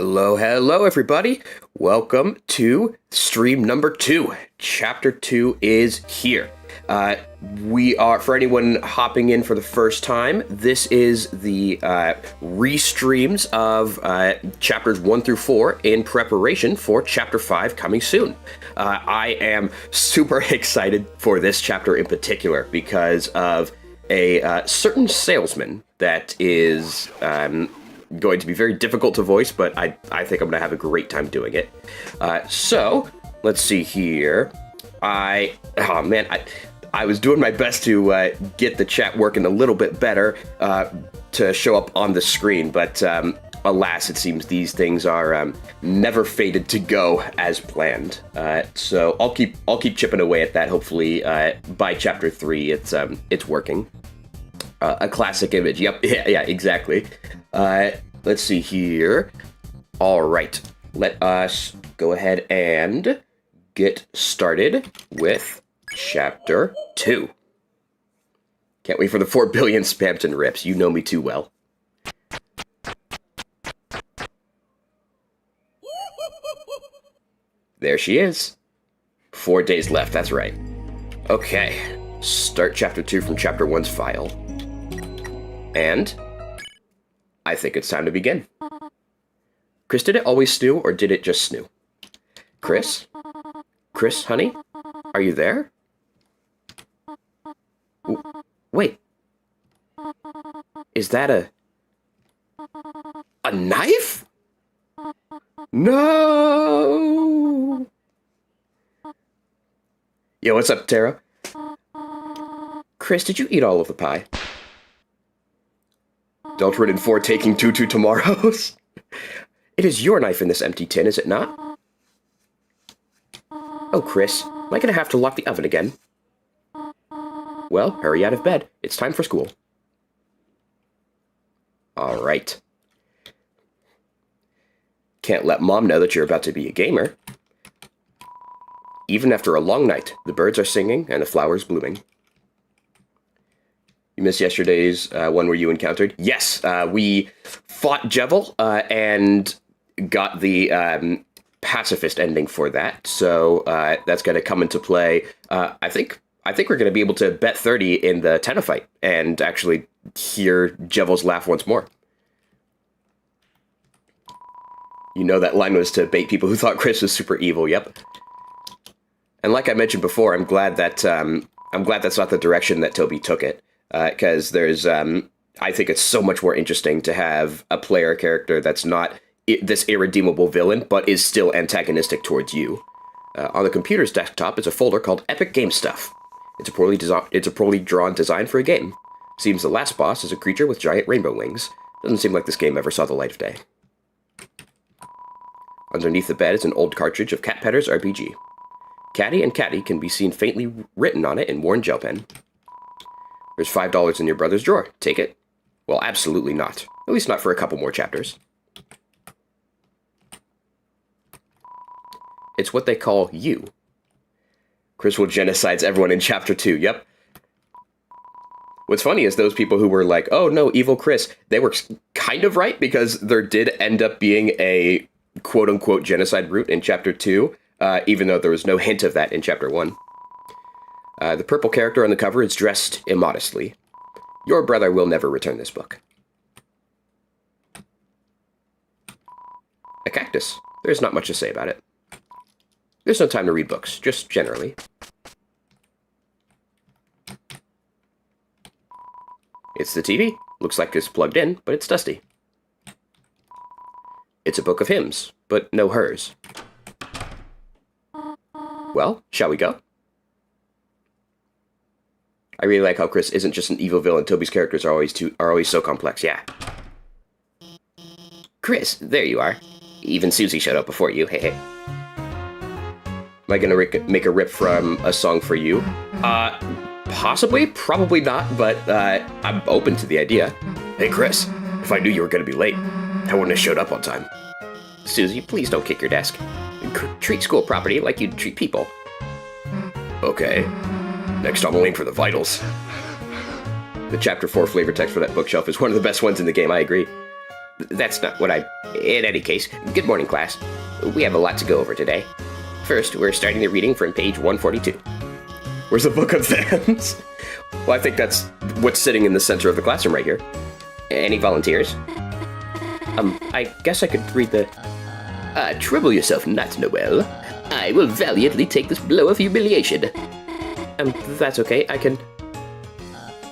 Hello, everybody. Welcome to stream number 2. Chapter 2 is here. For anyone hopping in for the first time, this is the restreams of chapters 1 through 4 in preparation for chapter 5 coming soon. I am super excited for this chapter in particular because of a certain salesman that is going to be very difficult to voice, but I think I'm going to have a great time doing it. So, let's see here. I was doing my best to get the chat working a little bit better to show up on the screen, but alas, it seems these things are never fated to go as planned. So I'll keep chipping away at that. Hopefully, by chapter 3, it's working. A classic image. Yep. Yeah. Exactly. Let's see here. All right. Let us go ahead and get started with chapter 2. Can't wait for the 4 billion Spamton rips. You know me too well. There she is. 4 days left. That's right. Okay. Start chapter 2 from chapter 1's file. And I think it's time to begin. Chris, did it always snoo, or did it just snoo? Chris? Chris, honey? Are you there? Wait. Is that a knife? No! Yo, what's up, Tara? Chris, did you eat all of the pie? Deltarune 4 taking 2 tomorrows. It is your knife in this empty tin, is it not? Oh, Chris, am I gonna have to lock the oven again? Well, hurry out of bed. It's time for school. All right. Can't let Mom know that you're about to be a gamer. Even after a long night, the birds are singing and the flowers blooming. You missed yesterday's one where you encountered? Yes, we fought Jevil and got the pacifist ending for that. So that's going to come into play. I think we're going to be able to bet 30 in the Tenna fight and actually hear Jevil's laugh once more. You know that line was to bait people who thought Chris was super evil. Yep. And like I mentioned before, I'm glad that's not the direction that Toby took it. Because there's, I think it's so much more interesting to have a player character that's not this irredeemable villain, but is still antagonistic towards you. On the computer's desktop is a folder called Epic Game Stuff. It's a poorly drawn design for a game. Seems the last boss is a creature with giant rainbow wings. Doesn't seem like this game ever saw the light of day. Underneath the bed is an old cartridge of Cat Petter's RPG. Catty and Catty can be seen faintly written on it in worn gel pen. There's $5 in your brother's drawer. Take it? Well, absolutely not. At least not for a couple more chapters. It's what they call you. Chris will genocides everyone in chapter 2. Yep. What's funny is those people who were like, oh no, evil Chris, they were kind of right because there did end up being a quote-unquote genocide route in chapter 2, even though there was no hint of that in chapter 1. The purple character on the cover is dressed immodestly. Your brother will never return this book. A cactus. There's not much to say about it. There's no time to read books, just generally. It's the TV. Looks like it's plugged in, but it's dusty. It's a book of hymns, but no hers. Well, shall we go? I really like how Chris isn't just an evil villain. Toby's characters are always so complex. Yeah. Chris, there you are. Even Susie showed up before you. Hey, hey. Am I gonna make a rip from a song for you? Possibly. Probably not, but I'm open to the idea. Hey, Chris. If I knew you were gonna be late, I wouldn't have showed up on time. Susie, please don't kick your desk. Treat school property like you'd treat people. Okay. Next on the lane for the vitals. The Chapter 4 flavor text for that bookshelf is one of the best ones in the game, I agree. that's not what in any case, good morning, class. We have a lot to go over today. First, we're starting the reading from page 142. Where's the book of them? Well, I think that's what's sitting in the center of the classroom right here. Any volunteers? I guess I could read the... trouble yourself not, Noel. I will valiantly take this blow of humiliation. That's okay, I can...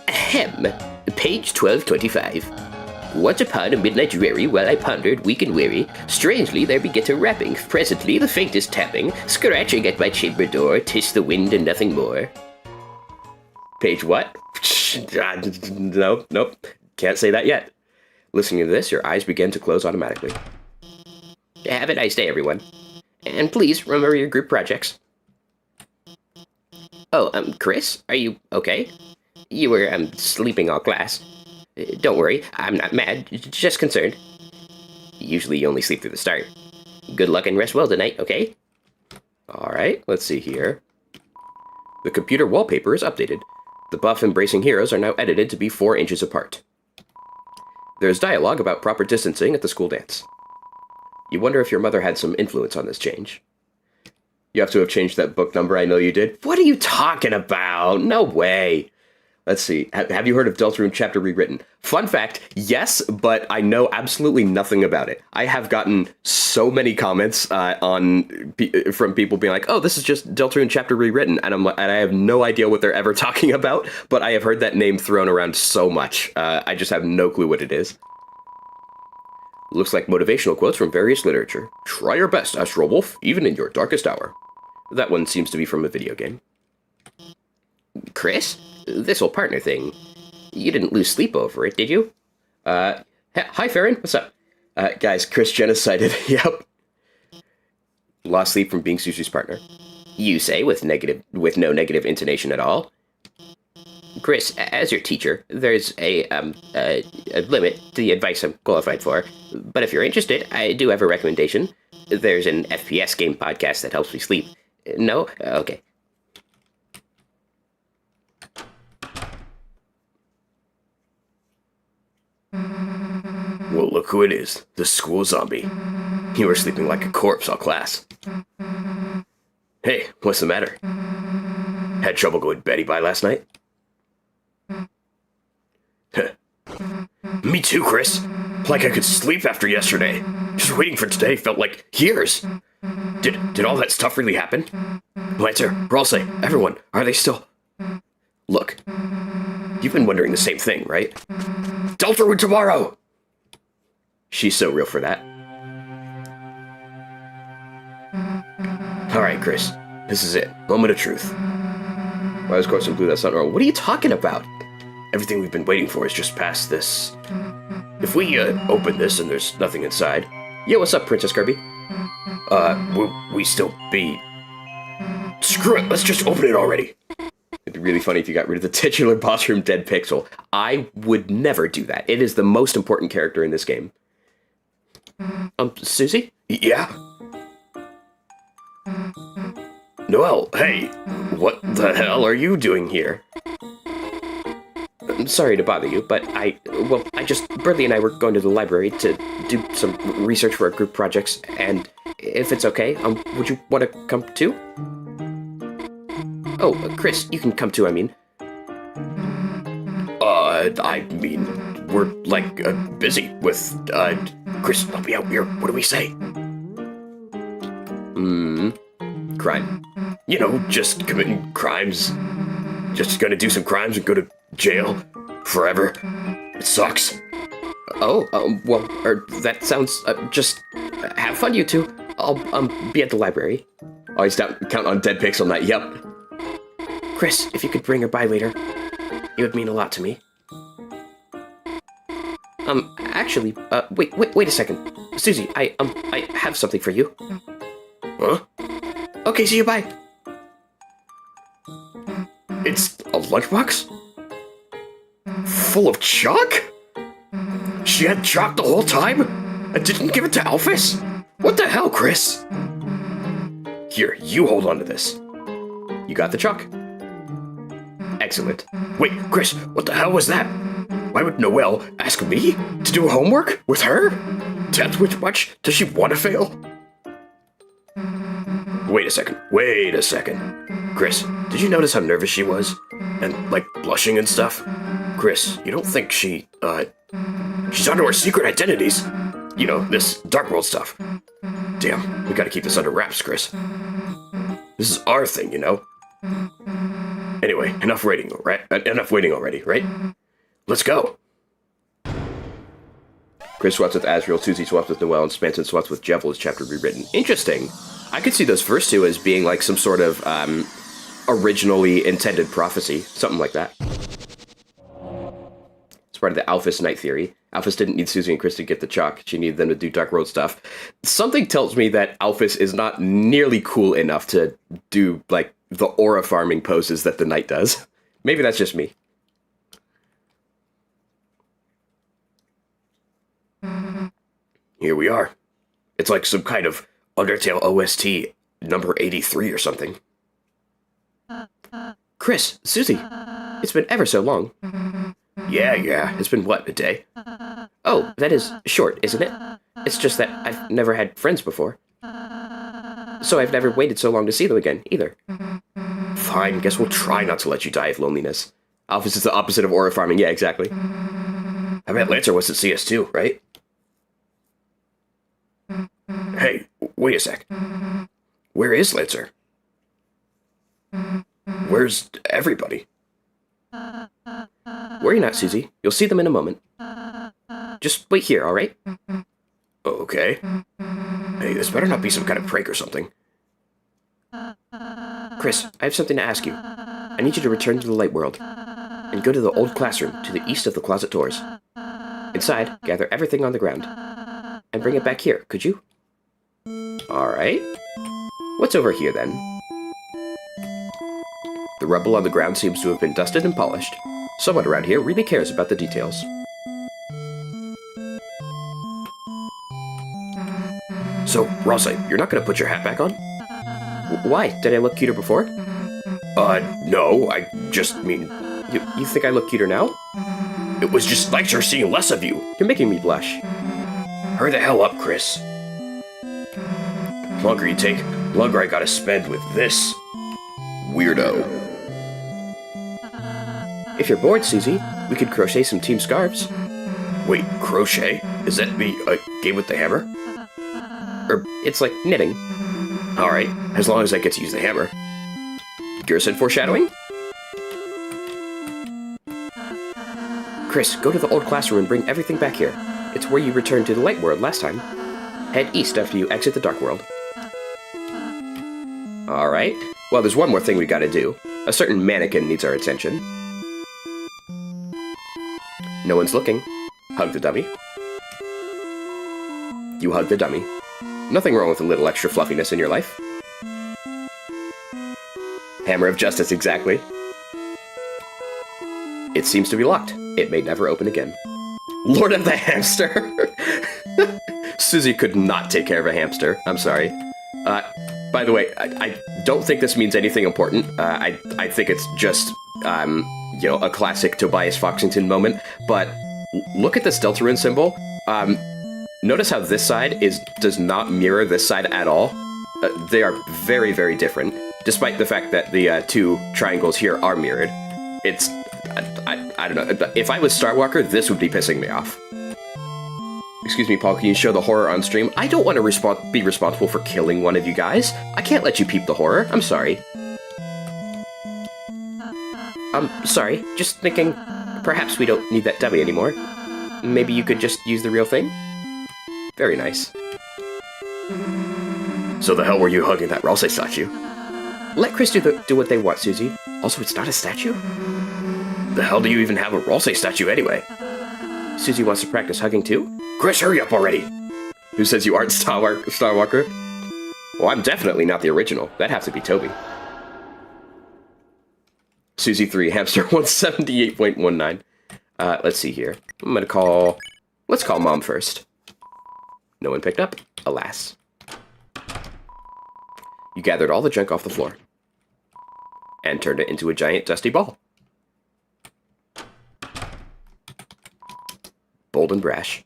Ahem. Page 1225. Once upon a midnight dreary, while I pondered, weak and weary, strangely there beget a rapping, presently the faintest tapping, scratching at my chamber door, 'tis the wind and nothing more. Page what? Nope, can't say that yet. Listening to this, your eyes begin to close automatically. Have a nice day, everyone. And please, remember your group projects. Oh, Chris, are you okay? You were, sleeping all class. Don't worry, I'm not mad, just concerned. Usually you only sleep through the start. Good luck and rest well tonight, okay? Alright, let's see here. The computer wallpaper is updated. The buff embracing heroes are now edited to be 4 inches apart. There's dialogue about proper distancing at the school dance. You wonder if your mother had some influence on this change. You have to have changed that book number, I know you did. What are you talking about? No way. Let's see. Have you heard of Deltarune Chapter rewritten? Fun fact, yes, but I know absolutely nothing about it. I have gotten so many comments from people being like, "Oh, this is just Deltarune Chapter rewritten," and I have no idea what they're ever talking about. But I have heard that name thrown around so much. I just have no clue what it is. Looks like motivational quotes from various literature. Try your best, Astral Wolf, even in your darkest hour. That one seems to be from a video game. Chris? This whole partner thing, you didn't lose sleep over it, did you? Hi, Farron, what's up? Guys, Chris genocided, yep. Lost sleep from being Susie's partner. You say with no negative intonation at all. Chris, as your teacher, there's a limit to the advice I'm qualified for, but if you're interested, I do have a recommendation. There's an FPS game podcast that helps me sleep. No? Okay. Well, look who it is. The school zombie. You were sleeping like a corpse all class. Hey, what's the matter? Had trouble going Betty by last night? Me too, Chris. Like I could sleep after yesterday. Just waiting for today felt like years. Did all that stuff really happen? Lancer, Ralsei, everyone, are they still... Look, you've been wondering the same thing, right? Deltarune tomorrow! She's so real for that. Alright, Chris. This is it. Moment of truth. Why is Corson Blue? That's not normal. What are you talking about? Everything we've been waiting for is just past this. If we, open this and there's nothing inside... Yo, what's up, Princess Kirby? Will we still be... Screw it, let's just open it already. It'd be really funny if you got rid of the titular boss room dead pixel. I would never do that. It is the most important character in this game. Susie? Yeah? Noel, hey, what the hell are you doing here? I'm sorry to bother you, but Bradley and I were going to the library to do some research for our group projects, and if it's okay, would you want to come too? Oh, Chris, you can come too, I mean. We're, busy with, Chris, help me out here. What do we say? Crime. You know, just committing crimes. Just gonna do some crimes and go to jail forever. It sucks. That sounds, just have fun, you two. I'll, be at the library. Always count on dead pixel night, yep. Chris, if you could bring her by later, it would mean a lot to me. Actually, wait a second. Susie, I have something for you. Huh? Okay, see you, bye. It's a lunchbox? Full of chalk? She had chalk the whole time? And didn't give it to Alphys? What the hell, Chris? Here, you hold on to this. You got the chalk? Excellent. Wait, Chris, what the hell was that? Why would Noelle ask me to do homework with her? Which much does she want to fail? Wait a second. Chris, did you notice how nervous she was? And, like, blushing and stuff? Chris, you don't think she's onto her secret identities? You know, this Dark World stuff. Damn, we gotta keep this under wraps, Chris. This is our thing, you know? Anyway, enough waiting already, right? Let's go! Chris swaps with Asriel, Susie swaps with Noelle, and Spanson swaps with Jevel's chapter rewritten. Interesting. I could see those first two as being like some sort of originally intended prophecy. Something like that. It's part of the Alphys Knight theory. Alphys didn't need Susie and Chris to get the chalk. She needed them to do Dark World stuff. Something tells me that Alphys is not nearly cool enough to do, like, the aura farming poses that the Knight does. Maybe that's just me. Here we are. It's like some kind of Undertale OST number 83 or something. Chris, Susie, it's been ever so long. Yeah, it's been what, a day? Oh, that is short, isn't it? It's just that I've never had friends before. So I've never waited so long to see them again, either. Fine, guess we'll try not to let you die of loneliness. Alphys is the opposite of aura farming, yeah, exactly. I bet Lancer wants to see us too, right? Hey, wait a sec. Where is Lancer? Where's everybody? Worry not, Susie. You'll see them in a moment. Just wait here, alright? Okay. Hey, this better not be some kind of prank or something. Chris, I have something to ask you. I need you to return to the light world and go to the old classroom to the east of the closet doors. Inside, gather everything on the ground and bring it back here, could you? Alright. What's over here, then? The rubble on the ground seems to have been dusted and polished. Someone around here really cares about the details. So, Rosé, you're not gonna put your hat back on? Why? Did I look cuter before? No, I just mean... You think I look cuter now? It was just nicer seeing less of you. You're making me blush. Hurry the hell up, Chris. The longer you take, the longer I gotta spend with this weirdo. If you're bored, Susie, we could crochet some team scarves. Wait, crochet? Is that the game with the hammer? Or, it's like knitting. Alright, as long as I get to use the hammer. Garrison foreshadowing? Chris, go to the old classroom and bring everything back here. It's where you returned to the light world last time. Head east after you exit the dark world. Alright. Well, there's one more thing we gotta do. A certain mannequin needs our attention. No one's looking. Hug the dummy. You hug the dummy. Nothing wrong with a little extra fluffiness in your life. Hammer of Justice, exactly. It seems to be locked. It may never open again. Lord of the Hamster! Susie could not take care of a hamster. I'm sorry. By the way, I don't think this means anything important. I think it's just, you know, a classic Tobias Foxington moment. But look at this Deltarune symbol. Notice how this side does not mirror this side at all. They are very, very different, despite the fact that the two triangles here are mirrored. It's... I don't know. If I was Starwalker, this would be pissing me off. Excuse me, Paul, can you show the horror on stream? I don't want to be responsible for killing one of you guys. I can't let you peep the horror. I'm sorry. Sorry. Just thinking, perhaps we don't need that dummy anymore. Maybe you could just use the real thing? Very nice. So the hell were you hugging that Ralsei statue? Let Chris do what they want, Susie. Also, it's not a statue. The hell do you even have a Ralsei statue anyway? Susie wants to practice hugging too? Chris, hurry up already! Who says you aren't Starwalker? Well, I'm definitely not the original. That'd have to be Toby. Susie 3, Hamster 178.19. Let's see here. Let's call Mom first. No one picked up. Alas. You gathered all the junk off the floor. And turned it into a giant dusty ball. bold and brash.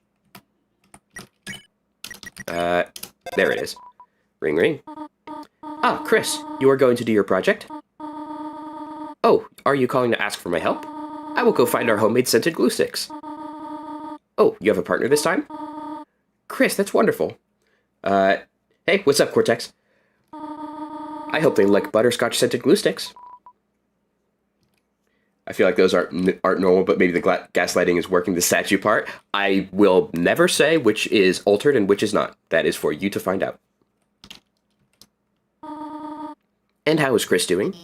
There it is. Ring, ring. Ah, Chris, you are going to do your project? Oh, are you calling to ask for my help? I will go find our homemade scented glue sticks. Oh, you have a partner this time? Chris, that's wonderful. Hey, what's up, Cortex? I hope they like butterscotch scented glue sticks. I feel like those aren't normal, but maybe the gaslighting is working the statue part. I will never say which is altered and which is not. That is for you to find out. And how is Chris doing?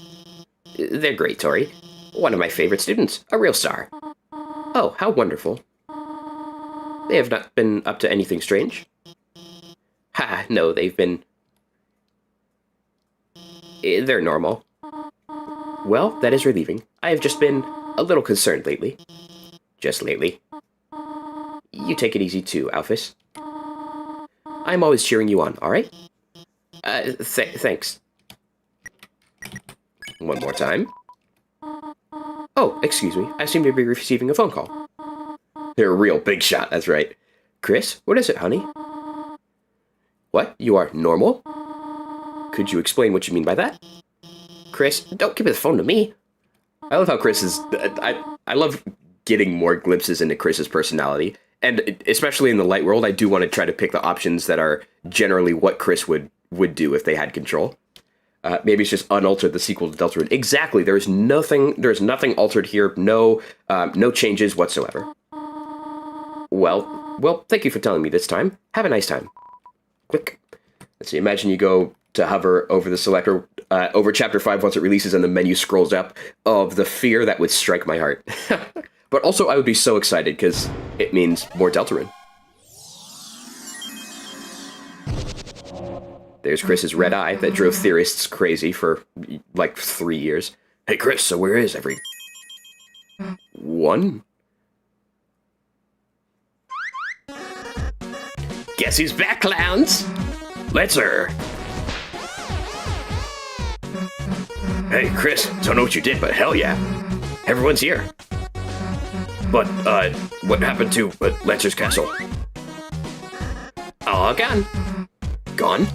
They're great, Tori. One of my favorite students, a real star. Oh, how wonderful. They have not been up to anything strange? Ha, no, they've been... They're normal. Well, that is relieving. I have just been a little concerned lately. Just lately. You take it easy too, Alphys. I'm always cheering you on, alright? Thanks. One more time. Oh, excuse me. I seem to be receiving a phone call. You're a real big shot, that's right. Chris, what is it, honey? What? You are normal? Could you explain what you mean by that? Chris, don't give the phone to me. I love how Chris is... I love getting more glimpses into Chris's personality. And especially in the light world, I do want to try to pick the options that are generally what Chris would do if they had control. Maybe it's just unaltered, the sequel to Deltarune. Exactly, there's nothing altered here. No changes whatsoever. Well, thank you for telling me this time. Have a nice time. Click. Let's see, imagine you go to hover over the selector over Chapter 5 once it releases and the menu scrolls up. Of the fear that would strike my heart. But also, I would be so excited because it means more Deltarune. There's Chris's red eye that drove theorists crazy for, like, 3 years. Hey, Chris, so where is everyone? Guess who's back, clowns? Let's her. Hey, Chris, don't know what you did, but hell yeah. Everyone's here. But, what happened to Lancer's castle? All gone. Gone?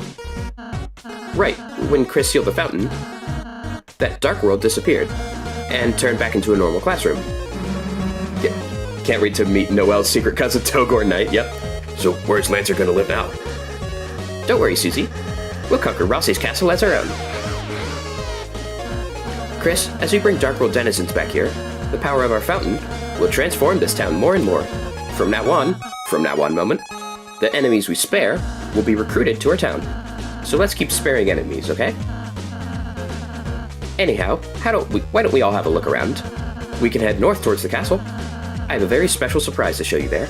Right, when Chris sealed the fountain, that dark world disappeared and turned back into a normal classroom. Yeah, can't wait to meet Noelle's secret cousin Togor Knight, yep. So where's Lancer gonna live now? Don't worry, Susie. We'll conquer Rossi's castle as our own. Chris, as we bring Dark World denizens back here, the power of our fountain will transform this town more and more. From now on moment, the enemies we spare will be recruited to our town. So let's keep sparing enemies, okay? Anyhow, why don't we all have a look around? We can head north towards the castle. I have a very special surprise to show you there.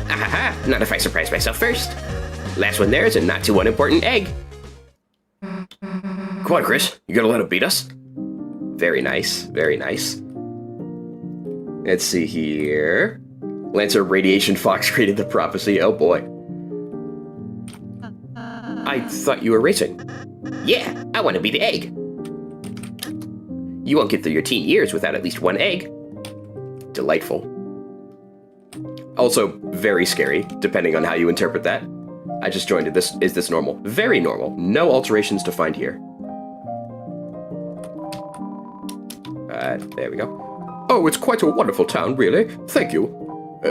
Ahaha, not if I surprise myself first. Last one there is a not too unimportant egg. Come on, Chris, you gonna let him beat us? Very nice, very nice. Let's see here. Lancer Radiation Fox created the prophecy, oh boy. I thought you were racing. Yeah, I want to be the egg. You won't get through your teen years without at least one egg. Delightful. Also, very scary, depending on how you interpret that. I just joined it. Is this normal? Very normal. No alterations to find here. There we go. Oh, it's quite a wonderful town, really. Thank you.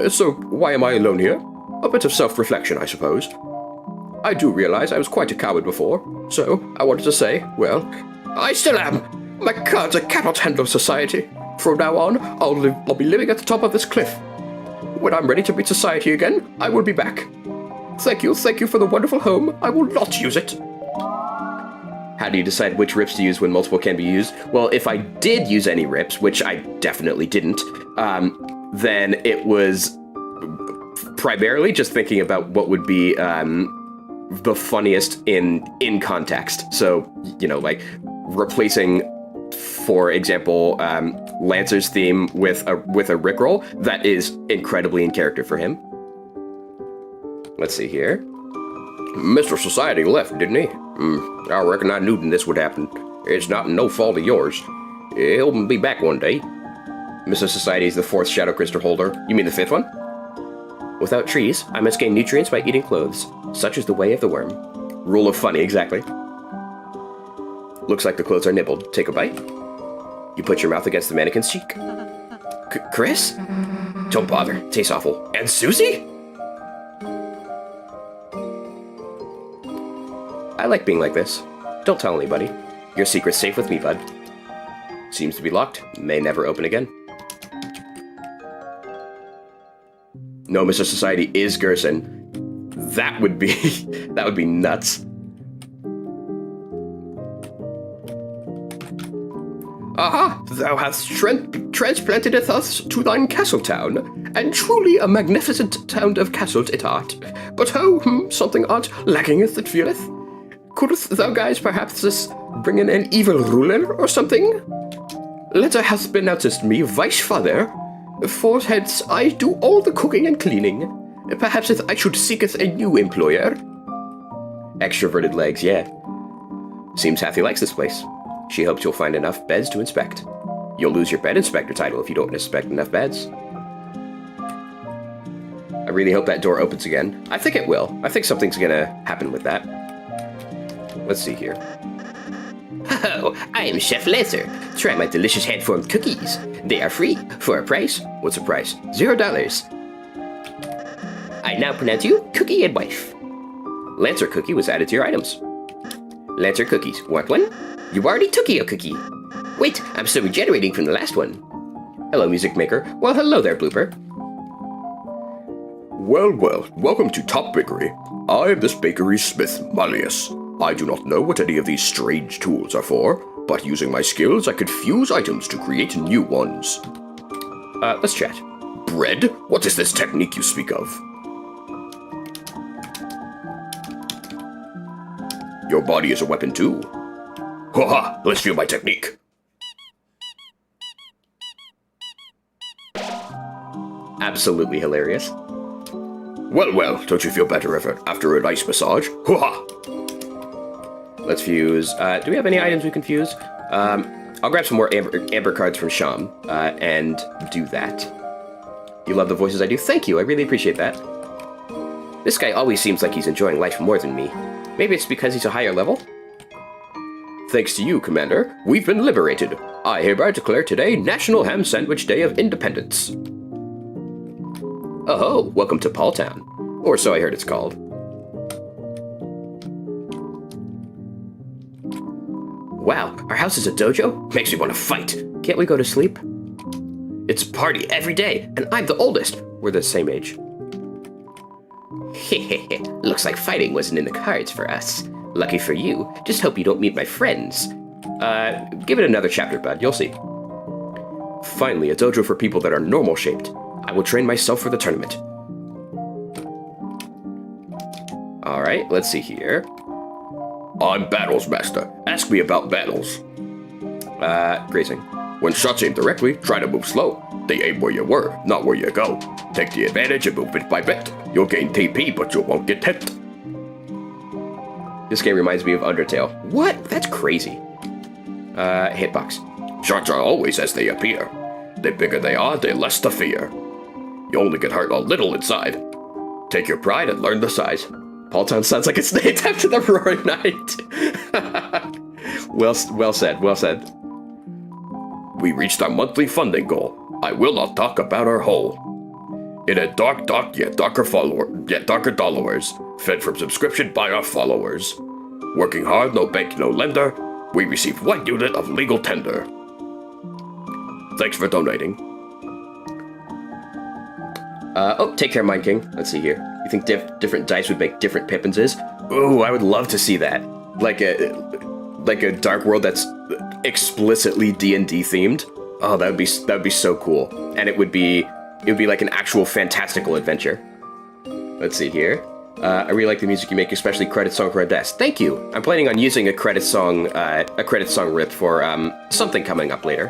So, why am I alone here? A bit of self-reflection, I suppose. I do realize I was quite a coward before, so I wanted to say, well, I still am. My cards cannot handle society. From now on, I'll be living at the top of this cliff. When I'm ready to meet society again, I will be back. Thank you for the wonderful home. I will not use it. How do you decide which rips to use when multiple can be used? Well, if I did use any rips, which I definitely didn't, then it was primarily just thinking about what would be the funniest in context. So, you know, like replacing, for example, Lancer's theme with a Rickroll that is incredibly in character for him. Let's see here. Mr. Society left, didn't he? I reckon I knew this would happen. It's not no fault of yours. He'll be back one day. Mr. Society is the 4th Shadow Crystal holder. You mean the 5th one? Without trees, I must gain nutrients by eating clothes. Such is the way of the worm. Rule of funny, exactly. Looks like the clothes are nibbled. Take a bite. You put your mouth against the mannequin's cheek. Chris? Don't bother. Tastes awful. And Susie? I like being like this. Don't tell anybody. Your secret's safe with me, bud. Seems to be locked. May never open again. No, Mr. Society is Gerson. That would be... that would be nuts. Aha! Thou hast transplanted us to thine castle town, and truly a magnificent town of castles it art. But oh, something art lackingeth it feeleth. Couldst thou guys perhaps bring in an evil ruler or something? Let thy husband notice me, vice father. For hence I do all the cooking and cleaning. Perhaps if I should seeketh a new employer. Extroverted legs, yeah. Seems Hathy likes this place. She hopes you'll find enough beds to inspect. You'll lose your bed inspector title if you don't inspect enough beds. I really hope that door opens again. I think it will. I think something's gonna happen with that. Let's see here. Oh, I am Chef Lancer. Try my delicious hand-formed cookies. They are free, for a price. What's the price? $0. I now pronounce you Cookie and Wife. Lancer Cookie was added to your items. Lancer Cookies. Want one? You already took a cookie. Wait, I'm still regenerating from the last one. Hello, Music Maker. Well, hello there, Blooper. Well, welcome to Top Bakery. I am this bakery's smith, Malleus. I do not know what any of these strange tools are for, but using my skills, I could fuse items to create new ones. Let's chat. Bread? What is this technique you speak of? Your body is a weapon too. Ha! Let's feel my technique. Absolutely hilarious. Well, don't you feel better after a nice massage? Ha! Let's fuse. Do we have any items we can fuse? I'll grab some more amber cards from Sham, and do that. You love the voices I do? Thank you, I really appreciate that. This guy always seems like he's enjoying life more than me. Maybe it's because he's a higher level? Thanks to you, Commander, we've been liberated. I hereby declare today National Ham Sandwich Day of Independence. Oh ho, welcome to Paul Town. Or so I heard it's called. Wow, our house is a dojo? Makes me want to fight. Can't we go to sleep? It's a party every day, and I'm the oldest. We're the same age. Hehehe, looks like fighting wasn't in the cards for us. Lucky for you, just hope you don't meet my friends. Give it another chapter, bud, you'll see. Finally, a dojo for people that are normal-shaped. I will train myself for the tournament. Alright, let's see here. I'm Battles Master. Ask me about battles. Grazing. When shots aim directly, try to move slow. They aim where you were, not where you go. Take the advantage and move bit by bit. You'll gain TP, but you won't get hit. This game reminds me of Undertale. What? That's crazy. Hitbox. Shots are always as they appear. The bigger they are, the less the fear. You only get hurt a little inside. Take your pride and learn the size. Paul Town sounds like it's named after the Roaring Knight. Well said, well said. We reached our monthly funding goal. I will not talk about our hole. In a dark, yet darker dollars, fed from subscription by our followers. Working hard, no bank, no lender, we received 1 unit of legal tender. Thanks for donating. Take care, Mind King. Let's see here. You think different dice would make different Pippinses? Ooh, I would love to see that. Like a Dark World that's explicitly D&D themed. Oh, that would be so cool. And it would be like an actual fantastical adventure. Let's see here. I really like the music you make, especially credit song for Odess. Thank you. I'm planning on using a credit song rip for something coming up later.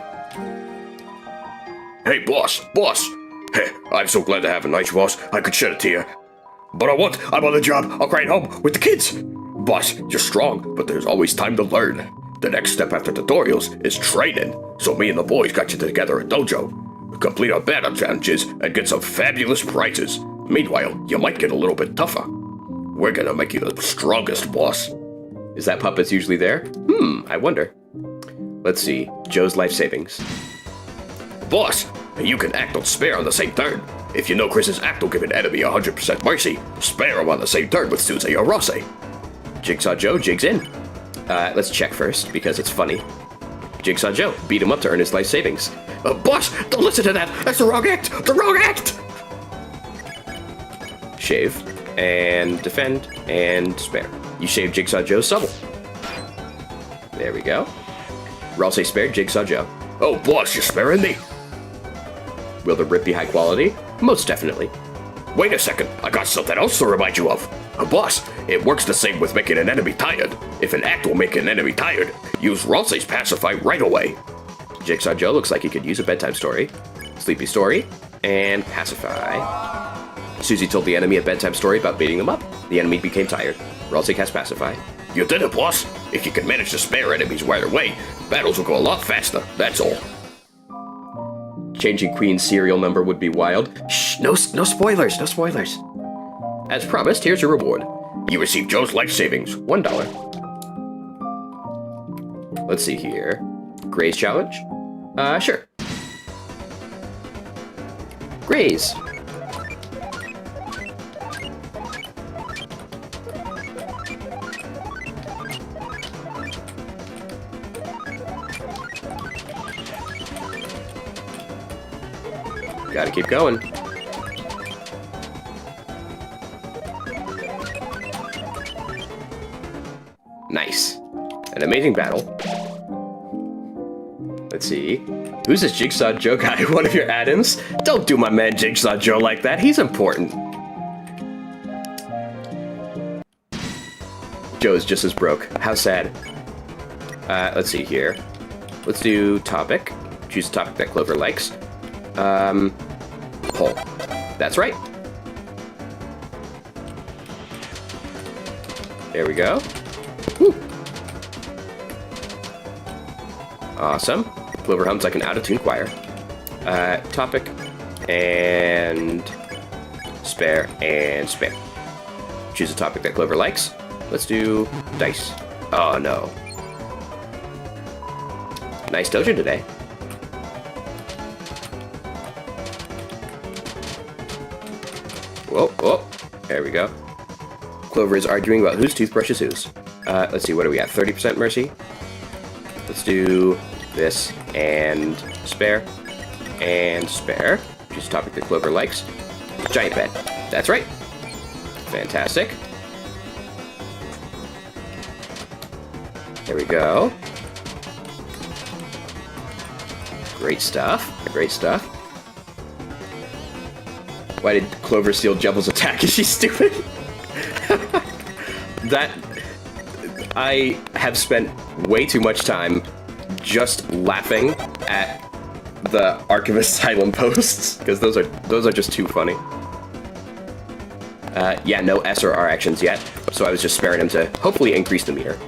Hey, boss. Hey, I'm so glad to have a nice boss. I could shed a tear. But I'm on the job. I'll grind home with the kids. Boss, you're strong, but there's always time to learn. The next step after tutorials is training. So me and the boys got you together at dojo. Complete our battle challenges and get some fabulous prizes. Meanwhile, you might get a little bit tougher. We're gonna make you the strongest boss. Is that Puppets usually there? I wonder. Let's see. Joe's life savings. Boss, you can act on spare on the same turn. If you know Chris's act will give an enemy 100% mercy, spare him on the same turn with Susie or Rossi. Jigsaw Joe, Jig's in. Let's check first, because it's funny. Jigsaw Joe, beat him up to earn his life savings. Boss, don't listen to that! That's the wrong act! The wrong act! Shave, and defend, and spare. You shave Jigsaw Joe's stubble. There we go. Ralsei spared Jigsaw Joe. Oh, boss, you're sparing me? Will the rip be high quality? Most definitely. Wait a second, I got something else to remind you of. Boss, it works the same with making an enemy tired. If an act will make an enemy tired, use Ralsei's Pacify right away. Jigsaw Joe looks like he could use a bedtime story. Sleepy story, and pacify. Susie told the enemy a bedtime story about beating them up. The enemy became tired. Ralsei cast pacify. You did it, boss. If you can manage to spare enemies while they're away, battles will go a lot faster, that's all. Changing Queen's serial number would be wild. Shh, no spoilers, no spoilers. As promised, here's your reward. You receive Joe's life savings, $1. Let's see here. Gray's challenge? Sure. Gray's. Gotta keep going. Nice. An amazing battle. Let's see. Who's this Jigsaw Joe guy? One of your add-ins? Don't do my man Jigsaw Joe like that. He's important. Joe's just as broke. How sad. Let's see here. Let's do topic. Choose a topic that Clover likes. Poll. That's right. There we go. Woo. Awesome. Clover hums like an out-of-tune choir. Topic, and spare, and spare. Choose a topic that Clover likes. Let's do dice. Oh, no. Nice dojo today. Whoa, whoa. There we go. Clover is arguing about whose toothbrush is whose. Let's see, what do we have? 30% mercy? Let's do this, and spare, and spare. Choose a topic that Clover likes. Giant bed. That's right. Fantastic. There we go. Great stuff. Great stuff. Why did Clover steal Jebel's attack? Is she stupid? I have spent way too much time just laughing at the Archivist Asylum posts, because those are just too funny. Yeah, no S or R actions yet, so I was just sparing him to hopefully increase the meter.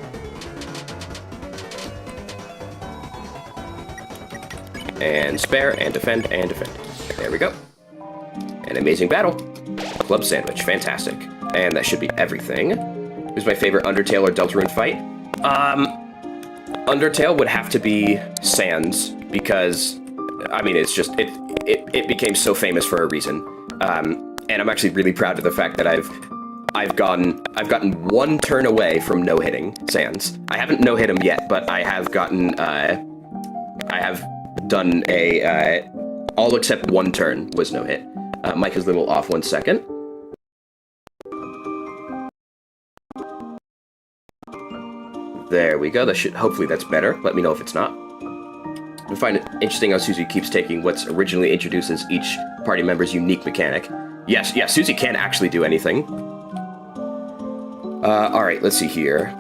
And spare, and defend, and defend. There we go. An amazing battle. Club sandwich, fantastic. And that should be everything. Who's my favorite Undertale or Deltarune fight? Undertale would have to be Sans, because, I mean, it's just, it became so famous for a reason. And I'm actually really proud of the fact that I've gotten one turn away from no-hitting Sans. I haven't no-hit him yet, but I have gotten, I have done a, all except one turn was no-hit. Mic is a little off, 1 second. There we go. That should, hopefully that's better. Let me know if it's not. I find it interesting how Susie keeps taking what's originally introduced as each party member's unique mechanic. Yes, Susie can't actually do anything. Alright, let's see here.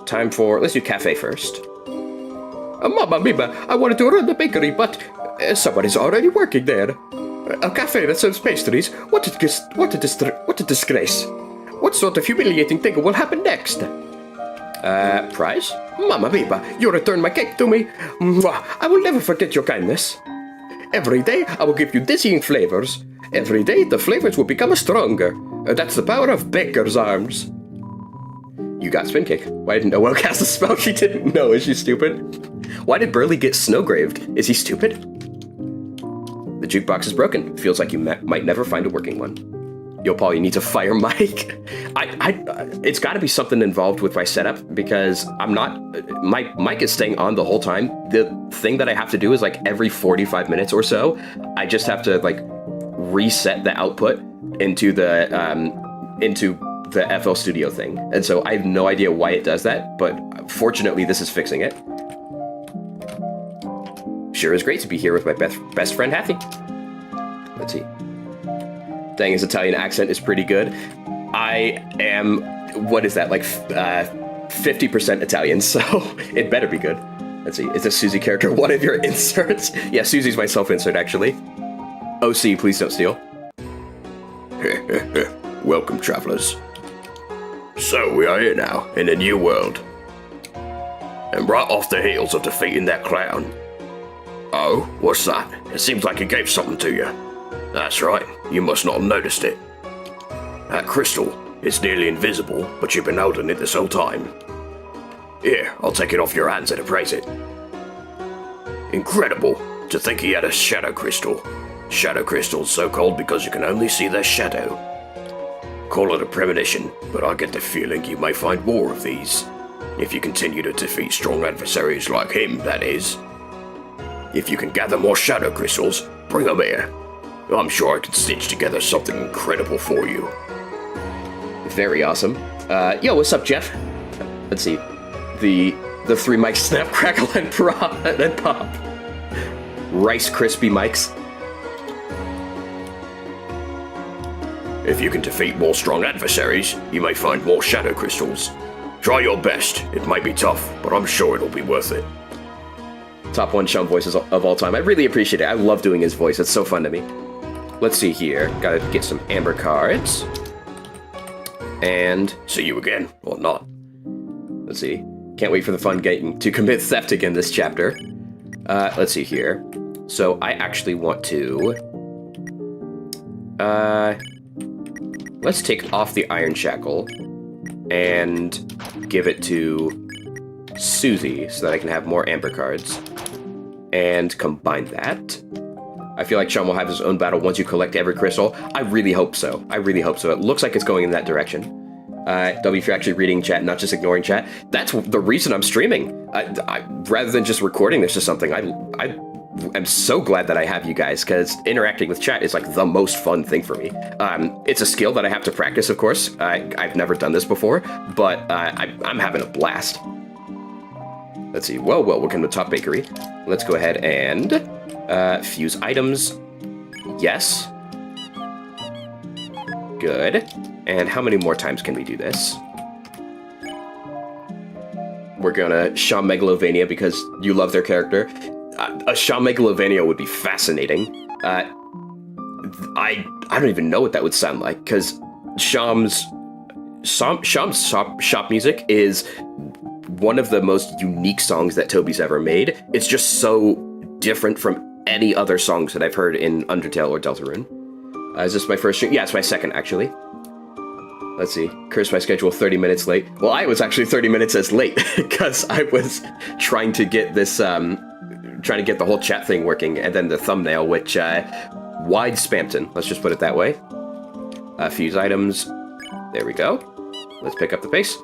Time for, let's do cafe first. Mamma mia, I wanted to run the bakery, but somebody's already working there. A cafe that sells pastries? What a disgrace. What sort of humiliating thing will happen next? Prize? Mamma mia, you returned my cake to me. Mwah, I will never forget your kindness. Every day, I will give you dizzying flavors. Every day, the flavors will become stronger. That's the power of Baker's arms. You got Spin Kick. Why didn't Noelle cast a spell she didn't know? Is she stupid? Why did Burley get Snowgraved? Is he stupid? The jukebox is broken. Feels like you might never find a working one. Yo, Paul, you need to fire Mike. It's got to be something involved with my setup because I'm not. My mic is staying on the whole time. The thing that I have to do is like every 45 minutes or so, I just have to like reset the output into the FL Studio thing. And so I have no idea why it does that, but fortunately this is fixing it. Sure is great to be here with my best friend Hathy. Let's see. Dang, his Italian accent is pretty good. I am, what is that, like 50% Italian, so it better be good. Let's see, is this Susie character one of your inserts? Yeah, Susie's my self-insert, actually. OC, please don't steal. Welcome, travelers. So we are here now, in a new world. And right off the heels of defeating that clown. Oh, what's that? It seems like it gave something to you. That's right, you must not have noticed it. That crystal is nearly invisible, but you've been holding it this whole time. Here, I'll take it off your hands and appraise it. Incredible, to think he had a shadow crystal. Shadow crystals so called because you can only see their shadow. Call it a premonition, but I get the feeling you may find more of these. If you continue to defeat strong adversaries like him, that is. If you can gather more shadow crystals, bring them here. I'm sure I can stitch together something incredible for you. Very awesome. Yo, what's up, Jeff? Let's see. The three mics snap, crackle, and pop. Rice Krispie mics. If you can defeat more strong adversaries, you may find more shadow crystals. Try your best. It might be tough, but I'm sure it'll be worth it. Top 1 Sean voices of all time. I really appreciate it. I love doing his voice. It's so fun to me. Let's see here. Gotta get some amber cards. And see you again, or not. Let's see. Can't wait for the fun game to commit theft again this chapter. Let's see here. So I actually want to... let's take off the Iron Shackle and give it to Susie so that I can have more amber cards. And combine that. I feel like Sean will have his own battle once you collect every crystal. I really hope so. I really hope so. It looks like it's going in that direction. W, if you're actually reading chat, not just ignoring chat, that's the reason I'm streaming. Rather than just recording this or something, I am so glad that I have you guys, because interacting with chat is like the most fun thing for me. It's a skill that I have to practice, of course. I've never done this before, but I'm having a blast. Let's see. Well, welcome to Top Bakery. Let's go ahead and fuse items. Yes. Good. And how many more times can we do this? We're gonna Shaw Megalovania because you love their character. A Shaw Megalovania would be fascinating. I don't even know what that would sound like, because Sham's shop music is one of the most unique songs that Toby's ever made. It's just so different from any other songs that I've heard in Undertale or Deltarune. Is this my first stream? Yeah, it's my second, actually. Let's see. Curse my schedule 30 minutes late. Well, I was actually 30 minutes as late, because I was trying to get this, trying to get the whole chat thing working, and then the thumbnail, which, wide Spampton. Let's just put it that way. Fuse items. There we go. Let's pick up the pace.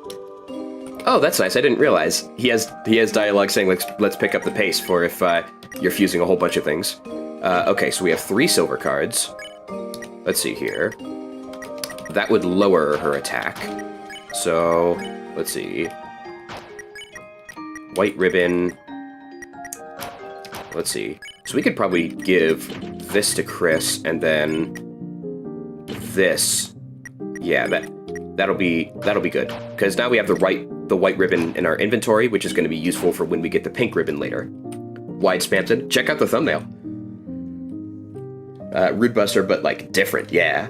Oh, that's nice. I didn't realize. He has dialogue saying, let's pick up the pace for if you're fusing a whole bunch of things. Okay, so we have 3 silver cards. Let's see here. That would lower her attack. So, let's see. White ribbon. Let's see. So we could probably give this to Chris, and then this. Yeah, that'll be good, because now we have the white ribbon in our inventory, which is going to be useful for when we get the pink ribbon later. Wide Spampton. Check out the thumbnail. Rude Buster, but like different. Yeah.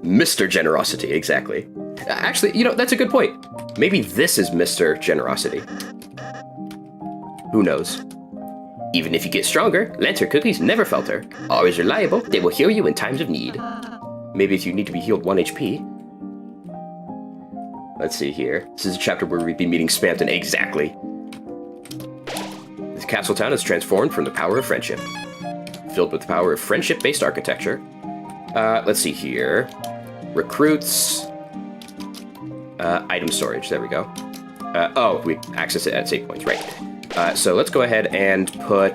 Mr. Generosity, exactly. Actually, you know, that's a good point. Maybe this is Mr. Generosity. Who knows? Even if you get stronger, Lancer cookies never falter. Always reliable, they will heal you in times of need. Maybe if you need to be healed 1 HP. Let's see here. This is a chapter where we'd be meeting Spamton. Exactly. This castle town is transformed from the power of friendship. Filled with the power of friendship-based architecture. Let's see here. Recruits. Item storage. There we go. Oh, we access it at save points. Right. So let's go ahead and put...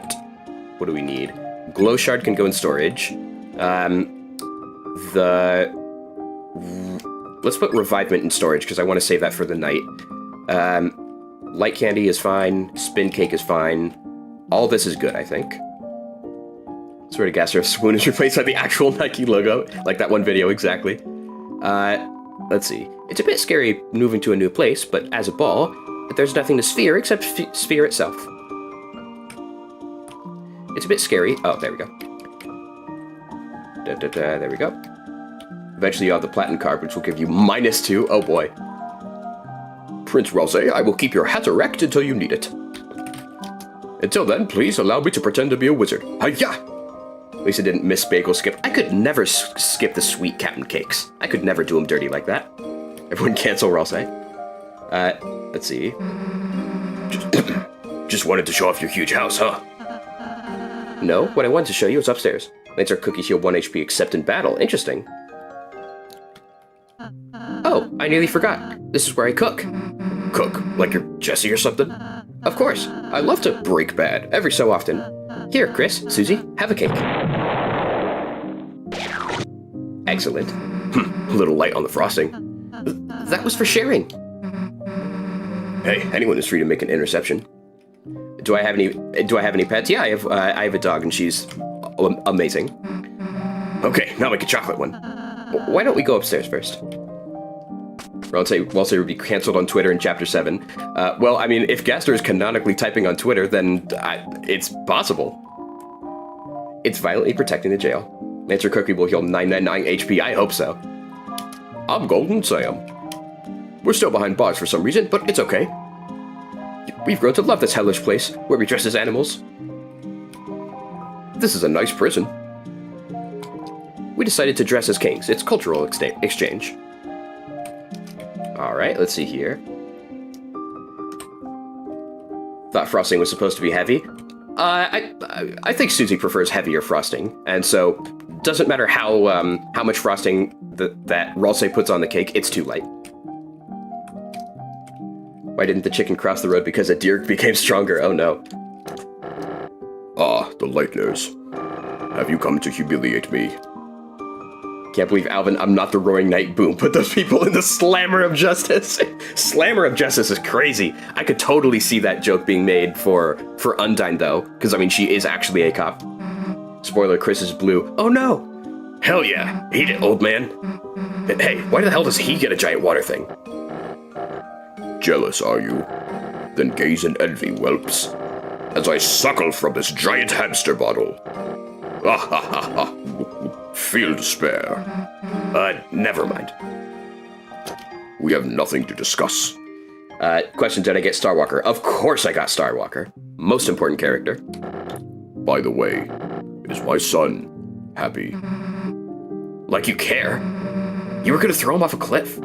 What do we need? Glow shard can go in storage. Let's put revivement in storage, because I want to save that for the night. Light candy is fine. Spin cake is fine. All this is good, I think. Swear to Gaster, Swoon is replaced by the actual Nike logo. Like that one video, exactly. Let's see. It's a bit scary moving to a new place, but as a ball, there's nothing to Sphere except Sphere itself. It's a bit scary. Oh, there we go. There we go. Eventually you'll have the platinum card, which will give you -2. Oh boy. Prince Rosé, I will keep your hat erect until you need it. Until then, please allow me to pretend to be a wizard. Hi-ya! At least I didn't miss bagel skip. I could never skip the sweet Captain Cakes. I could never do them dirty like that. Everyone cancel Rosé. Let's see. Just wanted to show off your huge house, huh? No, what I wanted to show you is upstairs. Lancer cookies heal 1 HP except in battle. Interesting. Oh, I nearly forgot. This is where I cook. Cook? Like you're Jesse or something? Of course. I love to break bad every so often. Here, Chris, Susie, have a cake. Excellent. A little light on the frosting. That was for sharing. Hey, anyone is free to make an interception. Do I have any pets? Yeah, I have a dog, and she's amazing. Okay, now make a chocolate one. Why don't we go upstairs first? Or I'll say would be canceled on Twitter in Chapter 7. Well, I mean, if Gaster is canonically typing on Twitter, then it's possible. It's violently protecting the jail. Lancer Cookie will heal 999 HP. I hope so. I'm Golden Sam. We're still behind bars for some reason, but it's okay. We've grown to love this hellish place, where we dress as animals. This is a nice prison. We decided to dress as kings. It's cultural exchange. Alright, let's see here. Thought frosting was supposed to be heavy. I think Susie prefers heavier frosting, and so doesn't matter how much frosting that Ralsei puts on the cake, it's too light. Why didn't the chicken cross the road? Because a deer became stronger. Oh no. Ah, the lightners. Have you come to humiliate me? Can't believe, Alvin, I'm not the Roaring Knight. Boom. Put those people in the Slammer of Justice. Slammer of Justice is crazy. I could totally see that joke being made for Undyne, though. Because, I mean, she is actually a cop. Spoiler, Chris is blue. Oh, no. Hell yeah. Eat it, old man. Hey, why the hell does he get a giant water thing? Jealous, are you? Then gaze in envy, whelps, as I suckle from this giant hamster bottle. Ah ha ha ha. Feel despair. Never mind. We have nothing to discuss. Question, did I get Starwalker? Of course I got Starwalker. Most important character. By the way, it is my son, Happy. Like you care? You were gonna throw him off a cliff.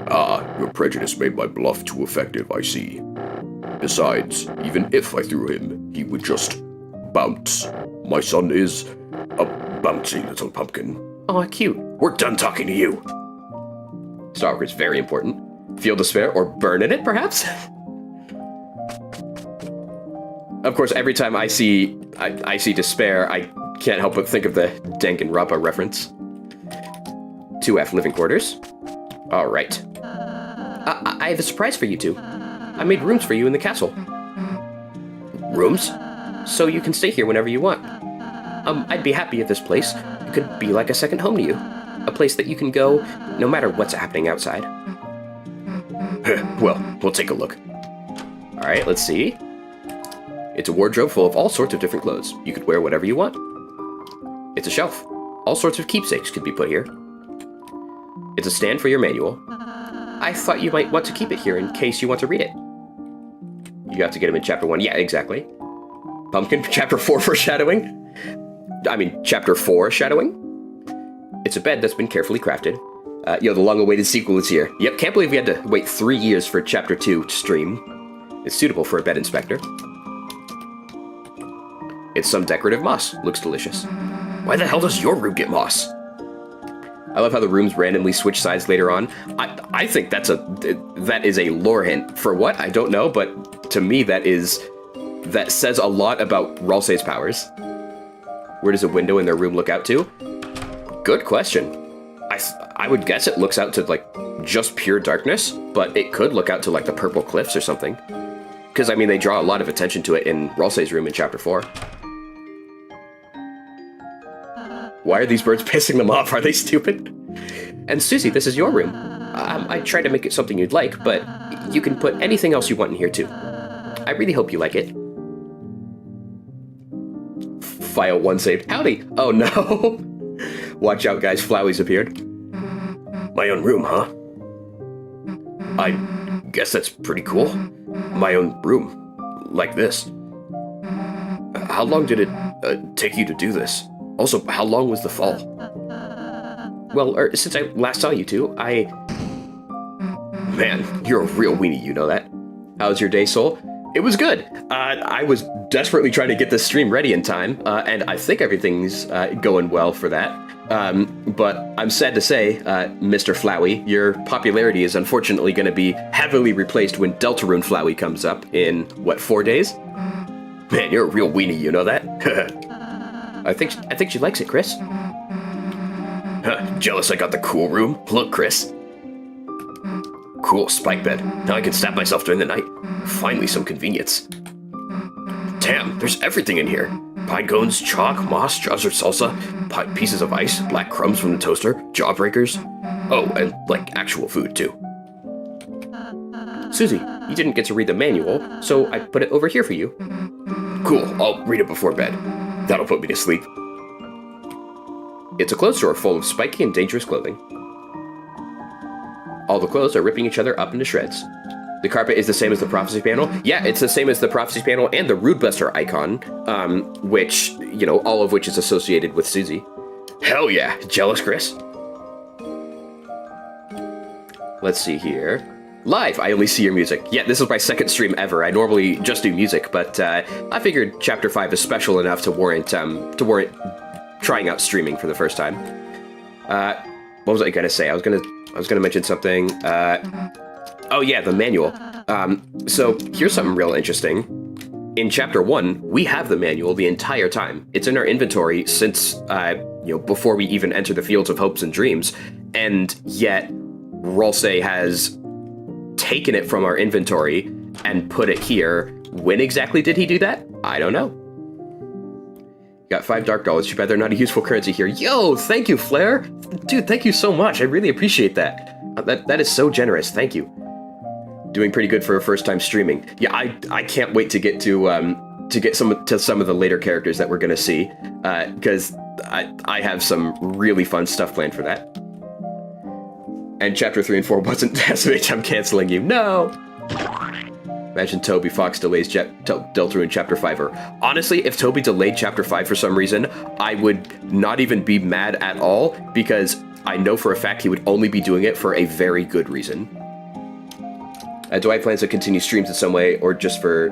Ah, your prejudice made my bluff too effective, I see. Besides, even if I threw him, he would just bounce. My son is a bouncy little pumpkin. Aw, cute. We're done talking to you. Starwalker is very important. Feel despair or burn in it, perhaps? Of course, every time I see despair, I can't help but think of the Danganronpa reference. 2F living quarters. All right. I have a surprise for you two. I made rooms for you in the castle. Rooms? So you can stay here whenever you want. I'd be happy if this place could be like a second home to you. A place that you can go no matter what's happening outside. Well, we'll take a look. All right, let's see. It's a wardrobe full of all sorts of different clothes. You could wear whatever you want. It's a shelf. All sorts of keepsakes could be put here. It's a stand for your manual. I thought you might want to keep it here in case you want to read it. You got to get him in Chapter 1. Yeah, exactly. Pumpkin, chapter 4 foreshadowing? I mean, chapter 4 shadowing? It's a bed that's been carefully crafted. The long-awaited sequel is here. Yep, can't believe we had to wait 3 years for chapter 2 to stream. It's suitable for a bed inspector. It's some decorative moss. Looks delicious. Why the hell does your room get moss? I love how the rooms randomly switch sides later on. I think that is a lore hint. For what? I don't know, but to me that says a lot about Ralsei's powers. Where does a window in their room look out to? Good question. I would guess it looks out to, like, just pure darkness, but it could look out to, like, the purple cliffs or something. Because, I mean, they draw a lot of attention to it in Ralsei's room in chapter 4. Why are these birds pissing them off? Are they stupid? And Susie, this is your room. I tried to make it something you'd like, but you can put anything else you want in here, too. I really hope you like it. File 1 saved. Howdy! Oh, no! Watch out, guys. Flowey's appeared. My own room, huh? I guess that's pretty cool. My own room. Like this. How long did it take you to do this? Also, how long was the fall? Well, since I last saw you two, Man, you're a real weenie, you know that. How's your day, Soul? It was good. I was desperately trying to get this stream ready in time, and I think everything's going well for that. But I'm sad to say, Mr. Flowey, your popularity is unfortunately going to be heavily replaced when Deltarune Flowey comes up in, what, 4 days? Man, you're a real weenie, you know that? I think she likes it, Chris. Jealous I got the cool room? Look, Chris. Cool spike bed. Now I can stab myself during the night. Finally, some convenience. Damn, there's everything in here. Pine cones, chalk, moss, jars of salsa, pieces of ice, black crumbs from the toaster, jawbreakers. Oh, and, like, actual food, too. Susie, you didn't get to read the manual, so I put it over here for you. Cool, I'll read it before bed. That'll put me to sleep. It's a clothes store full of spiky and dangerous clothing. All the clothes are ripping each other up into shreds. The carpet is the same as the prophecy panel. Yeah, it's the same as the prophecy panel and the Rude Buster icon, which, all of which is associated with Susie. Hell yeah, jealous, Chris? Let's see here. Live, I only see your music. Yeah, this is my second stream ever. I normally just do music, but I figured Chapter 5 is special enough to warrant trying out streaming for the first time. What was I gonna say? I was gonna mention something. Oh yeah, the manual. So here's something real interesting. In Chapter 1, we have the manual the entire time. It's in our inventory since, before we even enter the Fields of Hopes and Dreams, and yet Ralsei has taken it from our inventory and put it here. When exactly did he do that? I don't know. Got 5 dark dollars. Too bad they're not a useful currency here. Yo, thank you, Flair. Dude, thank you so much. I really appreciate that. That is so generous. Thank you. Doing pretty good for a first time streaming. Yeah, I can't wait to get to some of the later characters that we're gonna see, because I have some really fun stuff planned for that. And Chapter 3 and 4 wasn't SMH, I'm canceling you. No! Imagine Toby Fox delays Deltarune Chapter 5. Honestly, if Toby delayed Chapter 5 for some reason, I would not even be mad at all, because I know for a fact he would only be doing it for a very good reason. Do I have plans to continue streams in some way, or just for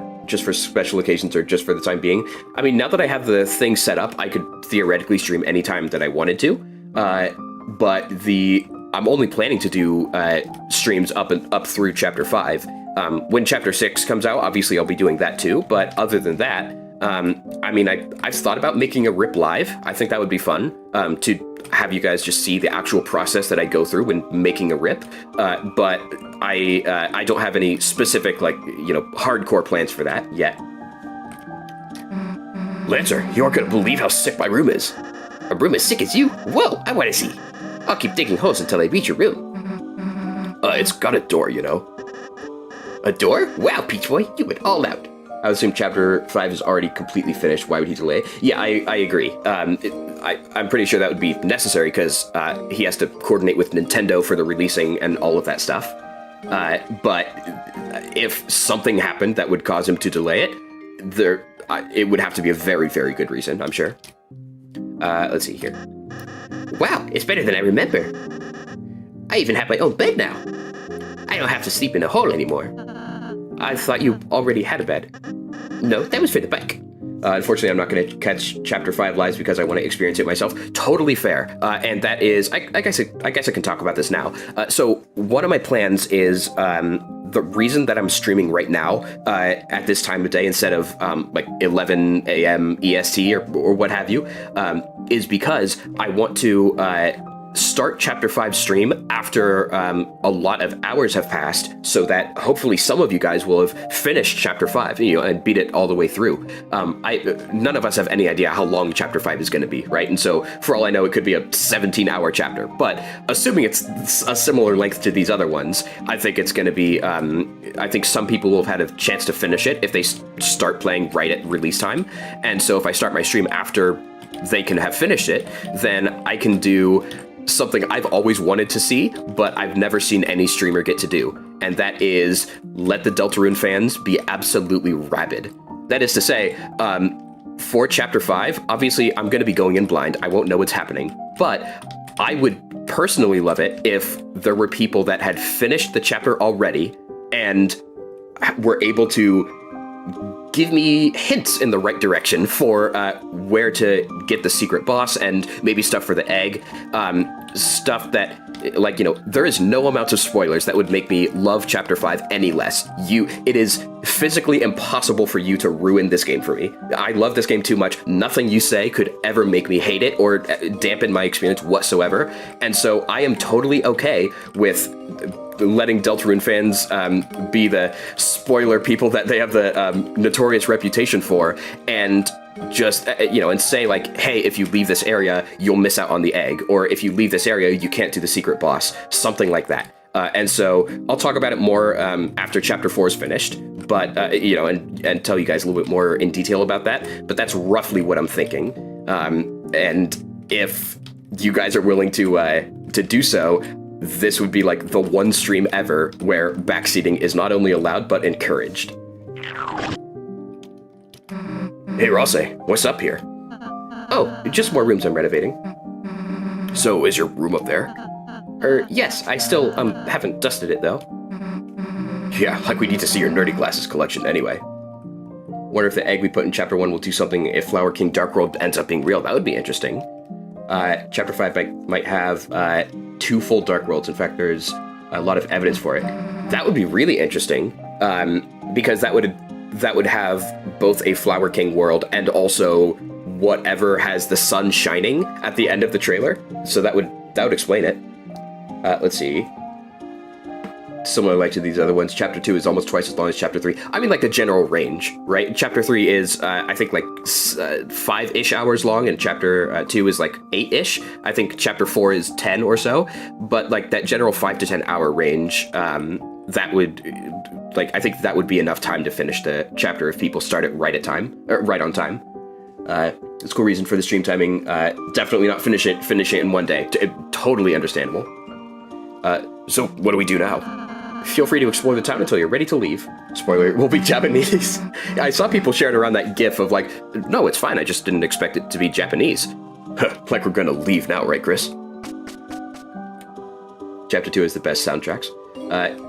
special occasions, or just for the time being? I mean, now that I have the thing set up, I could theoretically stream anytime that I wanted to, but I'm only planning to do streams up through Chapter 5. When Chapter 6 comes out, obviously I'll be doing that too, but other than that, I mean, I've thought about making a RIP live. I think that would be fun, to have you guys just see the actual process that I go through when making a RIP, but I don't have any specific, hardcore plans for that yet. Lancer, you aren't gonna believe how sick my room is. A room as sick as you? Whoa, I want to see. I'll keep digging holes until I reach your room. It's got a door, you know. A door? Wow, Peach Boy, you went all out. I would assume Chapter 5 is already completely finished. Why would he delay? Yeah, I agree. I'm pretty sure that would be necessary because he has to coordinate with Nintendo for the releasing and all of that stuff. But if something happened that would cause him to delay it, it would have to be a very, very good reason, I'm sure. Let's see here. Wow, it's better than I remember. I even have my own bed now. I don't have to sleep in a hole anymore. I thought you already had a bed. No, that was for the bike. Unfortunately, I'm not going to catch Chapter 5 lives because I want to experience it myself. Totally fair. And that is, I guess I can talk about this now. So one of my plans is the reason that I'm streaming right now at this time of day instead of like 11 a.m. EST or what have you is because I want to start Chapter 5 stream after a lot of hours have passed, so that hopefully some of you guys will have finished Chapter 5, and beat it all the way through. None of us have any idea how long Chapter 5 is going to be, right? And so, for all I know, it could be a 17-hour chapter. But assuming it's a similar length to these other ones, I think it's going to be. I think some people will have had a chance to finish it if they start playing right at release time. And so, if I start my stream after they can have finished it, then I can do something I've always wanted to see, but I've never seen any streamer get to do, and that is let the Deltarune fans be absolutely rabid. That is to say, for Chapter 5, obviously I'm going to be going in blind. I won't know what's happening, but I would personally love it if there were people that had finished the chapter already and were able to give me hints in the right direction for where to get the secret boss and maybe stuff for the egg. Stuff that, like, there is no amount of spoilers that would make me love Chapter 5 any less. It is physically impossible for you to ruin this game for me. I love this game too much. Nothing you say could ever make me hate it or dampen my experience whatsoever. And so I am totally okay with letting Deltarune fans be the spoiler people that they have the notorious reputation for, and just, and say like, hey, if you leave this area, you'll miss out on the egg, or if you leave this area, you can't do the secret boss, something like that. And so I'll talk about it more after Chapter 4 is finished, but, and tell you guys a little bit more in detail about that, but that's roughly what I'm thinking. And if you guys are willing to do so, this would be like the one stream ever where backseating is not only allowed, but encouraged. Hey, Rosse, what's up here? Oh, just more rooms I'm renovating. So, is your room up there? Yes, I still, haven't dusted it, though. Yeah, like we need to see your nerdy glasses collection anyway. Wonder if the egg we put in Chapter 1 will do something if Flower King Dark World ends up being real. That would be interesting. Chapter 5 might have 2 full Dark Worlds. In fact, there's a lot of evidence for it. That would be really interesting, because that would have both a Flower King world and also whatever has the sun shining at the end of the trailer. So that would explain it. Let's see. Similar like to these other ones, Chapter 2 is almost twice as long as Chapter 3. I mean, like the general range, right? Chapter 3 is, I think, like 5-ish hours long, and Chapter 2 is like 8-ish. I think Chapter 4 is 10 or so, but like that general 5 to 10 hour range, that would, like, I think that would be enough time to finish the chapter if people start it right on time. It's a cool reason for the stream timing. Definitely not finish it in one day. Totally understandable. So what do we do now? Feel free to explore the town until you're ready to leave. Spoiler, it will be Japanese. I saw people sharing around that gif of like, no, it's fine, I just didn't expect it to be Japanese. Like we're gonna leave now, right, Chris? Chapter 2 is the best soundtracks.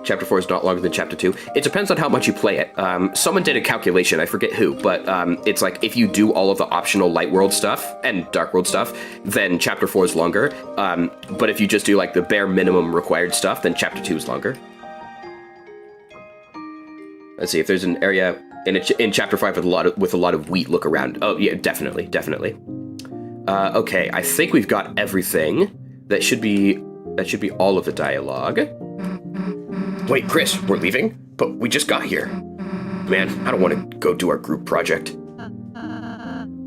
Chapter 4 is not longer than Chapter 2. It depends on how much you play it. Someone did a calculation, I forget who, but it's like if you do all of the optional Light World stuff and Dark World stuff, then Chapter 4 is longer. But if you just do like the bare minimum required stuff, then Chapter 2 is longer. Let's see if there's an area in Chapter 5 with a lot of wheat. Look around. Oh yeah, definitely. Okay, I think we've got everything. That should be all of the dialogue. Wait, Chris, we're leaving? But we just got here. Man, I don't want to go do our group project.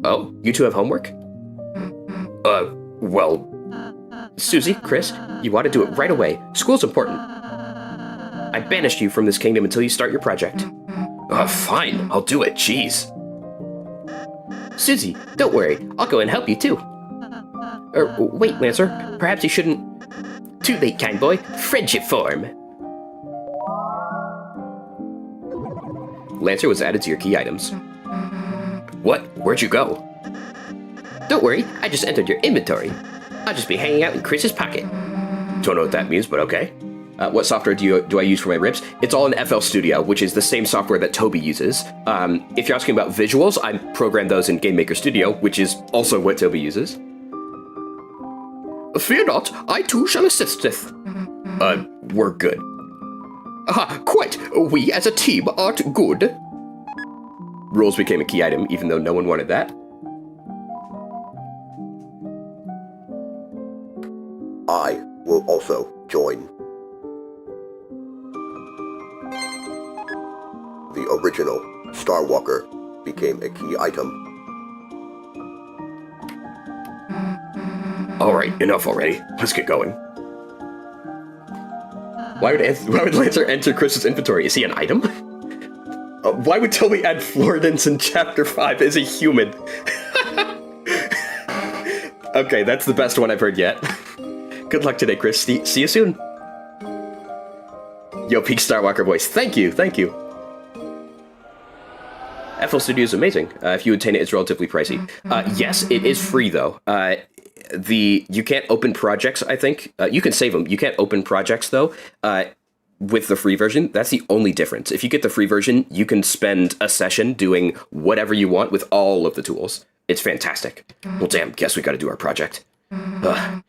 Oh, you two have homework? Well... Susie, Chris, you ought to do it right away. School's important. I banished you from this kingdom until you start your project. Fine, I'll do it, jeez. Susie, don't worry, I'll go and help you too. Wait, Lancer, perhaps you shouldn't... Too late, kind boy. Friendship form. Lancer was added to your key items. What? Where'd you go? Don't worry, I just entered your inventory. I'll just be hanging out in Chris's pocket. Don't know what that means, but okay. What software do I use for my rips? It's all in FL Studio, which is the same software that Toby uses. If you're asking about visuals, I program those in Game Maker Studio, which is also what Toby uses. Fear not, I too shall assisteth. We're good. Aha, quite. We as a team art good. Rules became a key item, even though no one wanted that. I will also join. The original Starwalker became a key item. Alright, enough already. Let's get going. Why would Lancer enter Chris's inventory? Is he an item? Why would Toby add Floridance in Chapter 5 as a human? Okay, that's the best one I've heard yet. Good luck today, Chris. See you soon. Yo, peak Starwalker voice. Thank you, thank you. FL Studio is amazing. If you obtain it, it's relatively pricey. Yes, it is free, though. You can't open projects, I think. You can save them. You can't open projects, though, with the free version. That's the only difference. If you get the free version, you can spend a session doing whatever you want with all of the tools. It's fantastic. Well, damn, guess we gotta do our project. At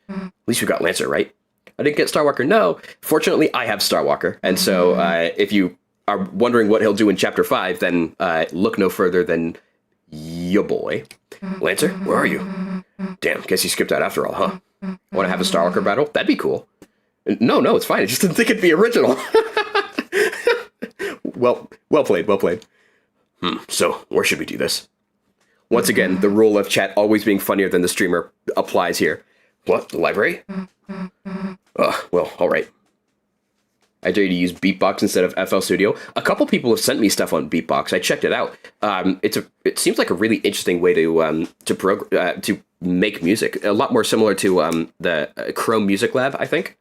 least we got Lancer, right? I didn't get Starwalker, no. Fortunately, I have Starwalker, and so if you are wondering what he'll do in Chapter 5, then look no further than your boy. Lancer, where are you? Damn, guess you skipped out after all, huh? Want to have a Starwalker battle? That'd be cool. No, it's fine. I just didn't think it'd be original. Well played, well played. So, where should we do this? Once again, the rule of chat always being funnier than the streamer applies here. What, the library? Well, alright. I dare you to use Beatbox instead of FL Studio. A couple people have sent me stuff on Beatbox. I checked it out. It seems like a really interesting way to make music. A lot more similar to the Chrome Music Lab, I think.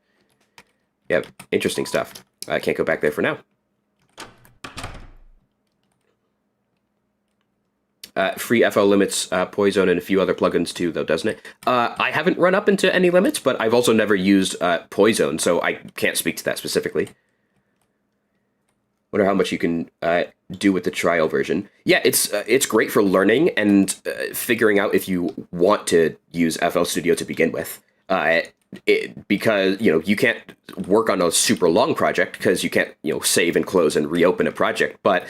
Yeah, interesting stuff. I can't go back there for now. Free FL limits Poison and a few other plugins too, though, doesn't it? I haven't run up into any limits, but I've also never used Poison, so I can't speak to that specifically. Wonder how much you can do with the trial version. Yeah, it's great for learning and figuring out if you want to use FL Studio to begin with. Because you can't work on a super long project because you can't save and close and reopen a project, but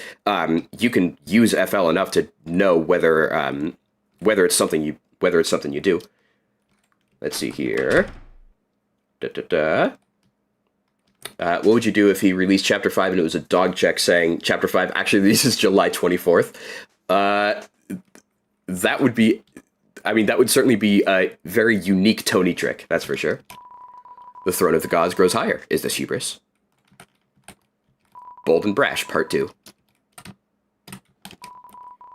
you can use FL enough to know whether it's something you do. Let's see here. What would you do if he released Chapter 5 and it was a dog check saying Chapter 5 actually releases July 24th? That would certainly be a very unique Tony trick, that's for sure. The throne of the gods grows higher. Is this hubris? Bold and Brash, Part 2.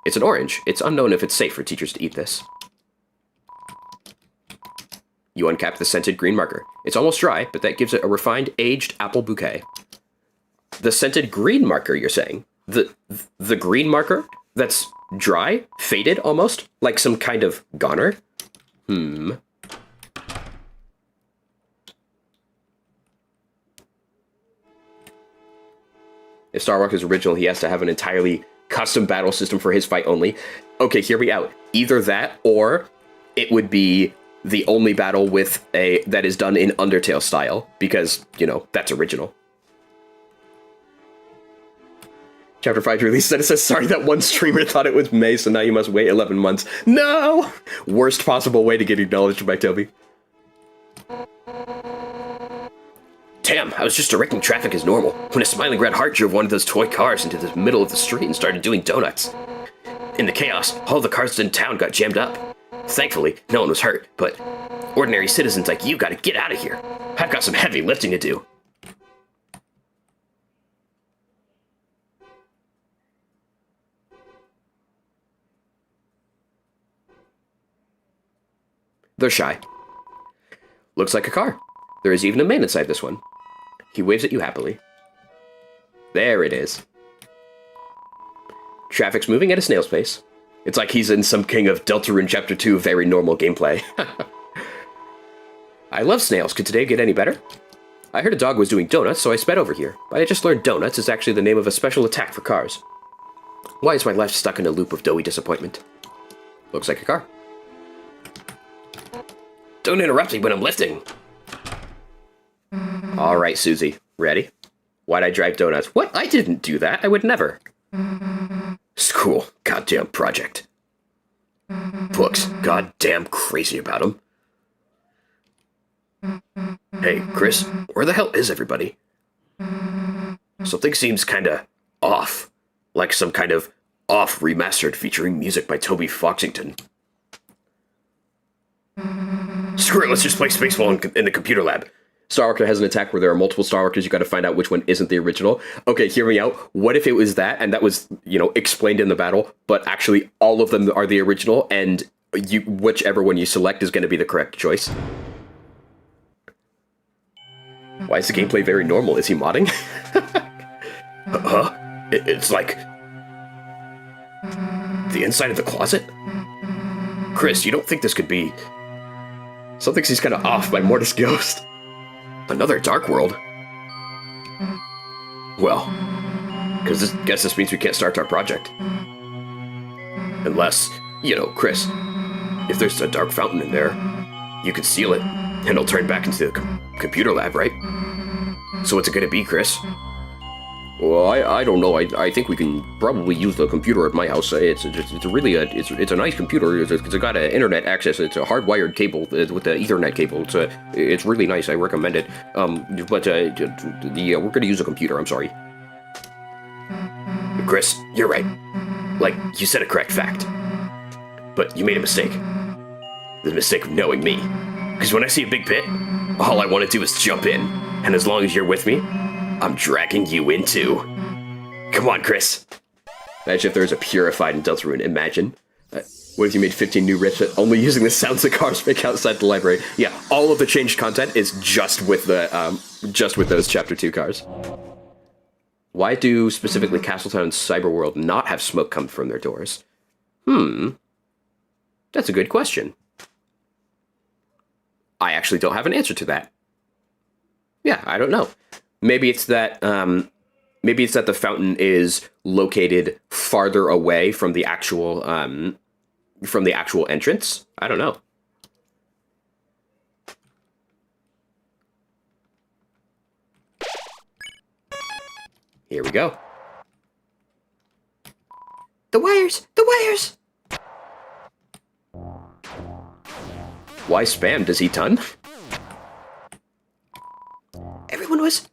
It's an orange. It's unknown if it's safe for teachers to eat this. You uncap the scented green marker. It's almost dry, but that gives it a refined, aged apple bouquet. The scented green marker, you're saying? The green marker? That's dry? Faded, almost? Like some kind of goner? If Starwalker is original, he has to have an entirely custom battle system for his fight only. Okay, hear me out. Either that, or it would be the only battle that is done in Undertale style, because, that's original. Chapter 5 release said it says, sorry that one streamer thought it was May, so now you must wait 11 months. No! Worst possible way to get acknowledged by Toby. Damn, I was just directing traffic as normal when a smiling red heart drove one of those toy cars into the middle of the street and started doing donuts. In the chaos, all the cars in town got jammed up. Thankfully, no one was hurt, but ordinary citizens like you gotta get out of here. I've got some heavy lifting to do. They're shy. Looks like a car. There is even a man inside this one. He waves at you happily. There it is. Traffic's moving at a snail's pace. It's like he's in some King of Deltarune Chapter 2 very normal gameplay. I love snails. Could today get any better? I heard a dog was doing donuts, so I sped over here. But I just learned donuts is actually the name of a special attack for cars. Why is my life stuck in a loop of doughy disappointment? Looks like a car. Don't interrupt me when I'm lifting. All right, Susie. Ready? Why'd I drive donuts? What? I didn't do that. I would never. School. Goddamn project. Books. Goddamn crazy about them. Hey, Chris. Where the hell is everybody? Something seems kinda off. Like some kind of off remastered featuring music by Toby Foxington. Screw it, let's just play Spaceball in the computer lab. Star Walker has an attack where there are multiple Star Walkers, you gotta find out which one isn't the original. Okay, hear me out. What if it was that, and that was, you know, explained in the battle, but actually all of them are the original, and whichever one you select is gonna be the correct choice? Why is the gameplay very normal? Is he modding? Huh? It's like the inside of the closet? Chris, you don't think this could be... Something seems kind of off by Mortis Ghost. Another Dark World? Well, guess this means we can't start our project. Unless, you know, Chris, if there's a dark fountain in there, you could seal it, and it'll turn back into the computer lab, right? So what's it gonna be, Chris? Well, I don't know. I think we can probably use the computer at my house. It's a nice computer. It's got an internet access. It's a hardwired cable with the Ethernet cable. It's really nice. I recommend it. But we're gonna use a computer. I'm sorry, Chris. You're right. Like you said a correct fact, but you made a mistake. The mistake of knowing me. Because when I see a big pit, all I want to do is jump in, and as long as you're with me, I'm dragging you in too. Come on, Chris. Imagine if there was a purified in Deltarune. Imagine. What if you made 15 new riffs only using the sounds the cars make outside the library? Yeah, all of the changed content is just with those Chapter 2 cars. Why do specifically Castletown and Cyberworld not have smoke come from their doors? That's a good question. I actually don't have an answer to that. Yeah, I don't know. Maybe it's that the fountain is located farther away from the actual entrance. I don't know. Here we go. The wires! The wires! Why spam? Does he ton? Everyone was...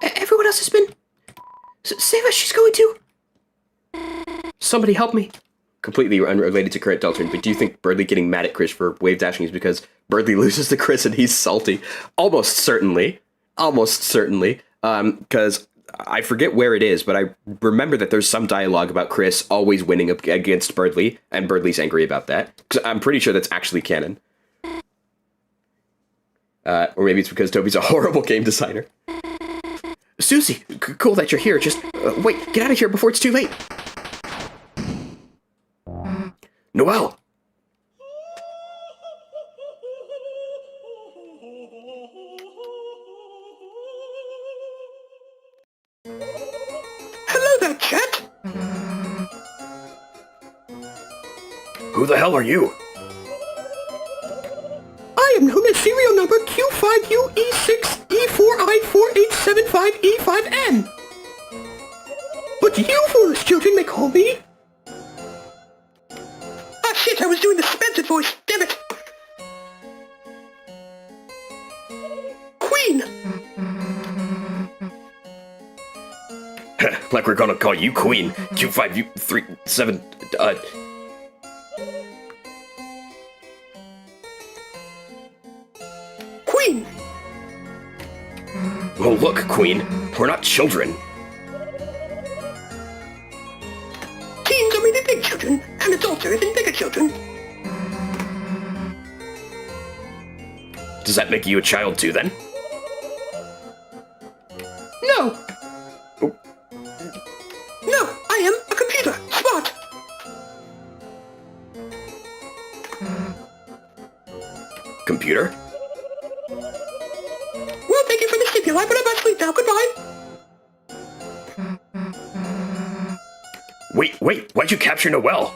Everyone else has been... Save us, she's going to... Somebody help me. Completely unrelated to current Deltarune, but do you think Birdly getting mad at Chris for wave dashing is because Birdly loses to Chris and he's salty? Almost certainly. Almost certainly. Because I forget where it is, but I remember that there's some dialogue about Chris always winning against Birdly, and Birdly's angry about that. Because I'm pretty sure that's actually canon. Or maybe it's because Toby's a horrible game designer. Susie, cool that you're here. Just, wait, get out of here before it's too late. Noelle! Hello there, chat! Who the hell are you? I am known as serial number Q5UE6E4I4875E5N. But you foolish children may call me... Ah shit, I was doing the Spencer voice, damn it! Queen! Like we're gonna call you Queen. Q5U37, Queen! Oh look, Queen. We're not children. Teens are really big children, and adults are even bigger children. Does that make you a child too, then? No! computer? Well, thank you for the stimuli, but I must sleep now. Goodbye. Wait, why'd you capture Noelle?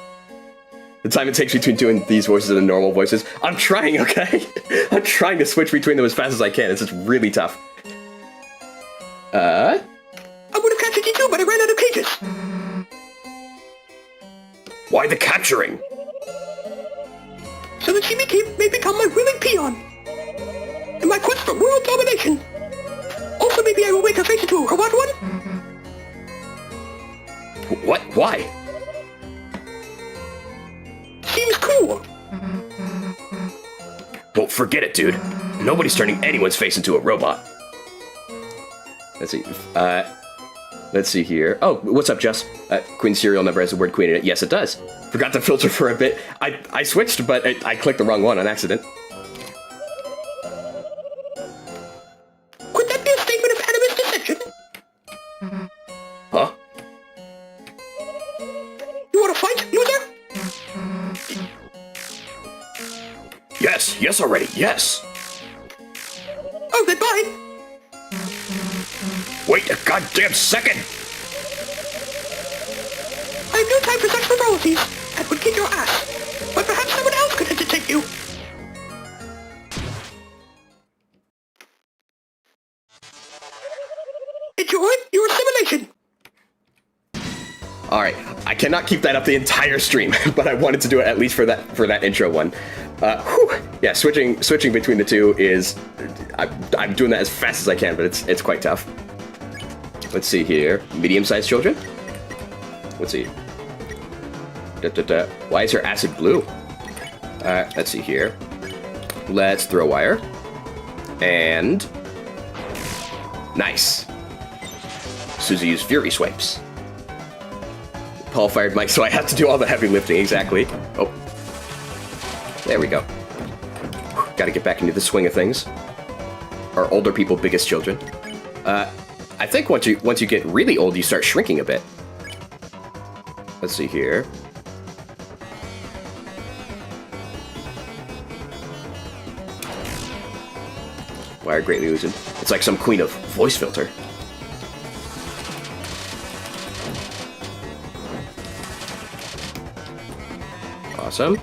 The time it takes between doing these voices and the normal voices. I'm trying, okay? I'm trying to switch between them as fast as I can. It's just really tough. I would have captured you too, but I ran out of cages. Why the capturing? So that she may become my willing peon. In my quest for world domination. Also, maybe I will make her face into a robot one? What? Why? Seems cool. Well, forget it, dude. Nobody's turning anyone's face into a robot. Let's see. Let's see here. Oh, what's up, Jess? Queen Serial never has the word queen in it. Yes, it does. Forgot to filter for a bit. I switched, but I clicked the wrong one on accident. Could that be a statement of animus deception? Huh? You want to fight, loser? Yes already, yes. Oh, then bye. Wait a goddamn second! I have no time for such frivolities. That would kick your ass. But perhaps someone else could entertain you. Enjoy your assimilation. All right, I cannot keep that up the entire stream, but I wanted to do it at least for that intro one. Yeah, switching between the two is I'm doing that as fast as I can, but it's quite tough. Let's see here, medium-sized children. Let's see. Why is her acid blue? Let's see here. Let's throw wire, and nice. Susie used fury swipes. Paul fired Mike, so I have to do all the heavy lifting, exactly. Oh. There we go. Gotta get back into the swing of things. Our older people, biggest children. I think once you get really old, you start shrinking a bit. Let's see here. Wire greatly losing. It's like some queen of voice filter. Awesome.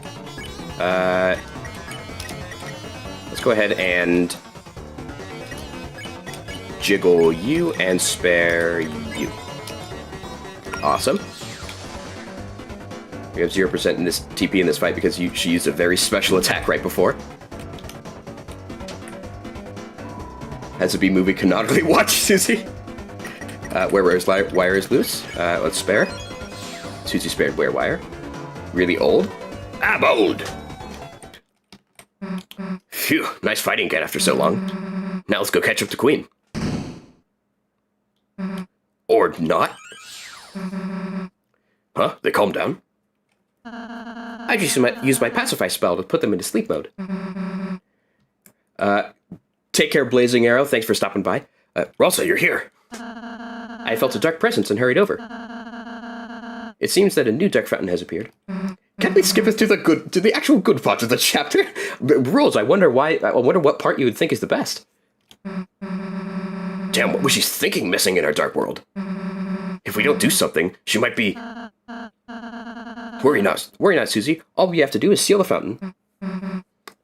Let's go ahead and jiggle you and spare you. Awesome. We have 0% in this TP in this fight because she used a very special attack right before. Has to be movie canonically watch, Susie. Wire is loose. Let's spare. Susie spared wear wire. Really old. I'm old! Phew, nice fighting again after so long. Now let's go catch up to Queen. Or not. Huh? They calmed down? I just used my pacify spell to put them into sleep mode. Take care, Blazing Arrow. Thanks for stopping by. Ralsa, you're here. I felt a dark presence and hurried over. It seems that a new dark fountain has appeared. Can't we skip us to the actual good parts of the chapter? Rules. I wonder what part you would think is the best. Damn, what was she thinking missing in our dark world? If we don't do something, she might be... Worry not, Susie. All we have to do is seal the fountain.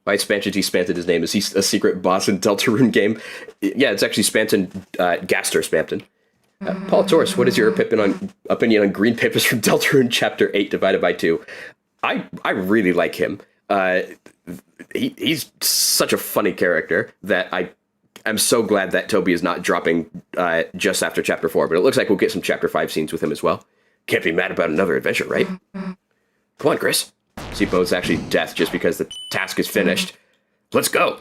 Why Spanton despanted his name? Is he a secret boss in Deltarune game? Yeah, it's actually Spanton, Gaster Spampton. Paul Taurus, what is your opinion on Green Papers from Deltarune Chapter 8 divided by 2? I really like him. He's such a funny character that I'm so glad that Toby is not dropping just after Chapter 4, but it looks like we'll get some Chapter 5 scenes with him as well. Can't be mad about another adventure, right? Come on, Chris. Sleep mode's actually death just because the task is finished. Let's go.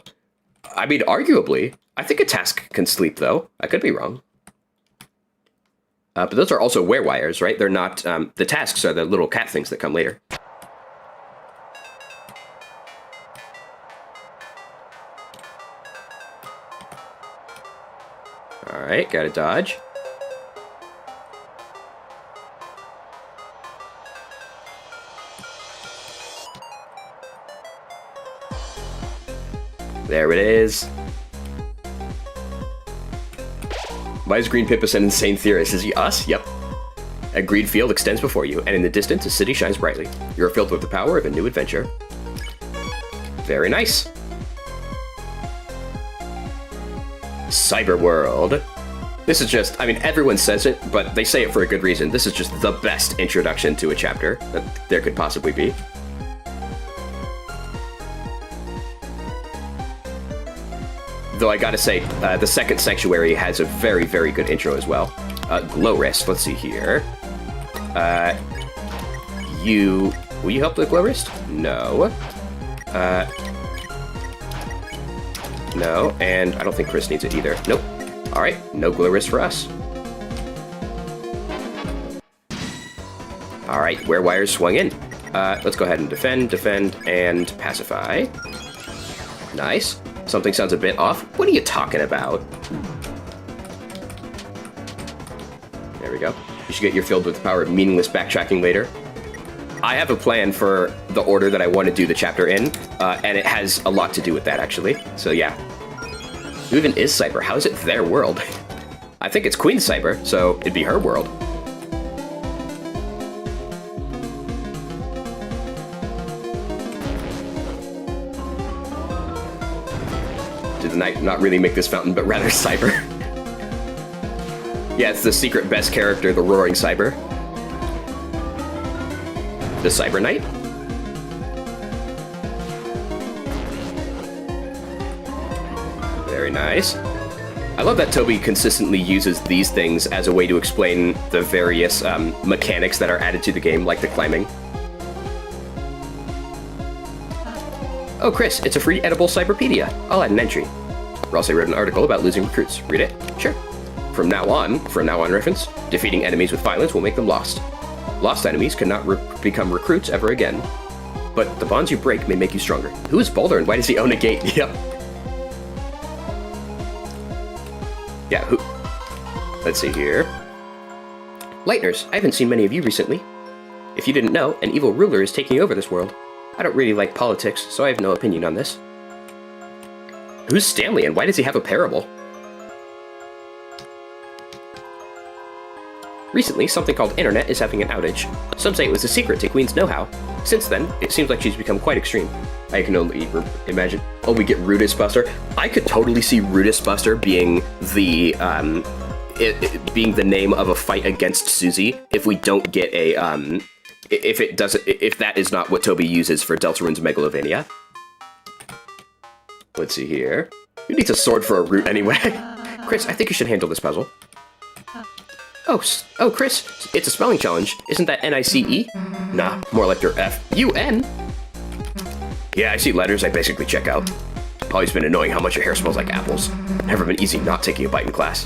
I mean, arguably, I think a task can sleep, though. I could be wrong. But those are also wear wires, right? They're not, the tasks are the little cat things that come later. Alright, gotta dodge. There it is. Why is Green Pippas an insane theorist? Is he us? Yep. A green field extends before you, and in the distance, a city shines brightly. You are filled with the power of a new adventure. Very nice. Cyber World. This is just, I mean, everyone says it, but they say it for a good reason. This is just the best introduction to a chapter that there could possibly be. Though I gotta say, the second sanctuary has a very, very good intro as well. Glowrist, let's see here. Will you help the Glowrist? No. No, and I don't think Chris needs it either. Nope. Alright, no Glowrist for us. Alright, Werewires swung in. Let's go ahead and defend, and pacify. Nice. Something sounds a bit off. What are you talking about? There we go. You should get your filled with the power of meaningless backtracking later. I have a plan for the order that I want to do the chapter in, and it has a lot to do with that, actually. So yeah. Who even is Cyber? How is it their world? I think it's Queen Cyber, so it'd be her world. Did the knight not really make this fountain, but rather Cyber? Yeah, it's the secret best character, the Roaring Cyber. The Cyber Knight? Very nice. I love that Toby consistently uses these things as a way to explain the various mechanics that are added to the game, like the climbing. Oh, Chris, it's a free edible cyberpedia. I'll add an entry. Rossi wrote an article about losing recruits. Read it? Sure. From now on reference, defeating enemies with violence will make them lost. Lost enemies cannot become recruits ever again. But the bonds you break may make you stronger. Who is Boulder and why does he own a gate? Yep. Yeah, who? Let's see here. Lightners, I haven't seen many of you recently. If you didn't know, an evil ruler is taking over this world. I don't really like politics, so I have no opinion on this. Who's Stanley and why does he have a parable? Recently, something called Internet is having an outage. Some say it was a secret to Queen's know-how. Since then, it seems like she's become quite extreme. I can only imagine. Oh, we get Rudis Buster. I could totally see Rudis Buster being the being the name of a fight against Susie if we don't get a if that is not what Toby uses for Deltarune's Megalovania. Let's see here. Who needs a sword for a root anyway? Chris, I think you should handle this puzzle. Oh, Chris, it's a spelling challenge. Isn't that N-I-C-E? Nah, more like your F-U-N. Yeah, I see letters I basically check out. Always been annoying how much your hair smells like apples. Never been easy not taking a bite in class.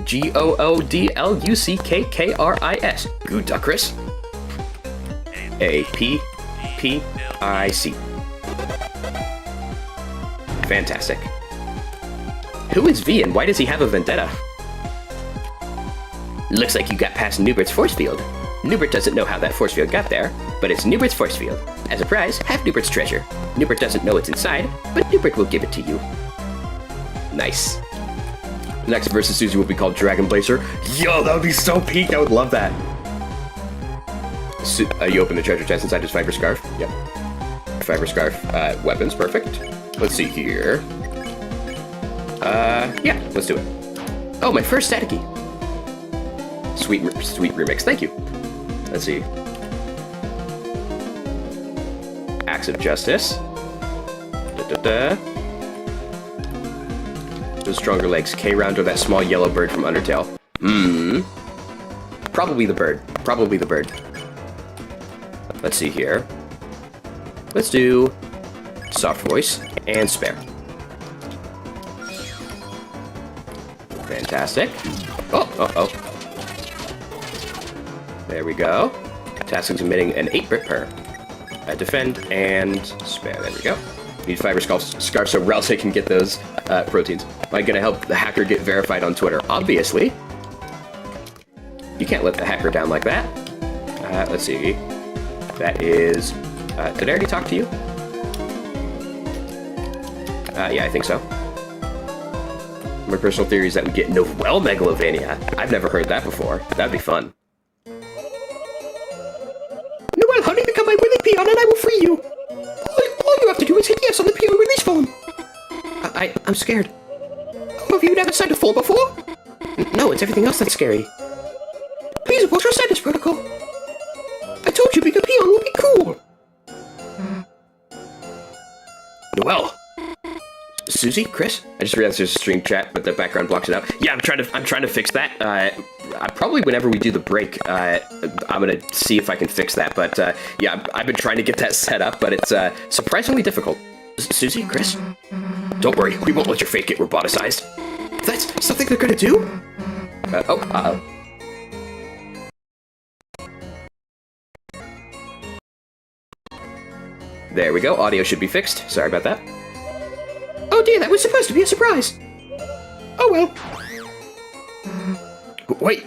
G-O-O-D-L-U-C-K-K-R-I-S. Good duck, Chris. A-P-P-I-C. Fantastic. Who is V and why does he have a vendetta? Looks like you got past Newbert's force field. Newbert doesn't know how that force field got there, but it's Newbert's force field. As a prize, have Newbert's treasure. Newbert doesn't know it's inside, but Newbert will give it to you. Nice. Next versus Susie will be called Dragon Blazer. Yo, that would be so peak. I would love that. You open the treasure chest inside his fiber scarf. Yep. Fiber scarf weapons. Perfect. Let's see here. Yeah, let's do it. Oh, my first static key. Sweet remix. Thank you. Let's see. Axe of Justice. Those stronger legs. K-Round or that small yellow bird from Undertale. Probably the bird. Probably the bird. Let's see here. Let's do soft voice and spare. Fantastic. Oh. There we go. Task is emitting an 8-bit per. Defend and spare. There we go. Need fiber scarf so Ralsei can get those proteins. Am I gonna help the hacker get verified on Twitter? Obviously. You can't let the hacker down like that. Let's see. That is... did I already talk to you? Yeah, I think so. My personal theory is that we get Noel Megalovania. I've never heard that before. That'd be fun. Noel, honey, become my willing peon and I will free you. All you have to do is hit yes on the peon release form. I'm scared. Oh, have you never signed a form before? No, it's everything else that's scary. Please report your status protocol. I told you being a peon will be cool. Noel. Susie, Chris? I just realized there's a stream chat, but the background blocks it out. Yeah, I'm trying to fix that. Probably whenever we do the break, I'm gonna see if I can fix that. But yeah, I've been trying to get that set up, but it's surprisingly difficult. Susie, Chris? Don't worry, we won't let your fate get roboticized. That's something they're gonna do? Uh-oh. There we go, audio should be fixed. Sorry about that. Oh dear, that was supposed to be a surprise. Oh well. Wait.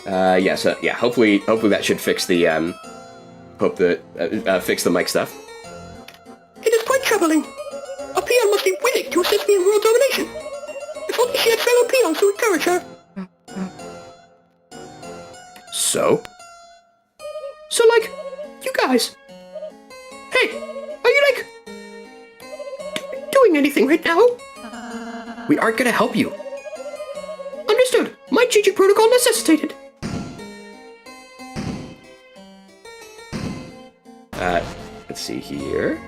Yeah, hopefully that should fix the, fix the mic stuff. It is quite troubling. A peon must be willing to assist me in world domination. If only she had fellow peons to encourage her. So? So, like, you guys. Hey, are you, like, doing anything right now? We aren't gonna help you. Understood. My changing protocol necessitated. Let's see here.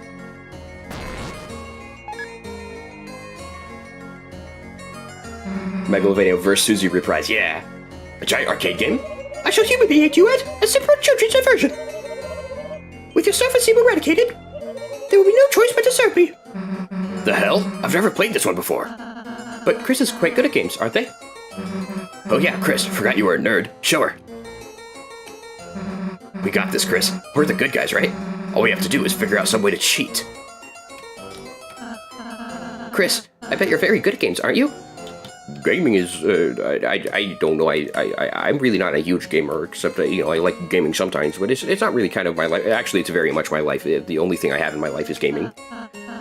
Megalovania vs. Susie reprise, yeah. A giant arcade game? I shall humiliate you at a simple children's diversion. With your self-esteem eradicated, there will be no choice but to serve me. The hell? I've never played this one before. But Chris is quite good at games, aren't they? Oh yeah, Chris, forgot you were a nerd. Show her. We got this, Chris. We're the good guys, right? All we have to do is figure out some way to cheat. Chris, I bet you're very good at games, aren't you? Gaming is, I don't know, I'm really not a huge gamer, except that, you know, I like gaming sometimes, but it's not really kind of my life. Actually, it's very much my life. The only thing I have in my life is gaming.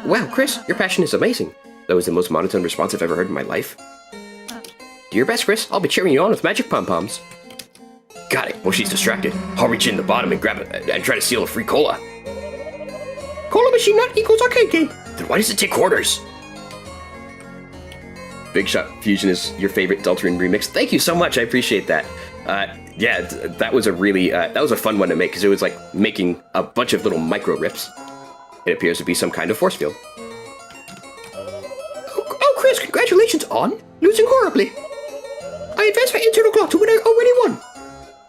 Wow, Chris, your passion is amazing. That was the most monotone response I've ever heard in my life. Do your best, Chris. I'll be cheering you on with magic pom-poms. Got it. Well, she's distracted. I'll reach in the bottom and grab it and try to steal a free cola. Cola machine not equals arcade game. Then why does it take quarters? Big Shot Fusion is your favorite Deltarune remix. Thank you so much. I appreciate that. Yeah, that was a really that was a fun one to make because it was like making a bunch of little micro rips. It appears to be some kind of force field. Oh, Chris, congratulations on losing horribly. I advanced my internal clock to when I already won.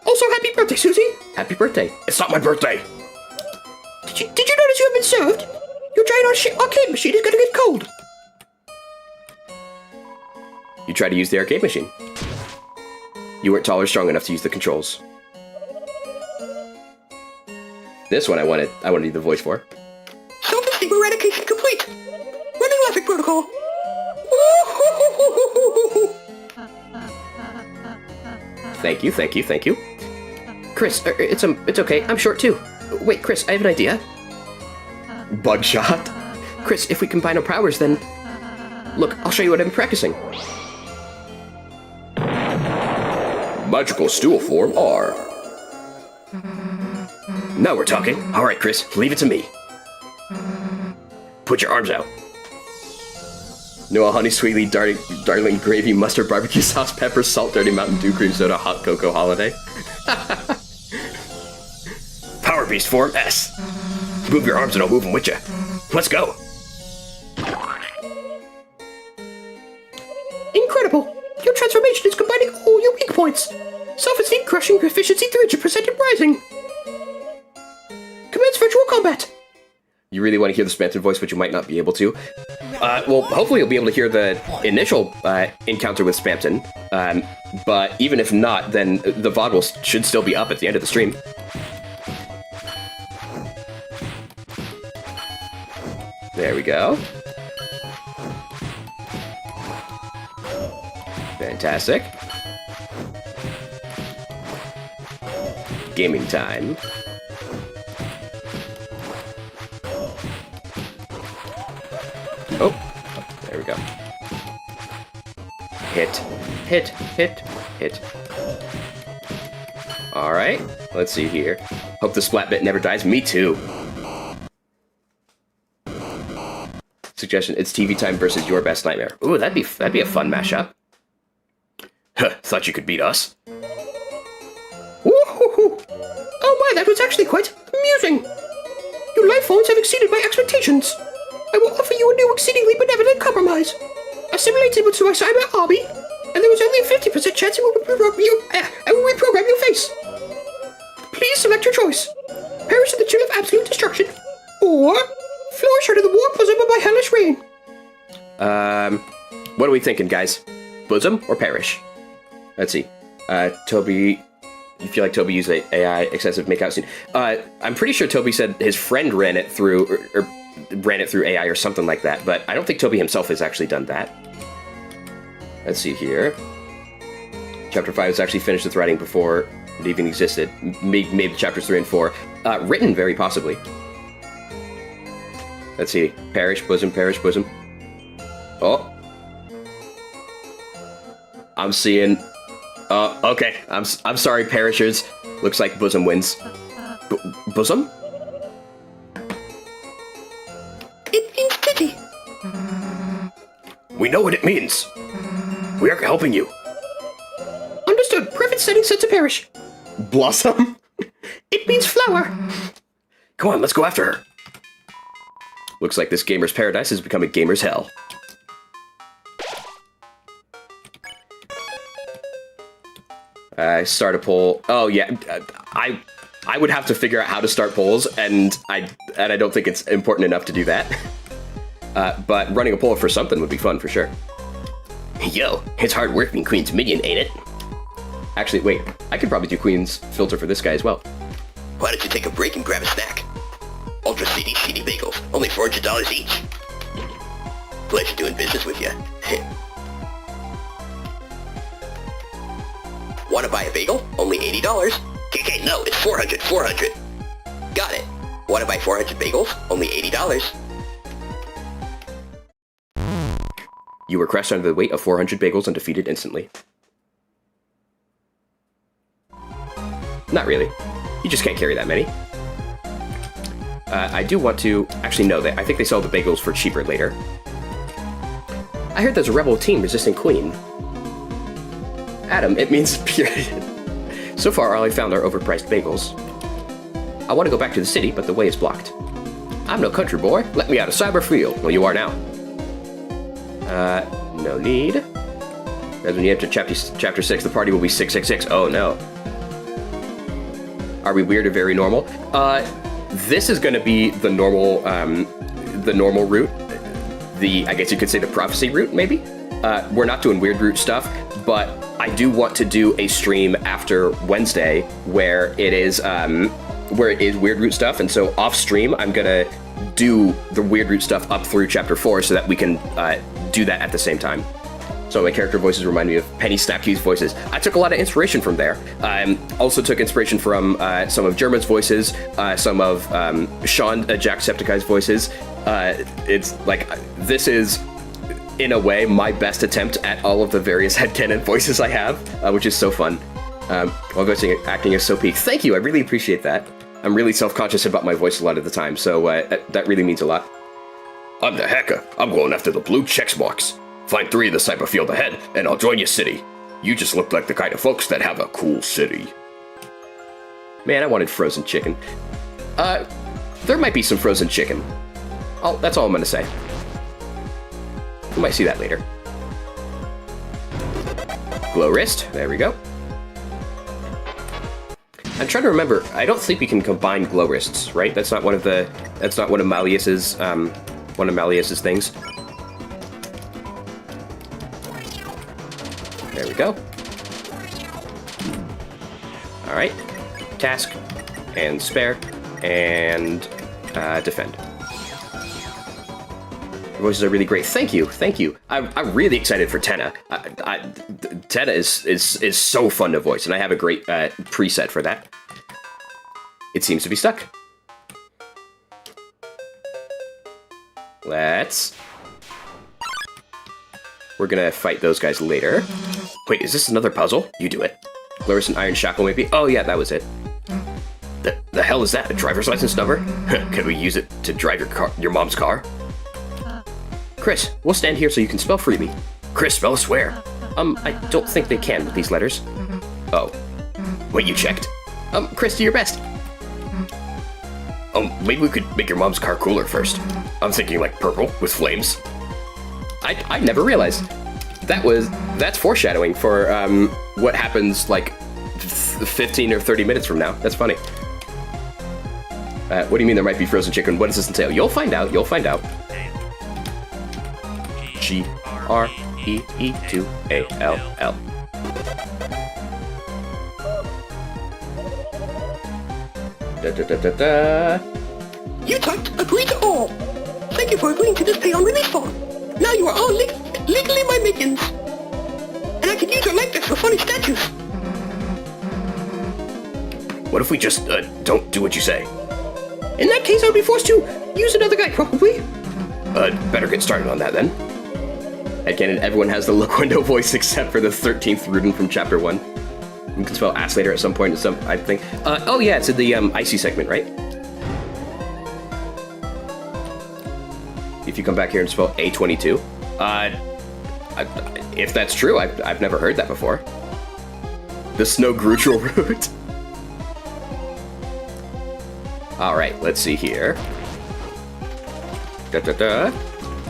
Also, happy birthday, Susie. Happy birthday. It's not my birthday. Did you notice you have been served? Your giant arcade machine is gonna get cold. You tried to use the arcade machine. You weren't tall or strong enough to use the controls. This one I wanted to do the voice for. Self-esteem eradication complete. Running laughing protocol. Thank you. Chris, it's okay. I'm short too. Wait, Chris, I have an idea. Bug shot. Chris, if we combine our powers, then look, I'll show you what I've been practicing. Magical stool form R. Now we're talking. All right, Chris, leave it to me. Put your arms out. Noel, honey, sweetly, darling, gravy, mustard, barbecue sauce, pepper, salt, dirty Mountain Dew, cream soda, hot cocoa holiday. Power Beast form S. Move your arms and I'll move them with you. Let's go. Incredible! Your transformation is combining all your weak points. Self-esteem crushing, efficiency 300% and rising. Commence virtual combat. You really want to hear the Spamton voice, but you might not be able to. Well, hopefully you'll be able to hear the initial encounter with Spamton. But even if not, then the VOD should still be up at the end of the stream. There we go. Fantastic. Gaming time. hit, hit, hit, hit. Alright, let's see here. Hope the splat bit never dies. Me too. Suggestion, it's TV time versus Your Best Nightmare. Ooh, that'd be a fun mashup. Huh, thought you could beat us. Woo-hoo-hoo. Oh my, that was actually quite amusing. Your life forms have exceeded my expectations. I will offer you a new exceedingly benevolent compromise. Assimilate with my cyber army, and there is only a 50% chance I will reprogram your face. Please select your choice. Perish in the chill of absolute destruction, or flourish under the warm bosom of my hellish reign. What are we thinking, guys? Bosom or perish? Let's see. Toby, you feel like Toby used AI excessive makeout scene? I'm pretty sure Toby said his friend ran it through, or ran it through AI or something like that, but I don't think Toby himself has actually done that. Let's see here. Chapter 5 was actually finished with writing before it even existed. Maybe chapters 3 and 4. Written, very possibly. Let's see. Perish, bosom, perish, bosom. Oh. I'm seeing... okay. I'm sorry, perishers. Looks like bosom wins. Bosom? It means titty. We know what it means. We are helping you. Understood. Perfect setting set to perish. Blossom? It means flower. Come on, let's go after her. Looks like this gamer's paradise has become a gamer's hell. Start a poll. Oh yeah, I would have to figure out how to start polls, and I don't think it's important enough to do that. But running a poll for something would be fun for sure. Yo, it's hard work being Queen's minion, ain't it? Actually, wait, I could probably do Queen's filter for this guy as well. Why don't you take a break and grab a snack? Ultra seedy bagels, only $400 each. Pleasure doing business with you. Want to buy a bagel? Only $80. Okay, no, it's 400. Got it. Want to buy 400 bagels? Only $80. You were crushed under the weight of 400 bagels and defeated instantly. Not really. You just can't carry that many. I do want to... Actually, no, I think they sell the bagels for cheaper later. I heard there's a rebel team resisting Queen. Adam, it means period. So far, all I found are overpriced bagels. I want to go back to the city, but the way is blocked. I'm no country boy. Let me out of cyber field. Well, you are now. No need. As when you enter chapter 6, the party will be 666. Oh, no. Are we weird or very normal? This is going to be the normal route. I guess you could say the prophecy route, maybe? We're not doing weird route stuff, but I do want to do a stream after Wednesday where it is weird route stuff, and so off stream I'm gonna do the weird route stuff up through chapter 4 so that we can do that at the same time. So my character voices remind me of Penny Snapkey's voices. I took a lot of inspiration from there. Also took inspiration from some of Germa's voices, some of Sean Jacksepticeye's voices. It's like, this is, in a way, my best attempt at all of the various headcanon voices I have, which is so fun. While voicing acting is so peak. Thank you, I really appreciate that. I'm really self-conscious about my voice a lot of the time, so that really means a lot. I'm the hacker. I'm going after the blue check marks. Find 3 of the cyber field ahead, and I'll join your city. You just look like the kind of folks that have a cool city. Man, I wanted frozen chicken. There might be some frozen chicken. That's all I'm gonna say. We might see that later. Glow wrist, there we go. I'm trying to remember, I don't think we can combine glow wrists, right? That's not one of Malleus's, things. There we go. All right, task, and spare, and defend. Your voices are really great. Thank you, thank you. I'm really excited for Tenna. Tenna is so fun to voice, and I have a great preset for that. It seems to be stuck. Let's We're gonna fight those guys later. Wait, is this another puzzle? You do it. Fluorescent iron shackle, maybe? Oh, yeah, that was it. The hell is that? A driver's license number? Can we use it to drive your mom's car? Chris, we'll stand here so you can spell freely. Chris, spell a swear. I don't think they can with these letters. Oh. Wait, you checked? Chris, do your best. Maybe we could make your mom's car cooler first. I'm thinking like purple with flames. I never realized. That's foreshadowing for what happens like 15 or 30 minutes from now. That's funny. What do you mean there might be frozen chicken? What does this entail? You'll find out. You'll find out. Greeetuall. You typed agree to all. Thank you for agreeing to this pay on release form. Now you are all legally my minions. And I can use your likeness for funny statues. What if we just don't do what you say? In that case, I'll be forced to use another guy, probably. Better get started on that then. Again, everyone has the look window voice except for the 13th Rudin from Chapter 1. You can spell ass later at some point, I think. Oh yeah, it's in the icy segment, right? If you come back here and spell A22. If that's true, I've never heard that before. The snow grutural route. All right, let's see here.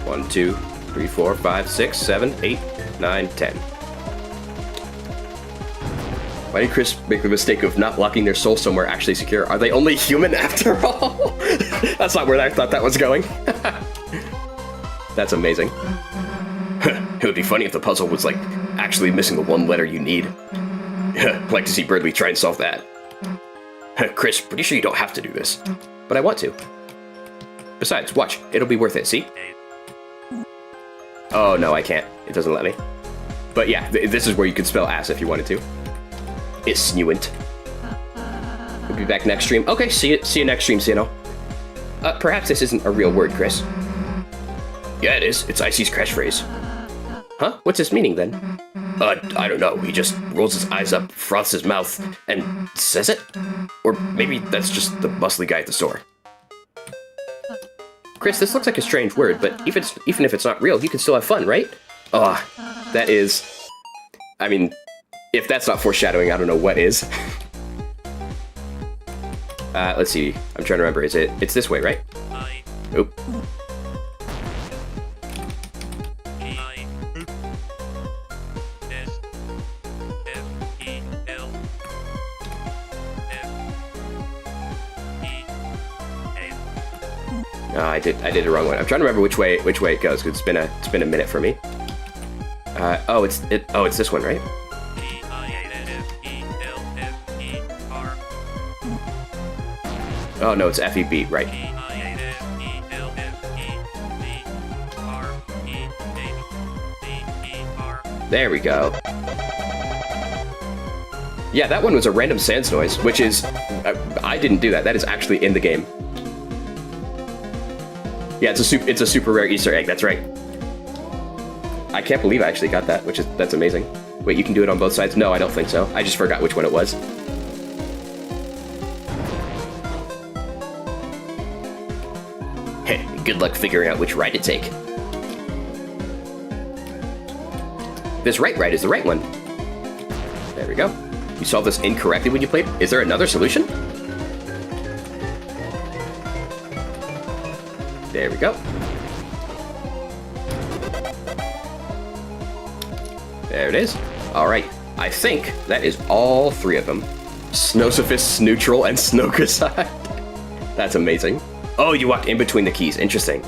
1, 2, 3, 4, 5, 6, 7, 8, 9, 10. Why did Chris make the mistake of not locking their soul somewhere actually secure? Are they only human after all? That's not where I thought that was going. That's amazing. It would be funny if the puzzle was like actually missing the one letter you need. I'd like to see Birdley try and solve that. Chris, pretty sure you don't have to do this. But I want to. Besides, watch. It'll be worth it, see? Oh, no, I can't. It doesn't let me. But yeah, this is where you could spell ass if you wanted to. Isnuant. We'll be back next stream. Okay, see you next stream, Sino. Perhaps this isn't a real word, Chris. Yeah, it is. It's Icy's catchphrase. Huh? What's his meaning, then? I don't know. He just rolls his eyes up, froths his mouth, and says it? Or maybe that's just the muscly guy at the store. Chris, this looks like a strange word, but even if it's not real, you can still have fun, right? That is... I mean, if that's not foreshadowing, I don't know what is. Let's see. I'm trying to remember. It's this way, right? Oop. No, I did the wrong one. I'm trying to remember which way it goes, because it's been a minute for me. It's this one, right? Oh no, it's FEB, right? There we go. Yeah, that one was a random sans noise, which is... I didn't do that. That is actually in the game. Yeah, it's a super rare Easter egg, that's right. I can't believe I actually got that, that's amazing. Wait, you can do it on both sides? No, I don't think so. I just forgot which one it was. Hey, good luck figuring out which ride to take. This right is the right one. There we go. You solved this incorrectly when you played. Is there another solution? There we go. There it is. All right. I think that is all three of them. Snowsophist, Neutral, and Snowcaside. That's amazing. Oh, you walked in between the keys. Interesting.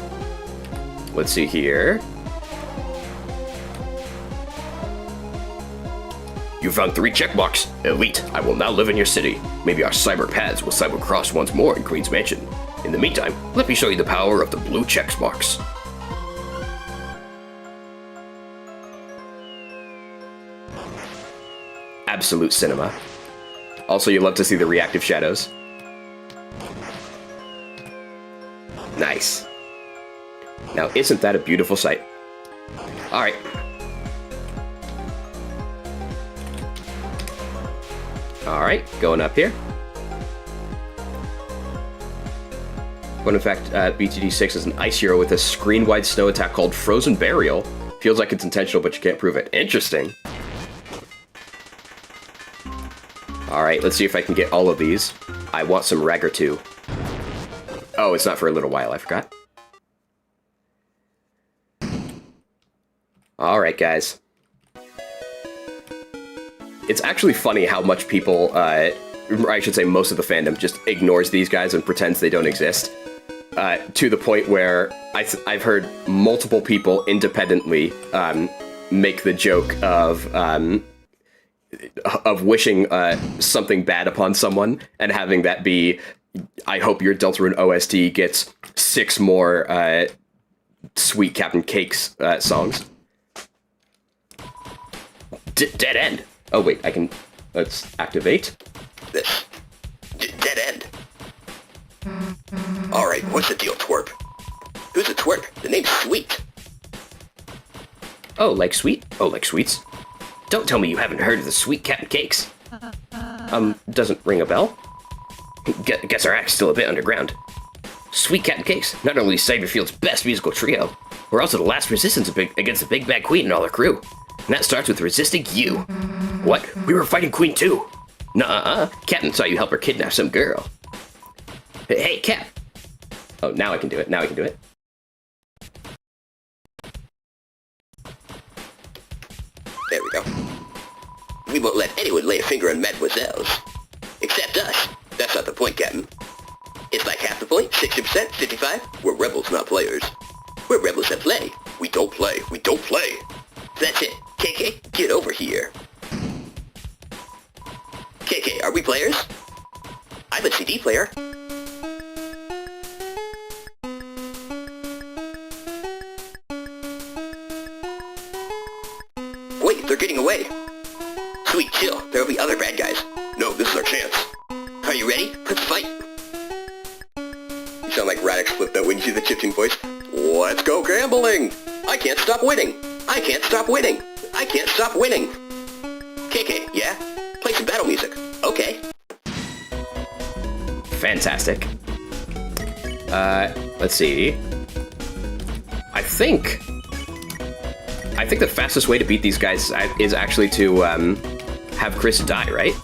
Let's see here. You found 3 checkmarks. Elite, I will now live in your city. Maybe our cyber paths will cyber cross once more in Queen's Mansion. In the meantime, let me show you the power of the blue check marks. Absolute cinema. Also, you love to see the reactive shadows. Nice. Now, isn't that a beautiful sight? All right. Alright, going up here. But in fact, BTD6 is an ice hero with a screen-wide snow attack called Frozen Burial. Feels like it's intentional, but you can't prove it. Interesting. Alright, let's see if I can get all of these. I want some Ragger too. Oh, it's not for a little while, I forgot. Alright, guys. It's actually funny how much people, I should say most of the fandom, just ignores these guys and pretends they don't exist. To the point where I've heard multiple people independently make the joke of wishing something bad upon someone and having that be, I hope your Deltarune OST gets 6 more Sweet Captain Cakes songs. Dead end. Oh wait, let's activate. This. Dead end. Alright, what's the deal, twerp? Who's a twerp? The name's Sweet. Oh, like sweet? Oh, like sweets? Don't tell me you haven't heard of the Sweet Captain Cakes. Doesn't ring a bell? Guess our act's still a bit underground. Sweet Captain Cakes, not only Cyberfield's best musical trio, we're also the last resistance against the Big Bad Queen and all her crew. And that starts with resisting you. What? We were fighting Queen too? Nuh-uh. Captain saw you help her kidnap some girl. Hey, Cap! Oh, now I can do it. Now I can do it. There we go. We won't let anyone lay a finger on Mademoiselle's. Except us. That's not the point, Captain. It's like half the point, 60%, 55. We're rebels, not players. We're rebels that play. We don't play. We don't play. That's it. KK, get over here. KK, are we players? I'm a CD player. Wait, they're getting away. Sweet, chill. There'll be other bad guys. No, this is our chance. Are you ready? Let's fight. You sound like Radix flipped out when you see the chiptune voice. Let's go gambling. I can't stop winning. I can't stop winning. I can't stop winning. KK, yeah? Play some battle music. Okay. Fantastic. Let's see. I think the fastest way to beat these guys is actually to have Chris die, right?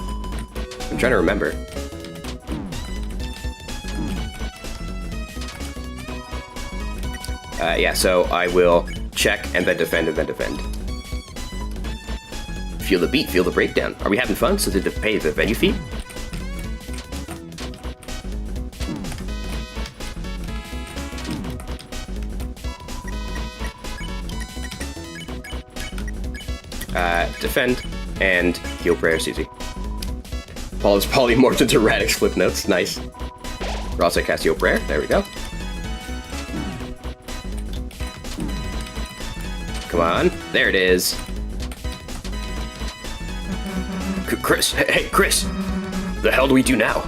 I'm trying to remember. Yeah, so I will check and then defend and then defend. Feel the beat, feel the breakdown. Are we having fun? So did they pay the venue fee? Defend and heal prayer, Susie. Paul is polymorphed into Radix flip notes. Nice. Ross, I cast heal prayer. There we go. Come on. There it is. Chris. Hey, Chris. The hell do we do now?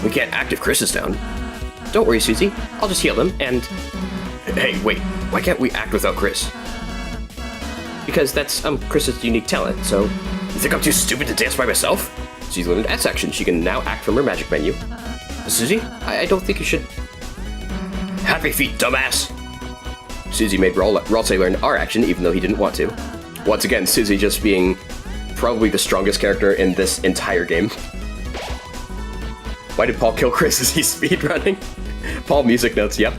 We can't act if Chris is down. Don't worry, Susie. I'll just heal him and... Hey, wait. Why can't we act without Chris? Because that's Chris's unique talent, so... You think I'm too stupid to dance by myself? She's learned S action. She can now act from her magic menu. Susie, I don't think you should... Happy feet, dumbass! Susie made Ralsei learn R action, even though he didn't want to. Once again, Susie just being probably the strongest character in this entire game. Why did Paul kill Chris? Is he speedrunning? Paul music notes, yep.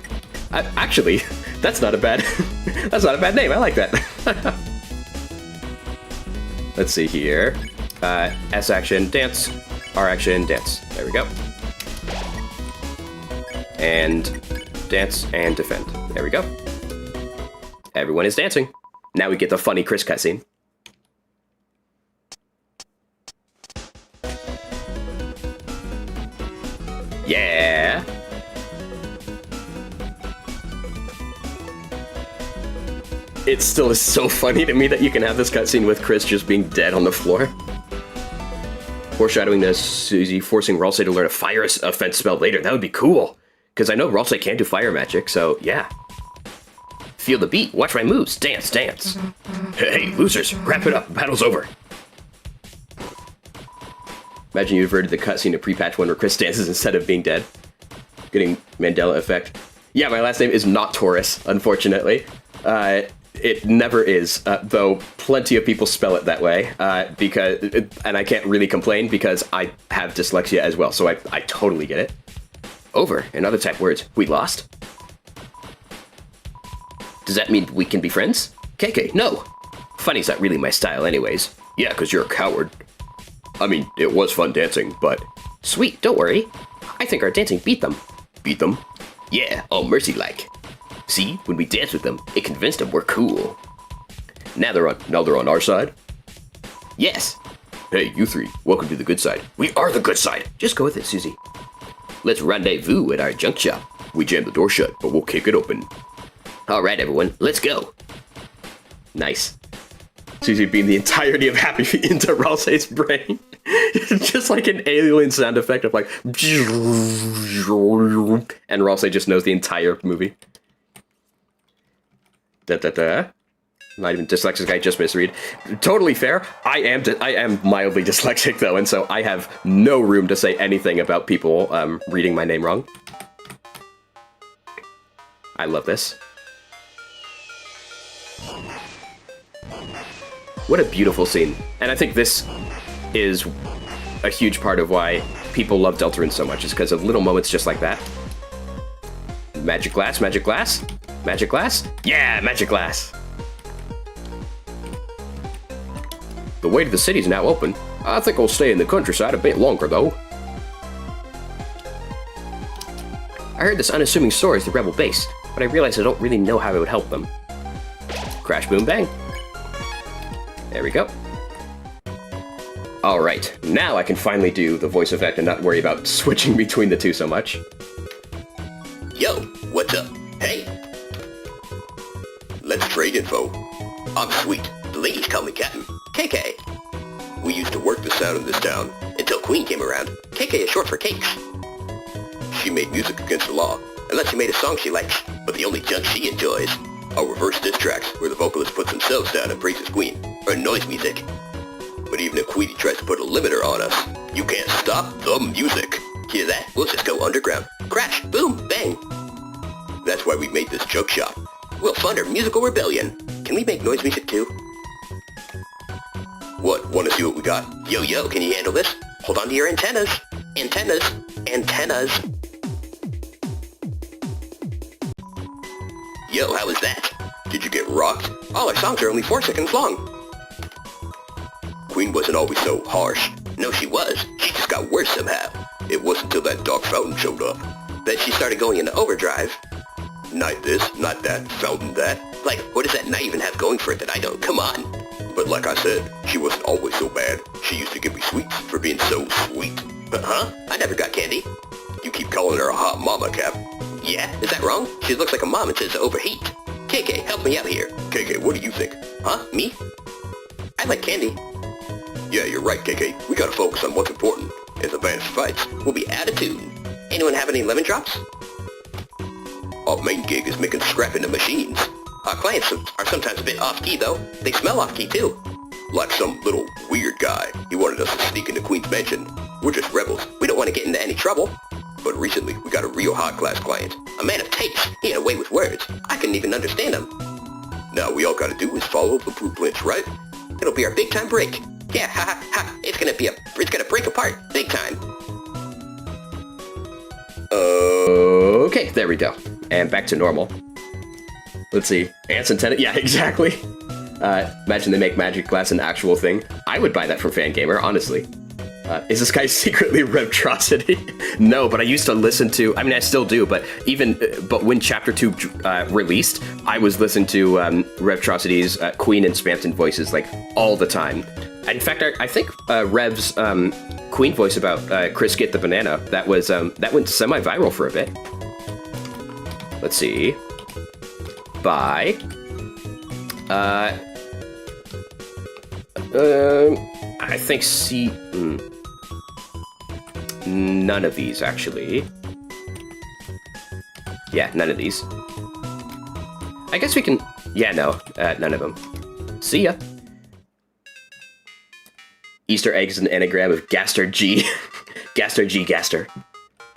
Actually, that's not a bad... that's not a bad name, I like that. Let's see here. S action, dance. R action, dance. There we go. And dance and defend. There we go. Everyone is dancing. Now we get the funny Chris cutscene. Yeah. It still is so funny to me that you can have this cutscene with Chris just being dead on the floor. Foreshadowing this, Susie forcing Ralsei to learn a fire offense spell later. That would be cool. Because I know Ralsei can't do fire magic, so yeah. Feel the beat, watch my moves, dance, dance. Hey, losers, wrap it up, battle's over. Imagine you averted the cutscene to pre-patch 1 where Chris dances instead of being dead. Getting Mandela effect. Yeah, my last name is not Taurus, unfortunately. It never is, though plenty of people spell it that way, and I can't really complain because I have dyslexia as well, so I totally get it. Over, in other type words, we lost? Does that mean we can be friends? KK, no. Funny's not really my style anyways. Yeah, because you're a coward. I mean, it was fun dancing, but... Sweet, don't worry. I think our dancing beat them. Beat them? Yeah, all mercy-like. See, when we danced with them, it convinced them we're cool. Now they're on our side? Yes. Hey, you three, welcome to the good side. We are the good side. Just go with it, Susie. Let's rendezvous at our junk shop. We jammed the door shut, but we'll kick it open. All right, everyone, let's go. Nice. Susie beamed the entirety of Happy Feet into Ralsei's brain. Just like an alien sound effect of like... And Ralsei just knows the entire movie. Da-da-da. Not even dyslexic, I just misread. Totally fair. I am mildly dyslexic, though, and so I have no room to say anything about people reading my name wrong. I love this. What a beautiful scene. And I think this is a huge part of why people love Deltarune so much, is because of little moments just like that. Magic glass, magic glass, magic glass. Yeah, magic glass. The way to the city's now open. I think I'll stay in the countryside a bit longer, though. I heard this unassuming store is the rebel base, but I realized I don't really know how it would help them. Crash, boom, bang. There we go. All right, now I can finally do the voice effect and not worry about switching between the two so much. Yo, what's up? Hey! Let's trade info. I'm Sweet. The ladies call me Captain. KK. We used to work the sound in this town until Queen came around. KK is short for cakes. She made music against the law, unless she made a song she likes, but the only junk she enjoys are reverse diss tracks where the vocalist puts themselves down and praises Queen, or noise music. But even if Queenie tries to put a limiter on us, you can't stop the music. Hear that? We'll just go underground. Crash, boom, bang. That's why we made this joke shop. We'll fund our musical rebellion. Can we make noise music too? What, wanna see what we got? Yo, can you handle this? Hold on to your antennas. Antennas. Antennas. Yo, how was that? Did you get rocked? All our songs are only 4 seconds long. Queen wasn't always so harsh. No, she was. She just got worse somehow. It wasn't until that dark fountain showed up that she started going into overdrive. Night this, not that, fountain that. Like, what does that night even have going for it that I don't? Come on. But like I said, she wasn't always so bad. She used to give me sweets for being so sweet. Huh? I never got candy. You keep calling her a hot mama, Cap. Yeah? Is that wrong? She looks like a mom and says to overheat. KK, help me out here. KK, what do you think? Huh? Me? I like candy. Yeah, you're right, KK. We gotta focus on what's important. If the band fights, we'll be out of tune. Anyone have any lemon drops? Our main gig is making scrap into machines. Our clients are sometimes a bit off-key, though. They smell off-key, too. Like some little weird guy. He wanted us to sneak into Queen's mansion. We're just rebels. We don't want to get into any trouble. But recently, we got a real high-class client. A man of taste. He had a way with words. I couldn't even understand him. Now, we all gotta do is follow the blueprints, right? It'll be our big-time break. Yeah, ha ha ha. It's gonna break apart. Big time. Okay, there we go. And back to normal. Let's see. Ants and tenant. Yeah, exactly. Imagine they make magic glass an actual thing. I would buy that from Fangamer, honestly. Is this guy secretly Revtrocity? No, but I used to listen to, I mean, I still do, but when Chapter 2 released, I was listening to Revtrocity's Queen and Spamton voices, like, all the time. In fact, I think Rev's Queen voice about Chris Get the Banana, that went semi-viral for a bit. Let's see. Buy. I think none of these, actually. Yeah, none of these. I guess we can... Yeah, no, none of them. See ya. Easter egg is an anagram of Gaster G. Gaster G. Gaster.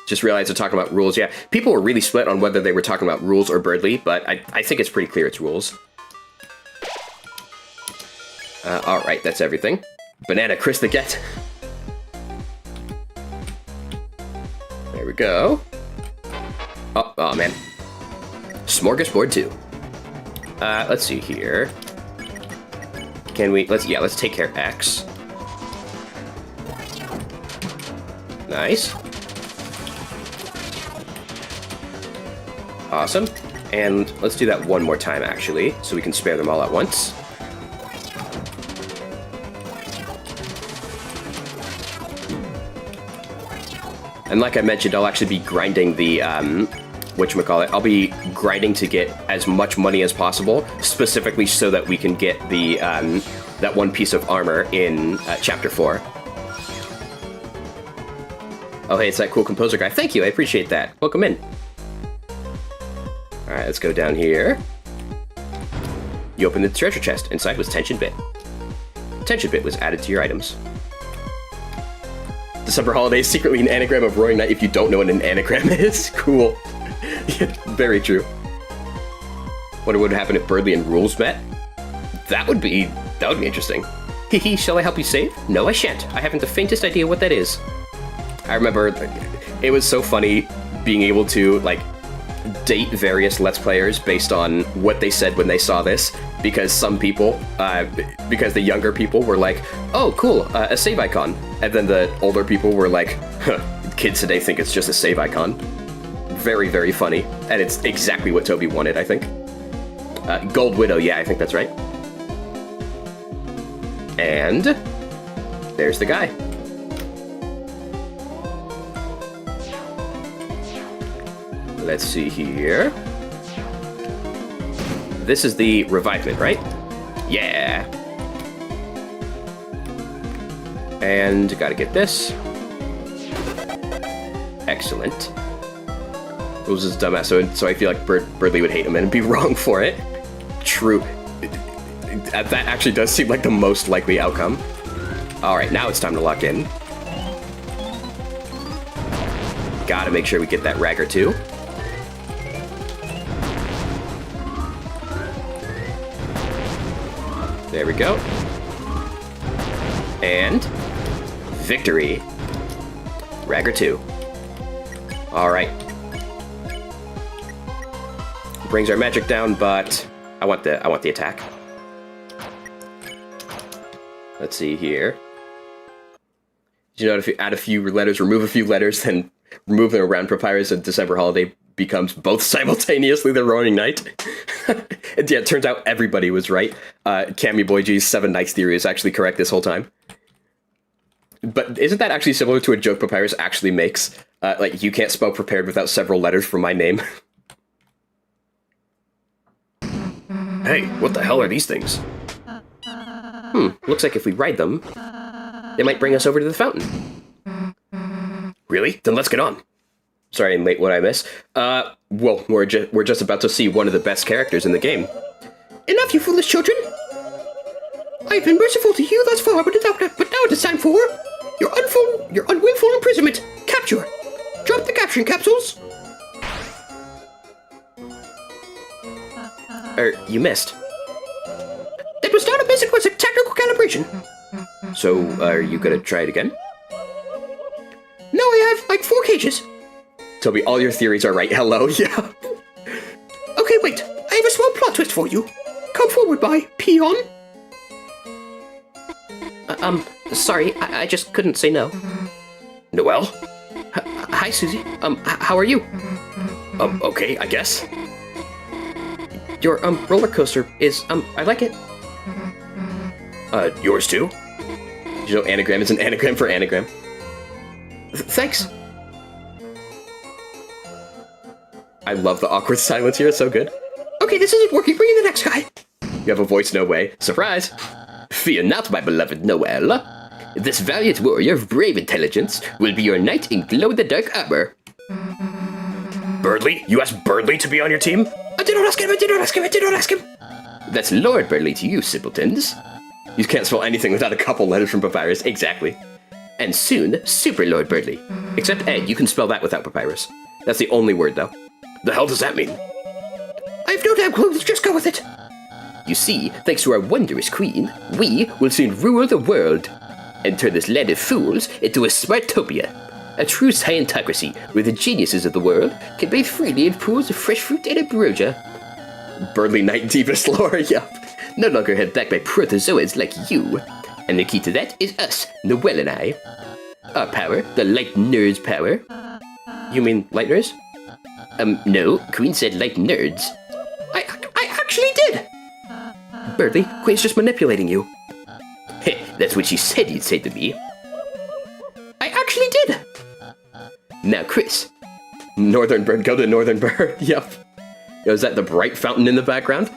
Just realized they're talking about rules. Yeah, people were really split on whether they were talking about rules or Birdly, but I think it's pretty clear it's rules. Alright, that's everything. Banana Chris the Get. There we go. Oh man. Smorgasbord 2. Let's see here. Can we, let's take care of X. Nice. Awesome. And let's do that one more time, actually, so we can spare them all at once. And like I mentioned, I'll actually be grinding the, whatchamacallit, I'll be grinding to get as much money as possible, specifically so that we can get the, that one piece of armor in Chapter 4. Oh, hey, it's that cool composer guy. Thank you, I appreciate that. Welcome in. Alright, let's go down here. You open the treasure chest. Inside was Tension Bit. Tension Bit was added to your items. December Holiday is secretly an anagram of Roaring Night if you don't know what an anagram is. Cool. Yeah, very true. Wonder what would happen if Birdly and Rules met? That would be interesting. Hehe, shall I help you save? No, I shan't. I haven't the faintest idea what that is. I remember it was so funny being able to, like, date various Let's Players based on what they said when they saw this, because some people, because the younger people were like, oh, cool, a save icon. And then the older people were like, huh, kids today think it's just a save icon. Very, very funny. And it's exactly what Toby wanted, I think. Gold Widow, yeah, I think that's right. And there's the guy. Let's see here. This is the revivement, right? Yeah. And gotta get this. Excellent. Rules is dumbass, so I feel like Birdly would hate him and be wrong for it. True. That actually does seem like the most likely outcome. Alright, now it's time to lock in. Gotta make sure we get that Ragger too. There we go. And victory. Ragger 2. Alright. Brings our magic down, but I want the attack. Let's see here. Did you know if you add a few letters, remove a few letters, then remove them around Papyrus and December Holiday becomes both simultaneously the Roaring Night? And yeah, it turns out everybody was right. Cammy Boy G's 7 Nights theory is actually correct this whole time. But isn't that actually similar to a joke Papyrus actually makes? Like, you can't spell prepared without several letters from my name. Hey, what the hell are these things? Looks like if we ride them, they might bring us over to the fountain. Really? Then let's get on. Sorry I'm late, what I miss? Well, we're just about to see one of the best characters in the game. Enough, you foolish children! I've been merciful to you thus far, but now it is time for your unwillful imprisonment. Capture! Drop the capturing capsules! You missed. That was not a miss, it was a technical calibration. So, are you gonna try it again? No, I have, like, 4 cages. Toby, all your theories are right. Hello, yeah. Okay, wait. I have a small plot twist for you. Come forward, by peon. Sorry, I just couldn't say no. Noelle? Hi, Susie. How are you? Okay, I guess. Your, roller coaster is, I like it. Yours too? Did you know anagram is an anagram for anagram? Thanks. I love the awkward silence here, it's so good. Okay, this isn't working. Bring in the next guy. You have a voice, no way. Surprise! Fear not, my beloved Noelle. This valiant warrior of brave intelligence will be your knight in glow-in-the-dark armor. Birdly? You asked Birdly to be on your team? I did not ask him. That's Lord Birdly to you, simpletons. You can't spell anything without a couple letters from Papyrus. Exactly. And soon, Super Lord Birdly. Except Ed, you can spell that without Papyrus. That's the only word, though. The hell does that mean? I've no damn clue. Let's just go with it. You see, thanks to our wondrous queen, we will soon rule the world and turn this land of fools into a smartopia. A true scientocracy where the geniuses of the world can bathe freely in pools of fresh fruit and ambrosia. Birdly Knight Deepest lore, yup. No longer held back by protozoans like you. And the key to that is us, Noelle and I. Our power, the light nerd's power. You mean light nerds? No, Queen said light nerds. I actually did. Birdly, Queen's just manipulating you. Heh, that's what she said you'd say to me. I actually did. Now, Chris. Northern Bird, go to Northern Bird. Yep. Is that the bright fountain in the background?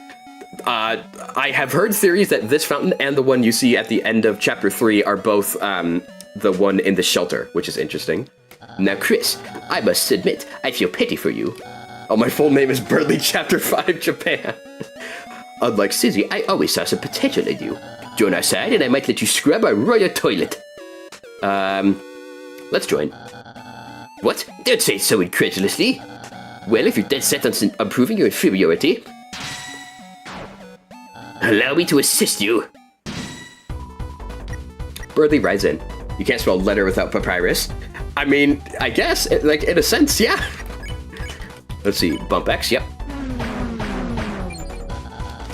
I have heard theories that this fountain and the one you see at the end of Chapter 3 are both the one in the shelter, which is interesting. Now, Chris, I must admit, I feel pity for you. Oh, my full name is Birdly Chapter 5 Japan. Unlike Susie, I always saw some potential in you. Join our side and I might let you scrub our royal toilet. Let's join. What? Don't say so incredulously. Well, if you're dead set on proving your inferiority, allow me to assist you. Birdly rides in. You can't spell letter without Papyrus. I mean, I guess, like, in a sense, yeah. Let's see, bump X, yep.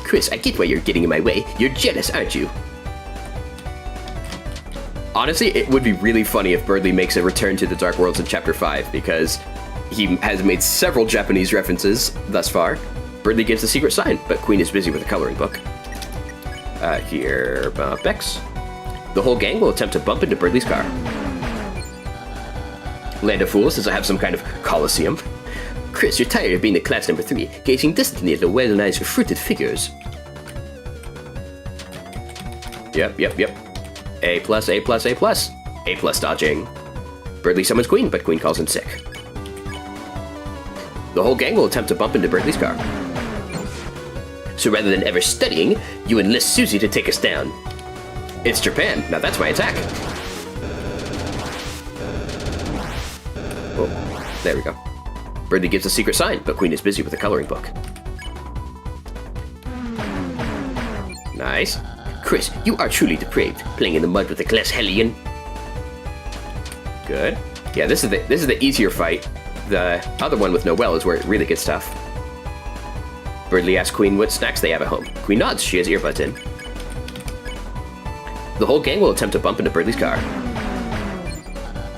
Chris, I get why you're getting in my way. You're jealous, aren't you? Honestly, it would be really funny if Birdly makes a return to the Dark Worlds in Chapter 5, because he has made several Japanese references thus far. Birdly gives the secret sign, but Queen is busy with a coloring book. Here, bump X. The whole gang will attempt to bump into Birdly's car. Land of Fools says I have some kind of coliseum. Chris, you're tired of being the class number 3, gazing distantly at the well-nice fruited figures. Yep. A plus, A plus, A plus. A plus dodging. Birdly summons Queen, but Queen calls in sick. The whole gang will attempt to bump into Birdly's car. So rather than ever studying, you enlist Susie to take us down. It's Japan. Now that's my attack. Oh, there we go. Birdly gives a secret sign, but Queen is busy with a coloring book. Nice. Chris, you are truly depraved, playing in the mud with a glass hellion. Good. Yeah, this is the easier fight. The other one with Noelle is where it really gets tough. Birdly asks Queen what snacks they have at home. Queen nods, she has earbuds in. The whole gang will attempt to bump into Birdly's car.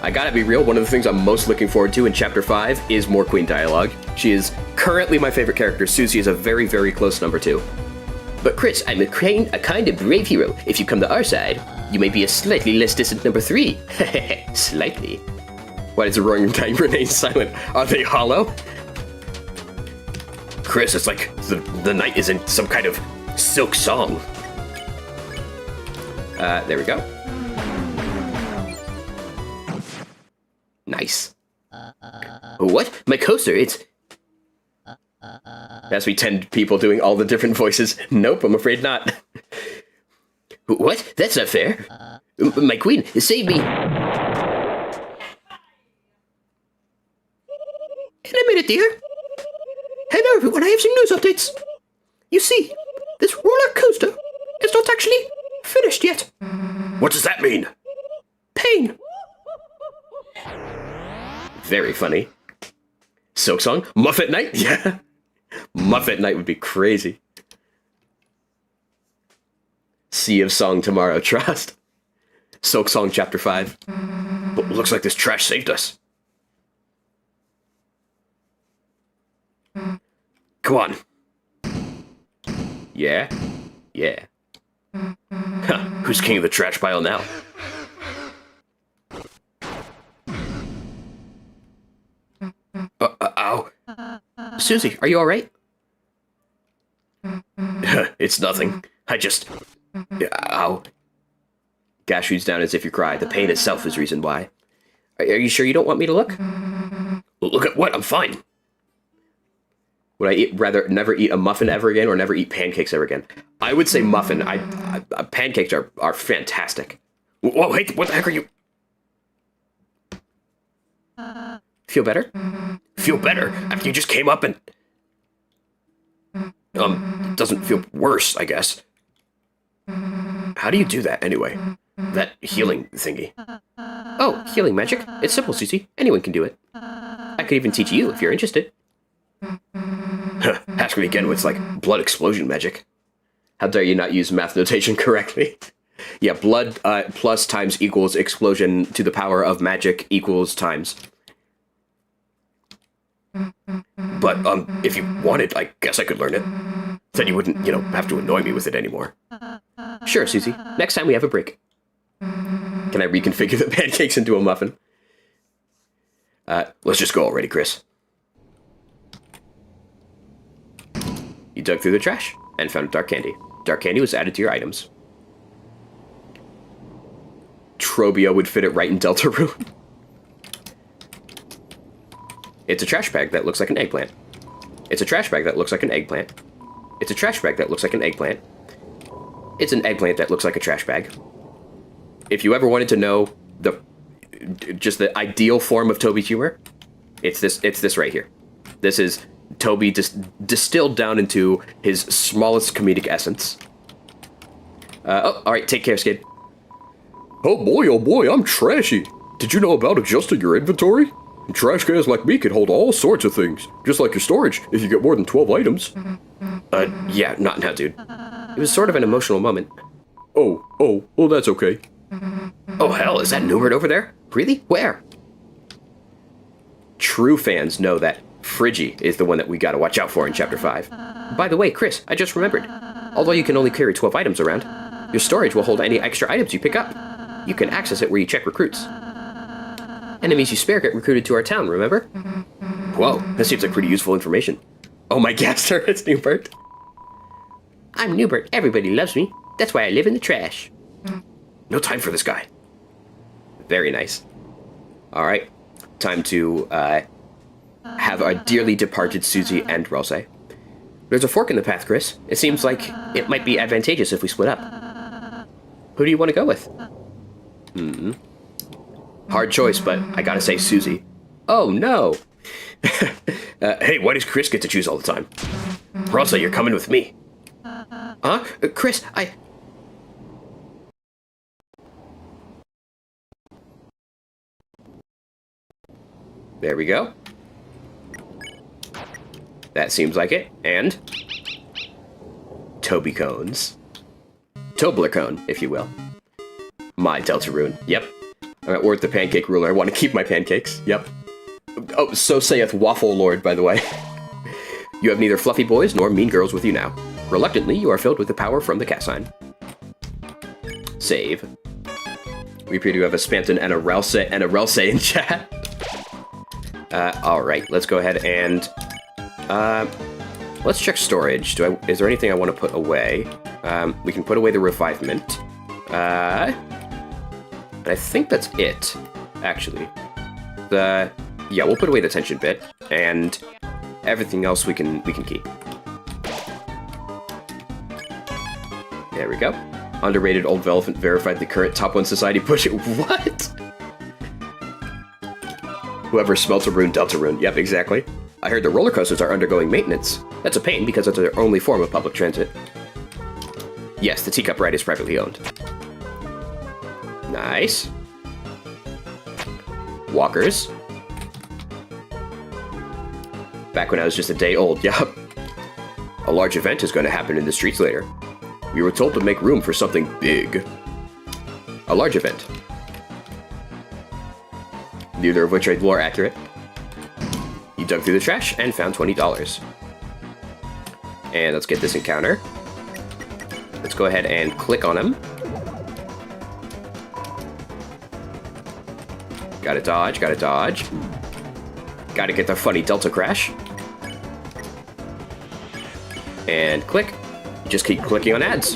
I gotta be real, one of the things I'm most looking forward to in Chapter 5 is more Queen dialogue. She is currently my favorite character. Susie is a very, very close number 2. But Chris, I'm a kind of brave hero. If you come to our side, you may be a slightly less distant number 3. Slightly. Why does the roaring time remain silent? Are they hollow? Chris, it's like the night is in some kind of silk song. There we go. Nice. What? My coaster, it's... As we 10 people doing all the different voices. Nope, I'm afraid not. What? That's not fair. My queen, save me. In a minute, dear. Hello, everyone. I have some news updates. You see, this roller coaster is not actually finished yet. What does that mean? Pain. Very funny. Silk Song? Muffet Night? Yeah. Muffet Night would be crazy. Sea of Song tomorrow, trust. Silk Song Chapter 5. But looks like this trash saved us. Come on. Yeah? Yeah. Huh, who's king of the trash pile now? Ow. Susie, are you alright? It's nothing. I just... Ow. Gash shoots down as if you cry. The pain itself is reason why. Are you sure you don't want me to look? Look at what? I'm fine. Would I rather never eat a muffin ever again or never eat pancakes ever again? I would say muffin. Pancakes are fantastic. Whoa, hey, what the heck are you? Feel better? Feel better after you just came up and... doesn't feel worse, I guess. How do you do that anyway? That healing thingy. Oh, healing magic? It's simple, Susie. Anyone can do it. I could even teach you if you're interested. Ask me again what's like blood explosion magic. How dare you not use math notation correctly? Yeah, blood plus times equals explosion to the power of magic equals times. But, if you wanted, I guess I could learn it. Then you wouldn't, have to annoy me with it anymore. Sure, Susie. Next time we have a break. Can I reconfigure the pancakes into a muffin? Let's just go already, Chris. You dug through the trash and found dark candy. Dark candy was added to your items. Trobio would fit it right in Deltarune. It's a trash bag that looks like an eggplant. It's a trash bag that looks like an eggplant. It's a trash bag that looks like an eggplant. It's an eggplant that looks like a trash bag. If you ever wanted to know just the ideal form of Toby's humor, it's this right here. This is Toby distilled down into his smallest comedic essence. All right, take care, Skid. Oh boy, I'm trashy. Did you know about adjusting your inventory? Trash cans like me can hold all sorts of things, just like your storage, if you get more than 12 items. Yeah, not now, dude. It was sort of an emotional moment. Oh, well, that's okay. Oh, hell, is that Numert over there? Really? Where? True fans know that Friggy is the one that we gotta watch out for in Chapter 5. By the way, Chris, I just remembered. Although you can only carry 12 items around, your storage will hold any extra items you pick up. You can access it where you check recruits. Enemies you spare get recruited to our town, remember? Whoa, that seems like pretty useful information. Oh my gaster, it's Newbert. I'm Newbert. Everybody loves me. That's why I live in the trash. No time for this guy. Very nice. All right, time to have our dearly departed Susie and Rose. There's a fork in the path, Chris. It seems like it might be advantageous if we split up. Who do you want to go with? Hard choice, but I gotta say Susie. Oh, no. Hey, why does Chris get to choose all the time? Rose, you're coming with me. Huh? Chris, There we go. That seems like it. And Toby cones. Tobler cone, if you will. My Deltarune. Yep. Or with the pancake ruler. I want to keep my pancakes. Yep. Oh, so saith Waffle Lord, by the way. You have neither fluffy boys nor mean girls with you now. Reluctantly, you are filled with the power from the cat sign. Save. We appear to have a Spampton and a Relse in chat. Alright, let's go ahead and... let's check storage. Is there anything I want to put away? We can put away the refinement. And I think that's it, actually. Yeah, we'll put away the tension bit, and everything else we can keep. There we go. Underrated old elephant verified the current top 1 society push it. What? Whoever Smeltarune, Deltarune. Yep, exactly. I heard the roller coasters are undergoing maintenance. That's a pain because it's their only form of public transit. Yes, the teacup ride is privately owned. Nice. Walkers. Back when I was just a day old, yup. A large event is going to happen in the streets later. We were told to make room for something big. A large event. Neither of which are lore accurate. You dug through the trash and found $20. And let's get this encounter. Let's go ahead and click on him. Gotta dodge, gotta dodge. Gotta get the funny Delta crash. And click. Just keep clicking on ads.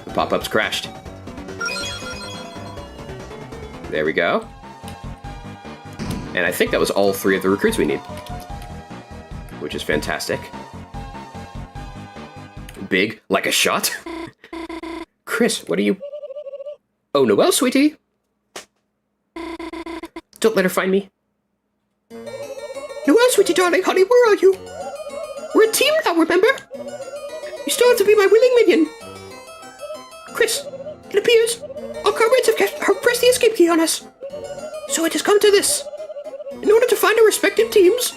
The pop-ups crashed. There we go. And I think that was all 3 of the recruits we need. which is fantastic. Big, like a shot? Chris, what are you... Oh, Noelle, sweetie? Don't let her find me. Noelle, sweetie darling, honey, where are you? We're a team now, remember? You still have to be my willing minion. Chris, it appears our comrades have pressed the escape key on us. So it has come to this. In order to find our respective teams,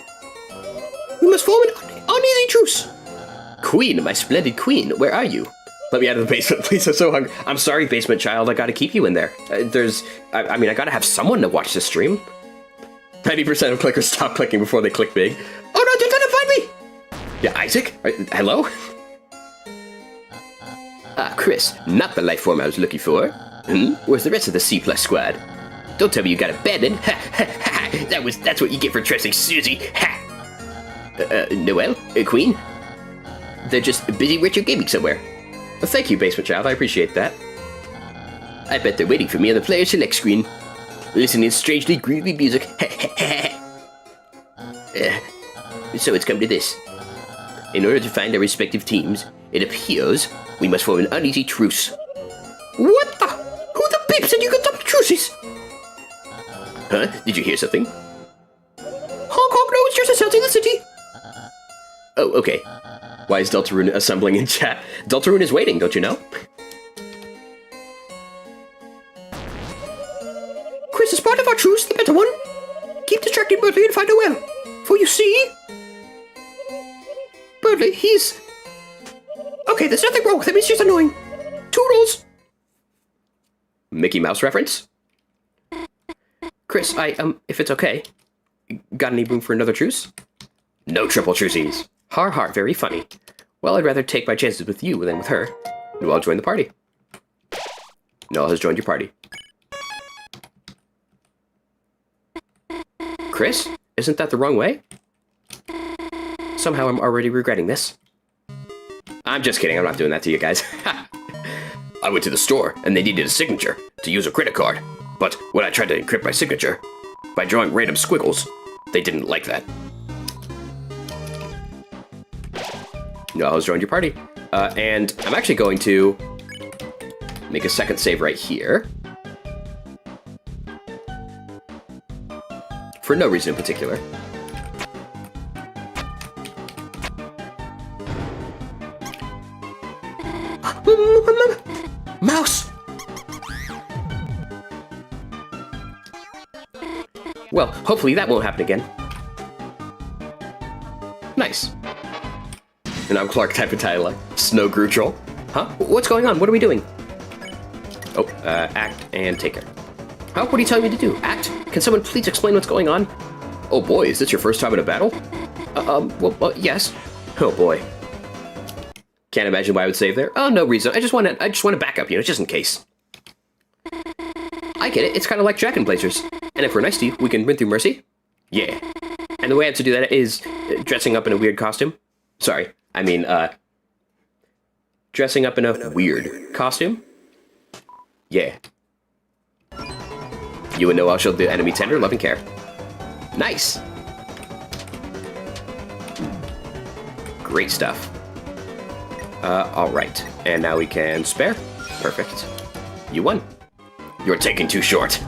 we must form an uneasy truce. Queen, my splendid queen, where are you? Let me out of the basement, please. I'm so hungry. I'm sorry, basement child. I gotta keep you in there. I mean, I gotta have someone to watch the stream. 90% of clickers stop clicking before they click big. Oh no, don't let him find me! Yeah, Isaac? Hello? Chris, not the life form I was looking for. Where's the rest of the C+ squad? Don't tell me you got abandoned. Ha ha ha! That's what you get for trusting Susie. Ha! Noelle? Queen? They're just busy retro gaming somewhere. Well, thank you, basement child. I appreciate that. I bet they're waiting for me on the player select screen, listening to strangely groovy music. So it's come to this. In order to find our respective teams, it appears we must form an uneasy truce. What the? Who the beep said you could stop the truces? Huh? Did you hear something? Honk honk, no, it's just assaulting the city. Oh, okay. Why is Deltarune assembling in chat? Deltarune is waiting, don't you know? Chris, as part of our truce, the better one, keep distracting Birdley and find Noelle. For you see... Birdley, he's... Okay, there's nothing wrong with him, he's just annoying. Toodles! Mickey Mouse reference? Chris, if it's okay, got any room for another truce? No triple truces. Har har, very funny. Well, I'd rather take my chances with you than with her. Noelle, join the party. Noelle has joined your party. Chris, isn't that the wrong way? Somehow I'm already regretting this. I'm just kidding, I'm not doing that to you guys. I went to the store, and they needed a signature to use a credit card. But when I tried to encrypt my signature by drawing random squiggles, they didn't like that. Noelle has joined your party. And I'm actually going to make a second save right here. For no reason in particular. Mouse! Well, hopefully that won't happen again. Nice. And I'm Clark type of title, Snow Grutrol. Huh? What's going on? What are we doing? Oh, act and take care. Huh? What are you telling me to do? Act? Can someone please explain what's going on? Oh boy, is this your first time in a battle? Well, yes. Oh boy. Can't imagine why I would save there. Oh, no reason. I just want to back up, just in case. I get it. It's kind of like Dragon Blazers. And if we're nice to you, we can win through mercy. Yeah. And the way I have to do that is dressing up in a weird costume. Sorry. I mean, dressing up in a weird costume. Yeah. You and Noelle shall do enemy tender, love and care. Nice. Great stuff. Alright. And now we can spare. Perfect. You won. You're taking too short.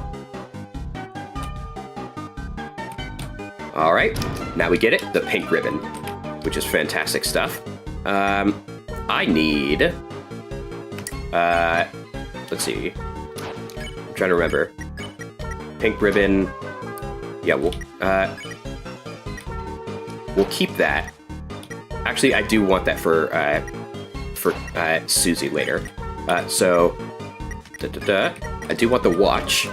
Alright. Now we get it. The pink ribbon. Which is fantastic stuff. I need... let's see. I'm trying to remember. Pink ribbon. Yeah, we'll keep that. Actually, I do want that for Susie later. So, I do want the watch.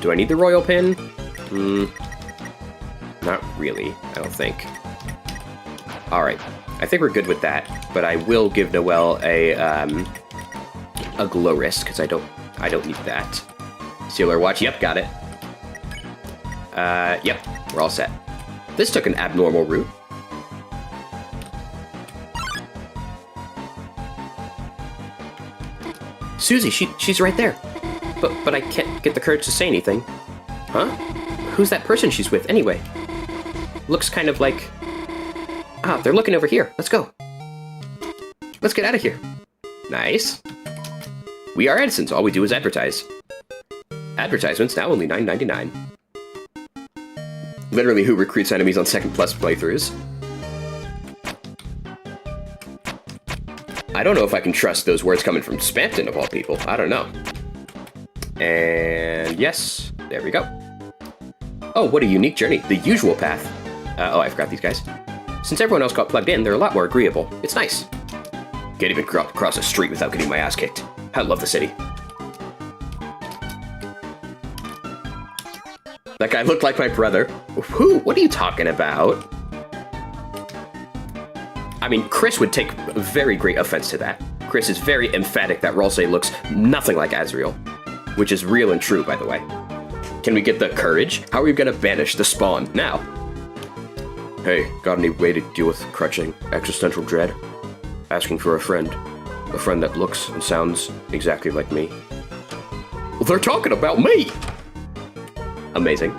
Do I need the royal pin? Not really, I don't think. Alright, I think we're good with that, but I will give Noelle a glow wrist, because I don't need that. Sealer watch, yep, got it. Yep, we're all set. This took an abnormal route. Susie, she's right there. But I can't get the courage to say anything. Huh? Who's that person she's with, anyway? Looks kind of like... Ah, they're looking over here. Let's go. Let's get out of here. Nice. We are Edison's. All we do is advertise. Advertisements now only $9.99. Literally who recruits enemies on second plus playthroughs. I don't know if I can trust those words coming from Spampton of all people. I don't know. And yes, there we go. Oh, what a unique journey. The usual path. Oh, I forgot these guys. Since everyone else got plugged in, they're a lot more agreeable. It's nice. Can't even cross a street without getting my ass kicked. I love the city. That guy looked like my brother. Who? What are you talking about? I mean, Chris would take very great offense to that. Chris is very emphatic that Ralsei looks nothing like Azrael, which is real and true, by the way. Can we get the courage? How are we gonna banish the spawn now? Hey, got any way to deal with crushing existential dread? Asking for a friend that looks and sounds exactly like me. Well, they're talking about me! Amazing.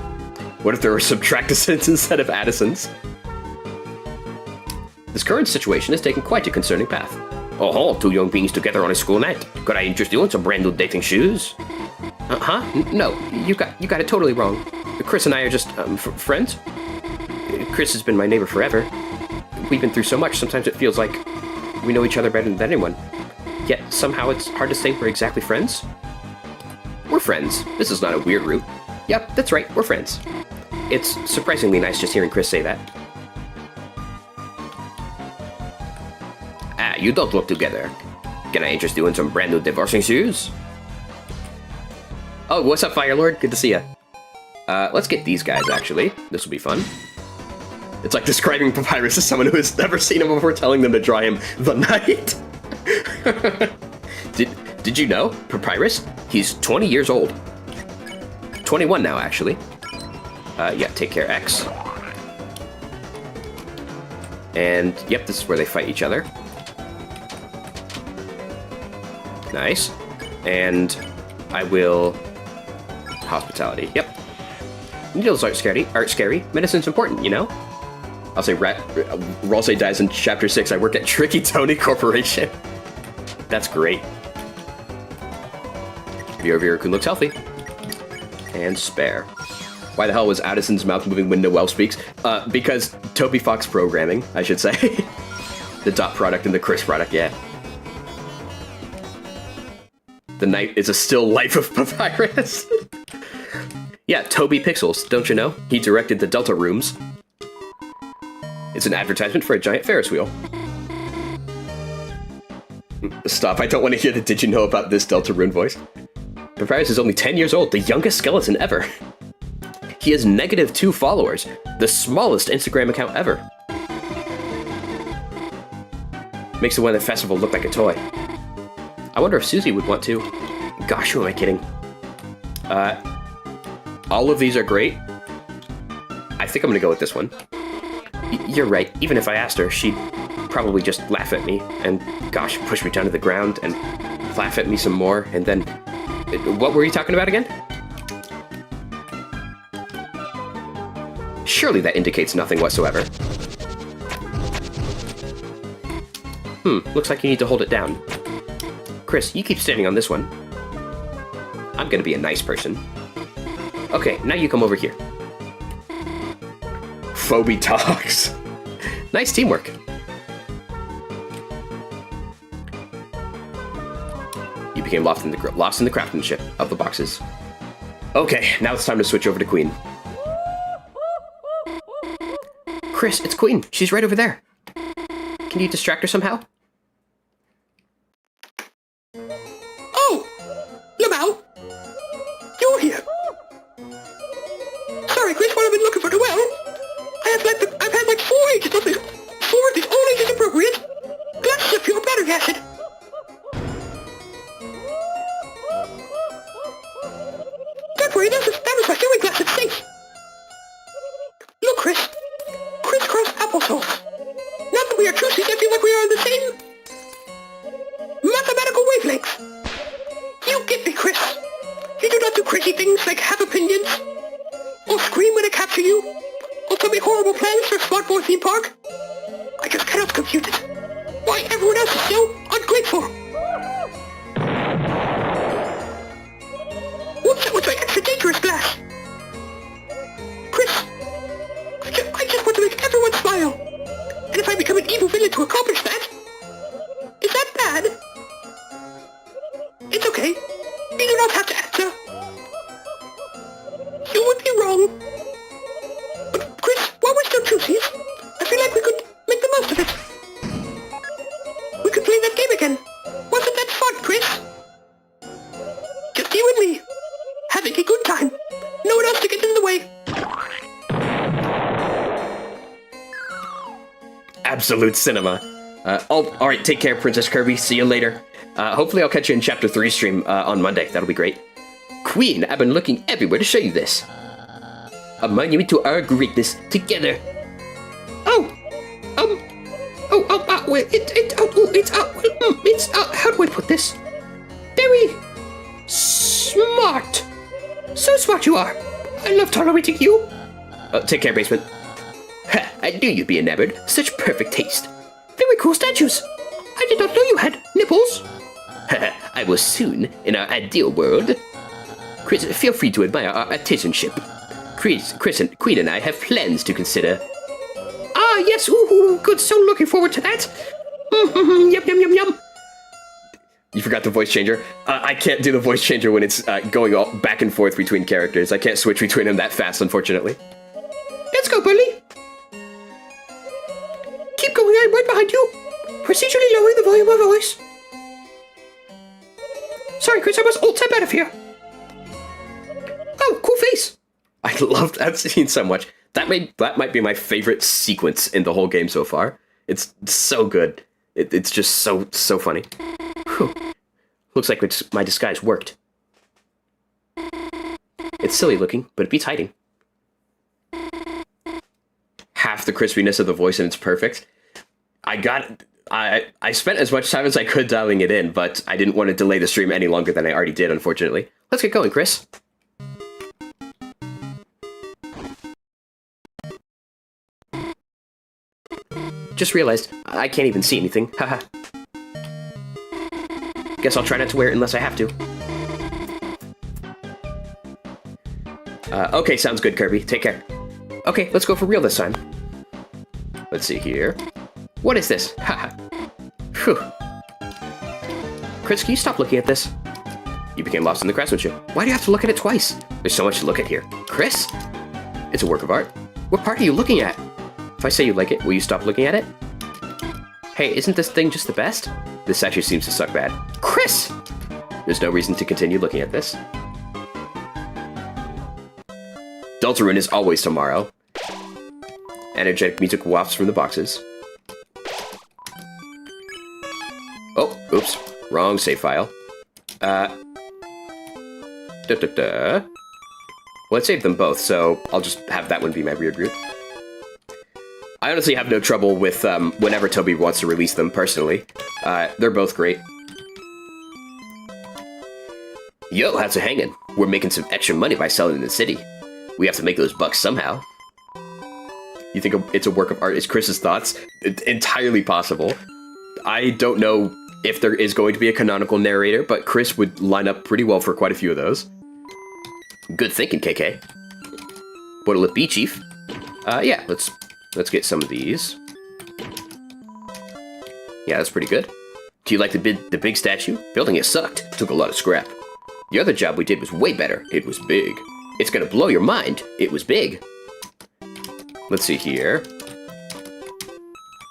What if there were subtracticents instead of Addisons? This current situation has taken quite a concerning path. Oh, two young beings together on a school night. Could I interest you in some brand new dating shoes? Huh? No, you got it totally wrong. Chris and I are just, friends. Chris has been my neighbor forever. We've been through so much, sometimes it feels like we know each other better than anyone. Yet, somehow it's hard to say we're exactly friends. We're friends. This is not a weird route. Yep, that's right, we're friends. It's surprisingly nice just hearing Chris say that. Ah, you don't look together. Can I interest you in some brand new divorcing shoes? Oh, what's up, Firelord? Good to see ya. Let's get these guys, actually. This will be fun. It's like describing Papyrus as someone who has never seen him before telling them to draw him the knight. Did you know? Papyrus? He's 20 years old. 21 now, actually. Yeah, take care, X. And, yep, this is where they fight each other. Nice. And I will... Hospitality, yep. Needles aren't scary. Medicine's important, you know? I'll say Ralsei dies in Chapter 6. I work at Tricky Tony Corporation. That's great. Viewer looks healthy. And spare. Why the hell was Addison's mouth moving when Noelle speaks? Because Toby Fox programming, I should say. The dot product and the Chris product, yeah. The night is a still life of Papyrus. Yeah, Toby Pixels, don't you know? He directed the Delta Rooms. It's an advertisement for a giant Ferris wheel. Stop, I don't want to hear the did you know about this Deltarune voice. Papyrus is only 10 years old, the youngest skeleton ever. He has -2 followers, the smallest Instagram account ever. Makes the one at the festival look like a toy. I wonder if Susie would want to. Gosh, who am I kidding? All of these are great. I think I'm gonna go with this one. You're right, even if I asked her, she'd probably just laugh at me and, gosh, push me down to the ground and laugh at me some more, and then... What were you talking about again? Surely that indicates nothing whatsoever. Looks like you need to hold it down. Chris, you keep standing on this one. I'm gonna be a nice person. Okay, now you come over here. Phoebe talks. Nice teamwork. You became lost in the craftsmanship of the boxes. Okay, now it's time to switch over to Queen. Chris, it's Queen. She's right over there. Can you distract her somehow? Oh! Lamau! You're here! Sorry, Chris, what I've been looking for. Well, I've had like 4 ages of this. 4 of these, all ages appropriate. Glasses of pure battery acid. Don't worry, that was my sewing glasses, thanks. Look, Chris. Crisscross applesauce. Not that we are truces, I feel like we are on the same mathematical wavelengths. You get me, Chris. You do not do crazy things like have opinions, or scream when I capture you, or tell me horrible plans for a Smartboy theme park. wrong. But Chris, while we're still choosies, I feel like we could make the most of it. We could play that game again. Wasn't that fun, Chris? Just you and me. Having a good time. No one else to get in the way. Absolute cinema. Alright, take care, Princess Kirby. See you later. Hopefully I'll catch you in Chapter 3 stream on Monday. That'll be great. Queen, I've been looking everywhere to show you this. A monument to our greatness together. How do I put this? Very smart. So smart you are. I love tolerating you. Take care, Basement. Ha, I knew you'd be enamored. Such perfect taste. Very cool statues. I did not know you had nipples. I will soon, in our ideal world. Chris, feel free to admire our artisanship. Chris and Queen and I have plans to consider. Ah, yes, ooh, good, so looking forward to that. Yum, yum, yum, yum. You forgot the voice changer? I can't do the voice changer when it's going all back and forth between characters. I can't switch between them that fast, unfortunately. Let's go, Burley. Keep going, I'm right behind you. Procedurally lowering the volume of voice. Sorry, Chris, I must ult-tab out of here. Oh, cool face. I love that scene so much. That might be my favorite sequence in the whole game so far. It's so good. It's just so funny. Whew. Looks like my disguise worked. It's silly looking, but it beats hiding. Half the crispiness of the voice and it's perfect. I spent as much time as I could dialing it in, but I didn't want to delay the stream any longer than I already did, unfortunately. Let's get going, Chris. Just realized I can't even see anything. Haha. Guess I'll try not to wear it unless I have to. Okay, sounds good, Kirby. Take care. Okay, let's go for real this time. Let's see here. What is this? Haha. Phew. Chris, can you stop looking at this? You became lost in the craftsmanship. Why do you have to look at it twice? There's so much to look at here. Chris? It's a work of art. What part are you looking at? If I say you like it, will you stop looking at it? Hey, isn't this thing just the best? This statue seems to suck bad. Chris! There's no reason to continue looking at this. Deltarune is always tomorrow. Energetic music wafts from the boxes. Oh, oops. Wrong save file. Let's save them both, so I'll just have that one be my weird route. I honestly have no trouble with whenever Toby wants to release them, personally. They're both great. Yo, how's it hanging? We're making some extra money by selling in the city. We have to make those bucks somehow. You think it's a work of art? Is Chris's thoughts? It's entirely possible. I don't know if there is going to be a canonical narrator, but Chris would line up pretty well for quite a few of those. Good thinking, KK. What'll it be, Chief? Yeah, let's get some of these. Yeah, that's pretty good. Do you like the big statue? Building it sucked. Took a lot of scrap. The other job we did was way better. It was big. It's gonna blow your mind. It was big. Let's see here.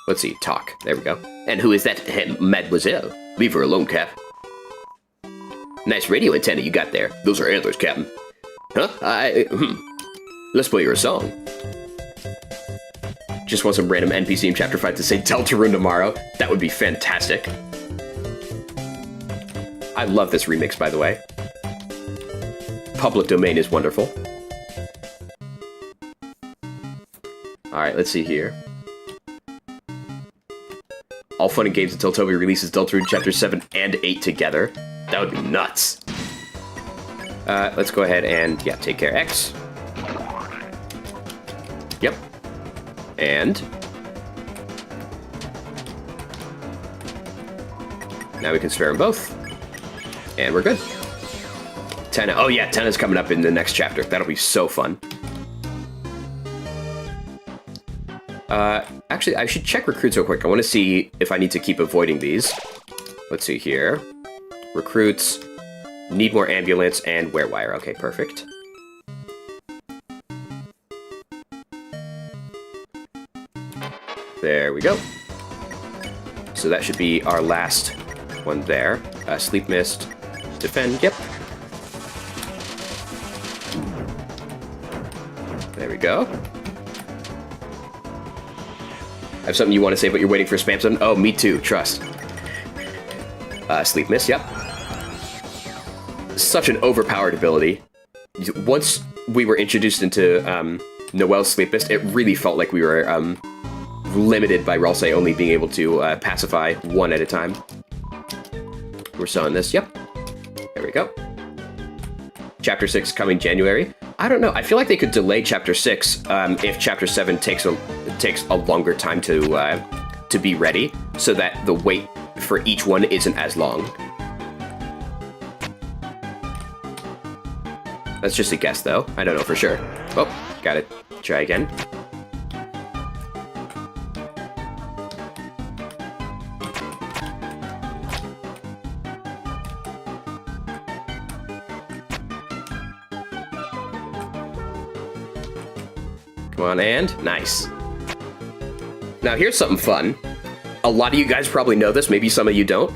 Let's see, talk. There we go. And who is that, mademoiselle? Leave her alone, Cap. Nice radio antenna you got there. Those are antlers, Captain. Huh? Let's play your song. Just want some random NPC in Chapter 5 to say Deltarune tomorrow. That would be fantastic. I love this remix, by the way. Public domain is wonderful. Alright, let's see here. All fun and games until Toby releases Deltarune Chapter 7 and 8 together. That would be nuts. Let's go ahead and, yeah, take care X. Yep. And now we can spare them both. And we're good. Tenna. Oh yeah, Tenna's coming up in the next chapter. That'll be so fun. Actually, I should check recruits real quick. I want to see if I need to keep avoiding these. Let's see here. Recruits. Need more ambulance and wear wire. Okay, perfect. There we go. So that should be our last one there. Sleep Mist, defend, yep. There we go. Have something you want to say, but you're waiting for spam zone? Oh, me too, trust. Sleep Mist, yep. Such an overpowered ability. Once we were introduced into Noelle's Sleep Mist, it really felt like we were limited by Ralsei only being able to pacify one at a time. We're selling this, yep. There we go. Chapter 6 coming January. I don't know, I feel like they could delay Chapter 6 if Chapter 7 takes a longer time to be ready, so that the wait for each one isn't as long. That's just a guess, though. I don't know for sure. Oh, got it. Try again. Come on, and nice. Now here's something fun. A lot of you guys probably know this, maybe some of you don't.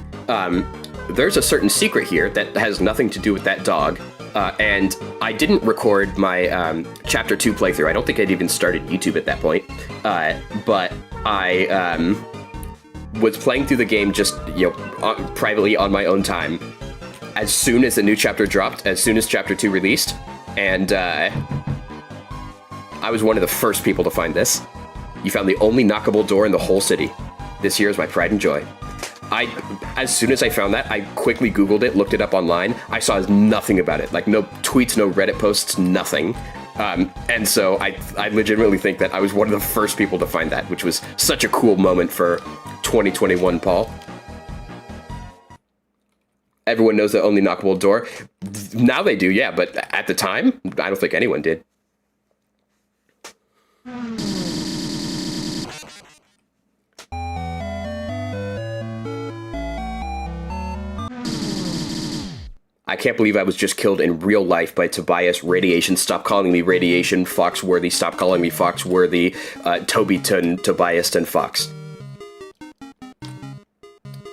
There's a certain secret here that has nothing to do with that dog. And I didn't record my Chapter 2 playthrough. I don't think I'd even started YouTube at that point. But I was playing through the game just, privately on my own time as soon as the new chapter dropped, as soon as Chapter 2 released. And I was one of the first people to find this. You found the only knockable door in the whole city. This year is my pride and joy. As soon as I found that, I quickly Googled it, looked it up online. I saw nothing about it. Like, no tweets, no Reddit posts, nothing. And so I legitimately think that I was one of the first people to find that, which was such a cool moment for 2021, Paul. Everyone knows the only knockable door. Now they do, yeah, but at the time, I don't think anyone did. I can't believe I was just killed in real life by Tobias Radiation. Stop calling me Radiation, Foxworthy. Stop calling me Foxworthy, Tobyton, Tobias, and Fox.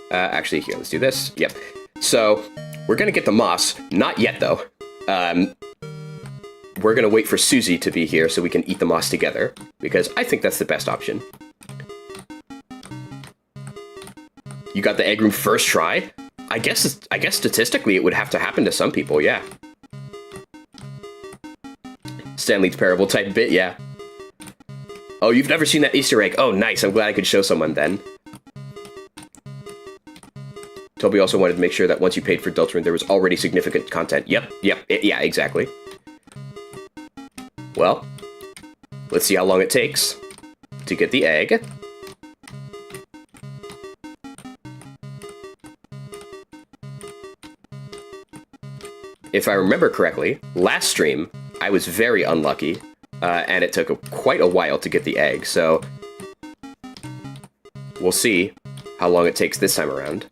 Actually, here, let's do this. Yep. So, we're gonna get the moss. Not yet, though. We're gonna wait for Susie to be here so we can eat the moss together, because I think that's the best option. You got the egg room first try? I guess statistically it would have to happen to some people, yeah. Stanley's Parable type bit, yeah. Oh, you've never seen that Easter egg? Oh, nice. I'm glad I could show someone then. Toby also wanted to make sure that once you paid for Deltarune, there was already significant content. Yep, yeah, exactly. Well, let's see how long it takes to get the egg. If I remember correctly, last stream, I was very unlucky, and it took quite a while to get the egg, so we'll see how long it takes this time around.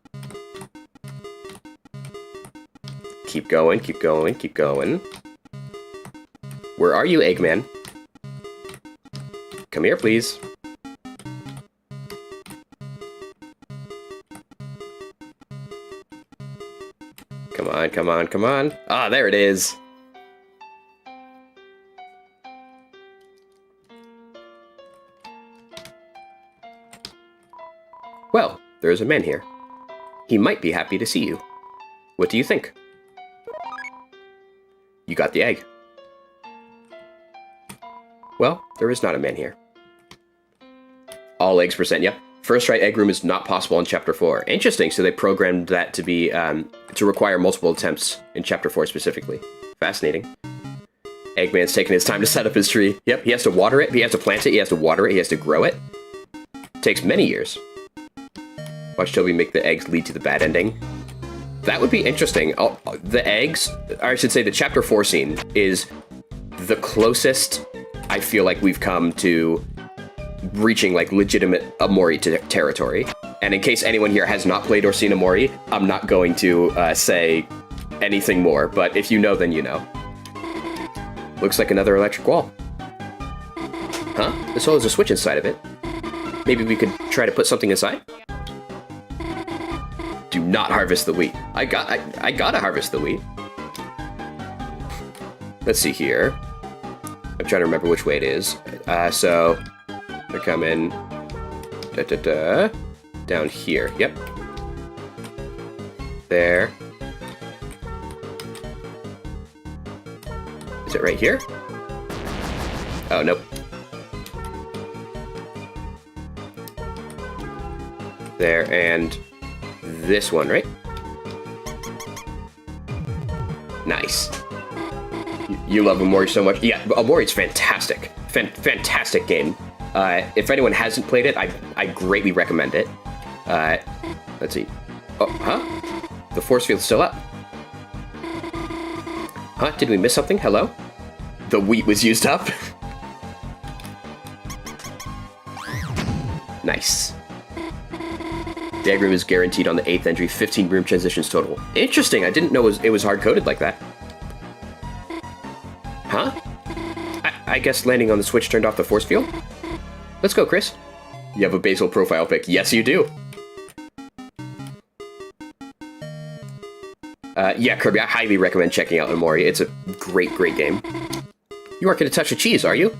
Keep going, keep going, keep going. Where are you, Eggman? Come here, please. Come on, come on, come on. Ah, there it is. Well, there is a man here. He might be happy to see you. What do you think? You got the egg. Well, there is not a man here. All eggs %, yep. First try egg room is not possible in Chapter 4. Interesting, so they programmed that to be, to require multiple attempts in Chapter 4 specifically. Fascinating. Eggman's taking his time to set up his tree. Yep, he has to water it, he has to plant it, he has to water it, he has to grow it. Takes many years. Watch Toby make the eggs lead to the bad ending. That would be interesting. Oh, the eggs, or I should say the Chapter 4 scene, is the closest I feel like we've come to reaching like legitimate Amori territory. And in case anyone here has not played or seen Amori, I'm not going to say anything more, but if you know, then you know. Looks like another electric wall. Huh? This wall has a switch inside of it. Maybe we could try to put something inside? Do not harvest the wheat. I gotta harvest the wheat. Let's see here. I'm trying to remember which way it is. So they're coming down here. Yep. There. Is it right here? Oh, nope. There, and this one, right? Nice. You love Omori so much. Yeah, Omori's fantastic. Fantastic game. If anyone hasn't played it, I greatly recommend it. Let's see. Oh, huh? The force field's still up. Huh? Did we miss something? Hello? The wheat was used up? Nice. The egg room is guaranteed on the 8th entry, 15 room transitions total. Interesting, I didn't know it was hard-coded like that. Huh? I guess landing on the switch turned off the force field? Let's go, Chris. You have a basal profile pic. Yes, you do. Yeah, Kirby, I highly recommend checking out Omori. It's a great, great game. You aren't going to touch the cheese, are you?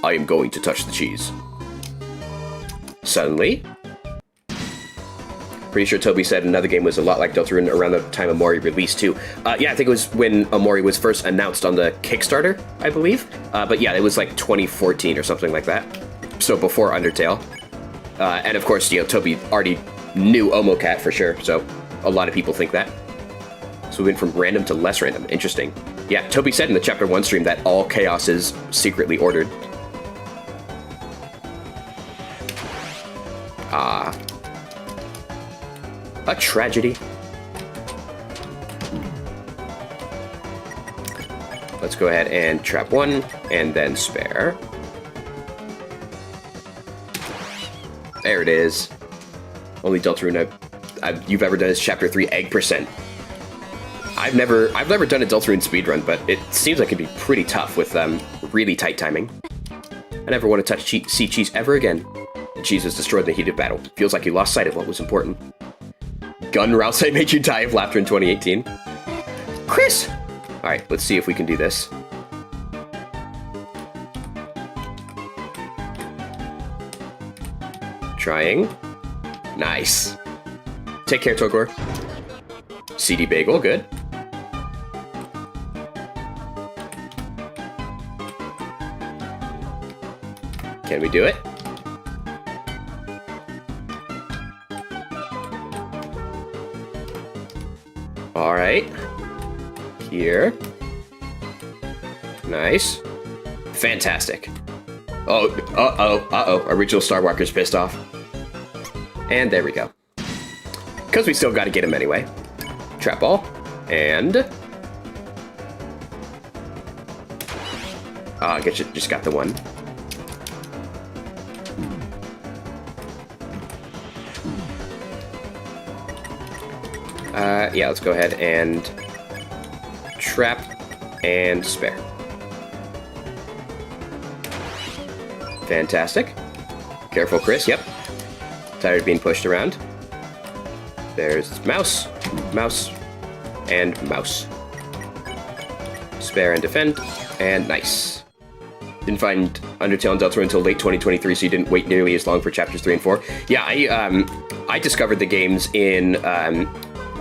I am going to touch the cheese. Suddenly. Pretty sure Toby said another game was a lot like Deltarune around the time Omori released too. Yeah, I think it was when Omori was first announced on the Kickstarter, I believe. But yeah, it was like 2014 or something like that. So before Undertale. And of course, you know, Toby already knew Omocat for sure, so a lot of people think that. So we went from random to less random. Interesting. Yeah, Toby said in the Chapter 1 stream that all chaos is secretly ordered. Ah. A tragedy. Let's go ahead and trap one, and then spare. There it is. Only Deltarune you've ever done is Chapter 3 egg percent. I've never done a Deltarune speedrun, but it seems like it'd be pretty tough with really tight timing. I never want to touch sea cheese ever again. The cheese is destroyed in the heat of battle. Feels like you lost sight of what was important. Gun Rouse made you die of laughter in 2018. Chris! Alright, let's see if we can do this. Trying. Nice. Take care, Togor. CD Bagel, good. Can we do it? All right. Here. Nice. Fantastic. Oh, uh-oh. Original Starwalker's pissed off. And there we go. Because we still got to get him anyway. Trap ball. And... I guess you just got the one. Yeah, let's go ahead and trap and spare. Fantastic. Careful, Chris. Yep. Tired of being pushed around. There's mouse, mouse, and mouse. Spare and defend, and nice. Didn't find Undertale and Deltarune until late 2023, so you didn't wait nearly as long for chapters 3 and 4. Yeah, I discovered the games in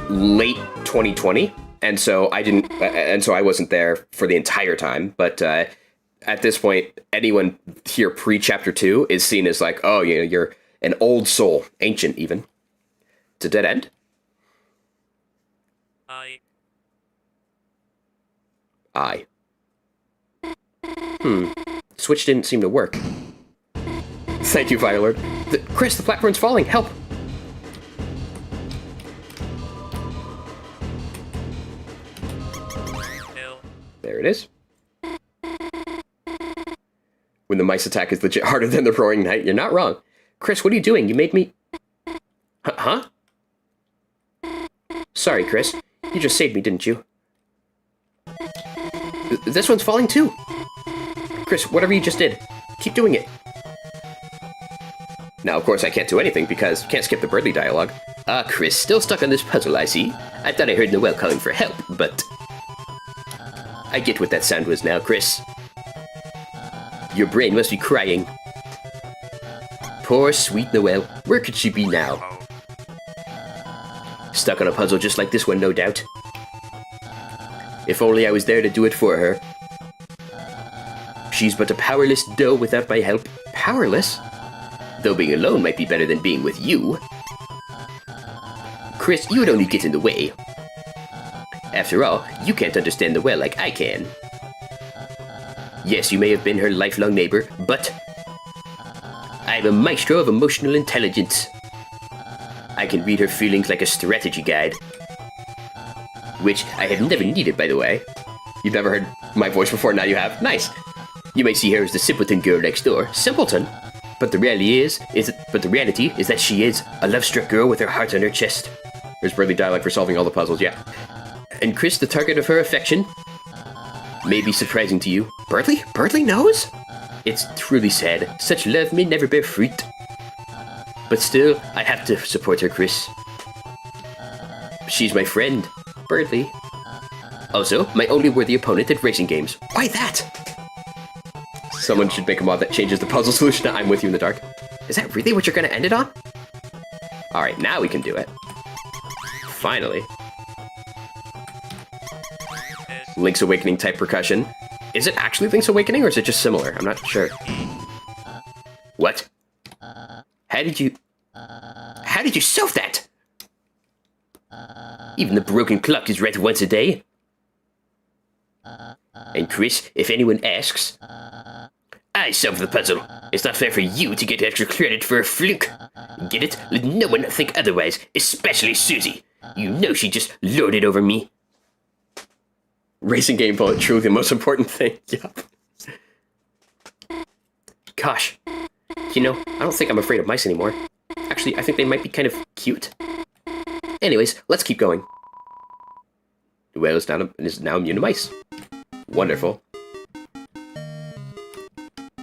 late 2020, and so I wasn't there for the entire time. But at this point, anyone here pre-chapter 2 is seen as like, oh, you know, you're an old soul, ancient even. It's a dead end. I. Switch didn't seem to work. Thank you, Firelord. Chris, the platform's falling. Help. There it is. When the mice attack is legit harder than the roaring knight, you're not wrong. Chris, what are you doing? You made me... Huh? Sorry, Chris. You just saved me, didn't you? This one's falling too. Chris, whatever you just did, keep doing it. Now, of course, I can't do anything because can't skip the Birdly dialogue. Chris, still stuck on this puzzle, I see. I thought I heard Noelle calling for help, but... I get what that sound was now, Chris. Your brain must be crying. Poor, sweet Noelle. Where could she be now? Stuck on a puzzle just like this one, no doubt. If only I was there to do it for her. She's but a powerless doe without my help. Powerless? Though being alone might be better than being with you. Chris, you would only get in the way. After all, you can't understand Noelle like I can. Yes, you may have been her lifelong neighbor, but... I'm a maestro of emotional intelligence. I can read her feelings like a strategy guide. Which I have never needed, by the way. You've never heard my voice before, now you have. Nice. You may see her as the simpleton girl next door. Simpleton? But the reality is that she is a love-struck girl with her heart on her chest. There's Birdly dialogue for solving all the puzzles, yeah. And Chris, the target of her affection, may be surprising to you. Birdly? Birdly knows? It's truly sad. Such love may never bear fruit. But still, I have to support her, Chris. She's my friend, Birdly. Also, my only worthy opponent at racing games. Why that? Someone should make a mod that changes the puzzle solution to I'm with you in the dark. Is that really what you're gonna end it on? Alright, now we can do it. Finally. Link's Awakening type percussion. Is it actually Link's Awakening or is it just similar? I'm not sure. What? How did you solve that? Even the broken clock is right once a day. And Chris, if anyone asks, I solved the puzzle. It's not fair for you to get extra credit for a fluke. Get it? Let no one think otherwise, especially Susie. You know she just lorded over me. Racing game bullet, truly the most important thing. Yup. Gosh. You know, I don't think I'm afraid of mice anymore. Actually, I think they might be kind of cute. Anyways, let's keep going. Noelle is now immune to mice. Wonderful.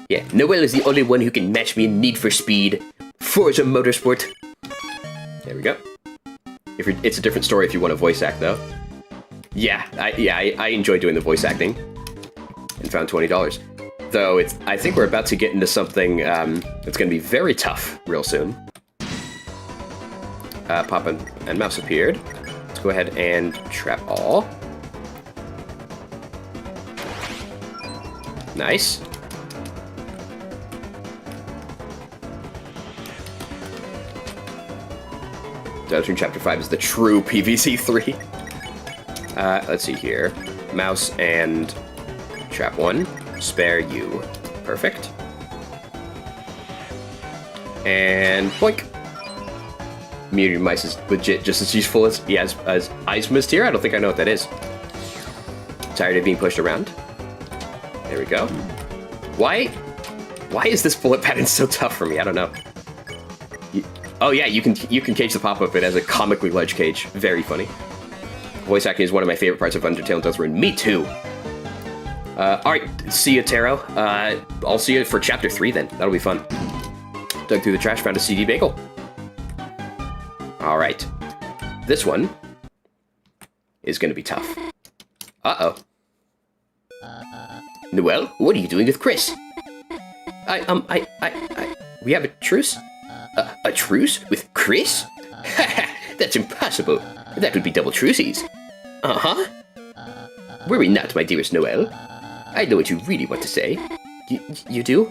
Yeah, Noelle is the only one who can match me in Need for Speed. Forza Motorsport. There we go. It's a different story if you want to voice act, though. Yeah, I enjoy doing the voice acting. And found $20. Though, I think we're about to get into something that's going to be very tough real soon. Pop and mouse appeared. Let's go ahead and trap all. Nice. Deltarune Chapter 5 is the true PVC 3. Let's see here. Mouse and trap 1. Spare you. Perfect. And boink. Muted mice is legit just as useful as Ice Mist here. I don't think I know what that is. Tired of being pushed around. There we go. Why is this bullet pattern so tough for me? I don't know. Oh yeah, you can cage the pop-up. It has a comically large cage. Very funny. Voice acting is one of my favorite parts of Undertale and Deltarune. Me too. Alright, see you, Taro. I'll see you for Chapter 3 then. That'll be fun. Dug through the trash, found a CD bagel. Alright. This one is gonna be tough. Uh-oh. Noelle, what are you doing with Chris? We have a truce? A truce with Chris? That's impossible. That would be double truces. Uh-huh. Worry not, my dearest Noelle. I know what you really want to say. You do?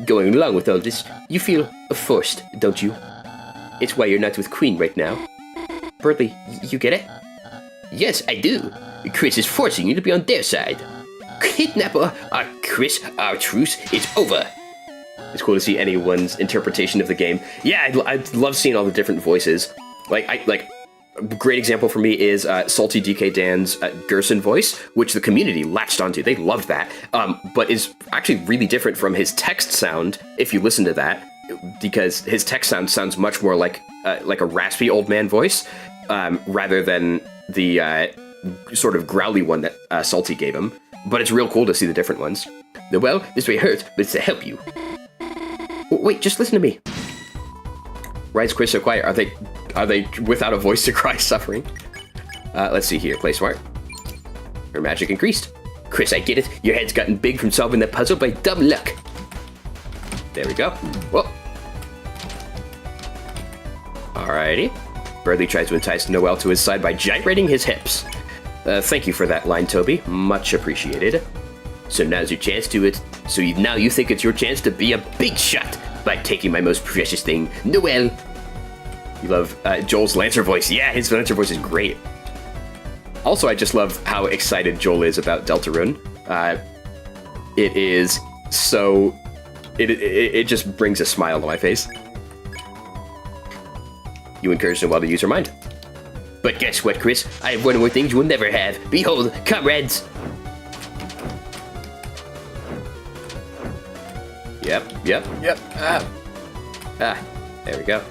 Going along with all this, you feel forced, don't you? It's why you're not with Queen right now. Birdly, you get it? Yes, I do. Chris is forcing you to be on their side. Kidnapper, Chris, our truce is over. It's cool to see anyone's interpretation of the game. Yeah, I love seeing all the different voices. Like a great example for me is Salty DK Dan's Gerson voice, which the community latched onto. They loved that, but is actually really different from his text sound if you listen to that, because his text sounds much more like a raspy old man voice, rather than the sort of growly one that Salty gave him. But it's real cool to see the different ones. Well, this may hurt, but it's to help you. Wait, just listen to me. Why is Chris so quiet? Are they without a voice to cry suffering? Let's see here. Play smart. Her magic increased. Chris, I get it. Your head's gotten big from solving that puzzle by dumb luck. There we go. Whoa. Alrighty. Birdie tries to entice Noel to his side by gyrating his hips. Thank you for that line, Toby. Much appreciated. So now's your chance to it. So now you think it's your chance to be a big shot by taking my most precious thing, Noel. You love Joel's Lancer voice. Yeah, his Lancer voice is great. Also, I just love how excited Joel is about Deltarune. It is so... It just brings a smile to my face. You encourage Noel to use her mind. But guess what, Chris? I have one more thing you will never have. Behold, comrades! Yep. There we go.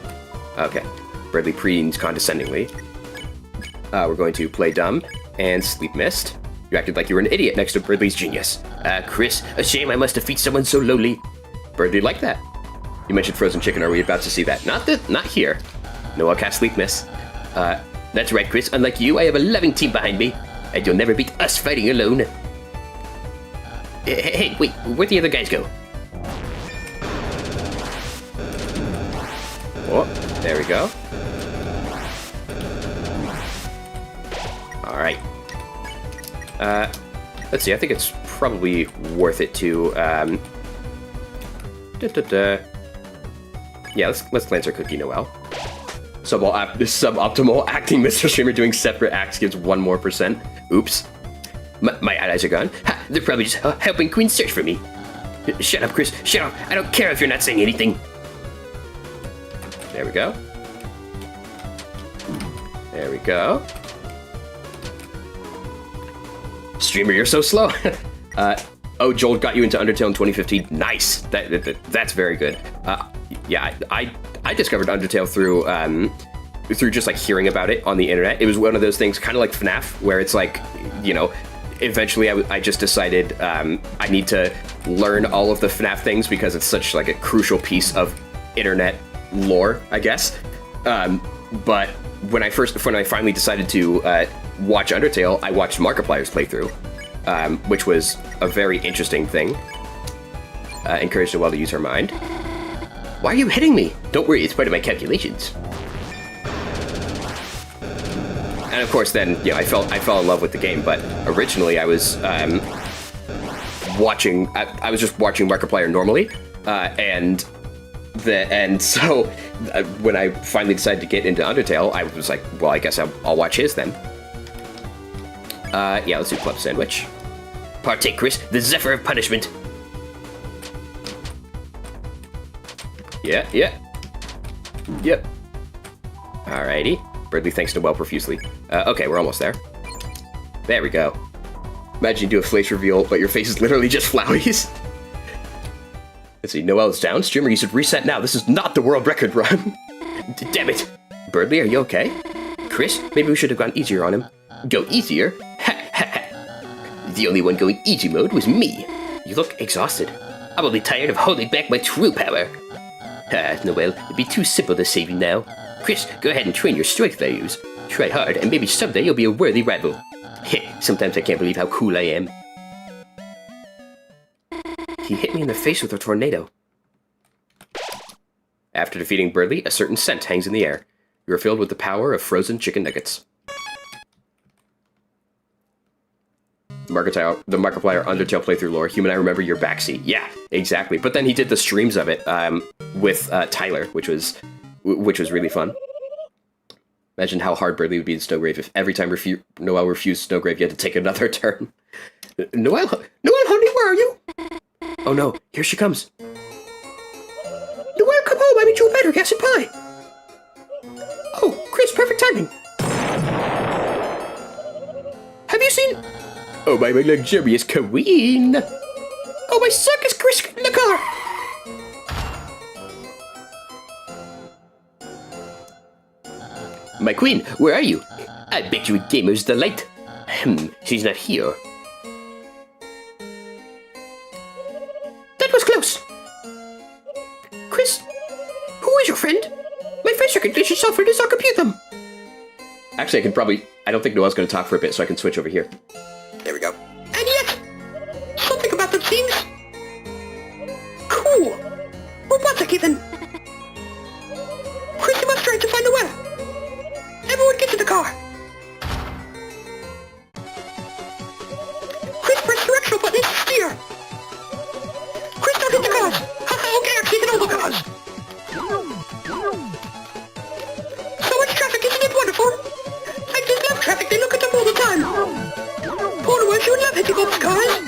Okay. Bradley preens condescendingly. We're going to play dumb and sleep mist. You acted like you were an idiot next to Bradley's genius. Chris, a shame I must defeat someone so lowly. Bradley liked that. You mentioned frozen chicken. Are we about to see that? Not here. No, I'll cast sleep mist. That's right, Chris. Unlike you, I have a loving team behind me, and you'll never beat us fighting alone. Hey, wait, where'd the other guys go? Oh, there we go. Alright. Let's see, I think it's probably worth it to, Yeah, let's Lancer Cookie Noel. Suboptimal acting, Mr. Streamer doing separate acts gives 1 more %. Oops. My allies are gone. Ha, they're probably just helping Queen search for me. Shut up, Chris. Shut up. I don't care if you're not saying anything. There we go. There we go. Streamer, you're so slow. Oh, Joel got you into Undertale in 2015. Nice. That's very good. Yeah, I discovered Undertale through just like hearing about it on the internet. It was one of those things, kind of like FNAF, where it's like, you know, eventually I just decided I need to learn all of the FNAF things because it's such like a crucial piece of internet lore, I guess. But when I finally decided to watch Undertale, I watched Markiplier's playthrough, which was a very interesting thing. Encouraged Noelle to use her mind. Why are you hitting me? Don't worry, it's part of my calculations. And of course, then I fell in love with the game. But originally, I was watching. I was just watching Markiplier normally, and so when I finally decided to get into Undertale, I was like, well, I guess I'll watch his then. Yeah, let's do club sandwich. Partake, Chris. The Zephyr of Punishment. Yeah. Yep. Alrighty. Bradley thanks Noelle profusely. Okay, we're almost there. There we go. Imagine you do a face reveal, but your face is literally just flowies. Let's see, Noelle is down. Streamer, you should reset now. This is not the world record run. Damn it. Bradley, are you okay? Chris, maybe we should have gone easier on him. Go easier? The only one going easy mode was me. You look exhausted. I'm only tired of holding back my true power. Noelle, it'd be too simple to save you now. Chris, go ahead and train your strength values. Try hard, and maybe someday you'll be a worthy rival. Sometimes I can't believe how cool I am. He hit me in the face with a tornado. After defeating Bradley, a certain scent hangs in the air. You are filled with the power of frozen chicken nuggets. The Markiplier Undertale playthrough lore. Human, I remember your backseat. Yeah, exactly. But then he did the streams of it with Tyler, which was really fun. Imagine how hard Bradley would be in Snowgrave if every time Noelle refused Snowgrave, you had to take another turn. Noelle, honey, where are you? Oh no, here she comes. Noelle, come home. I made you a better gas and pie. Oh, Chris, perfect timing. Have you seen... Oh, my luxurious queen! Oh, my circus Chris in the car! My queen, where are you? I bet you a gamer's delight. She's not here. That was close. Chris, who is your friend? My second glitchy software does not compute them. Actually, I don't think Noel's going to talk for a bit, so I can switch over here. There we go. And yet, something about them seems... cool. Robotic, even. Chris, you must try to find a well. Everyone get to the car. Chris, press the directional button to steer. Chris, don't hit the cars. Haha, okay, I've taken all the cars. So much traffic, isn't it wonderful? I just love traffic, they look at them all the time. Poor Noel, she would love hitting all the cars.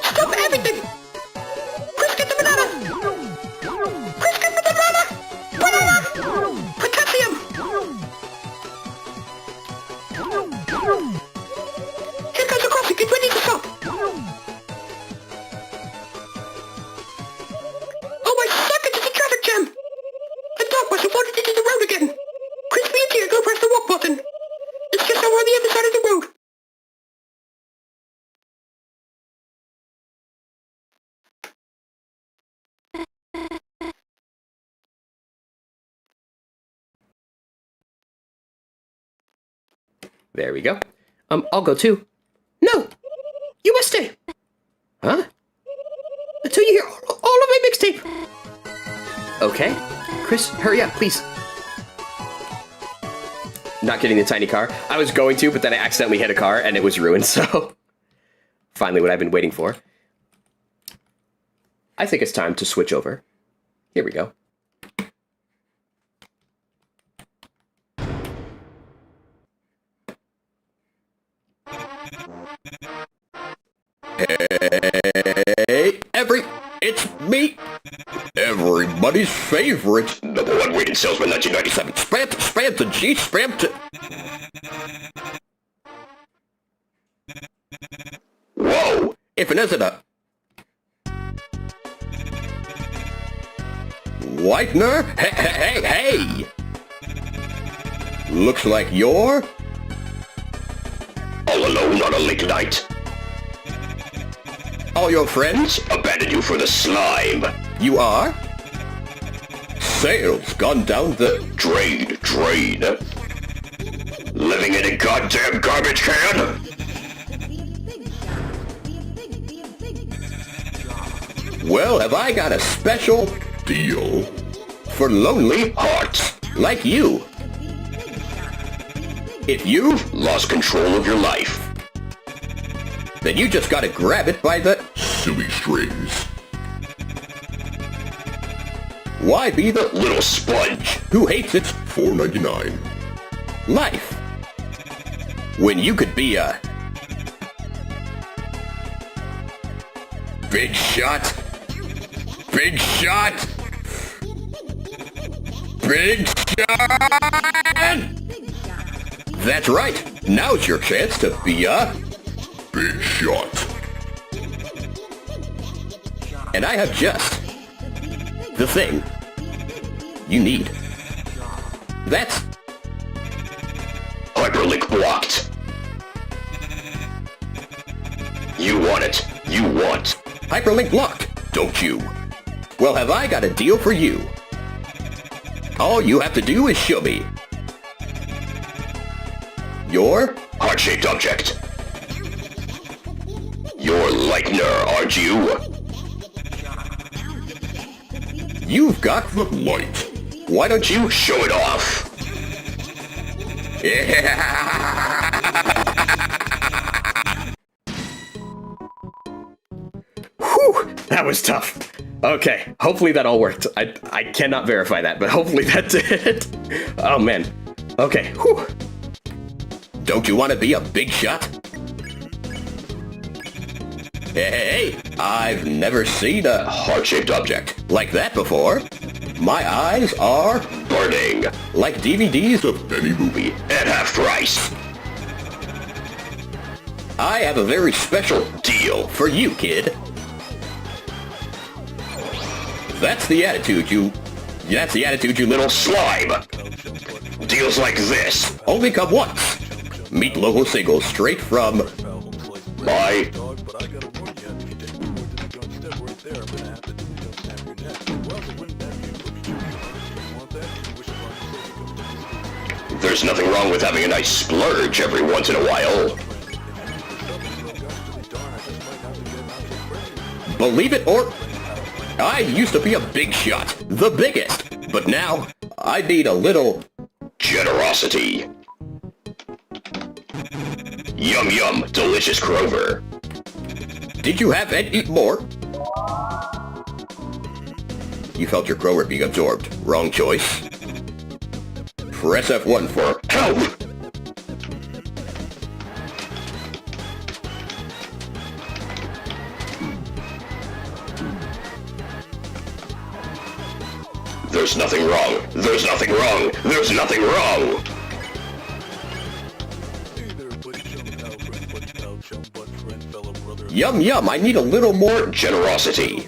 Stop everything! Chris, get the banana! Chris, get the banana! Banana! Potassium! Here comes the crossing, get ready to stop! Oh my socket, it's a traffic jam! The dog must have wandered into the road again! Chris, be a dear, go press the walk button! It's just over on the other side of the road! There we go. I'll go too. No, you must stay. Huh? Until you hear all of my mixtape. Okay. Chris, hurry up, please. Not getting the tiny car. I was going to, but then I accidentally hit a car and it was ruined, so... Finally, what I've been waiting for. I think it's time to switch over. Here we go. Hey, it's me, everybody's favorite #1 rated salesman 1997. Spam to G, spam to... Whoa, if it isn't a... Whitener? Hey! Looks like you're... all alone on a late night. All your friends abandoned you for the slime. You are? Sales gone down the drain. Living in a goddamn garbage can? Well, have I got a special deal for lonely hearts like you. If you've lost control of your life, then you just gotta grab it by the silly strings. Why be the little sponge who hates its $4.99 life when you could be a big shot? That's right. Now's your chance to be a big shot. And I have just the thing you need. That's hyperlink blocked. You want it. You want hyperlink blocked, don't you? Well, have I got a deal for you. All you have to do is show me your heart-shaped object. You're Lightner, aren't you? You've got the light. Why don't you show it off? Whew, that was tough. Okay, hopefully that all worked. I cannot verify that, but hopefully that did. Oh man. Okay, whew. Don't you want to be a big shot? Hey, I've never seen a heart-shaped object like that before. My eyes are burning like DVDs of any movie at half price. I have a very special deal for you, kid. That's the attitude, you little slime. Deals like this only come once. Meet local singles straight from my... There's nothing wrong with having a nice splurge every once in a while. Believe it or... I used to be a big shot, the biggest, but now I need a little... generosity. Yum yum, delicious Crover. Did you have and eat more? You felt your Crower being absorbed. Wrong choice. Press F1 for Help! There's nothing wrong. There's nothing wrong. There's nothing wrong. Yum yum, I need a little more... Generosity.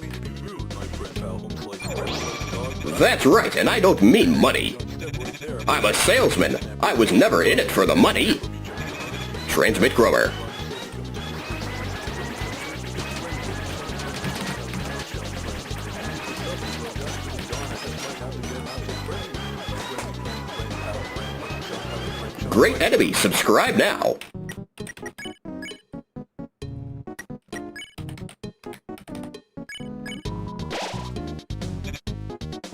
That's right, and I don't mean money. I'm a salesman. I was never in it for the money. Transmit Grower. Great enemy, subscribe now.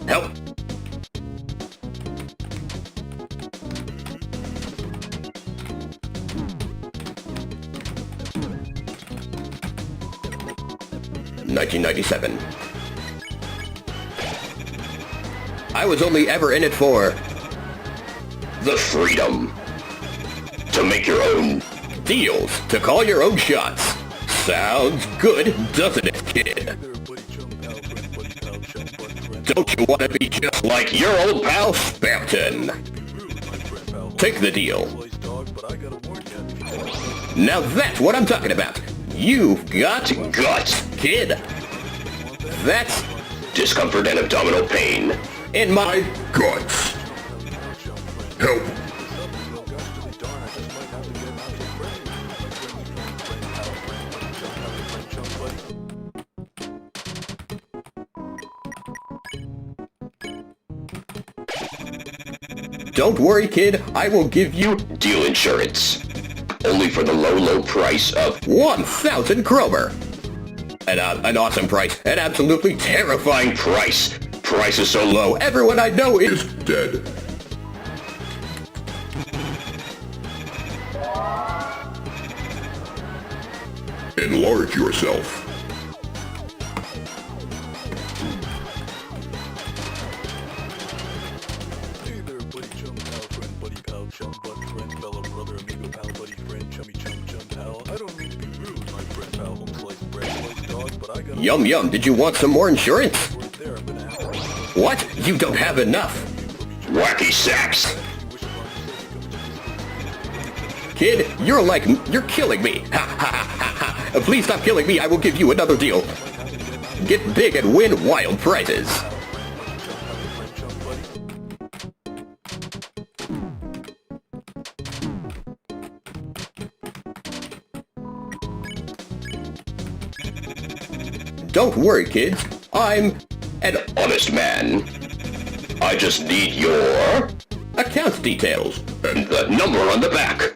Help. $19.97. I was only ever in it for... The freedom. To make your own deals, to call your own shots. Sounds good, doesn't it, kid? Don't you want to be just like your old pal Spamton? Take the deal. Now that's what I'm talking about. You've got guts, kid. That's discomfort and abdominal pain. in my guts. Help. Don't worry, kid. I will give you Deal insurance. Only for the low, low price of 1,000 Kromer. An awesome price. An absolutely terrifying price. Price is so low. Everyone I know is Dead. Enlarge yourself. Hey there, buddy, chum, pal, friend, buddy, pal, chum, butt, friend, fella, brother, amigo, pal, buddy, friend, chummy, chum, pal. I don't mean to be rude, my friend, pal, home sliced bread, sliced dog, but I got Yum Yum. Did you want some more insurance? right there. I'm gonna have to What? You don't have enough. Wacky sacks. Kid, you're killing me. Ha ha ha ha. Please stop killing me. I will give you another deal. Get big and win wild prizes. Don't worry, kids. I'm An honest man. I just need your account details. and the number on the back.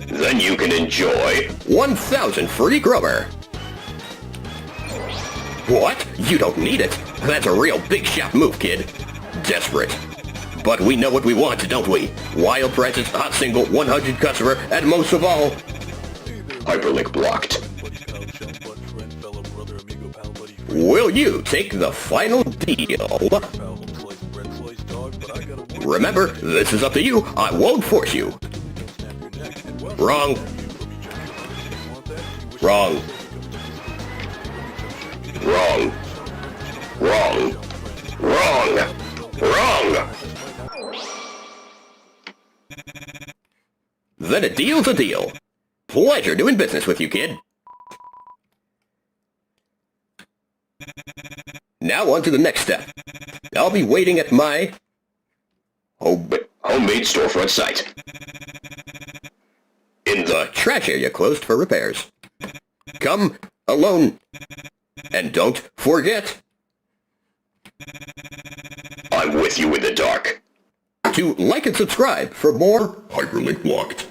Then you can enjoy 1,000 free Grover. What? You don't need it. That's a real big shot move, kid. Desperate. But we know what we want, don't we? Wild prices, hot single, 100 customer, and most of all... hyperlink blocked. buddy, pal, chum, butt, friend, fella, brother, amigo, pal, buddy, friend, Will you take the final deal? pal, home sliced bread, sliced dog, but I gotta warn Remember, this is up to you. I won't force you. you, snap your neck, and well, Wrong. you want that? You wish Wrong. Wrong. Wrong. Wrong. Wrong. Then a deal's a deal. Pleasure doing business with you, kid. Now on to the next step. I'll be waiting at my... Homemade storefront site. In the the trash area closed for repairs. Come alone. And don't forget... I'm with you in the dark. to like and subscribe for more hyperlink blocked.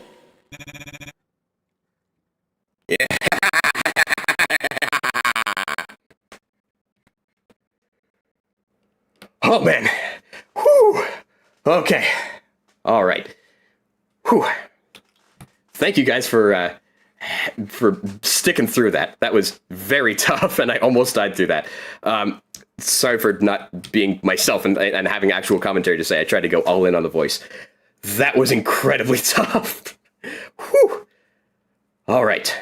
Oh, man. Whew. Okay. All right. Whew. Thank you guys for sticking through that. That was very tough, and I almost died through that. Sorry for not being myself and having actual commentary to say. I tried to go all in on the voice. That was incredibly tough. Whew. All right.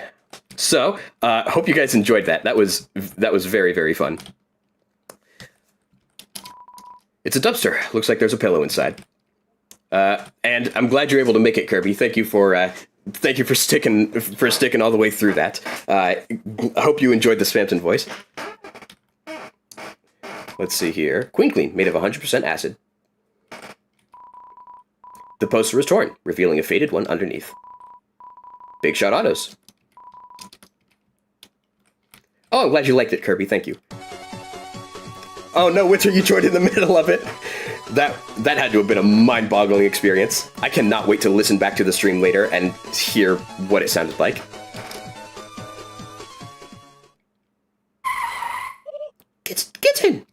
So, hope you guys enjoyed that. That was very, very fun. It's a dumpster. Looks like there's a pillow inside. And I'm glad you're able to make it, Kirby. Thank you for sticking all the way through that. I hope you enjoyed the Spamton voice. Let's see here. Queen Clean, made of 100% acid. The poster is torn, revealing a faded one underneath. Big Shot Autos. Oh, I'm glad you liked it, Kirby. Thank you. Oh no, Winter, you joined in the middle of it. That had to have been a mind-boggling experience. I cannot wait to listen back to the stream later and hear what it sounded like. Get in!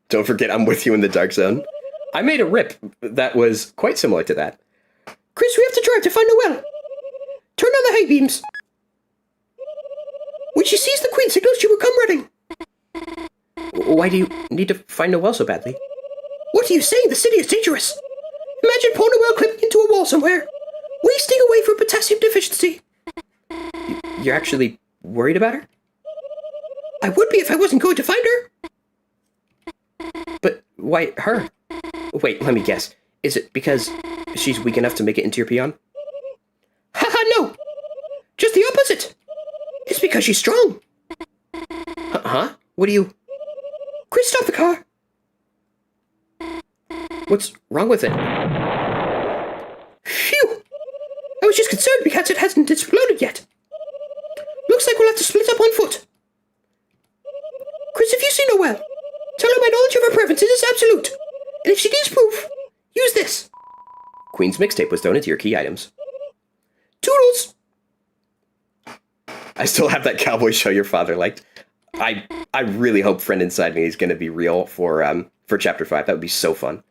Don't forget, I'm with you in the Dark Zone. I made a rip that was quite similar to that. Chris, we have to drive to find Noelle. Turn on the hay beams. When she sees the Queen signals, she will come running. Why do you need to find Noelle so badly? What are you saying? The city is dangerous. Imagine poor Noelle clipping into a wall somewhere, wasting away from potassium deficiency. You're actually worried about her? I would be if I wasn't going to find her. But why her? Wait, let me guess. Is it because she's weak enough to make it into your peon? Haha, no. Just the opposite. It's because she's strong. Huh? What do you... Chris, stop the car. What's wrong with it? Phew. I was just concerned because it hasn't exploded yet. Looks like we'll have to split up on foot. Chris, if you see Noelle, tell her my knowledge of her preferences is absolute. And if she needs proof, use this. Queen's mixtape was thrown into your key items. Toodles. I still have that cowboy show your father liked. I really hope Friend Inside Me is going to be real for Chapter 5. That would be so fun.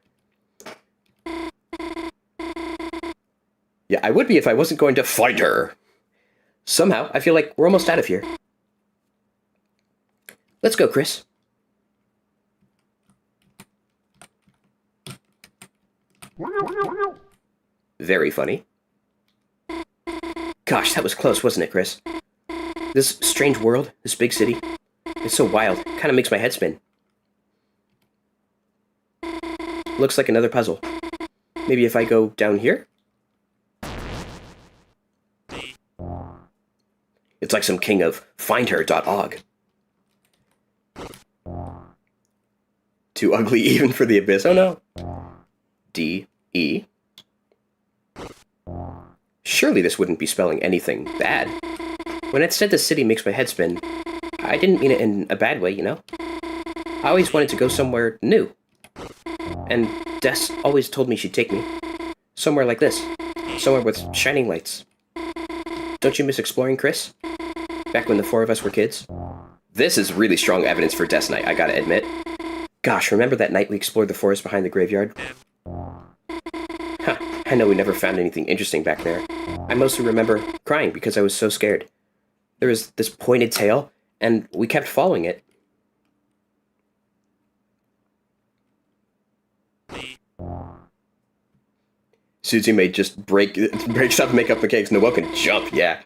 Yeah, I would be if I wasn't going to find her. Somehow, I feel like we're almost out of here. Let's go, Chris. Very funny. Gosh, that was close, wasn't it, Chris? This strange world, this big city, it's so wild. Kind of makes my head spin. Looks like another puzzle. Maybe if I go down here? It's like some king of findher.org. Too ugly even for the abyss. Oh no. D-E. Surely this wouldn't be spelling anything bad. When it said the city makes my head spin, I didn't mean it in a bad way, you know? I always wanted to go somewhere new. And Des always told me she'd take me. Somewhere like this. Somewhere with shining lights. Don't you miss exploring, Chris? Back when the four of us were kids? This is really strong evidence for Des Night, I gotta admit. Gosh, remember that night we explored the forest behind the graveyard? Huh, I know we never found anything interesting back there. I mostly remember crying because I was so scared. There was this pointed tail, and we kept following it. Susie may just break stuff and make up the cakes. Noelle can jump, yeah.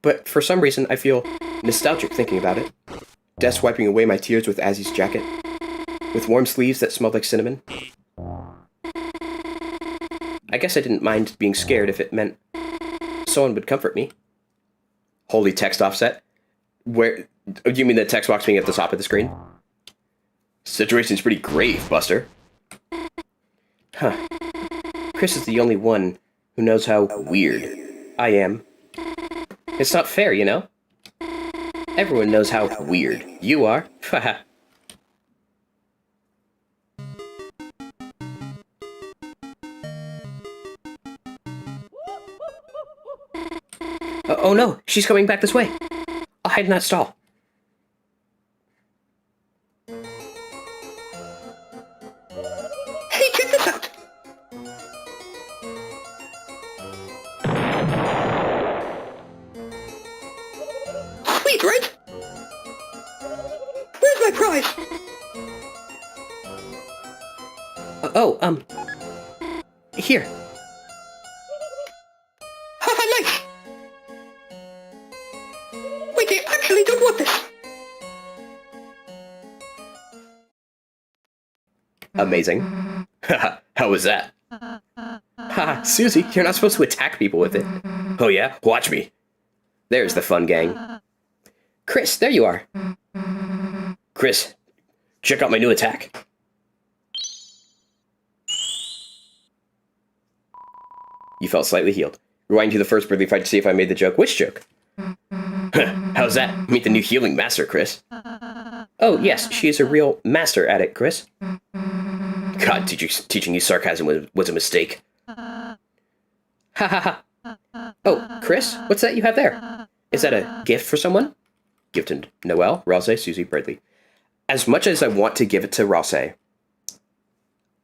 But for some reason, I feel nostalgic thinking about it. Des wiping away my tears with Azzy's jacket. With warm sleeves that smelled like cinnamon. I guess I didn't mind being scared if it meant someone would comfort me. Holy text offset? Where... You mean the text box being at the top of the screen? Situation's pretty grave, Buster. Huh. Chris is the only one who knows how weird I am. It's not fair, you know? Everyone knows how weird you are. Haha. Oh no, she's coming back this way. I'll hide in that stall. Hey, check this out! Sweet, right? Where's my prize? Here. Haha, nice! Wait, I actually don't want this! Amazing. How was that? Ha, Susie, you're not supposed to attack people with it. Oh yeah? Watch me. There's the fun gang. Chris, there you are. Chris, check out my new attack. You felt slightly healed. Rewind to the first birthday fight to see if I made the joke. Which joke? How's that? Meet the new healing master, Chris. Oh, yes, she is a real master at it, Chris. God, teaching you sarcasm was a mistake. Ha ha ha. Oh, Chris, what's that you have there? Is that a gift for someone? Gift to Noelle, Ralsei, Susie, Bradley. As much as I want to give it to Ralsei,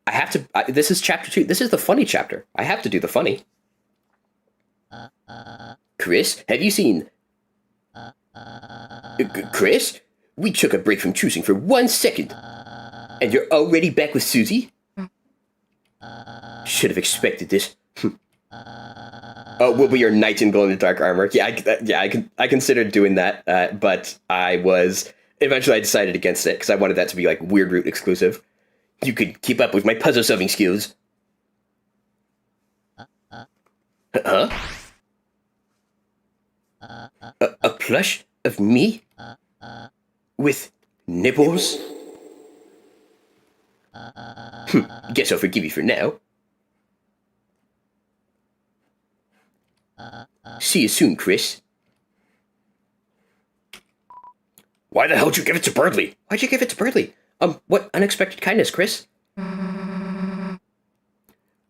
I have to... this is chapter 2. This is the funny chapter. I have to do the funny. Chris, have you seen... Chris? We took a break from choosing for 1 second. And you're already back with Susie? Should have expected this. Oh, we'll be your knight in glow-in-the-dark armor. Yeah, I considered doing that, but eventually I decided against it, because I wanted that to be, like, Weird Root exclusive. You could keep up with my puzzle-solving skills. Huh? A plush of me? With nipples? Guess I'll forgive you for now. See you soon, Chris. Why the hell did you give it to Birdley? Why'd you give it to Bradley? What unexpected kindness, Chris?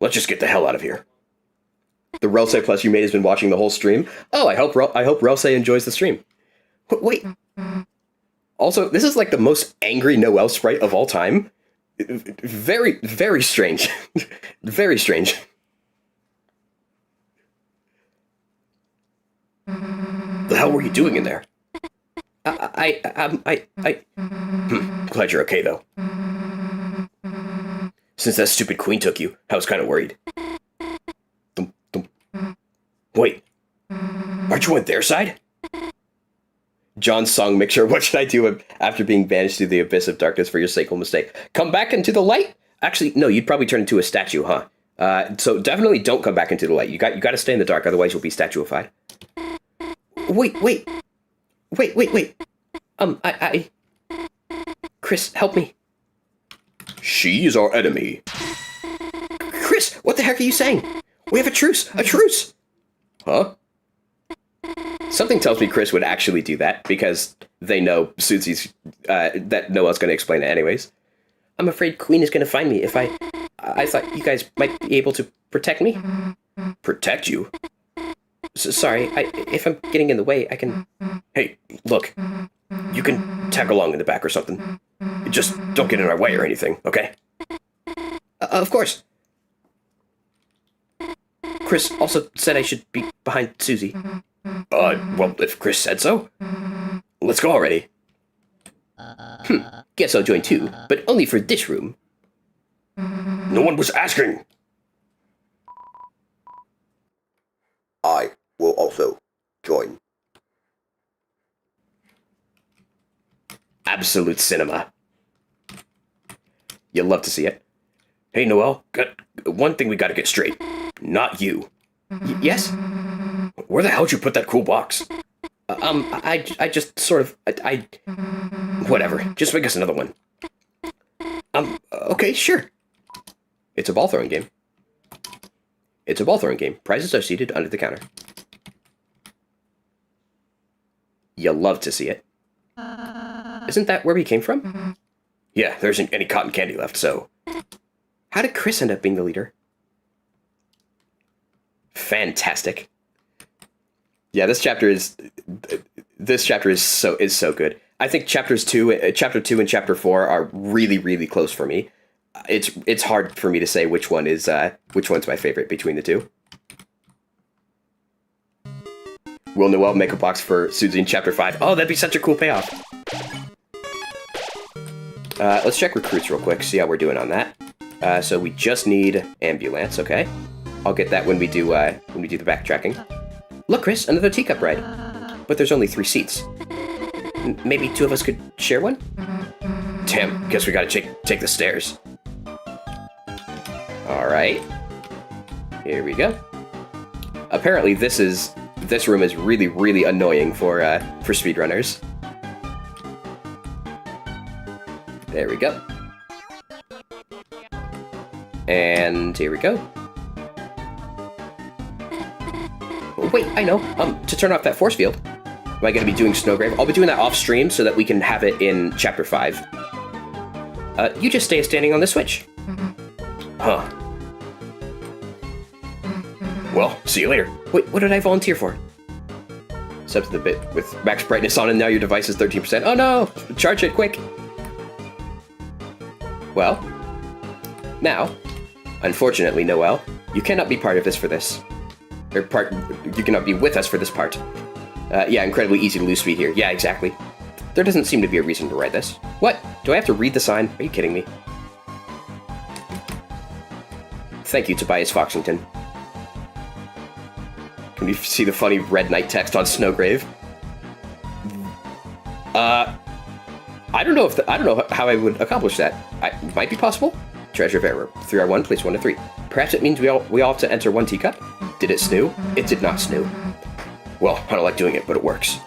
Let's just get the hell out of here. The Ralsei Plus you mate has been watching the whole stream. Oh, I hope Ralsei enjoys the stream. Wait. Also, this is like the most angry Noelle sprite of all time. Very, very strange. Very strange. The hell were you doing in there? Glad you're okay, though. Since that stupid queen took you, I was kind of worried. Wait, aren't you on their side? John's song mixture. What should I do after being banished to the abyss of darkness for your sacred mistake? Come back into the light? Actually, no, you'd probably turn into a statue, huh? So definitely don't come back into the light. You got to stay in the dark, otherwise you'll be statuified. Wait. Chris, help me. She is our enemy. Chris, what the heck are you saying? We have a truce! A truce! Huh? Something tells me Chris would actually do that, because they know Susie's, that Noelle's going to explain it anyways. I'm afraid Queen is going to find me if I thought you guys might be able to protect me. Protect you? Sorry, if I'm getting in the way, I can... Hey, look. You can tag along in the back or something. Just don't get in our way or anything, okay? Of course. Chris also said I should be behind Susie. Well, if Chris said so, let's go already. Guess I'll join too, but only for this room. No one was asking. I will also join. Absolute cinema. You'll love to see it. Hey, Noelle, got one thing we gotta get straight. Not you. Yes? Where the hell did you put that cool box? I just sort of, Whatever, just make us another one. Okay, sure. It's a ball throwing game. It's a ball throwing game. Prizes are seated under the counter. You'll love to see it. Isn't that where we came from? Yeah, there isn't any cotton candy left, so... How did Chris end up being the leader? Fantastic. Yeah, this chapter is so good. I think chapter 2 and chapter 4 are really, really close for me. It's hard for me to say which one's my favorite between the two. Will Noel make a box for Susie in chapter 5? Oh, that'd be such a cool payoff. Let's check recruits real quick, see how we're doing on that. So we just need ambulance, okay? I'll get that when we do the backtracking. Look, Chris, another teacup ride. But there's only 3 seats. Maybe 2 of us could share one? Damn, guess we gotta take the stairs. Alright. Here we go. Apparently this room is really, really annoying for speedrunners. There we go. And here we go. Oh, wait, I know. To turn off that force field. Am I going to be doing Snowgrave? I'll be doing that off stream so that we can have it in chapter 5. You just stay standing on the switch. Huh. Well, see you later. Wait, what did I volunteer for? Step to the bit with max brightness on and now your device is 13%. Oh no! Charge it, quick! Well, now, unfortunately, Noel, you cannot be part of this for this. You cannot be with us for this part. Yeah, incredibly easy to lose speed here. Yeah, exactly. There doesn't seem to be a reason to ride this. What? Do I have to read the sign? Are you kidding me? Thank you, Tobias Foxington. Can you see the funny red knight text on Snowgrave? I don't know how I would accomplish that. It might be possible. Treasure of error. 3R1, place 1 to 3. Perhaps it means we all have to enter 1 teacup? Did it snoo? It did not snoo. Well, I don't like doing it, but it works.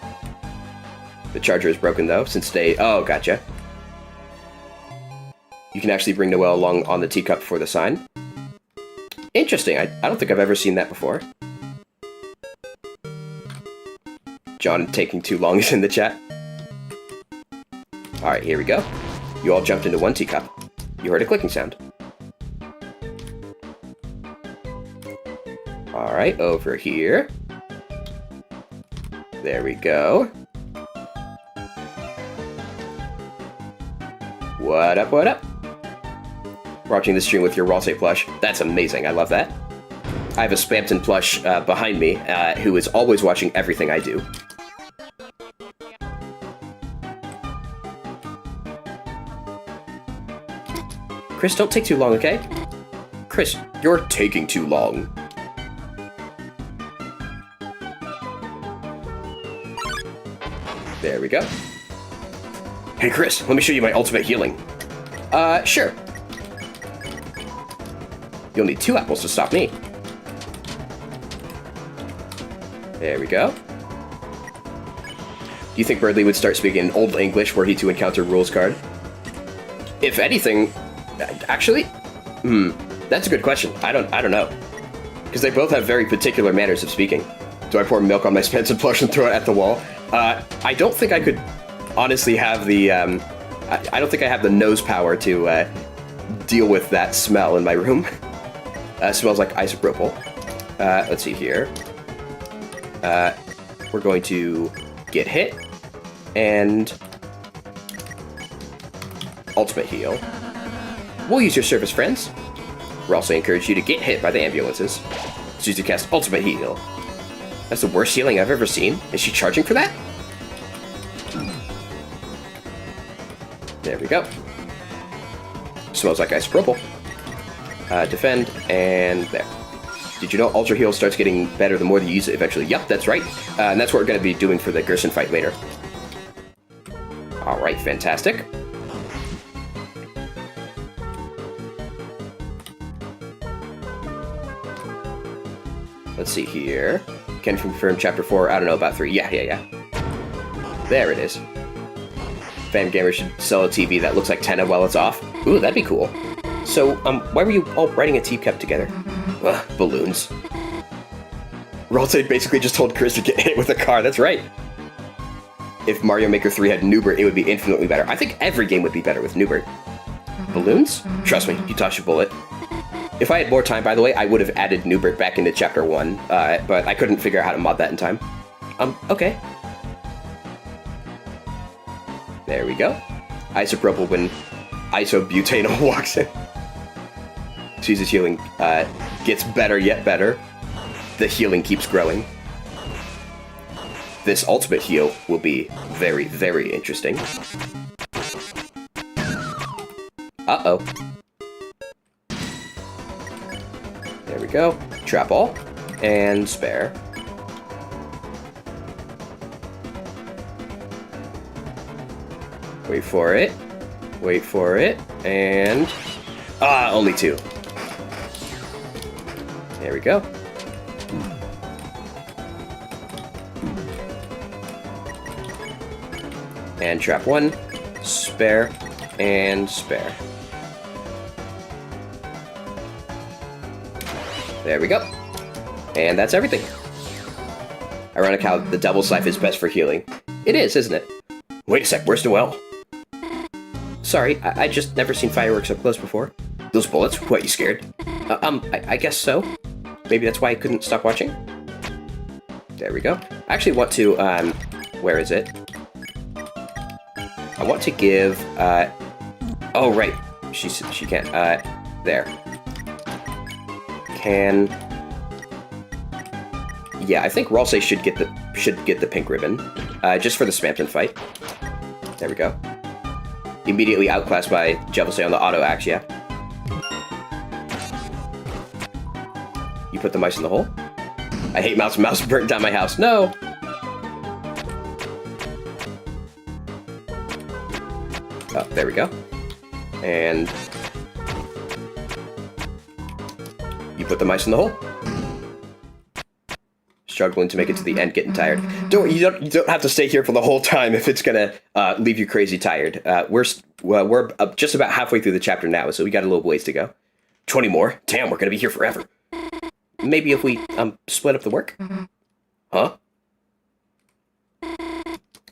The charger is broken though, since today... Oh, gotcha. You can actually bring Noel along on the teacup for the sign. Interesting. I don't think I've ever seen that before. John taking too long is in the chat. Alright, here we go. You all jumped into 1 teacup. You heard a clicking sound. Alright, over here. There we go. What up, what up? Watching the stream with your Ralsei plush. That's amazing, I love that. I have a Spamton plush behind me who is always watching everything I do. Chris, don't take too long, okay? Chris, you're taking too long. There we go. Hey Chris, let me show you my ultimate healing. Sure. You'll need 2 apples to stop me. There we go. Do you think Birdley would start speaking Old English were he to encounter Rules card? If anything, actually, that's a good question. I don't know, because they both have very particular manners of speaking. Do I pour milk on my Spencer plush and throw it at the wall? I don't think I could honestly have the. I don't think I have the nose power to deal with that smell in my room. Smells like isopropyl. Let's see here. We're going to get hit and ultimate heal. We'll use your service, friends. We'll also encourage you to get hit by the ambulances. Susie cast ultimate heal. That's the worst healing I've ever seen. Is she charging for that? There we go. Smells like isopropyl. Defend, and there. Did you know Ultra Heal starts getting better the more you use it eventually? Yep, that's right. And that's what we're going to be doing for the Gerson fight later. Alright, fantastic. Let's see here. Can confirm chapter 4. I don't know about 3. Yeah. There it is. Fan gamers should sell a TV that looks like Tenna while it's off. Ooh, that'd be cool. So, why were you all riding a teacup together? Ugh, balloons. Ralsei basically just told Chris to get hit with a car. That's right. If Mario Maker 3 had Newbert, it would be infinitely better. I think every game would be better with Newbert. Balloons? Trust me, you toss your bullet. If I had more time, by the way, I would have added Newbert back into Chapter 1, but I couldn't figure out how to mod that in time. Okay. There we go. Isopropyl when isobutanol walks in. Susie's healing gets better yet better. The healing keeps growing. This ultimate heal will be very, very interesting. Uh-oh. There we go. Trap all. And spare. Wait for it. Wait for it. And... only 2. There we go. And trap 1. Spare. And spare. There we go. And that's everything. Ironic how the Devil's Life is best for healing. It is, isn't it? Wait a sec, where's Noelle? Sorry, I just never seen fireworks up close before. Those bullets? What, you scared? I guess so. Maybe that's why I couldn't stop watching. There we go. I actually want to, where is it? I want to give, oh, right. She can't, there. Can... Yeah, I think Ralsei should get the pink ribbon, just for the Smampton fight. There we go. Immediately outclassed by Jevelsei on the auto axe, yeah. You put the mice in the hole? I hate mouse. Mouse burnt down my house. No! Oh, there we go. And... You put the mice in the hole? Struggling to make it to the end, getting tired. You don't have to stay here for the whole time if it's gonna leave you crazy tired. We're just about halfway through the chapter now, so we got a little ways to go. 20 more? Damn, we're gonna be here forever. Maybe if we split up the work? Huh?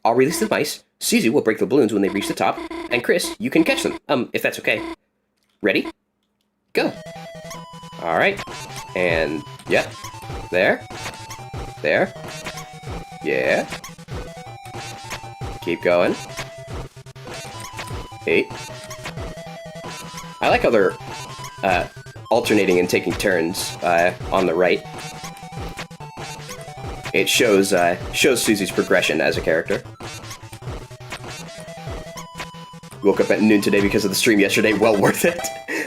I'll release the mice. Susie will break the balloons when they reach the top, and Chris, you can catch them. If that's okay. Ready? Go. All right. And yeah, there. There. Yeah. Keep going. 8. I like how they're alternating and taking turns on the right. It shows Susie's progression as a character. Woke up at noon today because of the stream yesterday. Well worth it.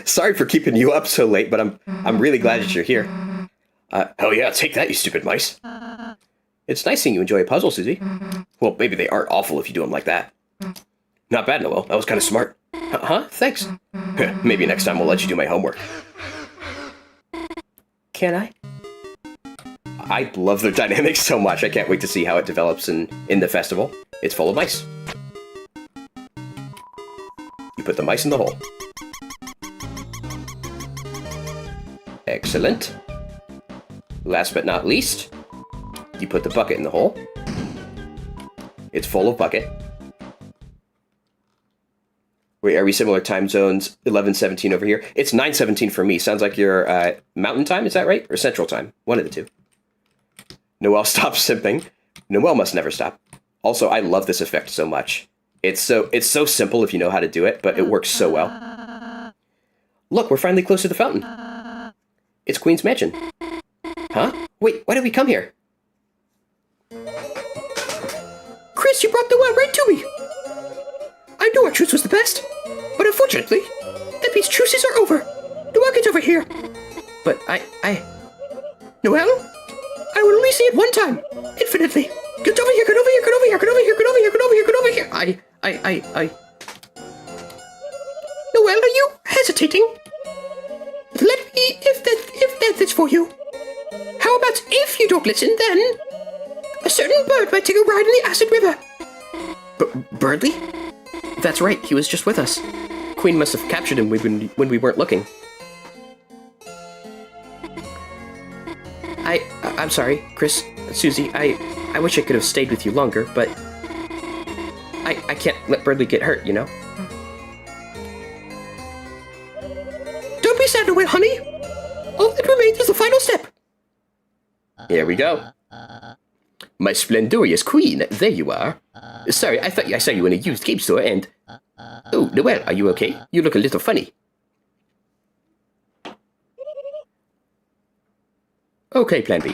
Sorry for keeping you up so late, but I'm really glad that you're here. Hell yeah, take that, you stupid mice. It's nice seeing you enjoy a puzzle, Susie. Well, maybe they aren't awful if you do them like that. Not bad, Noelle. That was kind of smart. Huh? Thanks. Maybe next time we'll let you do my homework. Can I? I love their dynamics so much. I can't wait to see how it develops in the festival. It's full of mice. You put the mice in the hole. Excellent. Last but not least, you put the bucket in the hole. It's full of bucket. Wait, are we similar time zones? 11:17 over here. It's 9:17 for me. Sounds like you're mountain time, is that right? Or central time? One of the two. Noelle stops simping. Noelle must never stop. Also, I love this effect so much. It's so simple if you know how to do it, but it works so well. Look, we're finally close to the fountain. It's Queen's Mansion. Huh? Wait, why did we come here? Chris, you brought the well right to me. I knew our truce was the best, but unfortunately, that means truces are over. Noelle, get over here. But Noelle, I will only say it one time, infinitely. Get over here, get over here, get over here, get over here, get over here, get over here, get over here. Noelle, are you hesitating? Let me, if that's for you. How about if you don't listen, then a certain bird might take a ride in the acid river. Birdly? That's right, he was just with us. Queen must have captured him when we weren't looking. I'm sorry, Chris, Susie, I wish I could have stayed with you longer, but I can't let Birdly get hurt, you know? Don't be sad, Noelle, honey. All that remains is the final step. Here we go. My splendorous queen, there you are. Sorry, I thought I saw you in a used game store and... Oh, Noelle, are you okay? You look a little funny. Okay, Plan B.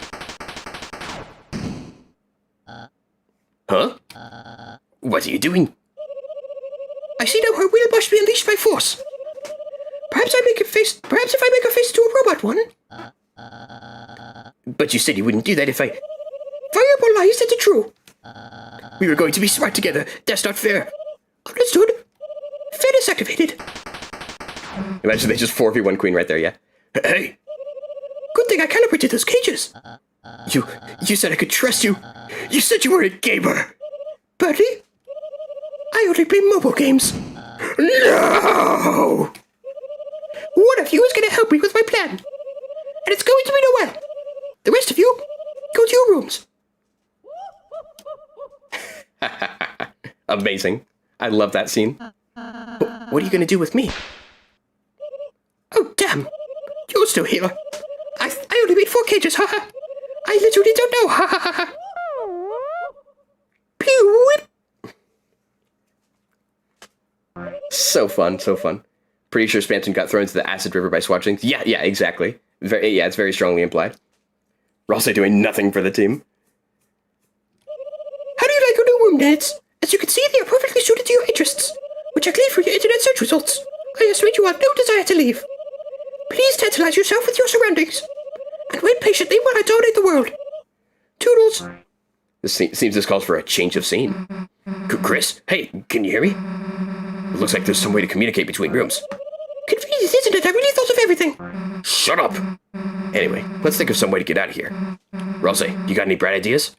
Huh? What are you doing? I see now her will must be unleashed by force. Perhaps if I make a face to a robot one. But you said you wouldn't do that if I... Variable lies, that's true. We were going to be smart together. That's not fair. Understood. Fairness activated. Imagine they just 4v1 queen right there, yeah? Hey! Good thing I calibrated those cages. You said I could trust you. You said you were a gamer. Birdie, I only play mobile games. No! One of you is going to help me with my plan. And it's going to be Noelle. The rest of you, go to your rooms. Amazing. I love that scene. But what are you going to do with me? Oh, damn. You're still here. I only made 4 cages, haha. I literally don't know, ha ha ha ha. Pew! So fun, so fun. Pretty sure Spanton got thrown into the acid river by swatch things. Yeah, exactly. It's very strongly implied. We're also doing nothing for the team. How do you like your new room, Neds? As you can see, they are perfectly suited to your interests, which I gleaned from your internet search results. I estimate you have no desire to leave. Please tantalize yourself with your surroundings, and wait patiently while I dominate the world. Toodles. This seems this calls for a change of scene. Chris, hey, can you hear me? It looks like there's some way to communicate between rooms. Convenient, isn't it? I really thought of everything. Shut up! Anyway, let's think of some way to get out of here. Rose, you got any bright ideas?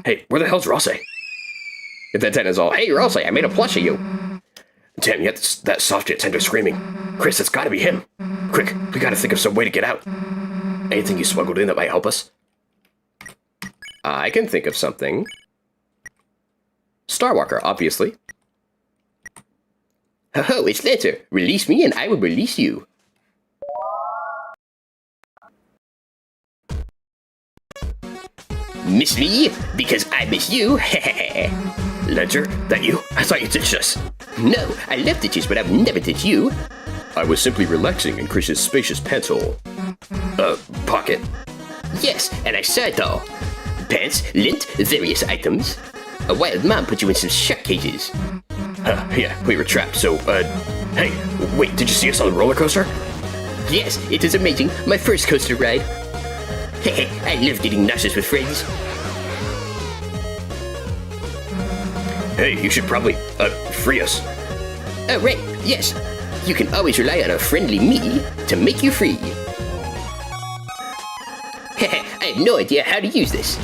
Hey, where the hell's Rose? If that is all, hey, Rose, I made a plush of you. Damn, yet that soft yet tender screaming. Chris, it's gotta be him. Quick, we gotta think of some way to get out. Anything you smuggled in that might help us? I can think of something. Starwalker, obviously. Ho-ho, it's Lancer. Release me and I will release you. Miss me? Because I miss you? Ledger, that you? I thought you ditched us. No, I love ditches, but I've never ditched you. I was simply relaxing in Chris's spacious pants hole. Pocket. Yes, and I saw it all. Pants, lint, various items. A wild mom put you in some shark cages. Yeah, we were trapped, so, hey, wait, did you see us on the roller coaster? Yes, it was amazing. My first coaster ride. I love getting nauseous with friends. Hey, you should probably, free us. Oh, right, yes. You can always rely on a friendly me to make you free. I have no idea how to use this.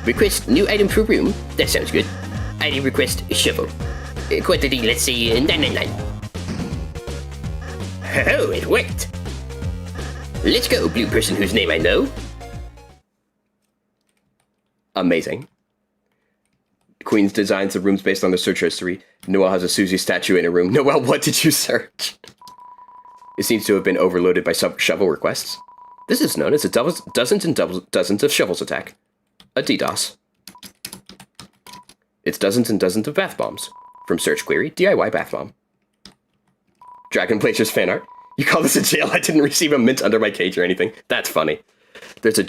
Request new item per room. That sounds good. Item request shovel. Quantity, let's say 999. Oh, it worked. Let's go, blue person whose name I know. Amazing. Queen's designs the rooms based on the search history. Noelle has a Susie statue in a room. Noelle, what did you search? It seems to have been overloaded by shovel requests. This is known as a dozens and dozens of shovels attack. A DDoS. It's dozens and dozens of bath bombs. From search query, DIY bath bomb. Dragon Blazer's fan art. You call this a jail? I didn't receive a mint under my cage or anything. That's funny. There's a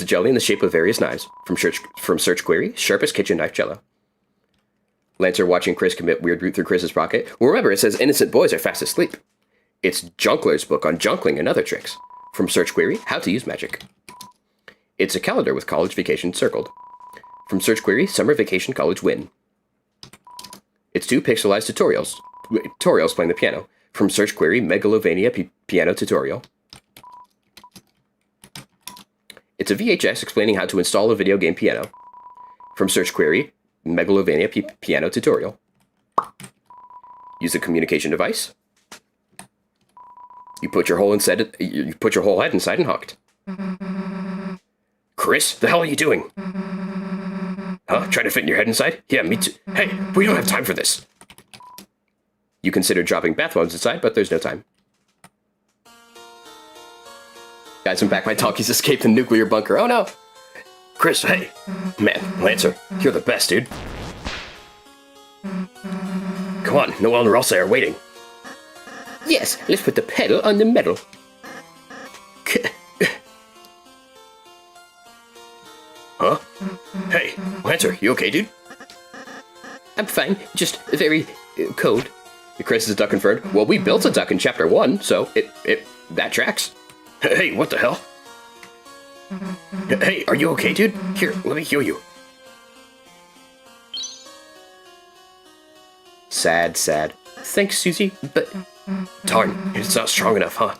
jelly in the shape of various knives. From search query, sharpest kitchen knife jello. Lancer watching Chris commit weird root through Chris's pocket. Well, remember, it says innocent boys are fast asleep. It's Junkler's book on junkling and other tricks. From search query, how to use magic. It's a calendar with college vacation circled. From search query, summer vacation college win. It's 2 pixelized tutorials playing the piano. From search query, Megalovania piano tutorial. It's a VHS explaining how to install a video game piano. From search query, Megalovania piano tutorial. Use a communication device. You put your whole head inside and hooked. Chris, the hell are you doing? Huh? Trying to fit in your head inside? Yeah, me too. Hey, we don't have time for this. You consider dropping bath bombs inside, but there's no time. Guys, I'm back. My talkies escaped the nuclear bunker. Oh no! Chris, hey. Man, Lancer, you're the best, dude. Come on, Noel and Rossa are waiting. Yes, let's put the pedal on the metal. Huh? Hey, Lancer, you okay, dude? I'm fine, just very cold. Chris is a duck confirmed. Well, we built a duck in Chapter 1, so that tracks. Hey, what the hell? Hey, are you okay, dude? Here, let me heal you. Sad, sad. Thanks, Susie, but... Darn, it's not strong enough, huh?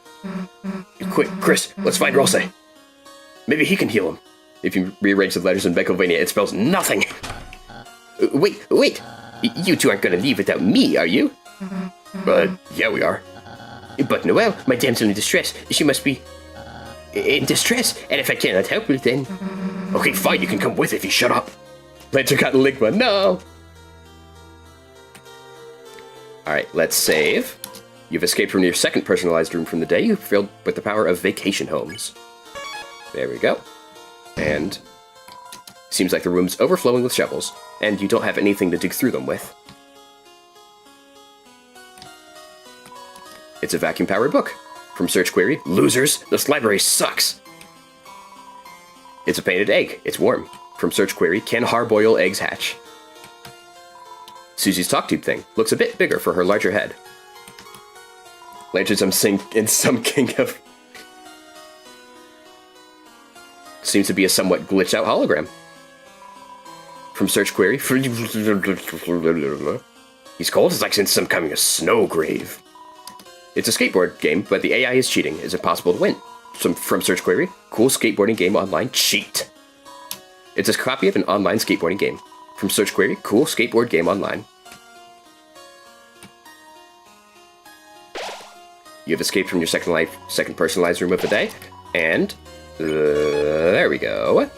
Quick, Chris, let's find Rosé. Maybe he can heal him. If you rearrange the letters in Beethovenia, it spells nothing. Wait. You two aren't gonna leave without me, are you? Yeah, we are. But Noelle, my damsel in distress, she must be... in distress, and if I cannot help her, then... Okay, fine, you can come with if you shut up. Lancer got Ligma, no! Alright, let's save. You've escaped from your second personalized room from the day. You've filled with the power of vacation homes. There we go. And seems like the room's overflowing with shovels, and you don't have anything to dig through them with. It's a vacuum-powered book. From search query, losers, this library sucks. It's a painted egg. It's warm. From search query, can hard-boiled eggs hatch? Susie's talk tube thing looks a bit bigger for her larger head. Lanterns in some king of... Seems to be a somewhat glitched out hologram. From search query, he's cold, it's like in some kind of snow grave. It's a skateboard game, but the AI is cheating. Is it possible to win? From search query, cool skateboarding game online, cheat. It's a copy of an online skateboarding game. From search query, cool skateboard game online. You have escaped from your second personalized room of the day, and there we go.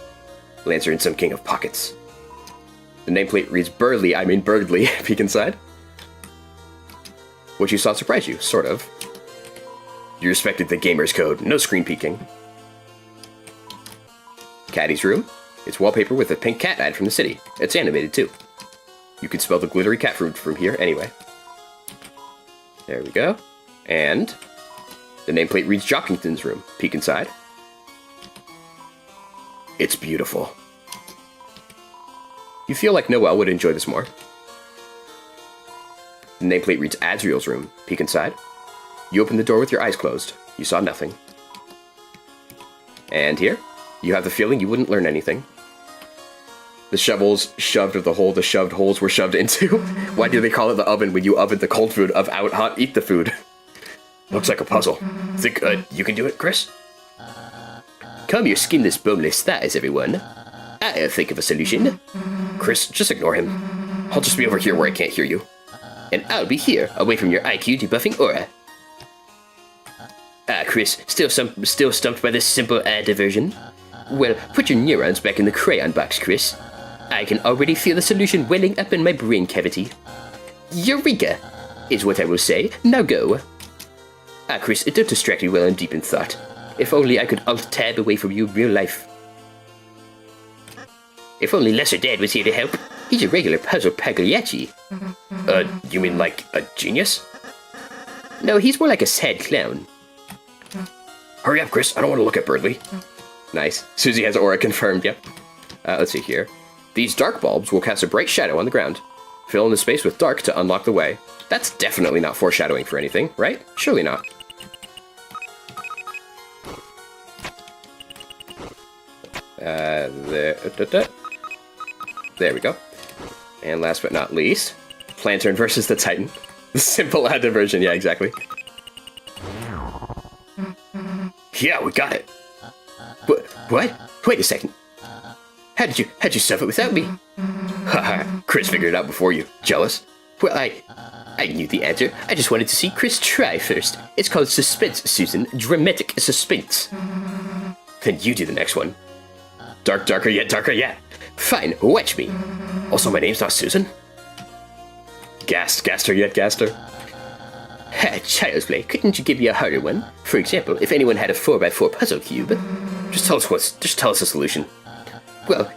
Lancer in some king of pockets. The nameplate reads Birdly, peek inside. What you saw surprised you, sort of. You respected the gamer's code, no screen peeking. Caddy's room. It's wallpaper with a pink cat ad from the city. It's animated too. You can spell the glittery cat fruit from here anyway. There we go. And the nameplate reads Jockington's room. Peek inside. It's beautiful. You feel like Noelle would enjoy this more. The nameplate reads Adriel's room. Peek inside. You opened the door with your eyes closed. You saw nothing. And here, you have the feeling you wouldn't learn anything. The shovels shoved of the hole the shoved holes were shoved into. Why do they call it the oven when you oven the cold food of out hot eat the food? Looks like a puzzle. Think you can do it, Chris? Calm your skinless, boneless thighs, everyone. I'll think of a solution. Chris, just ignore him. I'll just be over here where I can't hear you. And I'll be here, away from your IQ debuffing aura. Chris, still stumped by this simple diversion? Well, put your neurons back in the crayon box, Chris. I can already feel the solution welling up in my brain cavity. Eureka! Is what I will say. Now go. Chris, don't distract me while I'm deep in thought. If only I could alt-tab away from you in real life. If only Lesser Dad was here to help. He's a regular puzzle Pagliacci. You mean like a genius? No, he's more like a sad clown. Hurry up, Chris. I don't want to look at Birdly. Nice. Susie has aura confirmed, yep. Let's see here. These dark bulbs will cast a bright shadow on the ground. Fill in the space with dark to unlock the way. That's definitely not foreshadowing for anything, right? Surely not. There we go. And last but not least, Plantern versus the Titan. The simple ad diversion, yeah, exactly. Yeah, we got it. What? Wait a second. How'd you stuff it without me? Haha, Chris figured it out before you. Jealous? Well, I knew the answer. I just wanted to see Chris try first. It's called suspense, Susan. Dramatic suspense. Then you do the next one. Darker yet. Fine, watch me. Also, my name's not Susan. Gaster yet gaster. Child's play. Couldn't you give me a harder one? For example, if anyone had a 4x4 puzzle cube. Just tell us the solution. Well,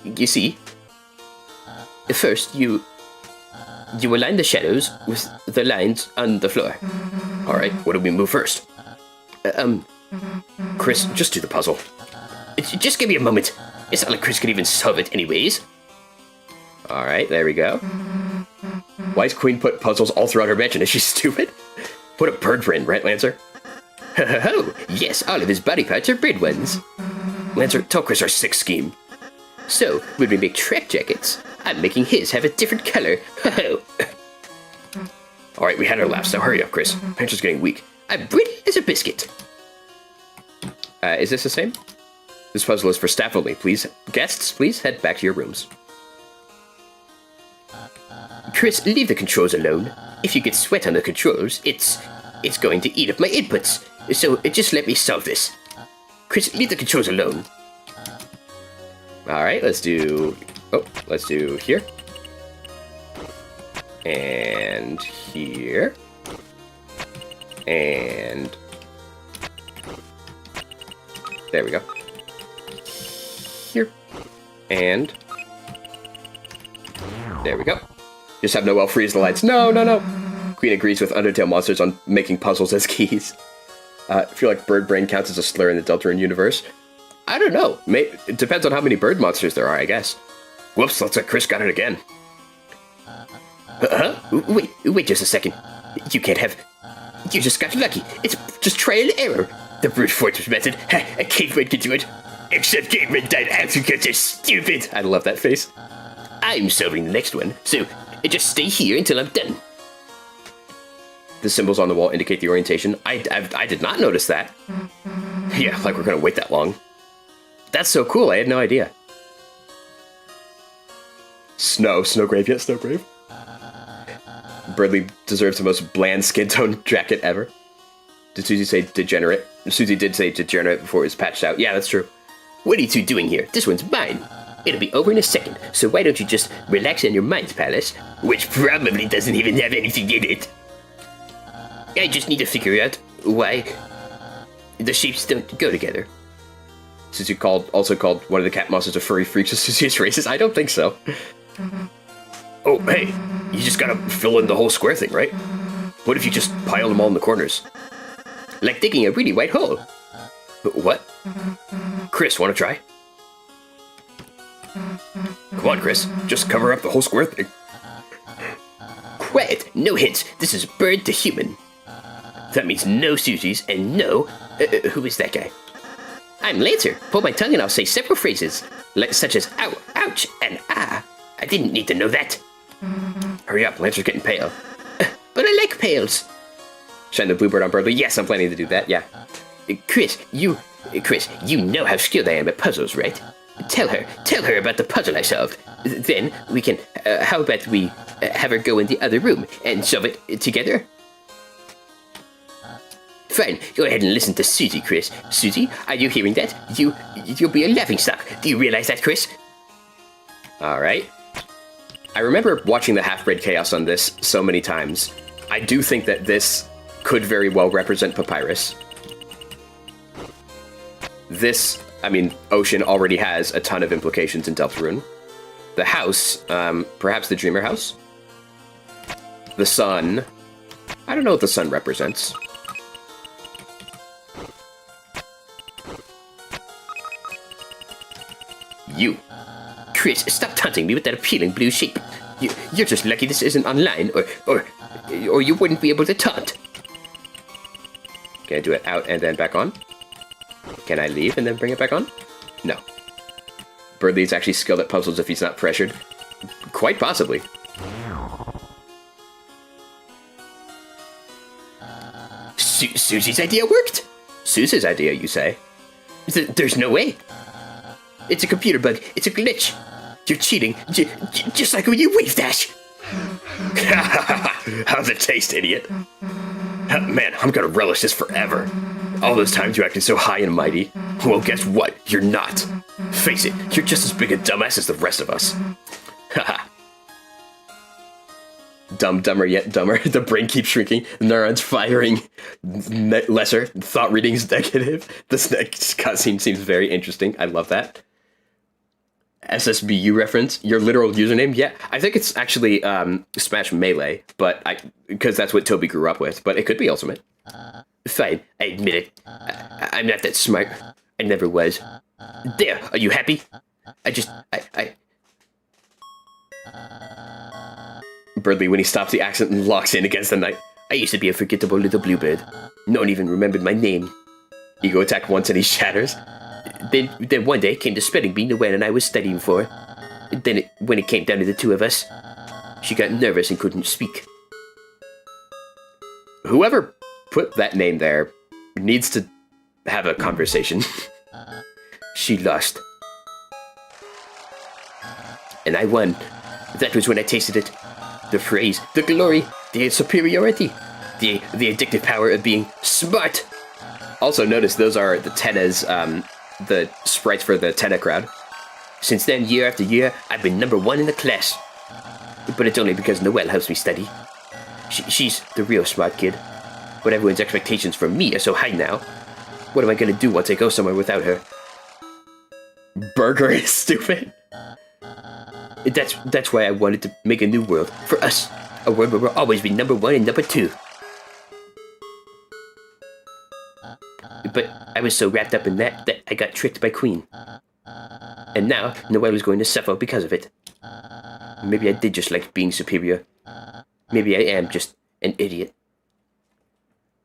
you see, first you align the shadows with the lines on the floor. All right, what do we move first? Chris, just do the puzzle. Just give me a moment. It's not like Chris could even solve it anyways. All right, there we go. Why does Queen put puzzles all throughout her mansion? Is she stupid? Put a bird brain, right, Lancer? Ho ho ho! Yes, all of his body parts are bird ones. Lancer, tell Chris our sixth scheme. So, when we make track jackets, I'm making his have a different color. Ho ho! All right, we had our laughs. Now hurry up, Chris. Pancher's getting weak. I'm brittle as a biscuit. Is this the same? This puzzle is for staff only. Please, guests, please head back to your rooms. Chris, leave the controls alone. If you get sweat on the controls, it's going to eat up my inputs. So just let me solve this. Chris, leave the controls alone. All right, let's do here. And here. And there we go. Here. And there we go. Just have Noelle freeze the lights. No, no, no. Queen agrees with Undertale monsters on making puzzles as keys. I feel like bird brain counts as a slur in the Deltarune universe. I don't know. It depends on how many bird monsters there are, I guess. Whoops, looks like Chris got it again. Wait just a second. You can't have... You just got lucky. It's just trial and error. The brute force method. A caveman can do it. Except cavemen died after because they're stupid. I love that face. I'm solving the next one, so just stay here until I'm done. The symbols on the wall indicate the orientation. I did not notice that. Yeah, like we're gonna wait that long. That's so cool, I had no idea. Snowgrave, yes, Snowgrave. Bradley deserves the most bland skin tone jacket ever. Did Susie say degenerate? Susie did say degenerate before it was patched out. Yeah, that's true. What are you two doing here? This one's mine. It'll be over in a second, so why don't you just relax in your mind's palace, which probably doesn't even have anything in it. I just need to figure out why the shapes don't go together. Susie also called one of the cat monsters a furry freak, so Susie is racist? I don't think so. Oh, hey, you just gotta fill in the whole square thing, right? What if you just pile them all in the corners? Like digging a really white hole. What? Chris, wanna try? Come on, Chris, just cover up the whole square thing. Quiet, no hints. This is bird to human. That means no Susies and no... who is that guy? I'm Lancer. Pull my tongue and I'll say several phrases, such as ow, ouch, and ah. I didn't need to know that. Hurry up, Lancer's getting pale. But I like pails. Shine the bluebird on Bradley. Yes, I'm planning to do that, yeah. Chris, you know how skilled I am at puzzles, right? Tell her about the puzzle I solved. Then we can, how about we have her go in the other room and solve it together? Fine, go ahead and listen to Susie, Chris. Susie, are you hearing that? You'll be a laughingstock. Do you realize that, Chris? Alright. I remember watching the Half-Bred Chaos on this so many times. I do think that this could very well represent Papyrus. This, I mean, Ocean already has a ton of implications in Deltarune. The house, perhaps the Dreamer House? The sun. I don't know what the sun represents. You. Chris, stop taunting me with that appealing blue shape. You're just lucky this isn't online, or you wouldn't be able to taunt. Can I do it out and then back on? Can I leave and then bring it back on? No. Birdley's actually skilled at puzzles if he's not pressured. Quite possibly. Susie's idea worked? Susie's idea, you say? There's no way. It's a computer bug. It's a glitch. You're cheating. Just like when you wave dash. How's it taste, idiot? Man, I'm gonna relish this forever. All those times you acted so high and mighty. Well, guess what? You're not. Face it, you're just as big a dumbass as the rest of us. Haha. Dumber yet dumber. The brain keeps shrinking. Neurons firing lesser. Thought reading's negative. This next cutscene seems very interesting. I love that. SSBU reference, your literal username? Yeah, I think it's actually Smash Melee, but because that's what Toby grew up with, but it could be Ultimate. Fine, I admit it. I'm not that smart. I never was. There, are you happy? Birdly, when he stops the accent and locks in against the night. I used to be a forgettable little bluebird. No one even remembered my name. Ego attack once and he shatters. Then one day came the spelling bee Noelle and I was studying for. Then when it came down to the two of us, she got nervous and couldn't speak. Whoever put that name there needs to have a conversation. She lost. And I won. That was when I tasted it. The praise, the glory, the superiority, the addictive power of being smart. Also notice those are the Tenna's, the sprites for the Tenna crowd. Since then, year after year, I've been #1 in the class. But it's only because Noelle helps me study. She's the real smart kid. But everyone's expectations for me are so high now. What am I gonna do once I go somewhere without her? Burger is stupid. That's why I wanted to make a new world for us. A world where we'll always be #1 and #2. But I was so wrapped up in that I got tricked by Queen. And now Noelle was going to suffer because of it. Maybe I did just like being superior. Maybe I am just an idiot.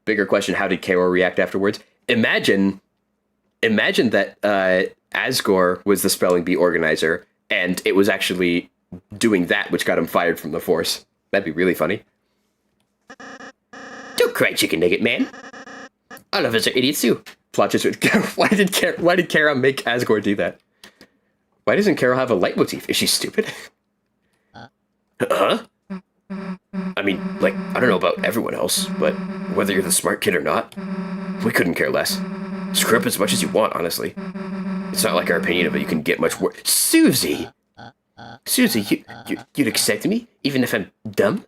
Bigger question, how did Carol react afterwards? Imagine that Asgore was the spelling bee organizer, and it was actually doing that which got him fired from the force. That'd be really funny. Don't cry, chicken nugget man. All of us are idiots too. Plot just why did Kara make Asgore do that? Why doesn't Carol have a leitmotif? Is she stupid? Huh? I mean, like, I don't know about everyone else, but whether you're the smart kid or not, we couldn't care less. Screw up as much as you want, honestly. It's not like our opinion of it you can get much worse. Susie! Susie, you'd accept me, even if I'm dumb?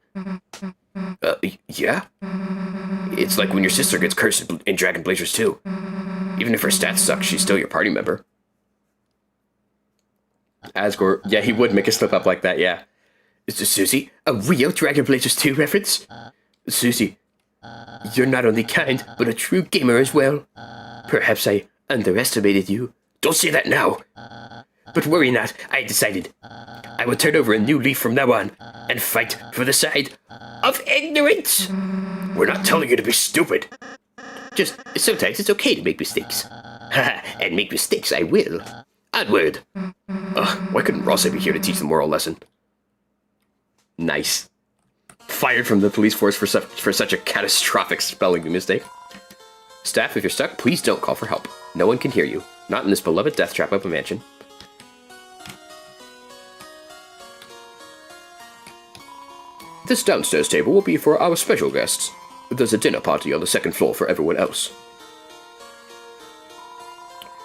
Yeah? It's like when your sister gets cursed in Dragon Blazers 2. Even if her stats suck, she's still your party member. Asgore, yeah, he would make a slip up like that, yeah. Is this Susie? A real Dragon Blazers 2 reference? Susie, you're not only kind, but a true gamer as well. Perhaps I underestimated you. Don't say that now. But worry not, I decided. I will turn over a new leaf from now on, and fight for the side of ignorance. We're not telling you to be stupid. Just, sometimes it's okay to make mistakes. And make mistakes I will. Onward. Why couldn't Ross be here to teach the moral lesson? Nice. Fired from the police force for such a catastrophic spelling mistake. Staff, if you're stuck, please don't call for help. No one can hear you. Not in this beloved death trap of a mansion. This downstairs table will be for our special guests. There's a dinner party on the second floor for everyone else.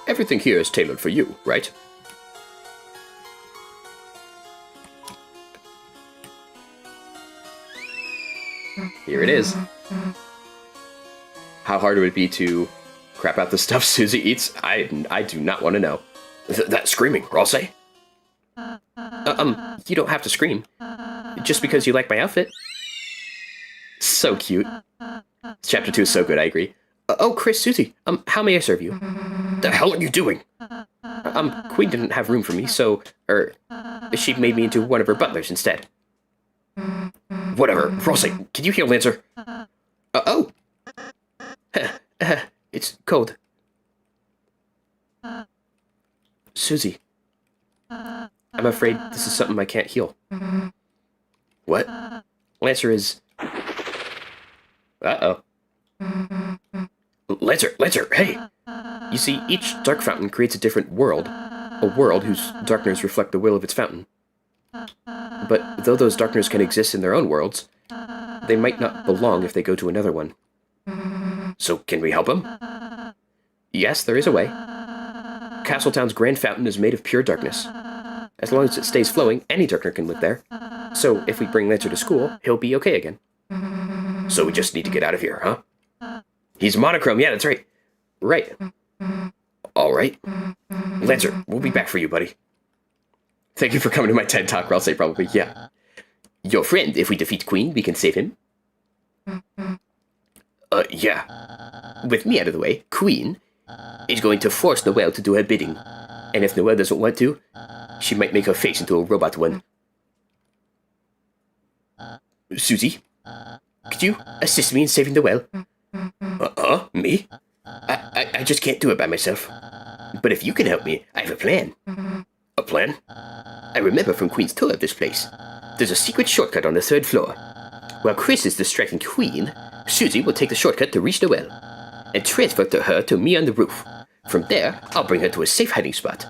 Everything here is tailored for you, right? Here it is. How hard would it be to crap out the stuff Susie eats? I do not want to know. That screaming, Rossay? You don't have to scream. Just because you like my outfit. So cute. Chapter 2 is so good, I agree. Oh, Chris, Susie, how may I serve you? The hell are you doing? Queen didn't have room for me, so, she made me into one of her butlers instead. Whatever. Rossay, can you heal Lancer? Oh! It's cold. Susie. I'm afraid this is something I can't heal. What? Lancer is... Uh-oh. Lancer, hey! You see, each dark fountain creates a different world. A world whose darkness reflect the will of its fountain. But though those darkness can exist in their own worlds, they might not belong if they go to another one. So can we help him? Yes, there is a way. Castletown's Grand Fountain is made of pure darkness. As long as it stays flowing, any darkner can live there. So if we bring Lancer to school, he'll be okay again. So we just need to get out of here, huh? He's monochrome, yeah, that's right. Right. All right. Lancer, we'll be back for you, buddy. Thank you for coming to my TED Talk, where I'll say probably, yeah. Your friend, if we defeat Queen, we can save him. Yeah. With me out of the way, Queen is going to force Noelle to do her bidding. And if Noelle doesn't want to, she might make her face into a robot one. Susie, could you assist me in saving Noelle? Me? I just can't do it by myself. But if you can help me, I have a plan. A plan? I remember from Queen's tour of this place. There's a secret shortcut on the 3rd floor. While Chris is distracting Queen, Susie will take the shortcut to reach Noelle, and transfer her to me on the roof. From there, I'll bring her to a safe hiding spot,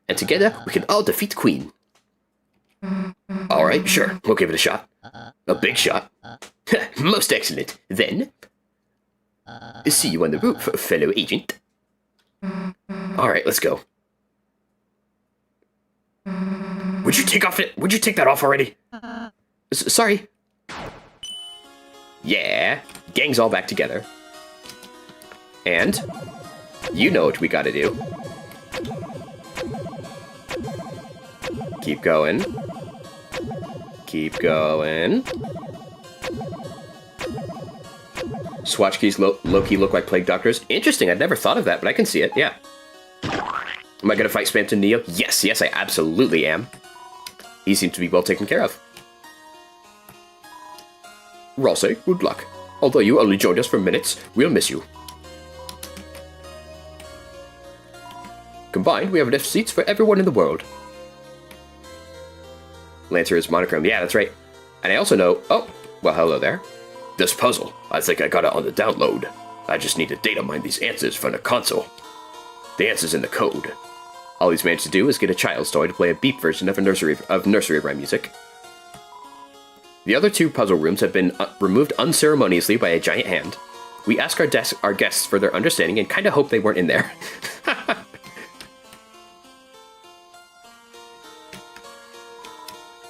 and together we can all defeat Queen. Alright, sure, we'll give it a shot. A big shot. Most excellent. Then, see you on the roof, fellow agent. Alright, let's go. Would you take that off already? Sorry. Yeah, gang's all back together. And you know what we gotta do. Keep going. Keep going. Swatch keys low-key look like plague doctors. Interesting, I'd never thought of that, but I can see it, yeah. Am I gonna fight Spamton Neo? Yes, I absolutely am. He seems to be well taken care of. Ralsei, good luck. Although you only joined us for minutes, we'll miss you. Combined, we have enough seats for everyone in the world. Lancer is monochrome. Yeah, that's right. And I also know... Oh, well, hello there. This puzzle, I think I got it on the download. I just need to data mine these answers from the console. The answer's in the code. All he's managed to do is get a child's toy to play a beep version of nursery rhyme music. The other 2 puzzle rooms have been removed unceremoniously by a giant hand. We ask our guests for their understanding and kind of hope they weren't in there.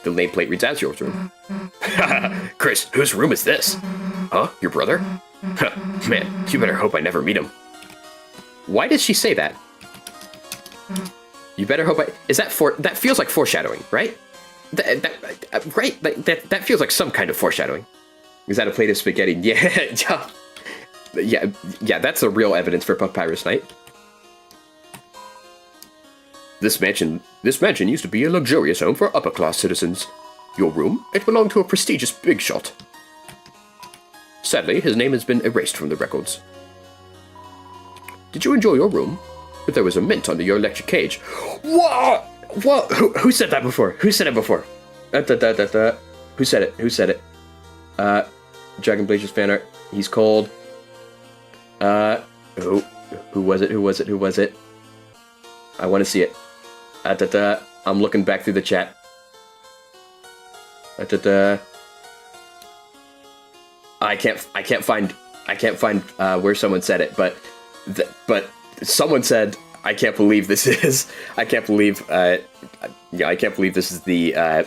The nameplate reads Azriel's room. Chris, whose room is this? Huh? Your brother? Man, you better hope I never meet him. Why does she say that? You better hope I... Is that that feels like foreshadowing, right? Right? That feels like some kind of foreshadowing. Is that a plate of spaghetti? Yeah. Yeah, that's the real evidence for Papyrus Night. This mansion used to be a luxurious home for upper-class citizens. Your room? It belonged to a prestigious big shot. Sadly, his name has been erased from the records. Did you enjoy your room? But there was a mint under your electric cage. What? What? Who said that before? Who said it before? Who said it? Who said it? Dragon Blazer's fan art. He's cold. Who was it? Who was it? Who was it? I want to see it. I'm looking back through the chat. I can't find where someone said it, but someone said, I can't believe this is the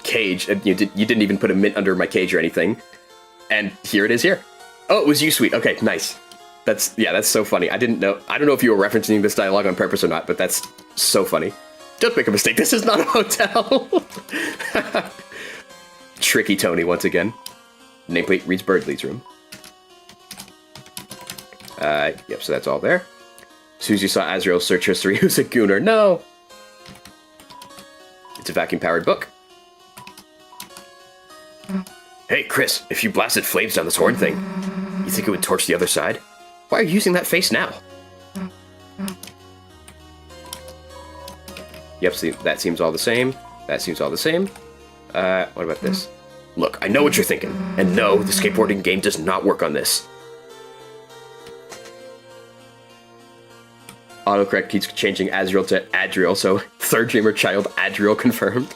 cage. You didn't even put a mint under my cage or anything, and here it is here. Oh, it was you, sweet. Okay, nice. That's so funny. I don't know if you were referencing this dialogue on purpose or not, but that's so funny. Don't make a mistake. This is not a hotel. Tricky Tony once again. Nameplate reads Birdley's room. Yep, so that's all there. Susie saw Azriel's search history. Who's a gooner? No! It's a vacuum-powered book. Hey, Chris, if you blasted flames down this horn thing, you think it would torch the other side? Why are you using that face now? Yep, see, that seems all the same. That seems all the same. What about this? Look, I know what you're thinking. And no, the skateboarding game does not work on this. Autocorrect keeps changing Azriel to Adriel, so third dreamer child Adriel confirmed.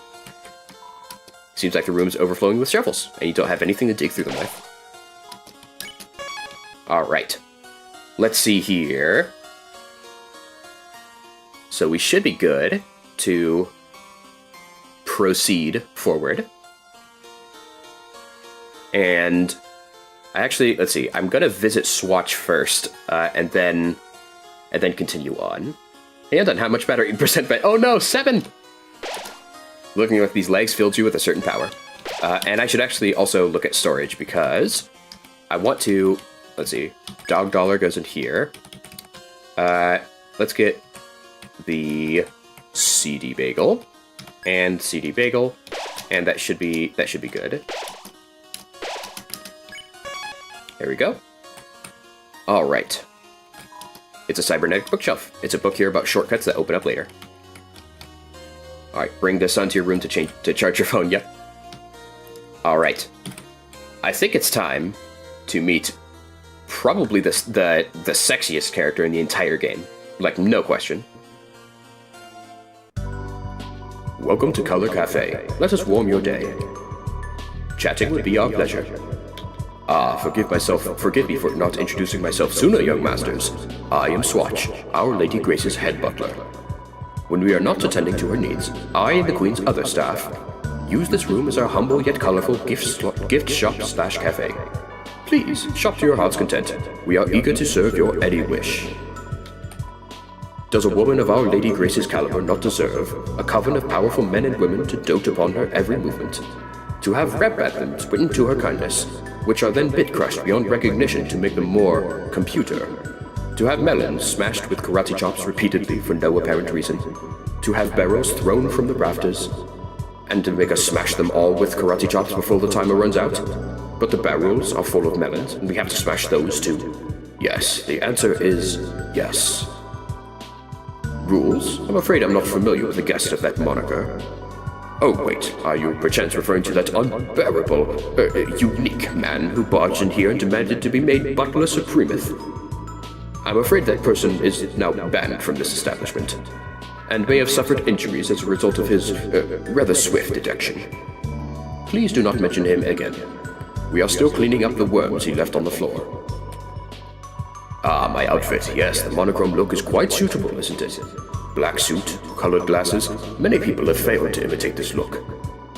Seems like the room's overflowing with shovels, and you don't have anything to dig through them with. Alright. Let's see here. So we should be good to proceed forward. And actually, let's see, I'm gonna visit Swatch first, and then continue on. And on how much better 8% bet. Oh no, 7! Looking at these legs fills you with a certain power. And I should actually also look at storage because I want to, let's see, dog dollar goes in here. Let's get the CD bagel and CD bagel, and that should be good. There we go. All right. It's a cybernetic bookshelf. It's a book here about shortcuts that open up later. All right, bring this onto your room to charge your phone. Yep. All right. I think it's time to meet probably the sexiest character in the entire game. Like, no question. Welcome to Color Cafe. Let us warm your day. Chatting would be our pleasure. Forgive me for not introducing myself sooner, young masters. I am Swatch, Our Lady Grace's head butler. When we are not attending to her needs, I and the Queen's other staff use this room as our humble yet colorful gift shop/cafe. Please, shop to your heart's content. We are eager to serve your any wish. Does a woman of Our Lady Grace's caliber not deserve a coven of powerful men and women to dote upon her every movement? To have rep emblems written to her kindness, which are then bit-crushed beyond recognition to make them more computer. To have melons smashed with karate chops repeatedly for no apparent reason. To have barrels thrown from the rafters, and to make us smash them all with karate chops before the timer runs out. But the barrels are full of melons, and we have to smash those too. Yes, the answer is yes. Rules? I'm afraid I'm not familiar with the guest of that moniker. Oh wait, are you perchance referring to that unbearable, unique man who barged in here and demanded to be made butler supremeth? I'm afraid that person is now banned from this establishment, and may have suffered injuries as a result of his, rather swift detection. Please do not mention him again. We are still cleaning up the worms he left on the floor. Ah, my outfit, yes, the monochrome look is quite suitable, isn't it? Black suit, colored glasses, many people have failed to imitate this look.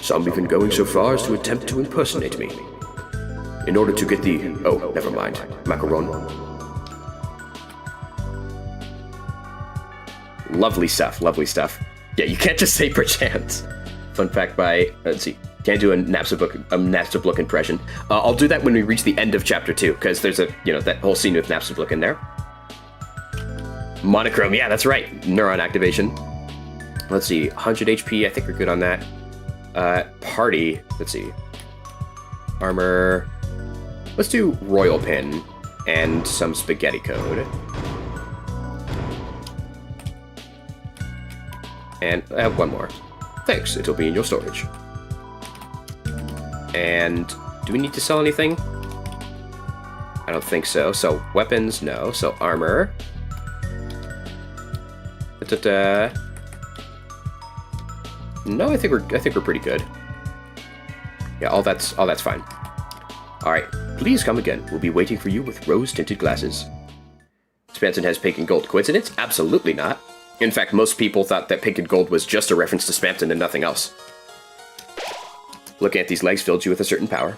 Some even going so far as to attempt to impersonate me. In order to get the, oh, never mind, macaron. Lovely stuff, lovely stuff. Yeah, you can't just say perchance. Fun fact by, let's see, can't do a Napstablook impression. I'll do that when we reach the end of chapter 2, because there's a, that whole scene with Napstablook in there. Monochrome, yeah, that's right. Neuron activation. Let's see, 100 HP, I think we're good on that. Party, let's see. Armor. Let's do Royal Pin and some Spaghetti Code. And I have one more. Thanks, it'll be in your storage. And do we need to sell anything? I don't think so. So weapons, no. So armor. No, I think we're pretty good. Yeah, all that's fine. All right, please come again. We'll be waiting for you with rose-tinted glasses. Spanson has pink and gold. Coincidence? Absolutely not. In fact, most people thought that pink and gold was just a reference to Spanson and nothing else. Looking at these legs fills you with a certain power.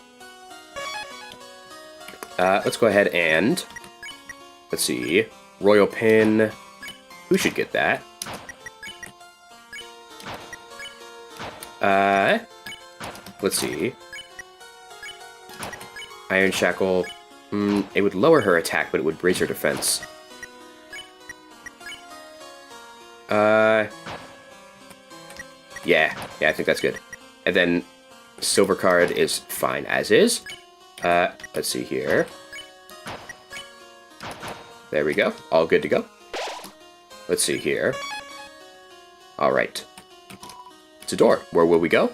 Let's go ahead and... Let's see. Royal Pin. Who should get that? Let's see. Iron Shackle. It would lower her attack, but it would raise her defense. Yeah, I think that's good. And then Silver Card is fine as is. Let's see here. There we go. All good to go. Let's see here. All right. It's a door. Where will we go?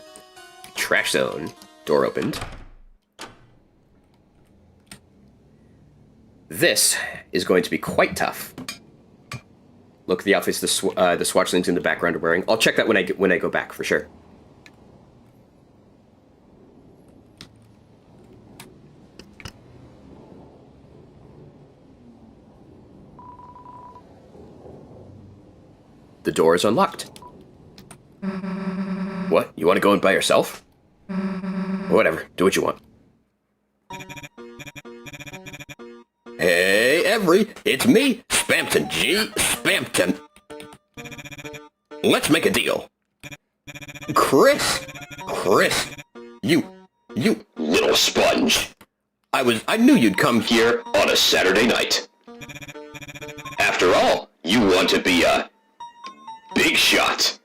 Trash zone. Door opened. This is going to be quite tough. Look at the outfits the Swatchlings in the background are wearing. I'll check that when I go back for sure. The door is unlocked. What? You want to go in by yourself? Whatever. Do what you want. Hey, Every, it's me, Spampton G. Spampton. Let's make a deal. Chris! Chris! You... Little sponge. I knew you'd come here. Here on a Saturday night. After all, you want to be a big shot.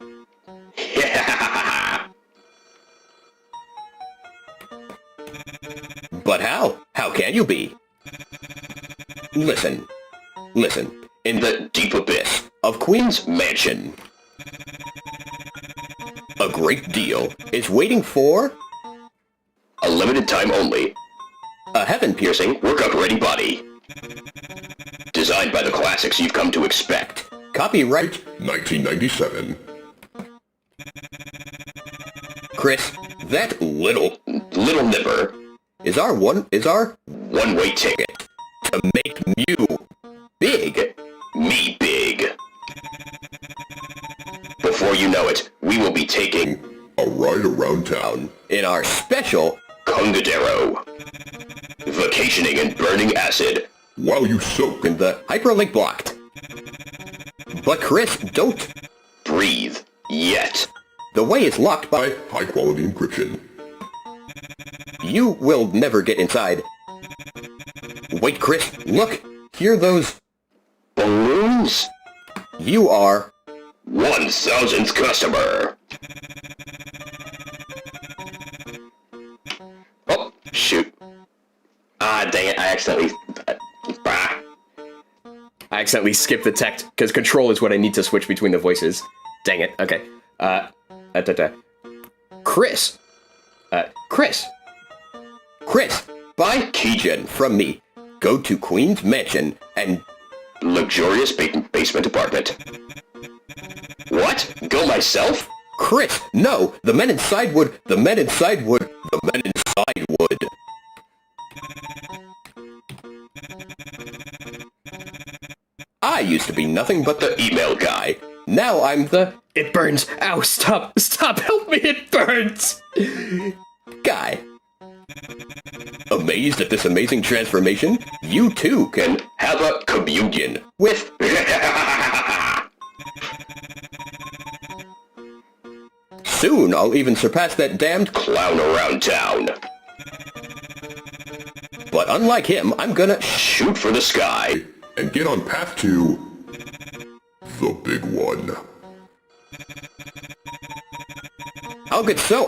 But how? How can you be? Listen. In the deep abyss Of Queen's Mansion, a great deal is waiting for a limited time only, a heaven-piercing workout ready body. Designed by the classics you've come to expect. copyright 1997. Chris. That Little nipper, is our one-way ticket. to make you big. Me big. Before you know it, we will be taking A ride around town. In our special Congadero. Vacationing in burning acid. While you soak in the hyperlink blocked. But Chris, don't. Breathe. Yet. The way is locked by... by high-quality encryption. You will never get inside. Wait, Chris, look. Hear those... Balloons? You are... 1,000th customer. Oh, shoot. Ah, dang it, I accidentally skipped the text, because control is what I need to switch between the voices. Dang it, okay. Chris. Chris, buy Keygen from me. Go to Queen's Mansion and... luxurious basement apartment. What? Go myself? Chris, no! The men inside would... I used to be nothing but the email guy. Now I'm the... It burns! Ow, stop! Help me, it burns! Guy. Amazed at this amazing transformation? You too can Have a communion with... Soon I'll even surpass that damned... clown around town. But unlike him, I'm gonna... Shoot for the sky. And get on path to... the big one. I'll get so,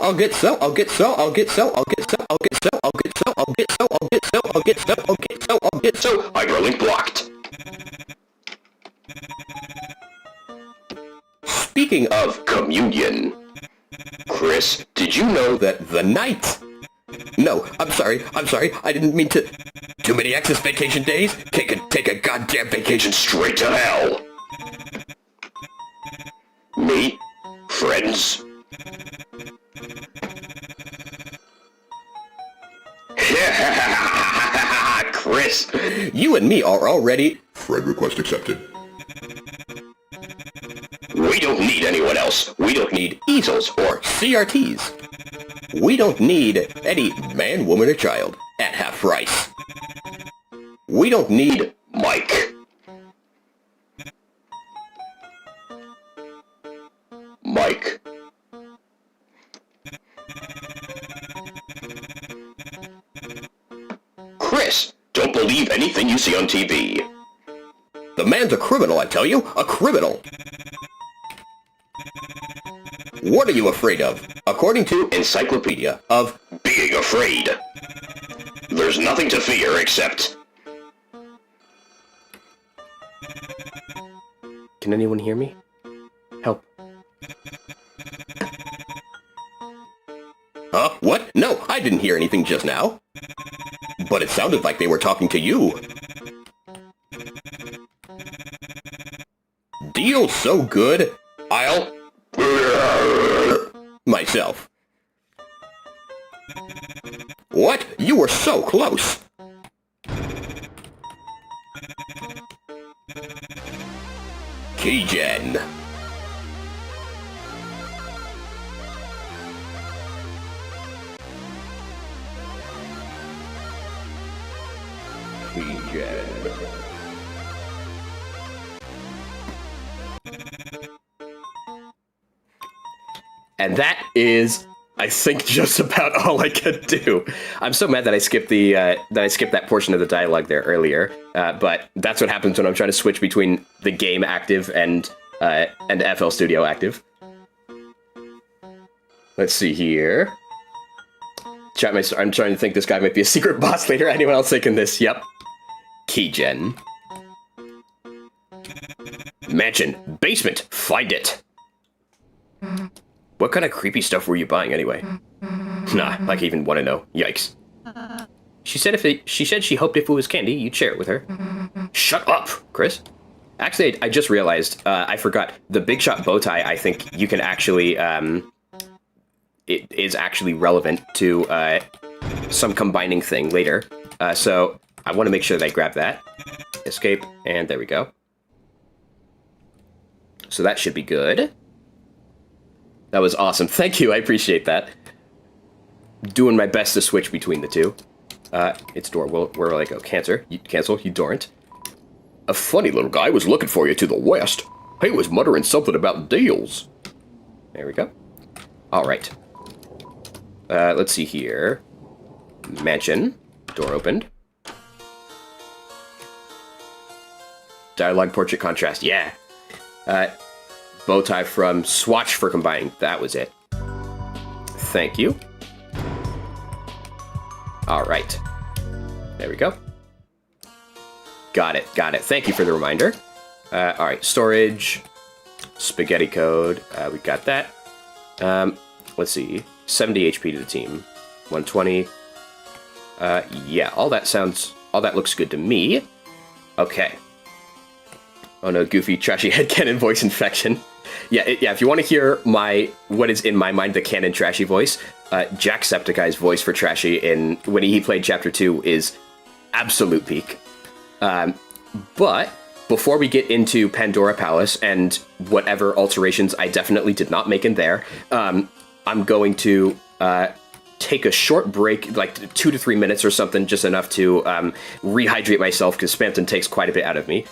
Hyperlink blocked. Speaking of Communion. Chris, did you know that the night... No, I'm sorry, I didn't mean to... Too many Access vacation days? Take a goddamn vacation. straight to hell? Me? Friends? Chris, You and me are already... Friend request accepted. we don't need anyone else. We don't need easels or... CRTs. We don't need any man, woman, or child at half price. We don't need... Mike. Mike. Chris, don't believe anything you see on TV. The man's a criminal, I tell you. A criminal. What are you afraid of? According to Encyclopedia of... Being afraid. There's nothing to fear except... Can anyone hear me? Help. Huh? What? No, I didn't hear anything just now. But it sounded like they were talking to you. Deal so good, I'll... myself. What? You were so close. Keygen. And that is, I think, just about all I could do. I'm so mad that I skipped that portion of the dialogue there earlier. But that's what happens when I'm trying to switch between the game active and FL Studio active. Let's see here. Chat, I'm trying to think this guy might be a secret boss leader. Anyone else thinking this? Yep. Keygen. Mansion. Basement. Find it. What kind of creepy stuff were you buying anyway? Nah, like I even want to know. Yikes. She said she hoped if it was candy, you'd share it with her. Shut up, Chris. Actually, I just realized, I forgot. The Big Shot bow tie, I think you can actually, it is actually relevant to some combining thing later. So I want to make sure that I grab that. Escape, and there we go. So that should be good. That was awesome. Thank you, I appreciate that. Doing my best to switch between the two. It's door. Where will I go? Cancel, you dorrant. A funny little guy was looking for you to the west. He was muttering something about deals. There we go. All right. Let's see here. Mansion. Door opened. Dialogue, portrait, contrast. Yeah. Bow tie from Swatch for combining. That was it. Thank you. All right. There we go. Got it. Thank you for the reminder. All right. Storage. Spaghetti code. We got that. Let's see. 70 HP to the team. 120. Yeah, all that looks good to me. Okay. Oh no, goofy, trashy headcanon voice infection. Yeah, if you want to hear what is in my mind the canon trashy voice, Jacksepticeye's voice for trashy when he played Chapter 2 is absolute peak. But before we get into Pandora Palace and whatever alterations I definitely did not make in there, I'm going to take a short break, like 2 to 3 minutes or something, just enough to rehydrate myself, because Spamton takes quite a bit out of me.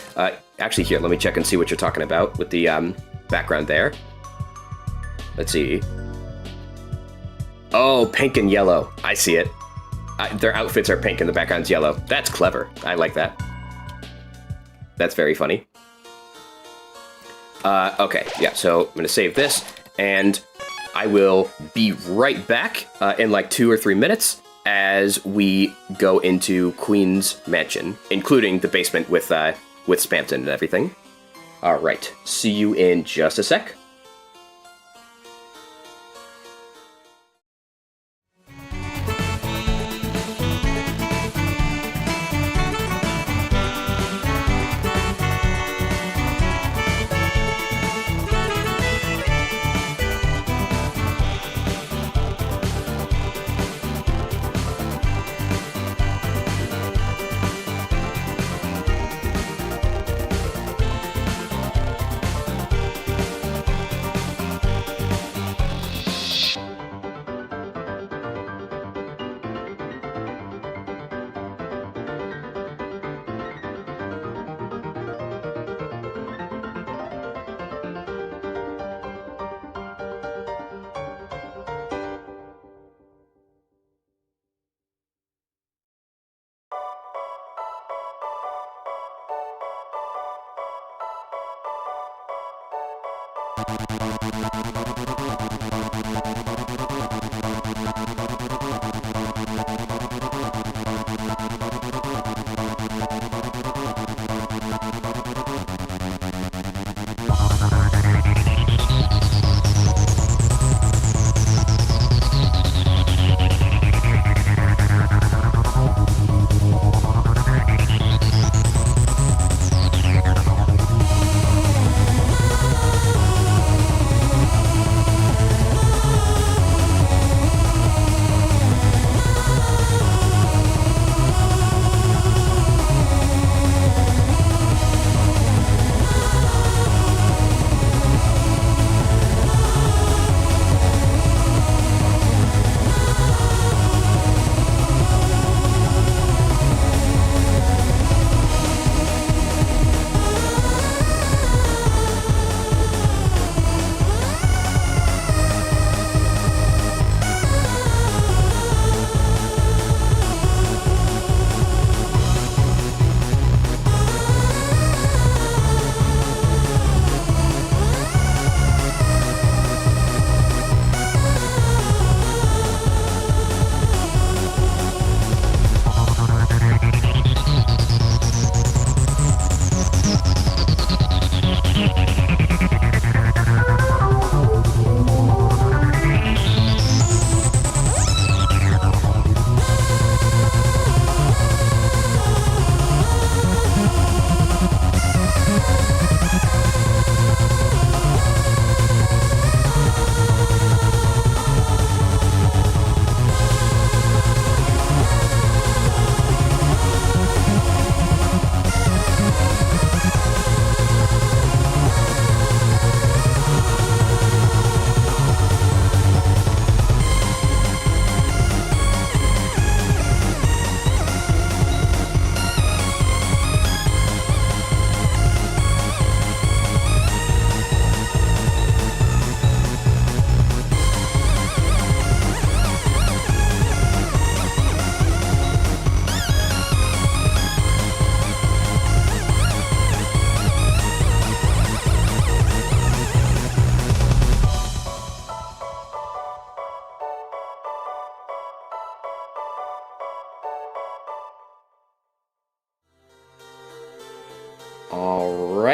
Actually, here, let me check and see what you're talking about with the background there. Let's see. Oh, pink and yellow. I see it. Their outfits are pink and the background's yellow. That's clever. I like that. That's very funny. Okay, yeah, so I'm going to save this, and I will be right back in like 2 or 3 minutes as we go into Queen's Mansion, including the basement with Spamton and everything. All right, see you in just a sec.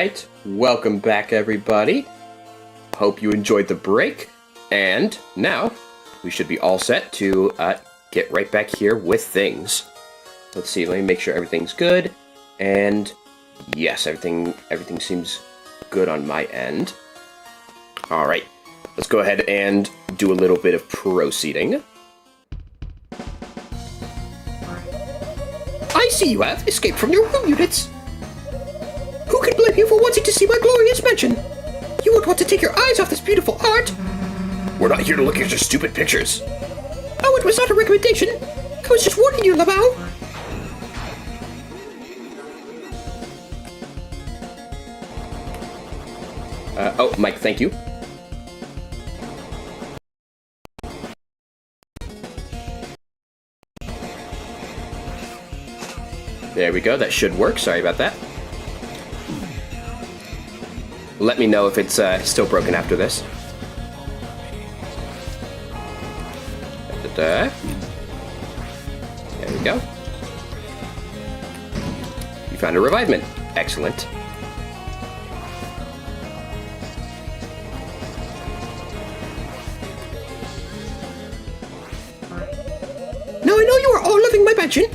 right, welcome back everybody. Hope you enjoyed the break, and now we should be all set to get right back here with things. Let's see, let me make sure everything's good, and yes, everything seems good on my end. All right, let's go ahead and do a little bit of proceeding. I see you have escaped from your room units. Who can blame you for wanting to see my glorious mansion? You won't want to take your eyes off this beautiful art. We're not here to look at your stupid pictures. Oh, it was not a recommendation. I was just warning you, Lamau. Oh, Mike, thank you. There we go, that should work. Sorry about that. Let me know if it's still broken after this. There we go. You found a revivement. Excellent. Now I know you are all loving my mansion,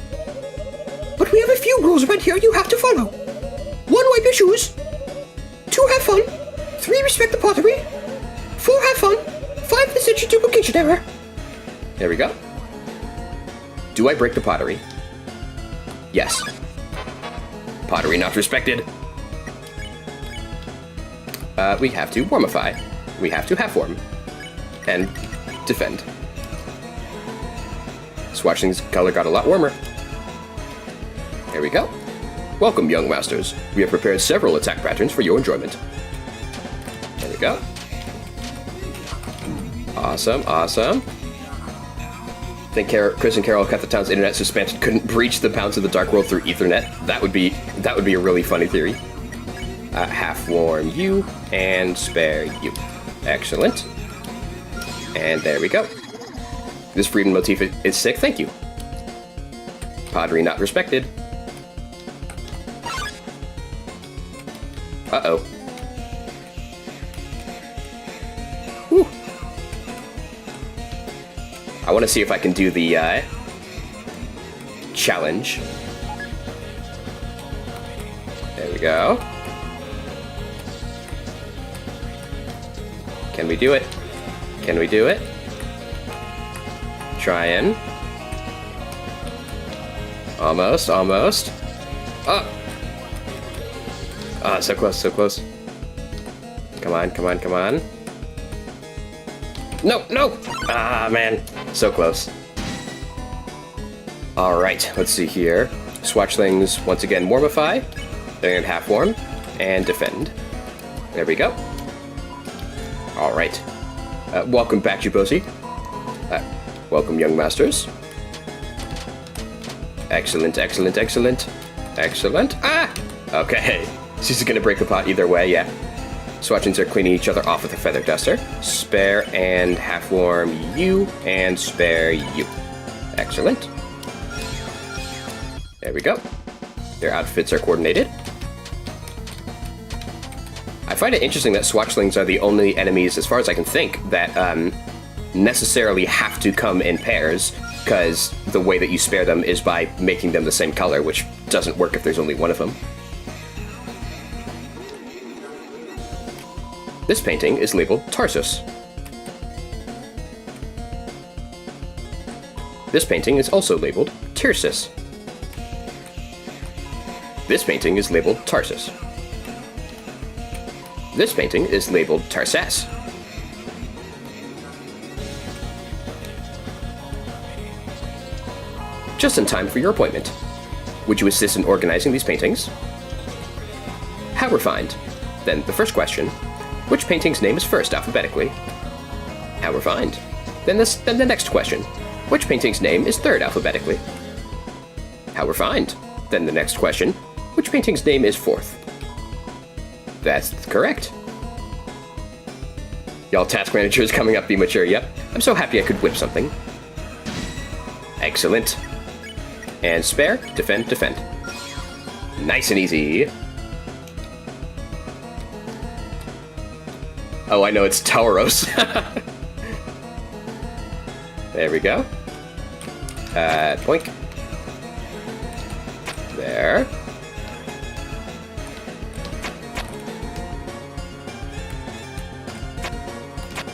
but we have a few rules around here you have to follow. 1, wipe your shoes. 2, have fun. 3, respect the pottery. 4, have fun. 5, listen to duplication error. There we go. Do I break the pottery? Yes. Pottery not respected. We have to warmify. We have to half-warm. And defend. Swatching's color got a lot warmer. There we go. Welcome, young masters. We have prepared several attack patterns for your enjoyment. There we go. Awesome, awesome. I think Chris and Carol cut the town's internet suspension couldn't breach the bounds of the dark world through Ethernet. That would be a really funny theory. Half warm you and spare you. Excellent. And there we go. This freedom motif is sick. Thank you. Pottery not respected. Uh-oh. Whew. I want to see if I can do the challenge. There we go. Can we do it? Can we do it? Trying. Almost, almost. Oh! Ah, so close, so close. Come on, come on, come on. No, no! Ah, man. So close. Alright, let's see here. Swatch things, once again, warmify. Then half warm. And defend. There we go. Alright. Welcome back, Jubosi. Welcome, young masters. Excellent, excellent, excellent. Excellent. Ah! Okay. She's gonna break the pot either way, yeah. Swatchings are cleaning each other off with a feather duster. Spare and half warm you, and spare you. Excellent. There we go. Their outfits are coordinated. I find it interesting that swatchlings are the only enemies, as far as I can think, that necessarily have to come in pairs, because the way that you spare them is by making them the same color, which doesn't work if there's only one of them. This painting is labeled Tarsus. This painting is also labeled Tirsus. This painting is labeled Tarsus. This painting is labeled Tarsus. Just in time for your appointment. Would you assist in organizing these paintings? How refined. Then the first question. Which painting's name is first alphabetically? How refined. Then the next question. Which painting's name is third alphabetically? How refined. Then the next question. Which painting's name is fourth? That's correct. Y'all task manager is coming up, be mature, yep. I'm so happy I could whip something. Excellent. And spare, defend, defend. Nice and easy. Oh, I know, it's Tauros. There we go. Boink. There.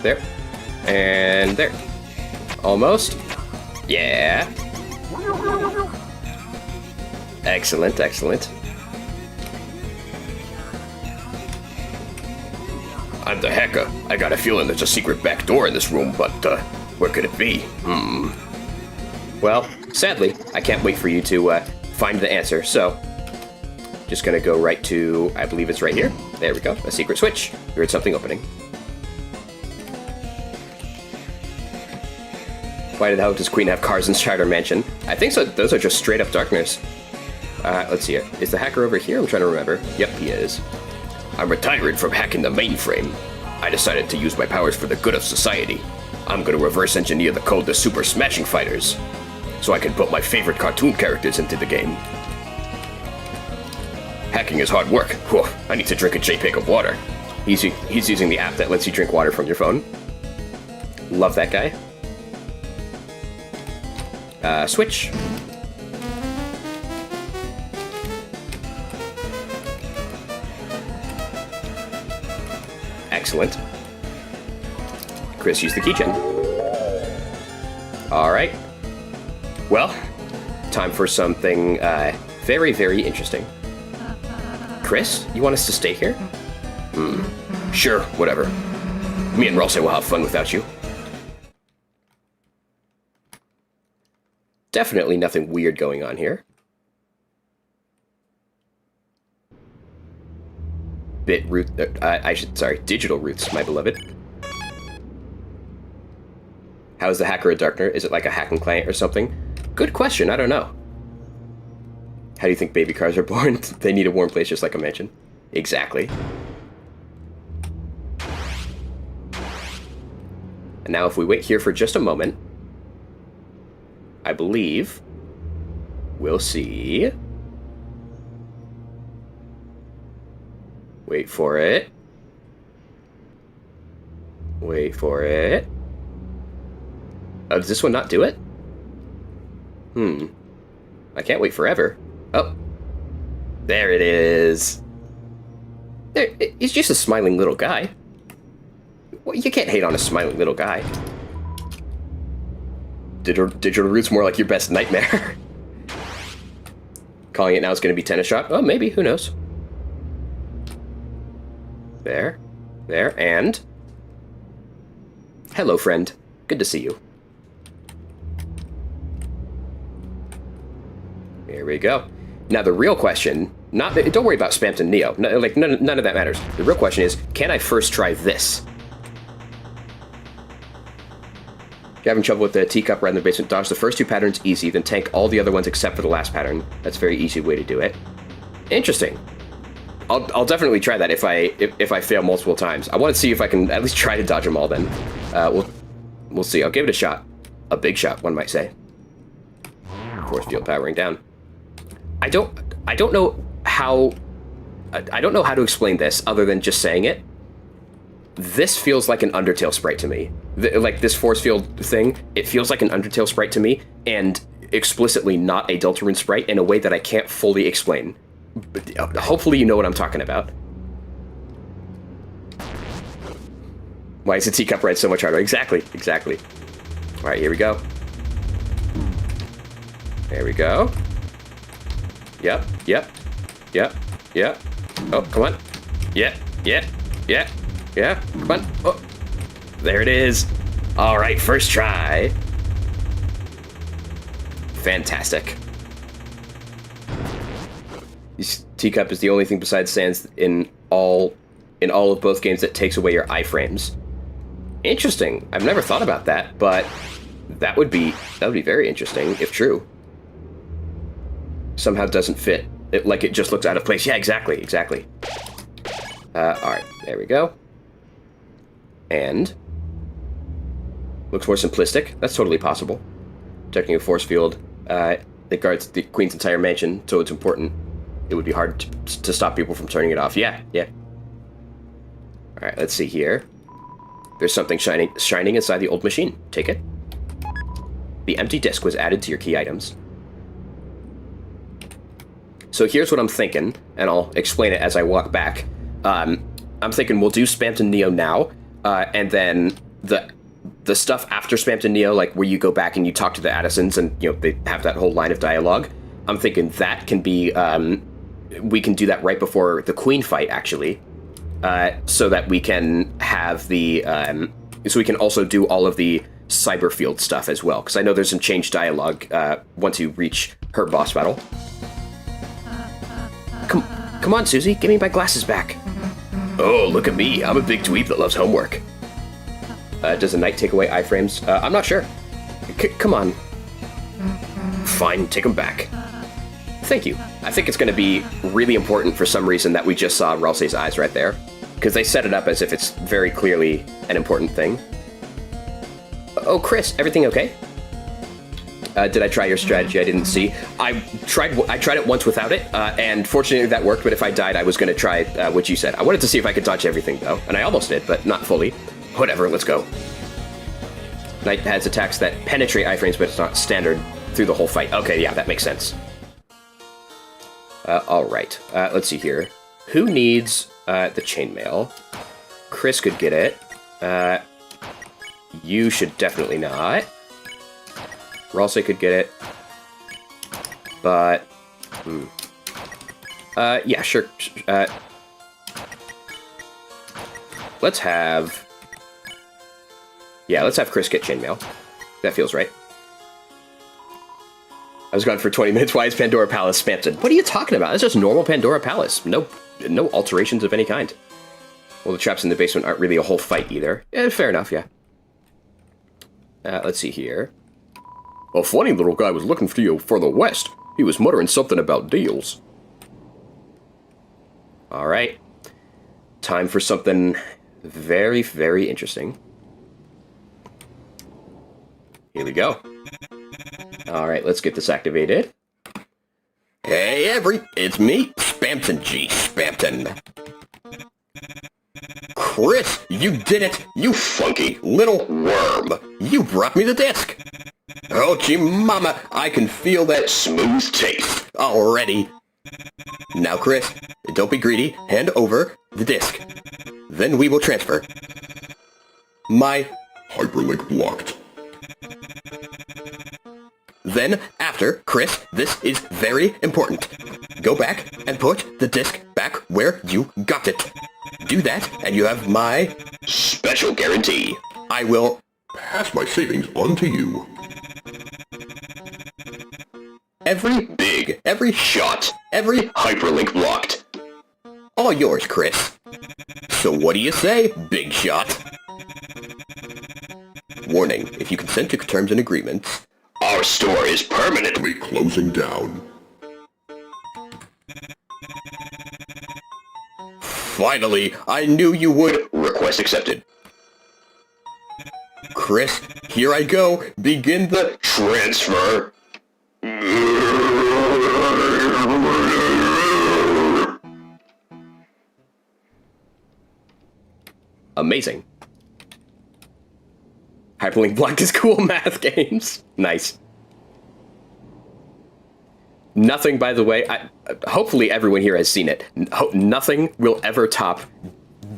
There. And there. Almost. Yeah. Excellent, excellent. I'm the hacker. I got a feeling there's a secret back door in this room, but, where could it be? Well, sadly, I can't wait for you to find the answer, so just gonna go right to, I believe it's right here. There we go, a secret switch. You heard something opening. Why the hell does Queen have cars inside her mansion? I think so. Those are just straight up darkness. Let's see here. Is the hacker over here? I'm trying to remember. Yep, he is. I'm retired from hacking the mainframe. I decided to use my powers for the good of society. I'm gonna reverse engineer the code to Super Smashing Fighters, so I can put my favorite cartoon characters into the game. Hacking is hard work. Whew, I need to drink a JPEG of water. He's using the app that lets you drink water from your phone. Love that guy. Switch. Excellent. Chris, use the keychain. Alright. Well, time for something very, very interesting. Chris, you want us to stay here? Sure, whatever. Me and Ralsei will have fun without you. Definitely nothing weird going on here. Digital roots, my beloved. How is the hacker a darkner? Is it like a hacking client or something? Good question, I don't know. How do you think baby cars are born? They need a warm place just like a mansion. Exactly. And now if we wait here for just a moment, I believe we'll see. Wait for it. Wait for it. Oh, does this one not do it? I can't wait forever. Oh. There it is. There, he's just a smiling little guy. Well, you can't hate on a smiling little guy. Digital root's more like your best nightmare. Calling it now is going to be tennis shot. Oh, maybe. Who knows? There. There. And... hello, friend. Good to see you. Here we go. Now, the real question... don't worry about Spamton Neo. No, like, none of that matters. The real question is, can I first try this? If you're having trouble with the teacup right in the basement, dodge the first two patterns easy, then tank all the other ones except for the last pattern. That's a very easy way to do it. Interesting. I'll definitely try that if I fail multiple times. I want to see if I can at least try to dodge them all then. We'll see. I'll give it a shot. A big shot, one might say. Force field powering down. I don't know how to explain this other than just saying it. This feels like an Undertale sprite to me. Like this force field thing, it feels like an Undertale sprite to me, and explicitly not a Deltarune sprite in a way that I can't fully explain. But, hopefully you know what I'm talking about. Why is the teacup ride so much harder? Exactly, exactly. All right, here we go. There we go. Yep, yep, yep, yep. Oh, come on. Yeah, yeah, yeah, yeah. Come on. Oh, there it is. All right, first try. Fantastic. This teacup is the only thing besides sands in all of both games that takes away your iframes. Interesting. I've never thought about that, but that would be very interesting if true. Somehow doesn't fit. Like it just looks out of place. Yeah, exactly, exactly. Alright, there we go. And looks more simplistic. That's totally possible. Protecting a force field that guards the queen's entire mansion, so it's important. It would be hard to stop people from turning it off. Yeah, yeah. Alright, let's see here. There's something shining inside the old machine. Take it. The empty disc was added to your key items. So here's what I'm thinking, and I'll explain it as I walk back. I'm thinking we'll do Spamton Neo now, and then the stuff after Spamton Neo, like where you go back and you talk to the Addisons and, you know, they have that whole line of dialogue. I'm thinking that can be, we can do that right before the Queen fight, actually, so that we can have the, so we can also do all of the Cyberfield stuff as well, because I know there's some changed dialogue once you reach her boss battle. Come on, Susie, give me my glasses back. Oh, look at me. I'm a big dweeb that loves homework. Does a knight take away iframes? I'm not sure. Come on. Fine, take them back. Thank you. I think it's going to be really important for some reason that we just saw Ralsei's eyes right there, because they set it up as if it's very clearly an important thing. Oh, Chris, everything okay? Did I try your strategy? I didn't see. I tried it once without it, and fortunately that worked, but if I died, I was going to try what you said. I wanted to see if I could dodge everything, though, and I almost did, but not fully. Whatever, let's go. Knight has attacks that penetrate iframes, but it's not standard through the whole fight. Okay, yeah, that makes sense. Alright, let's see here. Who needs the chainmail? Chris could get it. You should definitely not. Ralsei could get it. But, yeah, sure. Let's have... Yeah, let's have Chris get chainmail. That feels right. I was gone for 20 minutes. Why is Pandora Palace Spamton? What are you talking about? It's just normal Pandora Palace. No alterations of any kind. Well, the traps in the basement aren't really a whole fight either. Yeah, fair enough, yeah. Let's see here. A funny little guy was looking for you for the West. He was muttering something about deals. Alright. Time for something very, very interesting. Here we go. Alright, let's get this activated. Hey, it's me, Spamton G. Spamton. Chris, you did it, you funky little worm. You brought me the disc. Oh, gee mama, I can feel that smooth taste already. Now, Chris, don't be greedy. Hand over the disc. Then we will transfer. My Hyperlink blocked. Then, after, Chris, this is very important. Go back and put the disc back where you got it. Do that, and you have my special guarantee. I will Pass my savings on to you. every big, every shot, every hyperlink blocked. All yours, Chris. So what do you say, big shot? Warning, if you consent to terms and agreements, our store is permanently Closing down. Finally, I knew you would. Request accepted. Chris, here I go. Begin the transfer. Amazing. Hyperlink blocked is cool math games. Nice. Nothing, by the way, hopefully everyone here has seen it. Nothing will ever top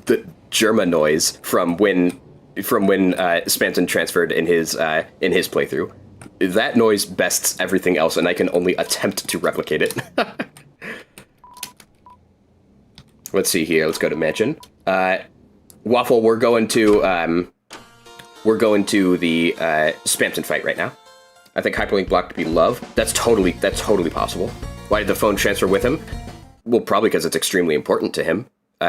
the Germa noise from when Spamton transferred in his playthrough. That noise bests everything else, and I can only attempt to replicate it. Let's see here. Let's go to Mansion. Waffle, we're going to the Spamton fight right now. I think hyperlink block could be love. That's totally possible. Why did the phone transfer with him? Well, probably because it's extremely important to him.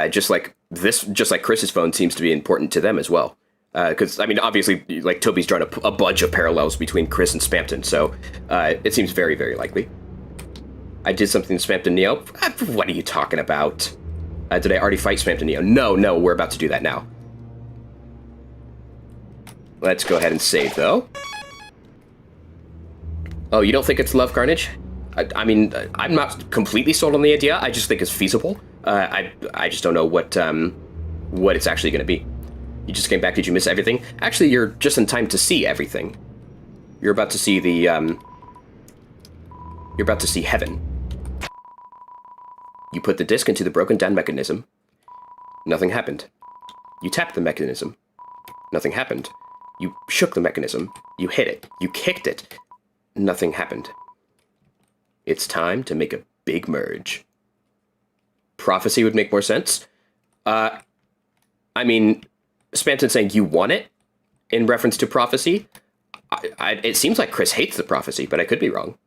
Just like Chris's phone seems to be important to them as well. Because I mean, obviously, like Toby's drawn a bunch of parallels between Chris and Spamton, so it seems very, very likely. I did something to Spamton Neo. What are you talking about? Did I already fight Spamton Neo? No, we're about to do that now. Let's go ahead and save, though. Oh, you don't think it's Love Carnage? I mean, I'm not completely sold on the idea. I just think it's feasible. I just don't know what it's actually going to be. You just came back. Did you miss everything? Actually, you're just in time to see everything. You're about to see the, You're about to see heaven. You put the disc into the broken down mechanism. Nothing happened. You tapped the mechanism. Nothing happened. You shook the mechanism. You hit it. You kicked it. Nothing happened. It's time to make a big merge. Prophecy would make more sense. I mean, Spanton saying you want it in reference to prophecy. It seems like Chris hates the prophecy, but I could be wrong.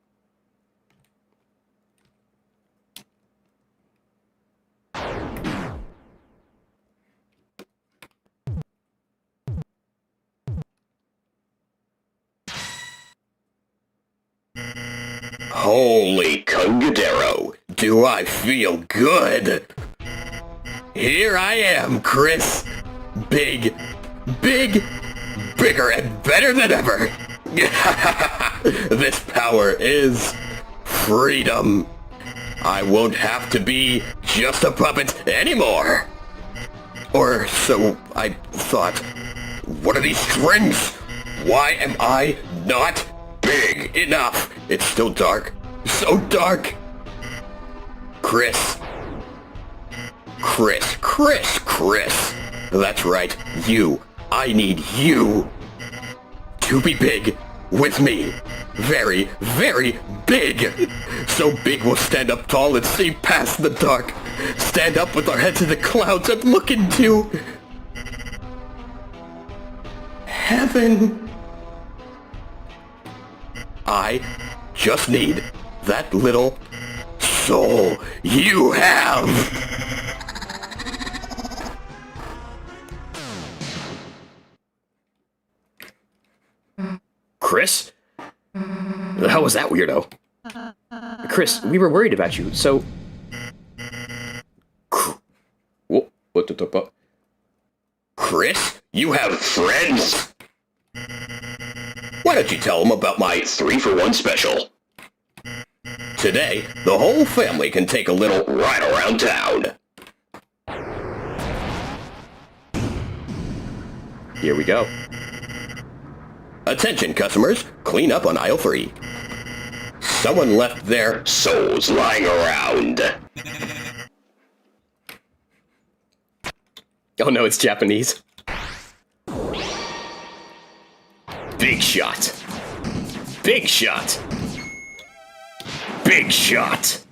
Holy Kungadero, do I feel good! Here I am, Chris. Big, bigger and better than ever. This power is freedom. I won't have to be just a puppet anymore. Or so I thought. What are these strings? Why am I not big enough? It's still dark. So dark. Chris. That's right. You. I need you to be big with me. Very, very big. So big we'll stand up tall and see past the dark. Stand up with our heads in the clouds and look into heaven. I just need that little soul you have. Chris? The hell was that, weirdo? Chris, we were worried about you, so... What the fuck? Chris, you have friends? Why don't you tell them about my 3-for-1 special? Today, the whole family can take a little ride around town. Here we go. Attention, customers. Clean up on aisle 3. Someone left their souls lying around. Oh no, it's Japanese. Big shot. Big shot. Big shot.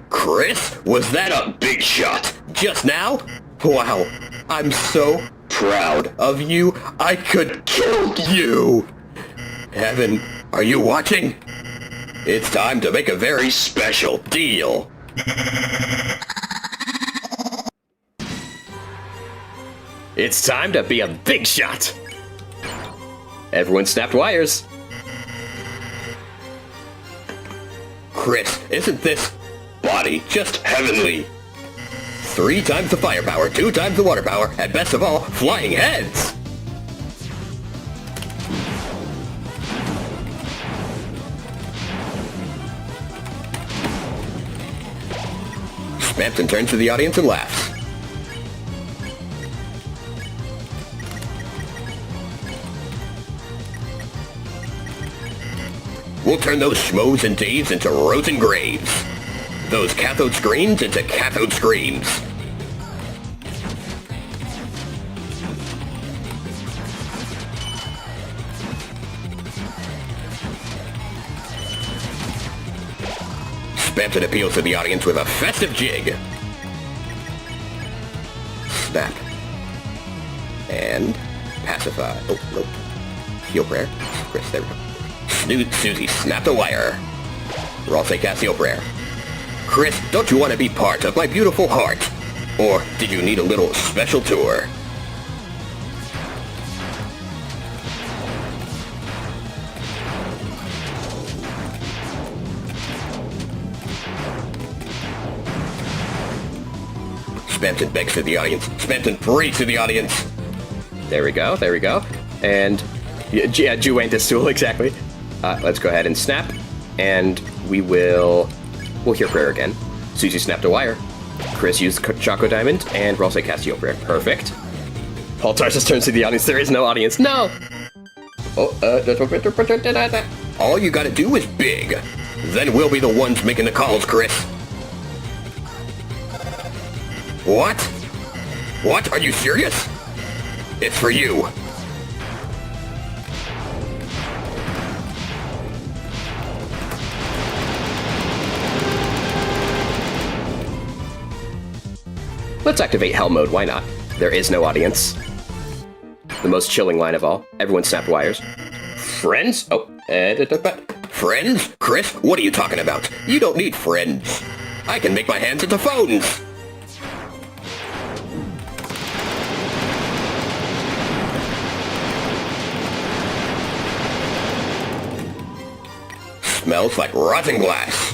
Chris, was that a big shot just now? Wow, I'm so proud of you. I could kill you. Heaven, are you watching? It's time to make a very special deal. It's time to be a big shot. Everyone snapped wires. Chris, isn't this body just heavenly? 3 times the firepower, 2 times the water power, and best of all, flying heads! Spampton turns to the audience and laughs. We'll turn those schmoes and Daves into rows and graves. Those cathode screens into cathode screams. Spampton appeals to the audience with a festive jig. Snap. And pacify. Oh, nope. Heal prayer. Chris, there we go. Susie snapped a wire. Rosse Cassio prayer. Chris, don't you want to be part of my beautiful heart? Or did you need a little special tour? Spampton begs to the audience. Spampton prays to the audience. There we go, there we go. And, yeah, Juwayne this tool, exactly. Let's go ahead and snap, and we'll hear prayer again. Susie snapped a wire. Chris used Choco Diamond, and Ralsei cast Heal Prayer. Perfect. Paul Tarsus turns to the audience. There is no audience. No! All you gotta do is big. Then we'll be the ones making the calls, Chris. What? What? Are you serious? It's for you. Let's activate Hell Mode, why not? There is no audience. The most chilling line of all. Everyone snapped wires. Friends? Oh, friends? Chris, what are you talking about? You don't need friends. I can make my hands into phones. Smells like rotten glass.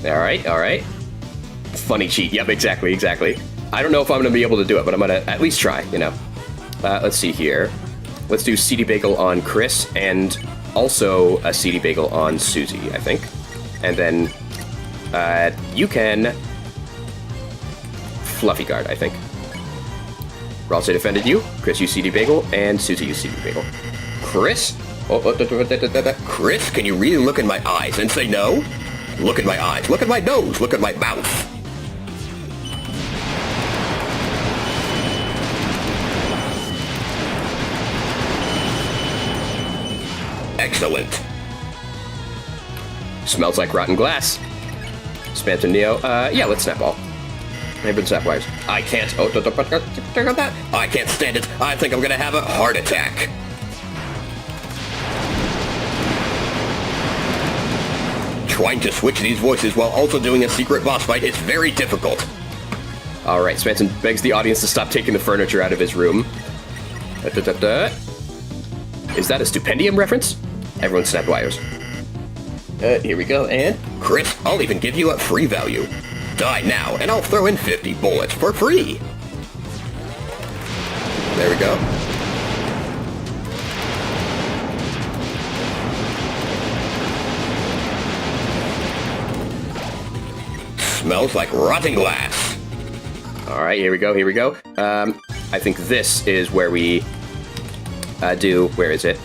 Alright, alright. Funny cheat. Yep, exactly. I don't know if I'm going to be able to do it, but I'm going to at least try, you know. Let's see here. Let's do CD Bagel on Chris, and also a CD Bagel on Susie, I think. And then you can Fluffy Guard, I think. Ralsei defended you, Chris used CD Bagel, and Susie used CD Bagel. Chris? Chris, can you really look in my eyes and say no? Look in my eyes, look at my nose, look at my mouth. Excellent. Smells like rotten glass. Spam to Neo. Yeah, let's snap all. Maybe snap wires. I can't. I can't stand it. I think I'm gonna have a heart attack. Trying to switch these voices while also doing a secret boss fight is very difficult. Alright, Spanson begs the audience to stop taking the furniture out of his room. Is that a Stupendium reference? Everyone snapped wires. Here we go, and... Chris, I'll even give you a free value. Die now, and I'll throw in 50 bullets for free. There we go. Smells like rotten glass. Alright, here we go. I think this is where we do... Where is it?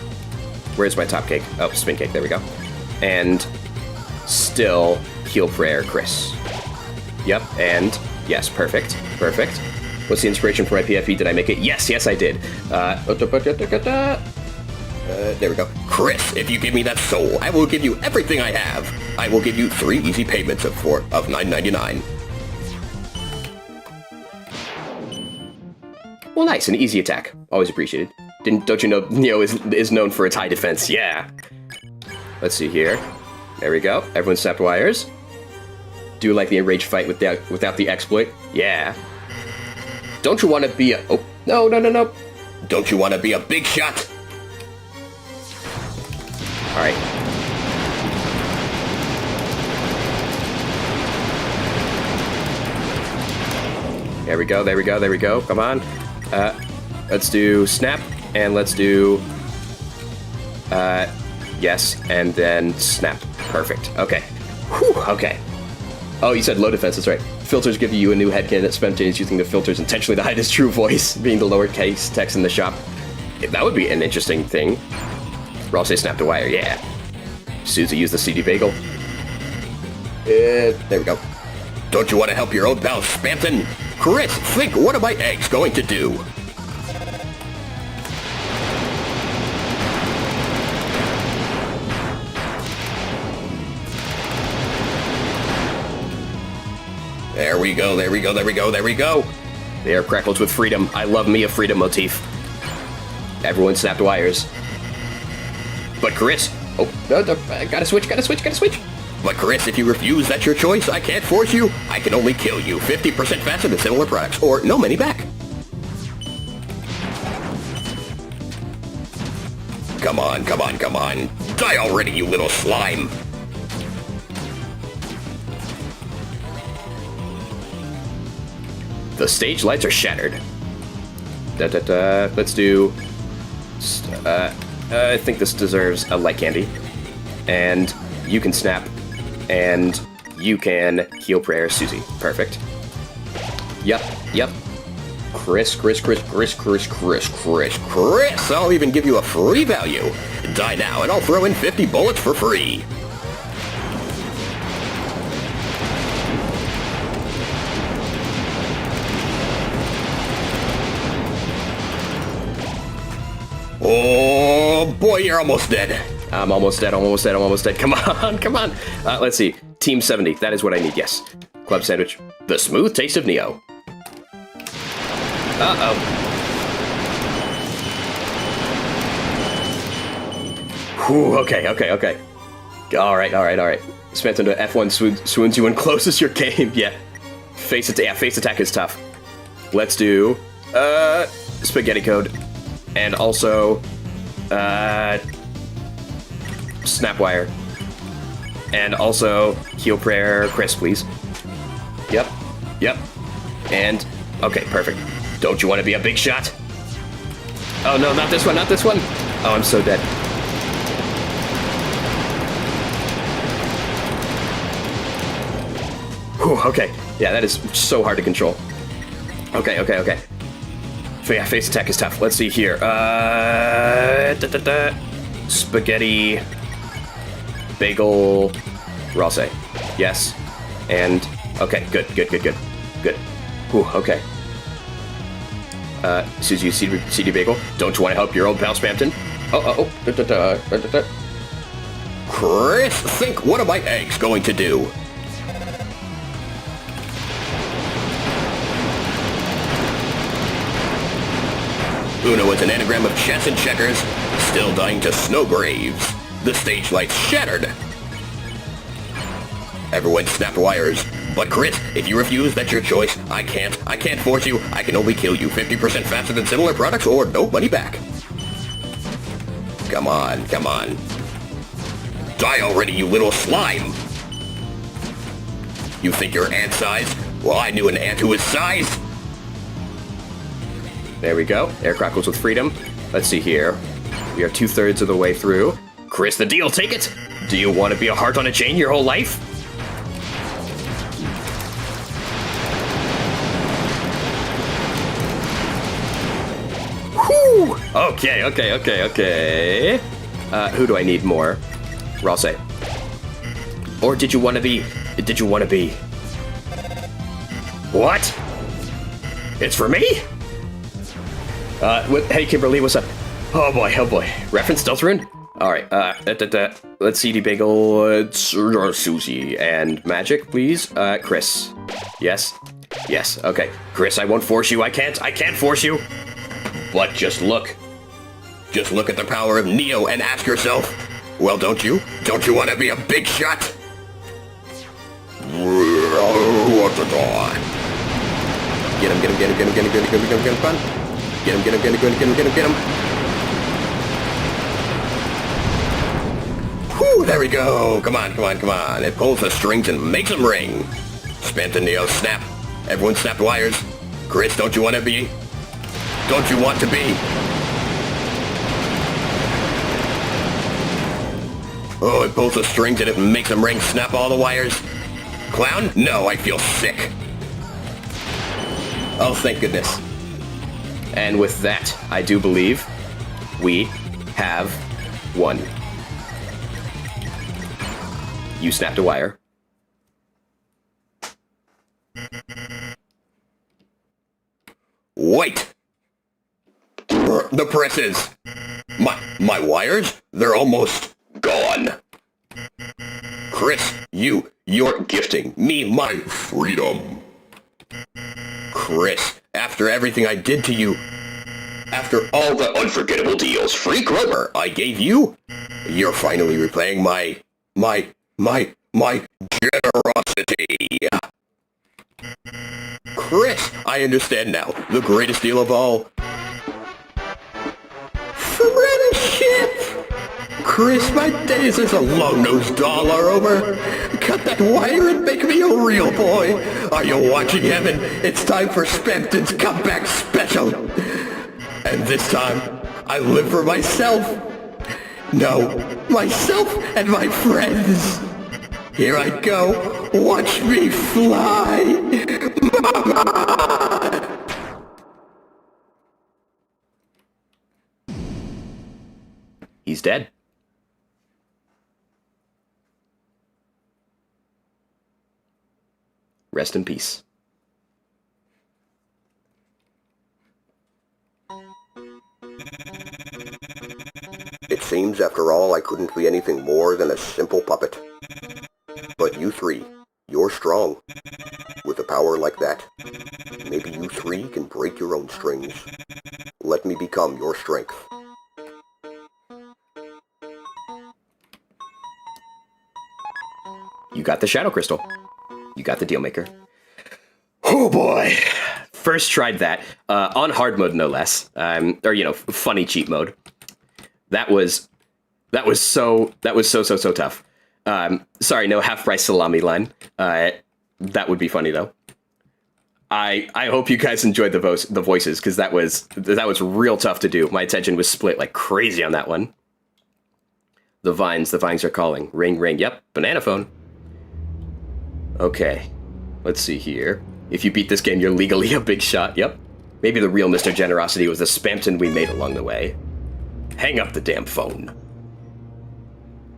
Where's my top cake? Oh, spin cake, there we go. And still Heal Prayer Chris. Yep, and yes, perfect. What's the inspiration for my PFE? Did I make it? Yes, I did. There we go. Chris, if you give me that soul, I will give you everything I have. I will give you 3 easy payments of $9.99. Well, nice, an easy attack. Always appreciated. Don't you know Neo is known for its high defense? Yeah. Let's see here. There we go. Everyone snapped wires. Do you like the enraged fight without the exploit? Yeah. Don't you want to be a... Oh, no. Don't you want to be a big shot? Alright. There we go. Come on. Let's do snap, and let's do... yes, and then snap. Perfect. Okay. Whew, okay. Oh, you said low defense, that's right. Filters give you a new headcanon that spontaneous using the filters intentionally to hide his true voice, being the lowercase text in the shop. That would be an interesting thing. Ralsei snapped a wire, yeah. Susie used the CD Bagel. There we go. Don't you want to help your old pal Spanton? Chris, think, what are my eggs going to do? There we go. They are crackled with freedom. I love me a freedom motif. Everyone snapped wires. But Chris... Oh, no, gotta switch. But Chris, if you refuse, that's your choice. I can't force you. I can only kill you 50% faster than similar products, or no money back. Come on. Die already, you little slime. The stage lights are shattered. Let's do... I think this deserves a light candy. And you can snap. And you can heal prayer Susie. Perfect. Yep, yep. Chris. I'll even give you a free value. Die now and I'll throw in 50 bullets for free. Oh boy, you're almost dead. I'm almost dead. Come on. Let's see. Team 70. That is what I need, yes. Club sandwich. The smooth taste of Neo. Uh-oh. Whew, okay. All right. Spent into F1 swoons you when closest your game. Yeah. Face attack is tough. Let's do spaghetti code. And also Snapwire. And also heal prayer Chris, please. Yep. And okay, perfect. Don't you want to be a big shot? Oh no, not this one. Oh, I'm so dead. Whew, okay. Yeah, that is so hard to control. Okay. So yeah, face attack is tough. Let's see here. Spaghetti. Bagel. Ralse. Yes. And okay, good. Whew, okay. Suzy, CD Bagel. Don't you want to help your old pal Spampton? Chris, think, what are my eggs going to do? Uno is an anagram of chess and checkers, still dying to snow graves. The stage lights shattered. Everyone snapped wires. But Chris, if you refuse, that's your choice. I can't force you. I can only kill you 50% faster than similar products or no money back. Come on. Die already, you little slime. You think you're ant-sized? Well, I knew an ant who was sized. There we go. Air Crackles with freedom. Let's see here. We are 2/3 of the way through. Chris the deal, take it! Do you want to be a heart on a chain your whole life? Whew! Okay. Who do I need more? Ralse. Or did you want to be... What? It's for me? Hey Kimberly, what's up? Oh boy. Reference Deltarune? Alright, let's CD Bagel, Suzy, and Magic, please. Chris. Yes, okay. Chris, I won't force you, I can't force you. But just look. Just look at the power of Neo and ask yourself, well, don't you want to be a big shot? Get him, fun. Get him. Whew, there we go. Come on. It pulls the strings and makes them ring. Spent and Neo snap. Everyone snapped wires. Chris, don't you want to be? Oh, it pulls the strings and it makes them ring. Snap all the wires. Clown? No, I feel sick. Oh, thank goodness. And with that, I do believe we have won. You snapped a wire. Wait! The presses! My wires? They're almost gone. Chris, you're gifting me my freedom. Chris, after everything I did to you, after all the unforgettable deals, free Grover, I gave you, you're finally repaying my generosity. Chris, I understand now. The greatest deal of all. Friendship! Chris, my days as a long-nosed doll are over. Cut that wire and make me a real boy. Are you watching heaven? It's time for Spampton's comeback special. And this time, I live for myself. No, myself and my friends. Here I go. Watch me fly. He's dead. Rest in peace. It seems, after all, I couldn't be anything more than a simple puppet. But you three, you're strong. With a power like that, maybe you three can break your own strings. Let me become your strength. You got the Shadow Crystal. You got the Dealmaker. Oh boy! First tried that, on hard mode no less, or you know, funny cheat mode. That was so tough. Sorry, no half price salami line. That would be funny though. I hope you guys enjoyed the voices, because that was real tough to do. My attention was split like crazy on that one. The vines are calling. Ring, ring. Yep, banana phone. Okay, let's see here. If you beat this game, you're legally a big shot. Yep. Maybe the real Mr. Generosity was the Spamton we made along the way. Hang up the damn phone.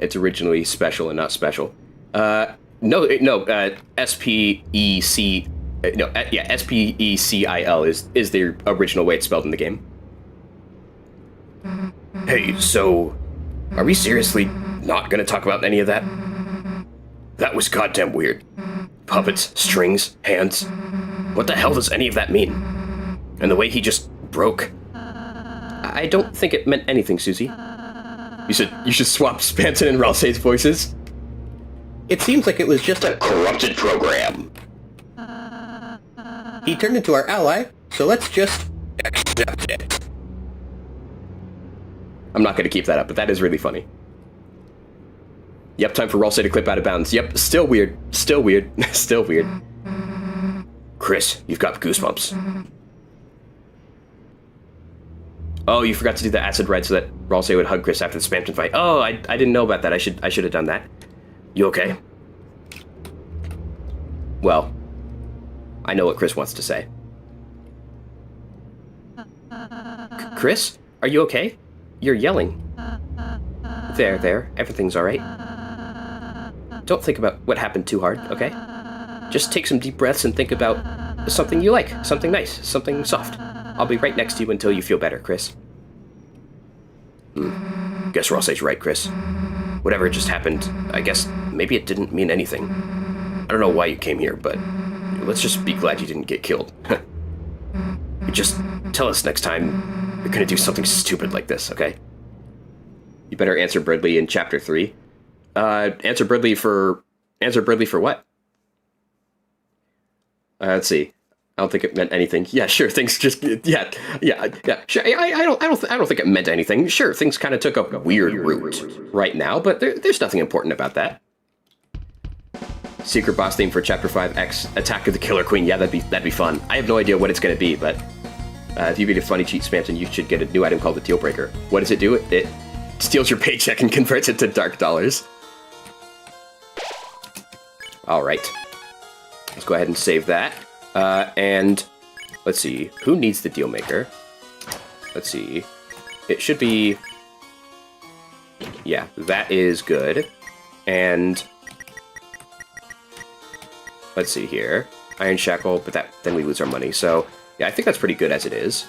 It's originally special and not special. S-P-E-C... S-P-E-C-I-L is the original way it's spelled in the game. Hey, so... are we seriously not gonna talk about any of that? That was goddamn weird. Puppets, strings, hands. What the hell does any of that mean? And the way he just broke. I don't think it meant anything, Susie. You should swap Spamton and Ralsei's voices. It seems like it was just a corrupted program. He turned into our ally, so let's just accept it. I'm not going to keep that up, but that is really funny. Yep, time for Ralsei to clip out of bounds. Yep, still weird. Still weird. Still weird. Chris, you've got goosebumps. Oh, you forgot to do the acid ride so that Ralsei would hug Chris after the Spamton fight. Oh, I didn't know about that. I should have done that. You okay? Well, I know what Chris wants to say. Chris, are you okay? You're yelling. There. Everything's all right. Don't think about what happened too hard, okay? Just take some deep breaths and think about something you like, something nice, something soft. I'll be right next to you until you feel better, Chris. Guess Ralsei's right, Chris. Whatever just happened, I guess maybe it didn't mean anything. I don't know why you came here, but let's just be glad you didn't get killed. Just tell us next time you're gonna do something stupid like this, okay? You better answer Bridley in Chapter 3. Answer Bridley for what? Let's see. I don't think it meant anything. Yeah, sure. Things just yeah. Sure. I don't think it meant anything. Sure, things kind of took a weird route right now, but there's nothing important about that. Secret boss theme for Chapter 5X: Attack of the Killer Queen. Yeah, that'd be fun. I have no idea what it's gonna be, but if you beat a funny cheat Spamton, you should get a new item called the Deal Breaker. What does it do? It steals your paycheck and converts it to dark dollars. All right. Let's go ahead and save that. And let's see, who needs the Deal Maker? Let's see. It should be... yeah, that is good. And let's see here. Iron Shackle, but then we lose our money. So, yeah, I think that's pretty good as it is.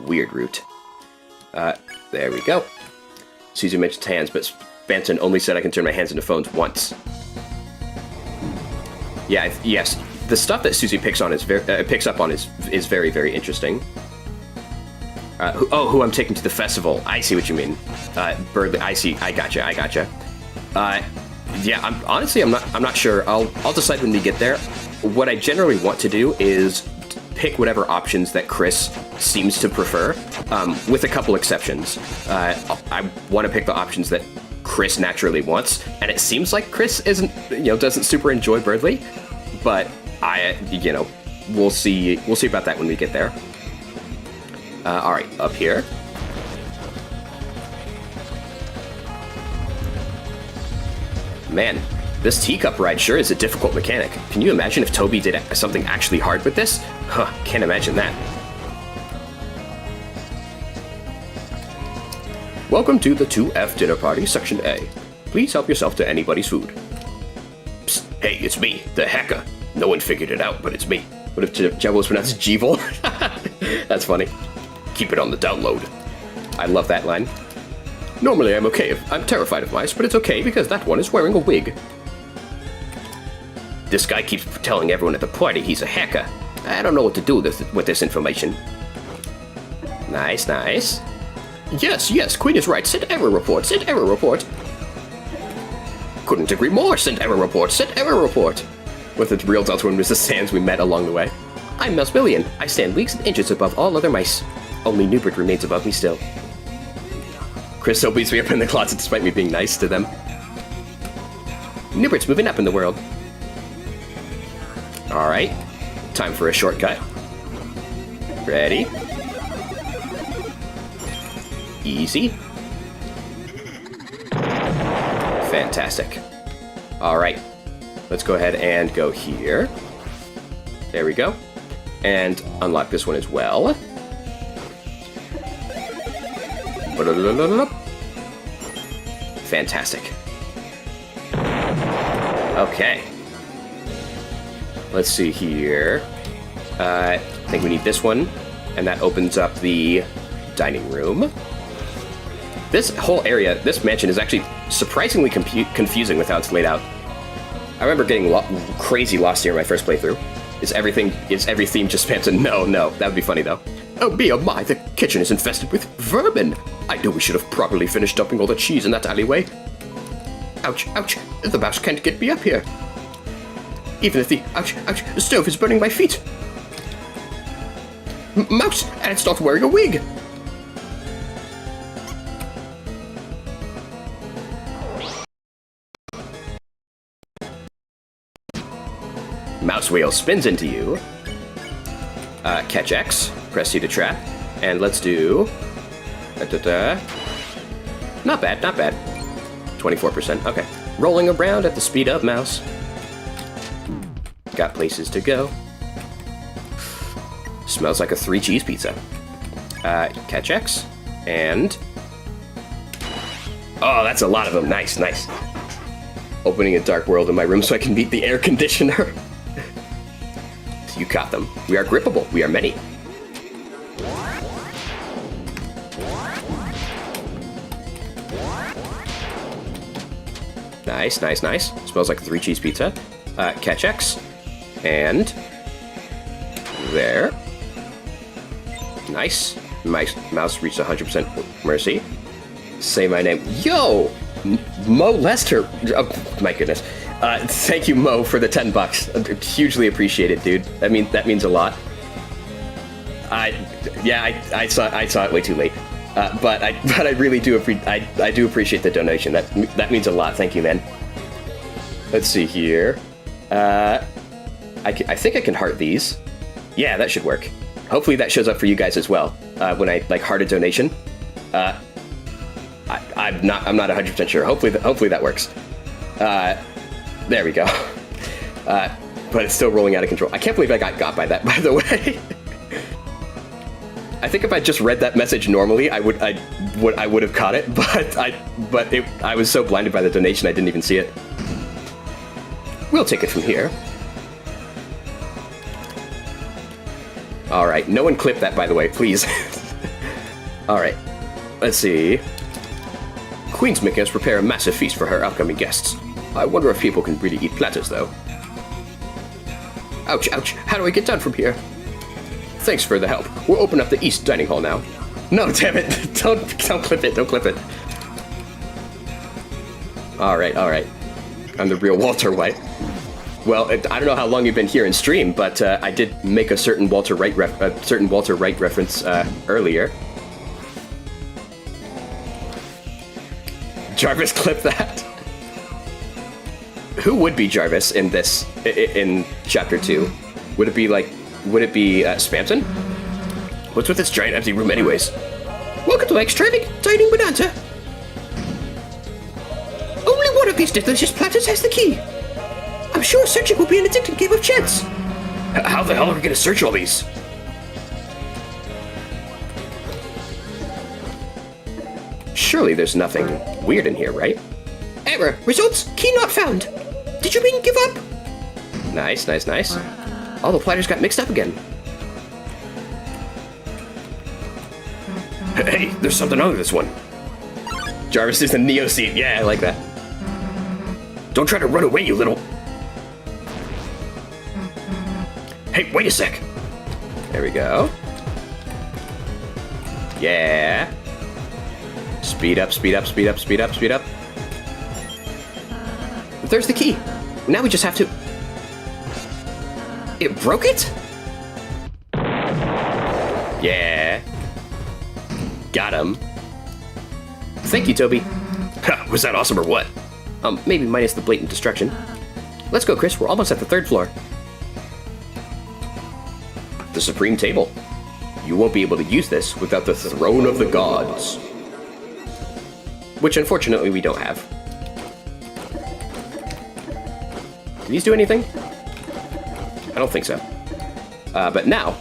Weird route. There we go. Susie mentioned hands, but Spamton only said I can turn my hands into phones once. Yeah, yes. The stuff that Susie picks up on is very, very interesting. Who I'm taking to the festival. I see what you mean. Birdley, I see. I gotcha. Yeah, I'm not sure. I'll decide when we get there. What I generally want to do is pick whatever options that Chris seems to prefer, with a couple exceptions. I want to pick the options that Chris naturally wants, and it seems like Chris doesn't super enjoy Birdley, but we'll see about that when we get there. All right, up here. Man, This teacup ride sure is a difficult mechanic. Can you imagine if Toby did something actually hard with this? Huh, can't imagine that. Welcome to the 2F dinner party, section A. Please help yourself to anybody's food. Psst, hey, it's me, the hacker. No one figured it out, but it's me. What if Jevil was pronounced Jeevil? That's funny. Keep it on the download. I love that line. Normally I'm terrified of mice, but it's okay because that one is wearing a wig. This guy keeps telling everyone at the party he's a hacker. I don't know what to do with this information. Nice, nice. Yes, Queen is right. Send error report, send error report. Couldn't agree more. Send error report, send error report. With the real Deltarune Mrs. Sands we met along the way. I'm Mousmillion. I stand leagues and inches above all other mice. Only Newbert remains above me still. Chris still beats me up in the closet despite me being nice to them. Newbert's moving up in the world. Alright. Time for a shortcut. Ready? Easy. Fantastic. Alright. Let's go ahead and go here. There we go. And unlock this one as well. Fantastic. Okay. Let's see here. I think we need this one, and that opens up the dining room. This whole area, this mansion is actually surprisingly confusing with how it's laid out. I remember getting crazy lost here in my first playthrough. Is every theme just spams a no? That would be funny though. Oh me, oh my, the kitchen is infested with vermin. I knew we should have properly finished dumping all the cheese in that alleyway. Ouch, ouch, the mouse can't get me up here. Even if the, ouch, the stove is burning my feet. Mouse, and it's not wearing a wig. Mouse wheel spins into you. Catch X, press C to trap, and let's do... Not bad, not bad. 24%, okay. Rolling around at the speed of mouse. Got places to go. Smells like a 3-cheese pizza. Catch X, and... Oh, that's a lot of them, nice, nice. Opening a dark world in my room so I can beat the air conditioner. You caught them. We are grippable. We are many. Nice, nice, nice. Smells like a 3-cheese pizza. Catch X. And... there. Nice. My mouse reached 100% mercy. Say my name. Yo! Mo Lester. Oh, my goodness. Thank you, Mo, for the $10. Hugely appreciated, dude. That means a lot. I saw it way too late. But I really do I do appreciate the donation. That means a lot. Thank you, man. Let's see here. I think I can heart these. Yeah, that should work. Hopefully that shows up for you guys as well. When I heart a donation. I'm not 100% sure. Hopefully that works. There we go. But it's still rolling out of control. I can't believe I got by that, by the way. I think if I just read that message normally, I would have caught it, but I was so blinded by the donation I didn't even see it. We'll take it from here. All right, no one clip that, by the way, please. All right, let's see. Queen's making us prepare a massive feast for her upcoming guests. I wonder if people can really eat platters, though. Ouch, ouch. How do I get down from here? Thanks for the help. We'll open up the East Dining Hall now. No, damn it. Don't clip it. Don't clip it. All right. I'm the real Walter White. Well, I don't know how long you've been here in stream, but I did make a certain Walter White reference earlier. Jarvis, clip that. Who would be Jarvis in chapter 2? Would it be Spamton? What's with this giant empty room anyways? Welcome to my extravagant dining bonanza. Only one of these delicious platters has the key. I'm sure searching will be an addicting game of chance. How the hell are we gonna search all these? Surely there's nothing weird in here, right? Error. Results. Key not found. Did you mean give up? Nice, nice, nice. All the platters got mixed up again. Hey, there's something under this one. Jarvis is the Neo seat. Yeah, I like that. Don't try to run away, you little... Hey, wait a sec. There we go. Yeah. Speed up, speed up, speed up, speed up, speed up. There's the key. Now we just have to... It broke it? Yeah. Got him. Thank you, Toby. Was that awesome or what? Maybe minus the blatant destruction. Let's go, Chris. We're almost at the 3rd floor. The Supreme Table. You won't be able to use this without the Throne of the Gods. Which, unfortunately, we don't have. Do these do anything? I don't think so. But now,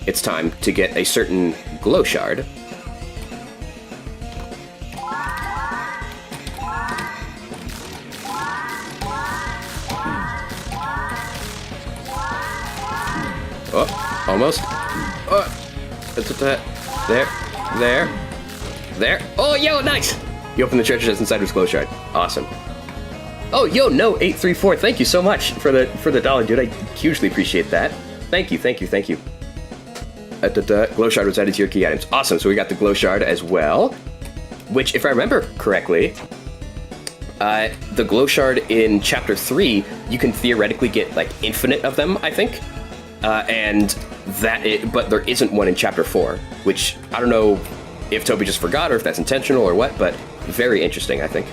it's time to get a certain glow shard. Oh, almost. There. Oh, yo, nice! You open the treasure chest inside with glow shard. Awesome. Oh, yo, no, 834. Thank you so much for the dollar, dude. I hugely appreciate that. Thank you, thank you, thank you. Glow shard was added to your key items. Awesome. So we got the glow shard as well, which, if I remember correctly, the glow shard in Chapter 3, you can theoretically get like infinite of them, I think. But there isn't one in Chapter 4, which I don't know if Toby just forgot or if that's intentional or what, but very interesting, I think.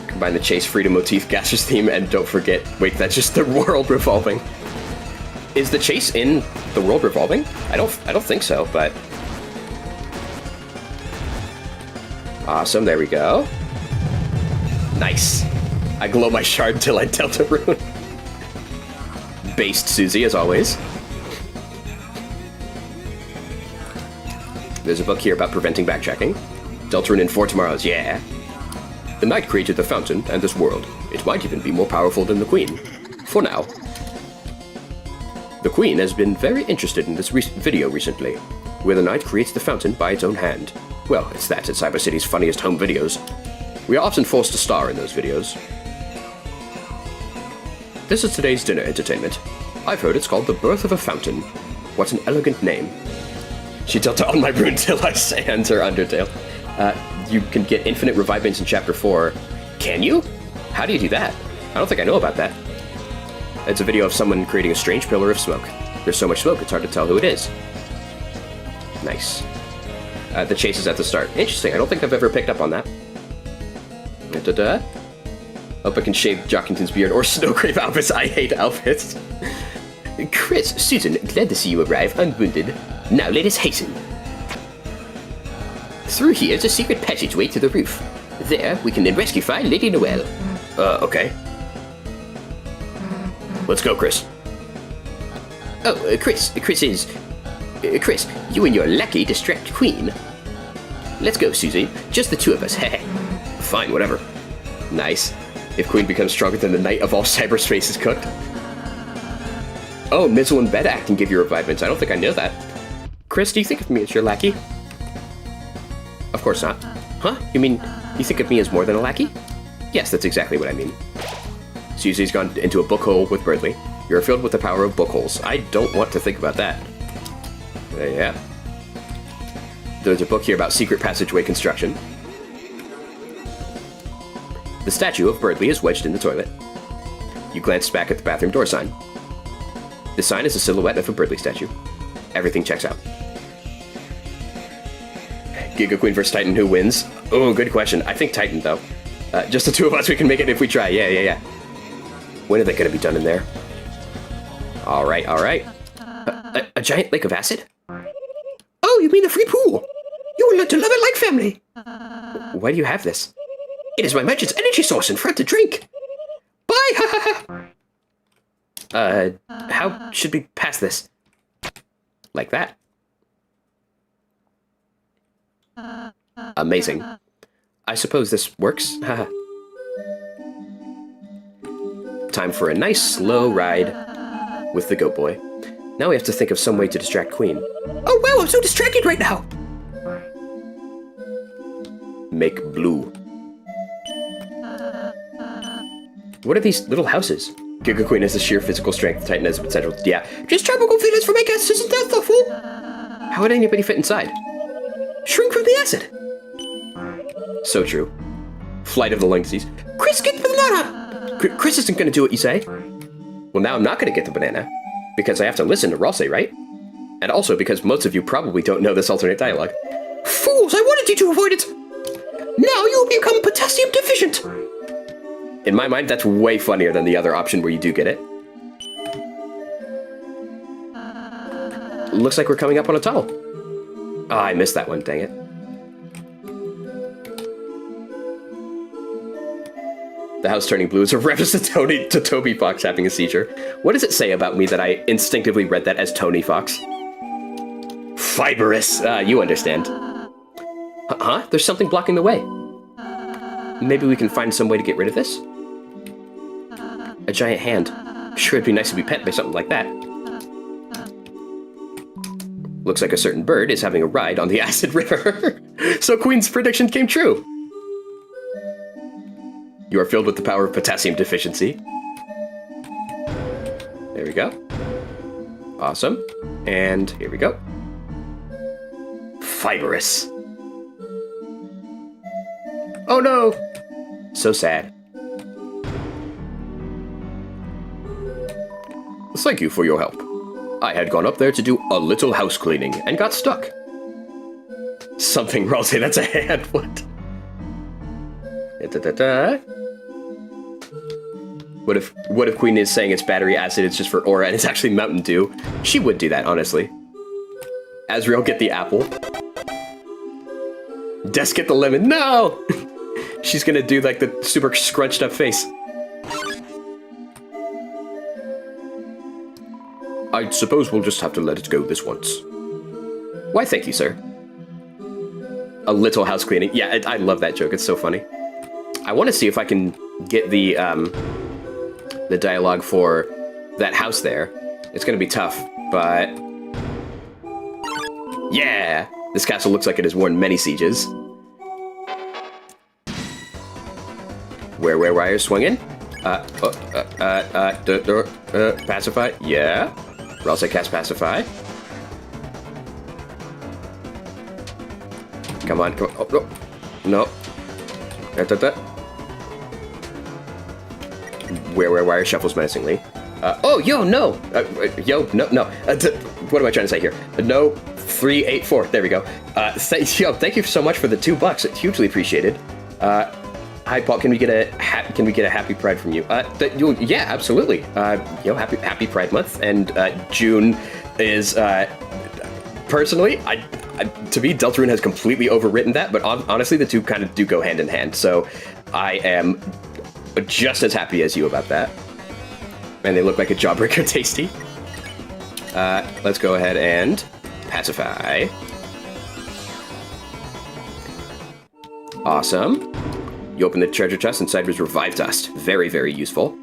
Combine the Chase Freedom motif Gaster's theme, and don't forget, wait, that's just the world revolving. Is the chase in the world revolving? I don't think so, but... Awesome, there we go. Nice. I glow my shard till I Deltarune. Based Susie, as always. There's a book here about preventing backtracking. Deltarune in 4 tomorrows, yeah. The knight created the fountain and this world. It might even be more powerful than the queen. For now. The queen has been very interested in this video recently, where the knight creates the fountain by its own hand. Well, it's that at Cyber City's funniest home videos. We are often forced to star in those videos. This is today's dinner entertainment. I've heard it's called The Birth of a Fountain. What an elegant name. She tilted on my rune till I sans her Undertale. You can get infinite revivements in Chapter 4. Can you? How do you do that? I don't think I know about that. It's a video of someone creating a strange pillar of smoke. There's so much smoke, it's hard to tell who it is. Nice. The chase is at the start. Interesting, I don't think I've ever picked up on that. Da-da-da. Hope I can shave Jockington's beard or Snowgrave outfits. I hate outfits. Chris, Susan, glad to see you arrive unwounded. Now let us hasten. Through here's a secret passageway to the roof. There, we can then rescue Lady Noelle. Okay. Let's go, Chris. Oh, Chris, you and your lackey distract Queen. Let's go, Susie. Just the 2 of us, heh. Fine, whatever. Nice. If Queen becomes stronger than the night of all cyberspace is cooked. Oh, Mizzle and Bed Act can give you revivements. I don't think I know that. Chris, do you think of me as your lackey? Of course not. Huh? You mean, you think of me as more than a lackey? Yes, that's exactly what I mean. Susie's gone into a book hole with Birdley. You're filled with the power of book holes. I don't want to think about that. Yeah. There's a book here about secret passageway construction. The statue of Birdley is wedged in the toilet. You glance back at the bathroom door sign. The sign is a silhouette of a Birdley statue. Everything checks out. Giga Queen vs. Titan, who wins? Oh, good question. I think Titan, though. Just the 2 of us, we can make it if we try. Yeah. When are they going to be done in there? All right. A giant lake of acid? Oh, you mean the free pool? You will learn to love it like family. Why do you have this? It is my merchant's energy source and friend to drink. Bye! How should we pass this? Like that. Amazing. I suppose this works. Haha. Time for a nice slow ride with the goat boy. Now we have to think of some way to distract Queen. Oh wow, I'm so distracted right now! Make blue. What are these little houses? Giga Queen has the sheer physical strength, Titan has the potential. Yeah. Just tropical feelings for my guests, isn't that thoughtful? How would anybody fit inside? Shrink from the acid! So true. Flight of the Lynxes. Chris, get the banana! Chris isn't gonna do what you say. Well, now I'm not gonna get the banana. Because I have to listen to Ralsei, right? And also because most of you probably don't know this alternate dialogue. Fools, I wanted you to avoid it! Now you will become potassium deficient! In my mind, that's way funnier than the other option where you do get it. Looks like we're coming up on a tunnel. Oh, I missed that one, dang it. The house turning blue is a reference to Toby Fox having a seizure. What does it say about me that I instinctively read that as Tony Fox? Fibrous! You understand. Huh? There's something blocking the way. Maybe we can find some way to get rid of this? A giant hand. Sure, it'd be nice to be pet by something like that. Looks like a certain bird is having a ride on the acid river. So Queen's prediction came true. You are filled with the power of potassium deficiency. There we go. Awesome. And here we go. Fibrous. Oh no! So sad. Thank you for your help. I had gone up there to do a little house cleaning and got stuck. Something, Ralsei, that's a hand. What? What if Queen is saying it's battery acid, it's just for aura, and it's actually Mountain Dew? She would do that, honestly. Azrael, get the apple. Des, get the lemon. No! She's gonna do like the super scrunched up face. I suppose we'll just have to let it go this once. Why, thank you, sir. A little house cleaning. Yeah, I love that joke. It's so funny. I want to see if I can get the dialogue for that house there. It's gonna be tough, but... Yeah! This castle looks like it has worn many sieges. Where wires swinging? Pacify? Yeah. Ralsei cast Pacify. Come on, come on. Oh, no. No. Where wire shuffles menacingly. Oh, yo, no. No. What am I trying to say here? No, 384. There we go. Thank you so much for the $2. It's hugely appreciated. Hi, Paul. Can we get a happy Pride from you? Yeah, absolutely. Happy Pride Month, and June is personally, to me, Deltarune has completely overwritten that. But honestly, the two kind of do go hand in hand. So I am just as happy as you about that. And they look like a Jawbreaker tasty. Let's go ahead and pacify. Awesome. You open the treasure chest, inside was Revive Dust. Very, very useful.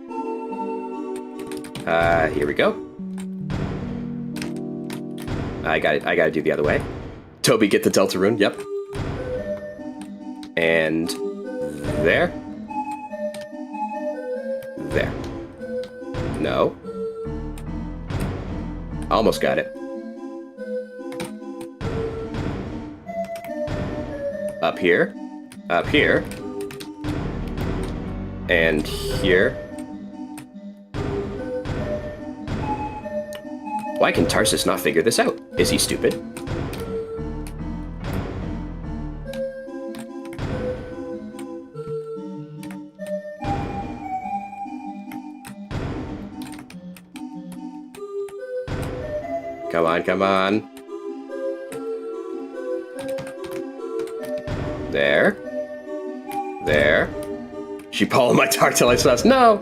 Here we go. I gotta do the other way. Toby, get the Deltarune, yep. And there. There. No. Almost got it. Up here. Up here. And here. Why can Tarsus not figure this out? Is he stupid? Come on, come on. There. There. She pulled my Dark till I saw. No!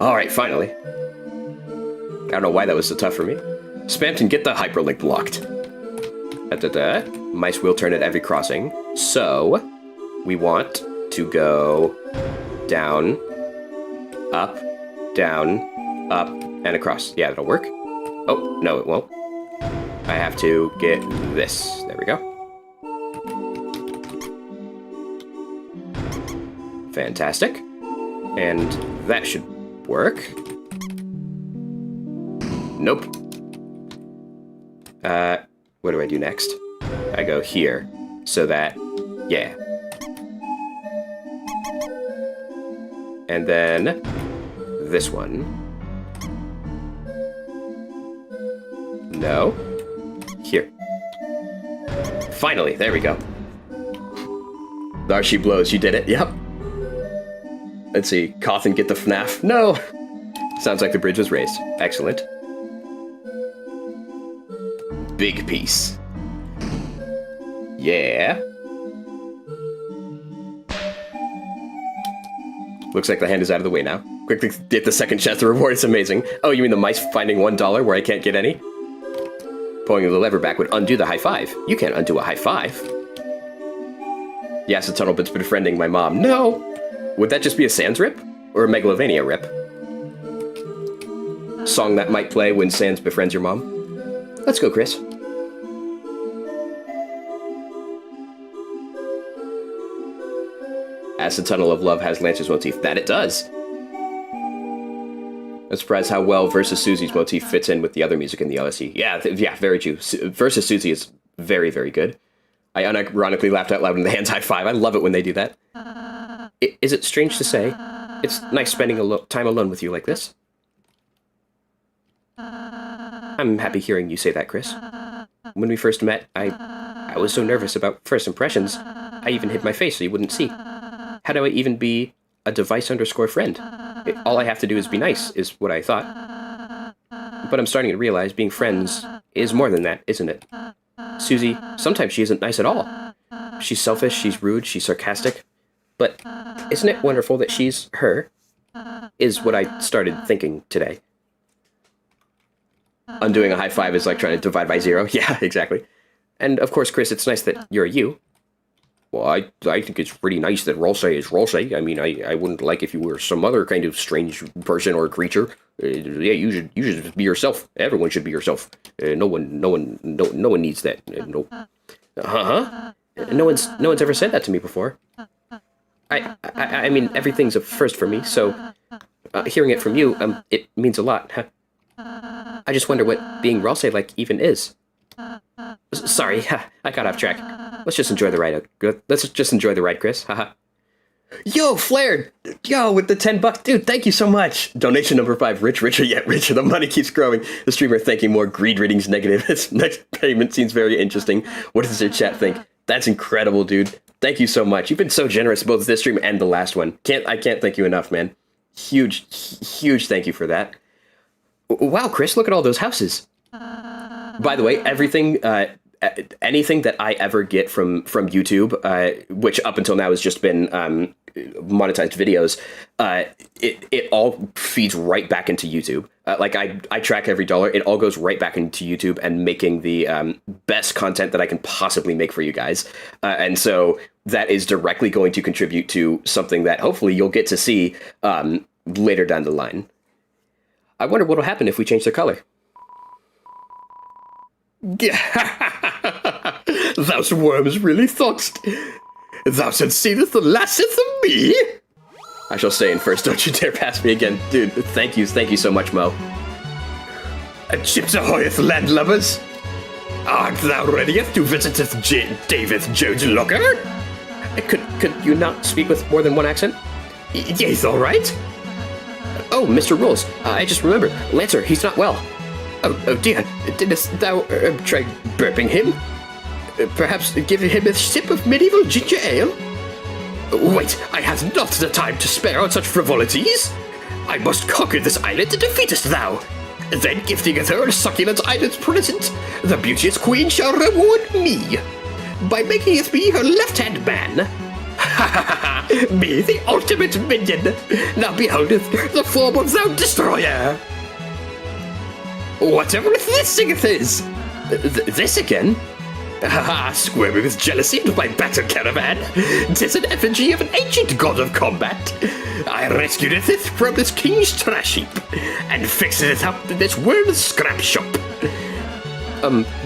Alright, finally. I don't know why that was so tough for me. Spamton, get the hyperlink blocked. Da-da-da. Mice will turn at every crossing. So, we want to go down, up, and across. Yeah, that'll work. Oh, no, it won't. I have to get this. There we go. Fantastic. And that should work. Nope. What do I do next? I go here. So that, yeah. And then this one. No. Here. Finally, there we go. There she blows, you did it, yep. Let's see, Cawthon, get the FNAF. No! Sounds like the bridge was raised. Excellent. Big piece. Yeah. Looks like the hand is out of the way now. Quickly get the second chest. The reward is amazing. Oh, you mean the mice finding $1 where I can't get any? Pulling the lever back would undo the high five. You can't undo a high five. Yes, the tunnel bit's befriending my mom. No! Would that just be a Sans rip? Or a Megalovania rip? Song that might play when Sans befriends your mom. Let's go, Chris. As the Tunnel of Love has Lancer's motif. That it does! I'm surprised how well Versus Susie's motif fits in with the other music in the OST. Yeah, yeah, very true. Versus Susie is very, very good. I unironically laughed out loud when the hands high five. I love it when they do that. Is it strange to say? It's nice spending time alone with you like this. I'm happy hearing you say that, Chris. When we first met, I was so nervous about first impressions. I even hid my face so you wouldn't see. How do I even be a device_friend? All I have to do is be nice, is what I thought. But I'm starting to realize being friends is more than that, isn't it? Susie, sometimes she isn't nice at all. She's selfish, she's rude, she's sarcastic. But isn't it wonderful that she's her? Is what I started thinking today. Undoing a high five is like trying to divide by 0. Yeah, exactly. And of course, Chris, it's nice that you're you. Well, I think it's pretty nice that Rolsei is Rolsei. I mean, I wouldn't like if you were some other kind of strange person or creature. Yeah, you should just be yourself. Everyone should be yourself. No one needs that. No. No one's ever said that to me before. I mean, everything's a first for me. So, hearing it from you, it means a lot. I just wonder what being Rolsei like even is. Sorry, I got off track. Let's just enjoy the ride. Let's just enjoy the ride, Chris. Haha. Yo, Flared! Yo, with the $10, dude, thank you so much. Donation number 5, richer yet richer. The money keeps growing. The streamer thanking more. Greed readings negative. Its next payment seems very interesting. What does your chat think? That's incredible, dude. Thank you so much. You've been so generous both this stream and the last one. I can't thank you enough, man. Huge thank you for that. Wow, Chris, look at all those houses. By the way, everything, anything that I ever get from YouTube, which up until now has just been monetized videos, it all feeds right back into YouTube. Like I track every dollar. It all goes right back into YouTube and making the best content that I can possibly make for you guys. And so that is directly going to contribute to something that hopefully you'll get to see later down the line. I wonder what will happen if we change the color. Thou worms really thought'st. Thou seest the lasseth of me. I shall stay in first. Don't you dare pass me again, dude. Thank you so much, Mo. Chips ahoyeth, landlubbers. Art thou readieth to visit David Jones Locker? Could you not speak with more than one accent? Yes, all right. Oh, Mr. Rules, I just remembered. Lancer, he's not well. Oh dear, didst thou try burping him? Perhaps give him a sip of medieval ginger ale? Wait, I have not the time to spare on such frivolities. I must conquer this island and defeatest thou. Then gifteth her a succulent island present, the beauteous queen shall reward me by making it be her left-hand man. Me, the ultimate minion, now beholdeth the form of thou destroyer. Whatever this thingeth is. This again? Squirming with jealousy at my battle caravan. 'Tis an effigy of an ancient god of combat. I rescued it from this king's trash heap, and fixed it up in this world's scrap shop.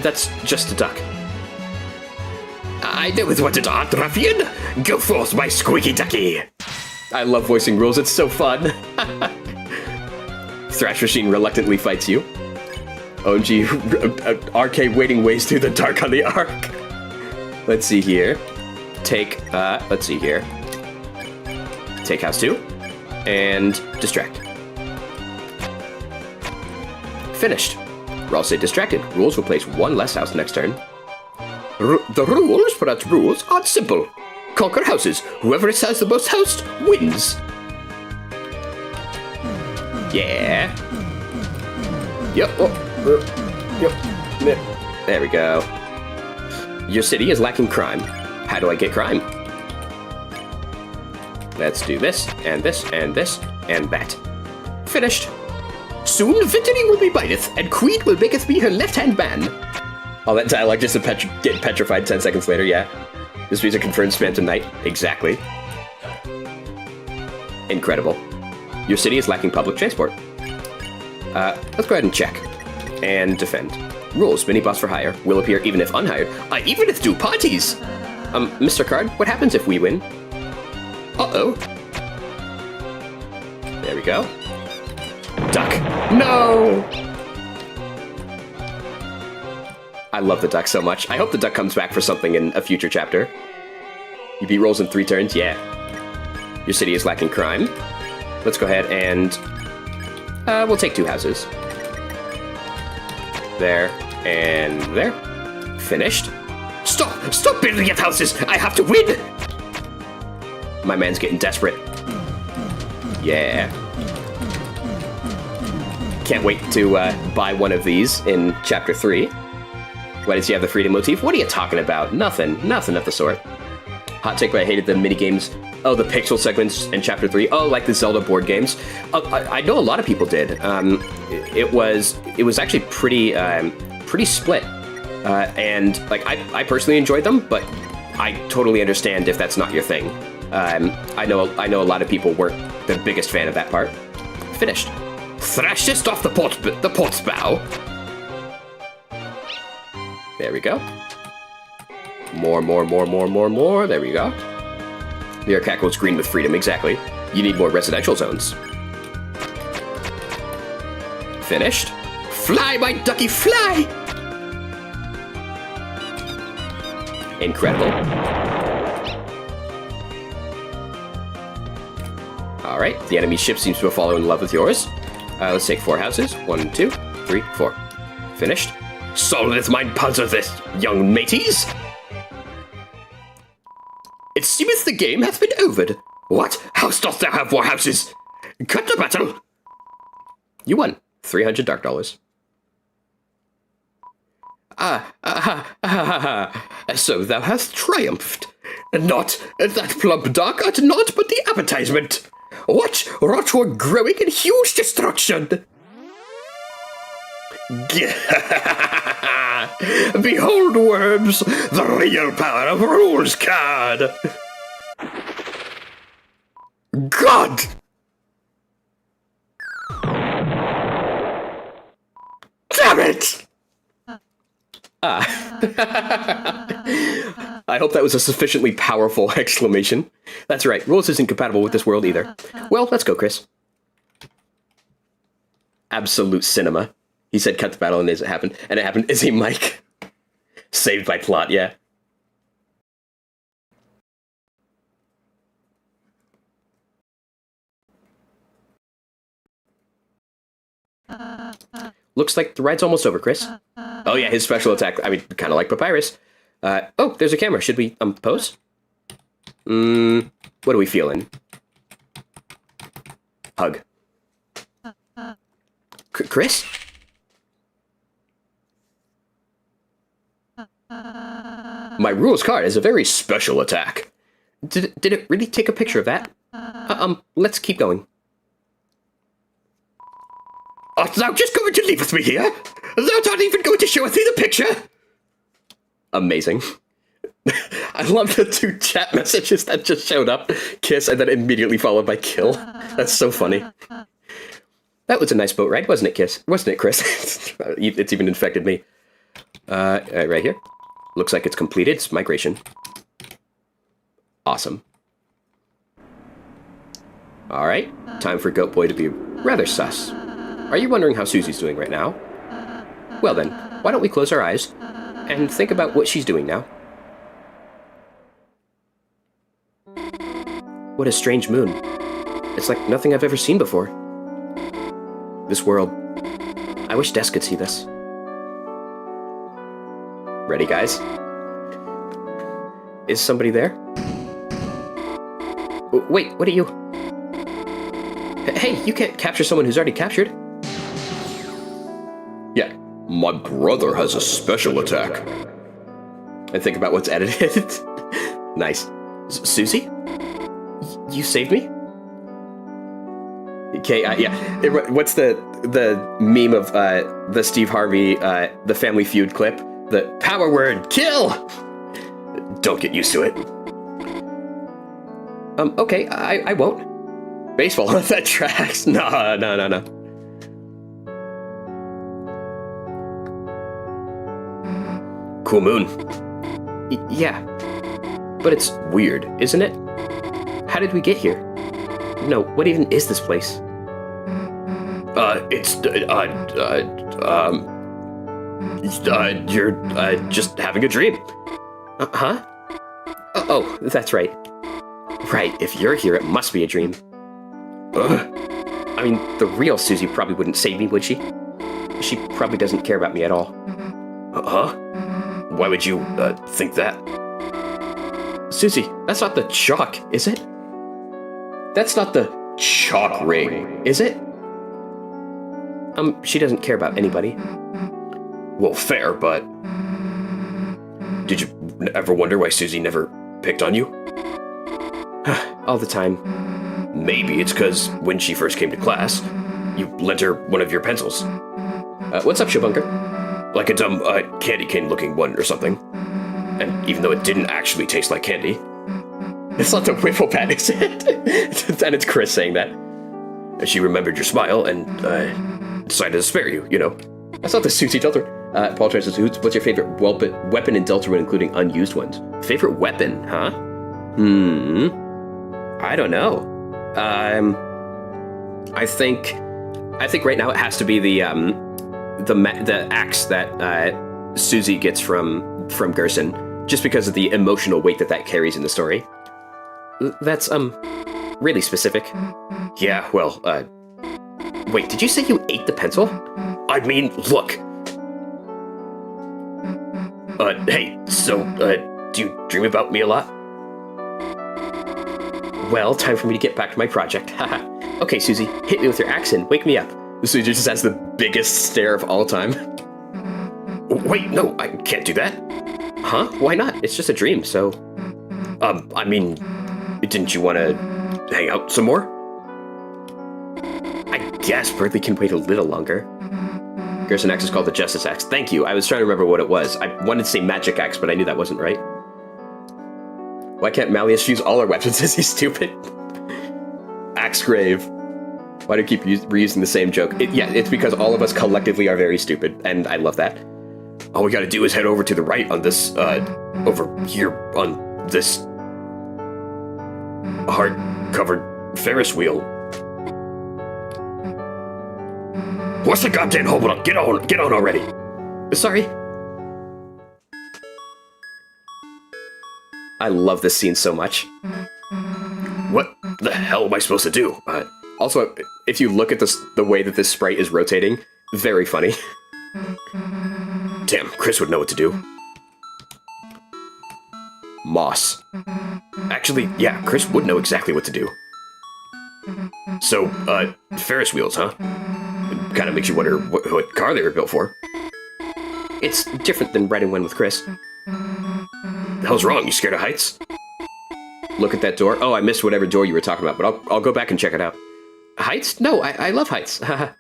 That's just a duck. I know with what it art, ruffian. Go forth, my squeaky ducky. I love voicing rules, it's so fun. Thrash Machine reluctantly fights you. OG RK waiting ways through the dark on the Ark. Let's see here. Take house 2. And distract. Finished. We're all stay distracted. Rules will place one less house next turn. The rules for that rules are simple. Conquer houses. Whoever has the most house wins. Yeah. Yep. Yep. There we go. Your city is lacking crime. How do I get crime? Let's do this, and this, and this, and that. Finished. Soon victory will be mineth, and Queen will maketh me her left-hand man. All that dialogue just to get petrified 10 seconds later, yeah. This means a confirmed Phantom Knight. Exactly. Incredible. Your city is lacking public transport. Let's go ahead and check. And defend. Rules, mini-boss for hire, will appear even if unhired. I even if do parties! Mr. Card, what happens if we win? Uh-oh. There we go. Duck. No! I love the duck so much. I hope the duck comes back for something in a future chapter. You beat rolls in 3 turns? Yeah. Your city is lacking crime. Let's go ahead and... we'll take 2 houses. There, and there. Finished. Stop! Stop building at houses! I have to win! My man's getting desperate. Yeah. Can't wait to buy one of these in Chapter 3. Why does he have the freedom motif? What are you talking about? Nothing of the sort. Hot take, but I hated the minigames. Oh, the pixel segments in Chapter 3. Oh, like the Zelda board games. I know a lot of people did. It was actually pretty split. And like I personally enjoyed them, but I totally understand if that's not your thing. I know a lot of people weren't the biggest fan of that part. Finished. Thrash this off the port's bow. There we go. More. There we go. The air cackles green with freedom, exactly. You need more residential zones. Finished. Fly, my ducky, fly! Incredible. Alright, the enemy ship seems to have fallen in love with yours. Let's take 4 houses. 1, 2, 3, 4. Finished. Solveth mine puzzle this, young mateys! It seemeth the game hath been overed. What? House dost thou have 4 houses? Cut the battle! You won. 300 dark dollars. So thou hast triumphed. Not that plump dark art not but the advertisement. Watch, rot were growing in huge destruction. Behold, worms, the real power of rules card. God! Damn it! I hope that was a sufficiently powerful exclamation. That's right, rules isn't compatible with this world either. Well, let's go, Chris. Absolute cinema. He said cut the battle and it happened. And it happened. Is he Mike? Saved by plot, yeah. Looks like the ride's almost over, Chris. Oh yeah, his special attack. I mean, kind of like Papyrus. Oh, there's a camera. Should we pose? What are we feeling? Hug. Chris? My rules card is a very special attack. Did it really take a picture of that? Let's keep going. Art thou just going to leave with me here? Thou not even going to show us the picture? Amazing. I love the 2 chat messages that just showed up. Kiss, and then immediately followed by kill. That's so funny. That was a nice boat ride, wasn't it, Kiss? Wasn't it, Chris? It's even infected me. Right here. Looks like it's completed. It's migration. Awesome. Alright, time for Goat Boy to be rather sus. Are you wondering how Susie's doing right now? Well then, why don't we close our eyes and think about what she's doing now? What a strange moon. It's like nothing I've ever seen before. This world. I wish Des could see this. Ready, guys? Is somebody there? Wait, what are you? Hey, you can't capture someone who's already captured. Yeah, my brother has a special attack. And think about what's edited. Nice. Susie? You saved me? Okay, yeah. What's the meme of the Steve Harvey, the Family Feud clip? The power word, kill! Don't get used to it. Okay, I won't. Baseball, that tracks. No. Cool moon. Yeah. But it's weird, isn't it? How did we get here? No, what even is this place? You're just having a dream. Huh? Oh, that's right. Right, if you're here, it must be a dream. I mean, the real Susie probably wouldn't save me, would she? She probably doesn't care about me at all. Huh? Why would you, think that? Susie, that's not the chalk, is it? That's not the chalk ring, is it? She doesn't care about anybody. Well, fair, but... Did you ever wonder why Susie never picked on you? All the time. Maybe it's because when she first came to class, you lent her one of your pencils. What's up, Shobunker? Like a dumb, candy cane-looking one or something. And even though it didn't actually taste like candy... It's not the Whipple Pat, is it? And it's Chris saying that. She remembered your smile and, decided to spare you, you know. That's not the Susie Deltarune. Paul Trace says, what's your favorite weapon in Deltarune, including unused ones? Favorite weapon, huh? I don't know. I think right now it has to be the axe that Susie gets from Gerson, just because of the emotional weight that carries in the story. That's really specific. Yeah, well, Wait, did you say you ate the pencil? I mean, look. Hey, so, do you dream about me a lot? Well, time for me to get back to my project. Haha. Okay, Susie, hit me with your axe and wake me up. Susie just has the biggest stare of all time. Wait, no, I can't do that. Huh? Why not? It's just a dream, so... I mean, didn't you want to hang out some more? I guess Berkeley can wait a little longer. Gerson Axe is called the Justice Axe. Thank you. I was trying to remember what it was. I wanted to say Magic Axe, but I knew that wasn't right. Why can't Malleus use all our weapons? Is he stupid? Axe Grave. Why do you keep reusing the same joke? Yeah, it's because all of us collectively are very stupid, and I love that. All we gotta do is head over to the right on this, over here on this hard-covered Ferris wheel. What's the goddamn hold up? Get on already. Sorry. I love this scene so much. What the hell am I supposed to do? Also, if you look at the way that this sprite is rotating, very funny. Damn, Chris would know what to do. Moss. Actually, yeah, Chris would know exactly what to do. So, Ferris wheels, huh? It kind of makes you wonder what car they were built for. It's different than riding one with Chris. The hell's wrong? You scared of heights? look at that door. Oh, I missed whatever door you were talking about, but I'll go back and check it out. Heights? No, I love heights. I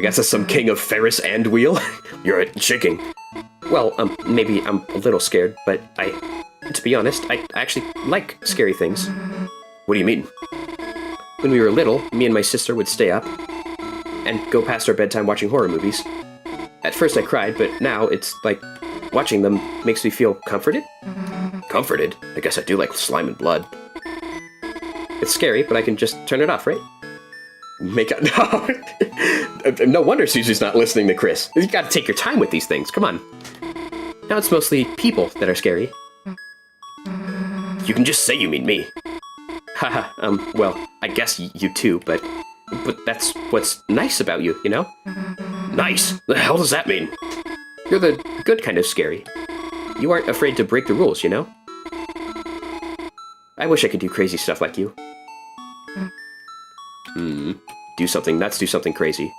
guess that's some king of Ferris and wheel. You're shaking. Well, maybe I'm a little scared, but to be honest, I actually like scary things. What do you mean? When we were little, me and my sister would stay up and go past our bedtime watching horror movies. At first I cried, but now it's like watching them makes me feel comforted. Comforted? I guess I do like slime and blood. It's scary, but I can just turn it off, right? No wonder Susie's not listening to Chris. You gotta take your time with these things, come on. Now it's mostly people that are scary. You can just say you mean me. Haha, well, I guess you too, but that's what's nice about you, you know? Nice? The hell does that mean? You're the good kind of scary. You aren't afraid to break the rules, you know? I wish I could do crazy stuff like you. Do something nuts, do something crazy.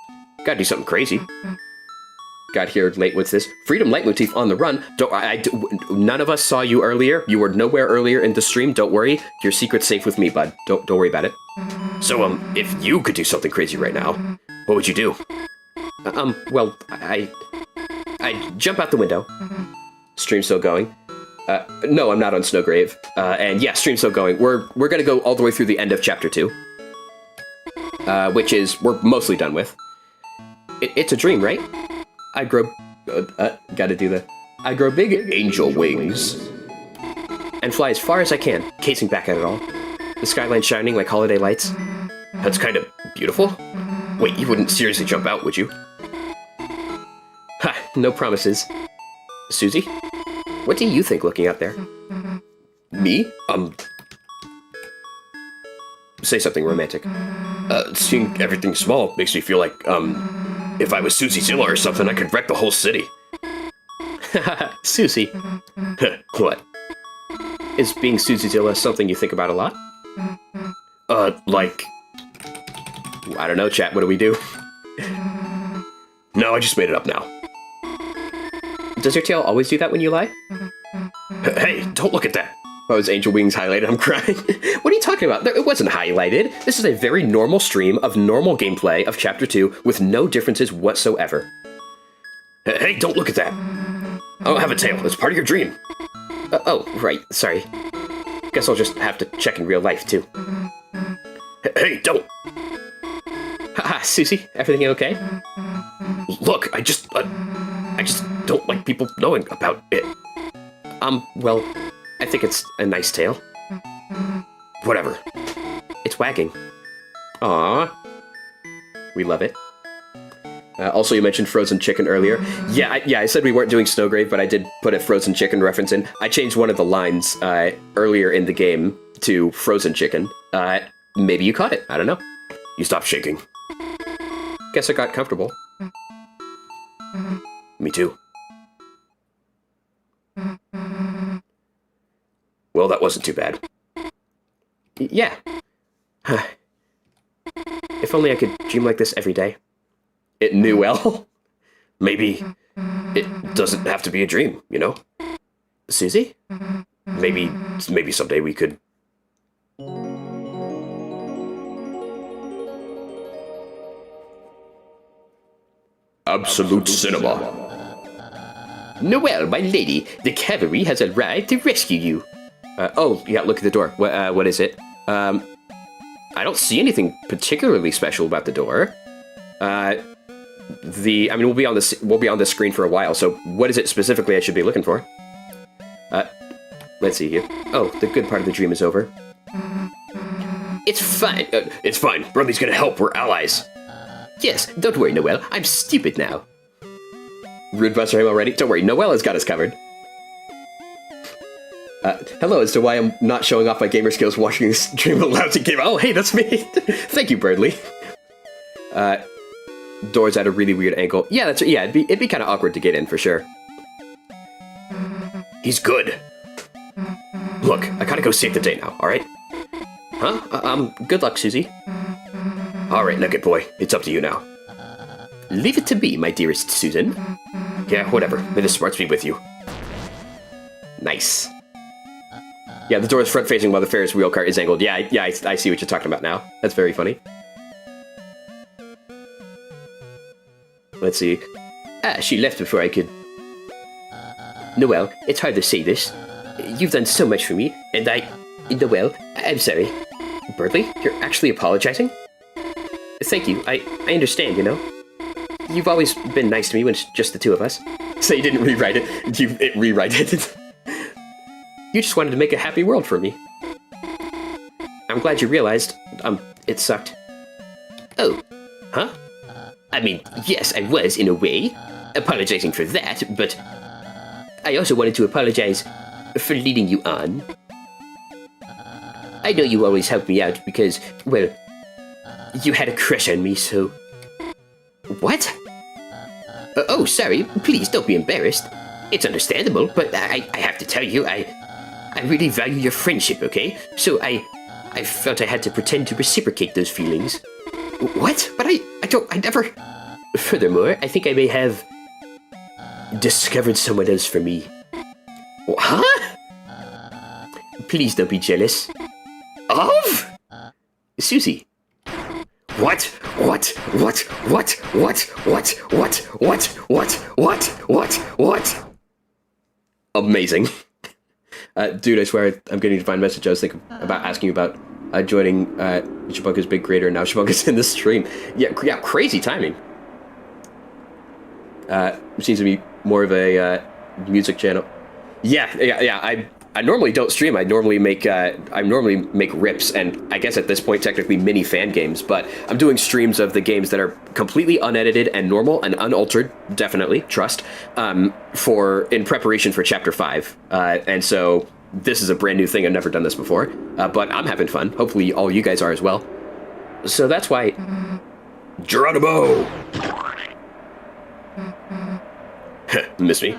Gotta do something crazy. Got here late with this. Freedom leitmotif on the run. None of us saw you earlier. You were nowhere earlier in the stream. Don't worry. Your secret's safe with me, bud. Don't worry about it. So, if you could do something crazy right now, what would you do? Well, I jump out the window. Stream's still going. No, I'm not on Snowgrave. And yeah, stream's still going. We're gonna go all the way through the end of Chapter 2. Which is, we're mostly done with. It's a dream, right? I grow... gotta do the... I grow big Angel wings. and fly as far as I can, casing back at it all. The skyline shining like holiday lights. That's kind of beautiful. Wait, you wouldn't seriously jump out, would you? Ha, no promises. Susie, what do you think looking out there? Me? Say something romantic. Seeing everything small makes me feel like, if I was Susie Zilla or something, I could wreck the whole city. Susie. What? Is being Susie Zilla something you think about a lot? Like... I don't know, chat, what do we do? No, I just made it up now. Does your tail always do that when you lie? Hey, don't look at that! Oh, his angel wings highlighted, I'm crying. What are you talking about? It wasn't highlighted. This is a very normal stream of normal gameplay of Chapter 2 with no differences whatsoever. Hey, don't look at that! I don't have a tail, it's part of your dream. Oh, right, sorry. Guess I'll just have to check in real life, too. Hey, don't! Haha, Susie, everything okay? Look, I just don't like people knowing about it. Well, I think it's a nice tail. Whatever. It's wagging. Aww. We love it. Also, you mentioned frozen chicken earlier. Yeah, I said we weren't doing Snowgrave, but I did put a frozen chicken reference in. I changed one of the lines earlier in the game to frozen chicken. Maybe you caught it. I don't know. You stopped shaking. Guess I got comfortable. Me too. Well, that wasn't too bad. Yeah. If only I could dream like this every day. It knew well. Maybe it doesn't have to be a dream, you know? Susie? Maybe someday we could... Absolute cinema. Noelle, my lady, the cavalry has arrived to rescue you. Oh, yeah, look at the door. What is it? I don't see anything particularly special about the door. We'll be on the screen for a while, so what is it specifically I should be looking for? Let's see here. Oh, the good part of the dream is over. It's fine. It's fine. Brother's gonna help. We're allies. Yes, don't worry, Noelle. I'm stupid now. Rude buster him already? Don't worry, Noelle has got us covered. Hello as to why I'm not showing off my gamer skills watching this stream aloud to game. Oh, hey, that's me. Thank you, Birdly. Doors at a really weird angle. Yeah, it'd be kind of awkward to get in for sure. He's good. Look, I gotta go save the day now, alright? Huh? Good luck, Susie. Alright, Nugget Boy, it's up to you now. Leave it to me, my dearest Susan. Yeah, whatever. May the smarts be with you. Nice. Yeah, the door is front-facing while the Ferris wheel cart is angled. Yeah, I see what you're talking about now. That's very funny. Let's see. She left before I could... Noelle, it's hard to say this. You've done so much for me, and Noelle, I'm sorry. Birdly, you're actually apologizing? Thank you. I understand, you know? You've always been nice to me when it's just the two of us. So you didn't rewrite it. It rewrite it. You just wanted to make a happy world for me. I'm glad you realized, it sucked. Oh. Huh? I mean, yes, I was, in a way, apologizing for that, but I also wanted to apologize for leading you on. I know you always helped me out because, well, you had a crush on me, so... What? Oh, sorry, please don't be embarrassed. It's understandable, but I have to tell you, I really value your friendship, okay? So I felt I had to pretend to reciprocate those feelings. What? But I never... Furthermore, I think I may have discovered someone else for me. Huh? Please don't be jealous. Of? Susie. What? Amazing. Dude, I swear I'm getting a divine message. I was thinking about asking you about joining Shabunka's Big Creator, and now Shabunka's in the stream. Yeah, crazy timing. Seems to be more of a music channel. Yeah. I normally don't stream. I normally make rips, and I guess at this point technically mini fan games. But I'm doing streams of the games that are completely unedited and normal and unaltered. Definitely trust. In preparation for Chapter 5, and so this is a brand new thing. I've never done this before, but I'm having fun. Hopefully all you guys are as well. So that's why. Geronimo! Miss me.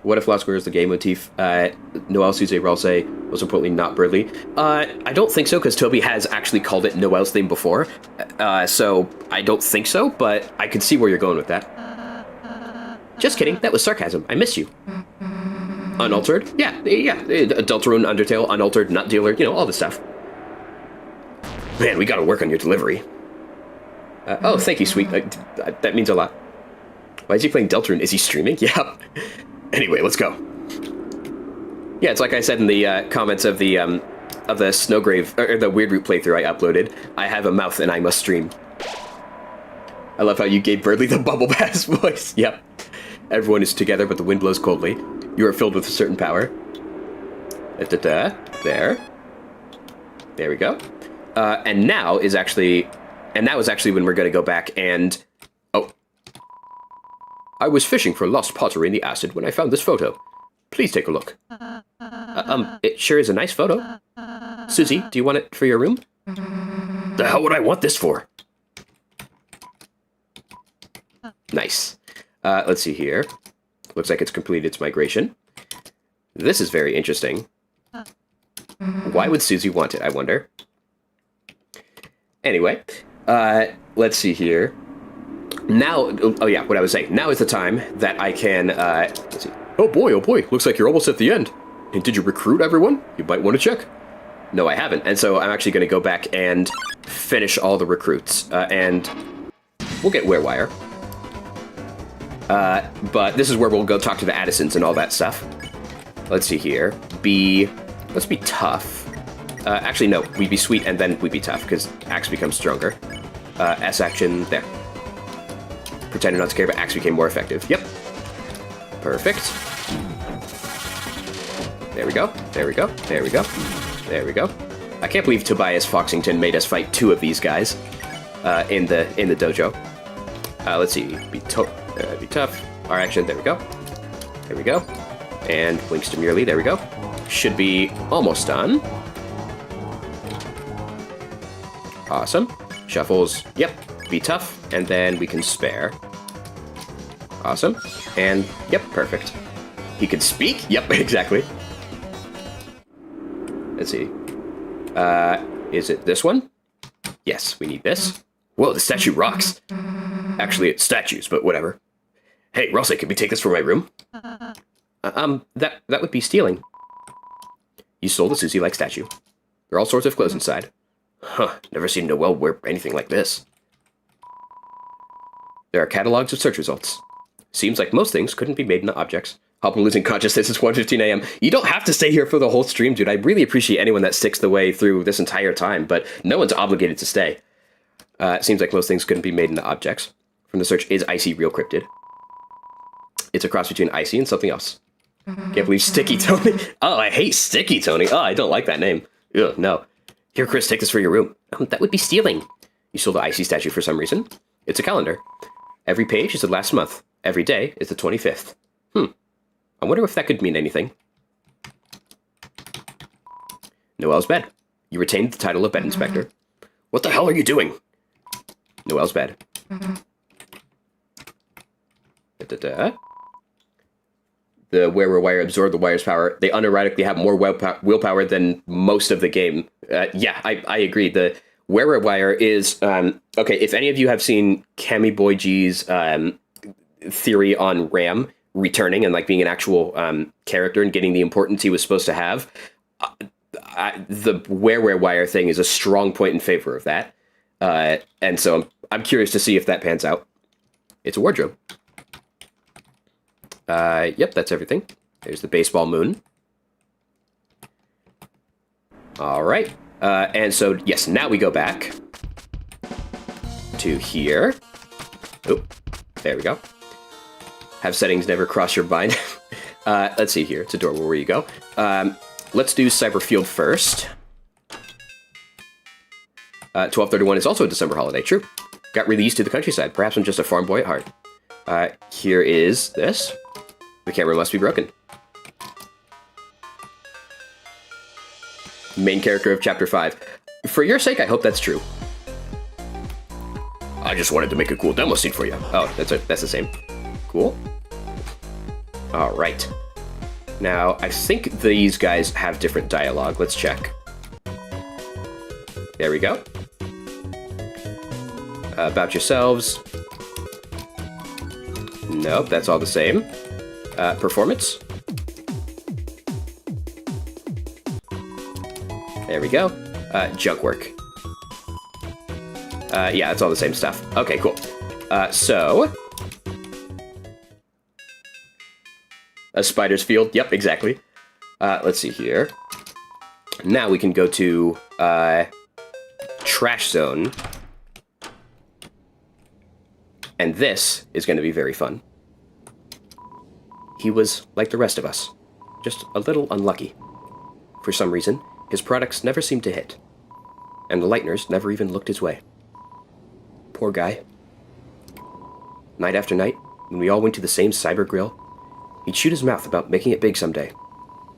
What if Lost Square is the game motif? Noelle, Suze, Ralse, most importantly, not Birdly. I don't think so, because Toby has actually called it Noelle's theme before. So I don't think so, but I can see where you're going with that. Just kidding, that was sarcasm. I miss you. Unaltered? Yeah. Deltarune, Undertale, Unaltered, Nut Dealer, you know, all this stuff. Man, we gotta work on your delivery. Oh, thank you, sweet. That means a lot. Why is he playing Deltarune? Is he streaming? Yeah. Anyway, let's go. Yeah, it's like I said in the comments of the Snowgrave, or the Weird Root playthrough I uploaded. I have a mouth and I must stream. I love how you gave Birdly the Bubble Bass voice. Yep. Everyone is together, but the wind blows coldly. You are filled with a certain power. There. There we go. And now is actually when we're going to go back and... Oh. I was fishing for lost pottery in the acid when I found this photo. Please take a look. It sure is a nice photo. Susie, do you want it for your room? The hell would I want this for? Nice. Let's see here. Looks like it's completed its migration. This is very interesting. Why would Susie want it, I wonder? Anyway, let's see here. Now, oh yeah, what I was saying. Now is the time that I can, let's see. Oh boy, looks like you're almost at the end. And did you recruit everyone? You might want to check. No, I haven't. And so I'm actually going to go back and finish all the recruits. And we'll get Warewire. But this is where we'll go talk to the Addisons and all that stuff. Let's see here. Let's be tough. Actually, no, we'd be sweet and then we'd be tough, because Axe becomes stronger. S action, there. Pretended not to care, but Axe became more effective. Yep. Perfect. There we go. I can't believe Tobias Foxington made us fight 2 of these guys in the dojo. Let's see. Be tough. R action. There we go. And Blinks demurely. There we go. Should be almost done. Awesome. Shuffles. Yep. Be tough. And then we can spare. Awesome. And yep. Perfect. He can speak? Yep. Exactly. Let's see. Is it this one? Yes, we need this. Whoa, the statue rocks. Actually, it's statues, but whatever. Hey, Ralse, can we take this from my room? That would be stealing. You sold a Susie-like statue. There are all sorts of clothes inside. Huh, never seen Noelle wear anything like this. There are catalogs of search results. Seems like most things couldn't be made into objects. Hope I'm losing consciousness. It's 1:15 a.m. You don't have to stay here for the whole stream, dude. I really appreciate anyone that sticks the way through this entire time, but no one's obligated to stay. Seems like most things couldn't be made into objects. From the search, is Icy real cryptid? It's a cross between Icy and something else. Can't believe Sticky Tony. Oh, I hate Sticky Tony. Oh, I don't like that name. Ugh, no. Here, Chris, take this for your room. That would be stealing. You sold the Icy statue for some reason. It's a calendar. Every page is the last month. Every day is the 25th. I wonder if that could mean anything. Noelle's bed. You retained the title of bed inspector. What the hell are you doing? Noelle's bed. The wear-wire absorb the wire's power. They unironically have more willpower than most of the game. Yeah, I agree. The wear-wire is... okay, if any of you have seen Cammy Boy G's theory on Ram returning and like being an actual character and getting the importance he was supposed to have, the wear-wire thing is a strong point in favor of that. And so I'm curious to see if that pans out. It's a wardrobe. Yep, that's everything. There's the baseball moon. All right. And so, yes, now we go back to here. Oh, there we go. Have settings never cross your mind. Let's see here. It's adorable where you go. Let's do Cyberfield first. 12/31 is also a December holiday. True. Got really used to the countryside. Perhaps I'm just a farm boy at heart. Here is this. The camera must be broken. Main character of Chapter 5. For your sake, I hope that's true. I just wanted to make a cool demo scene for you. Oh, that's the same. Cool. All right. Now, I think these guys have different dialogue. Let's check. There we go. About yourselves. Nope, that's all the same. Performance. There we go. Junk work. Yeah, it's all the same stuff. Okay, cool. So... A spider's field. Yep, exactly. Let's see here. Now we can go to Trash Zone. And this is going to be very fun. He was like the rest of us, just a little unlucky. For some reason, his products never seemed to hit, and the lighteners never even looked his way. Poor guy. Night after night, when we all went to the same cyber grill, he'd shoot his mouth about making it big someday.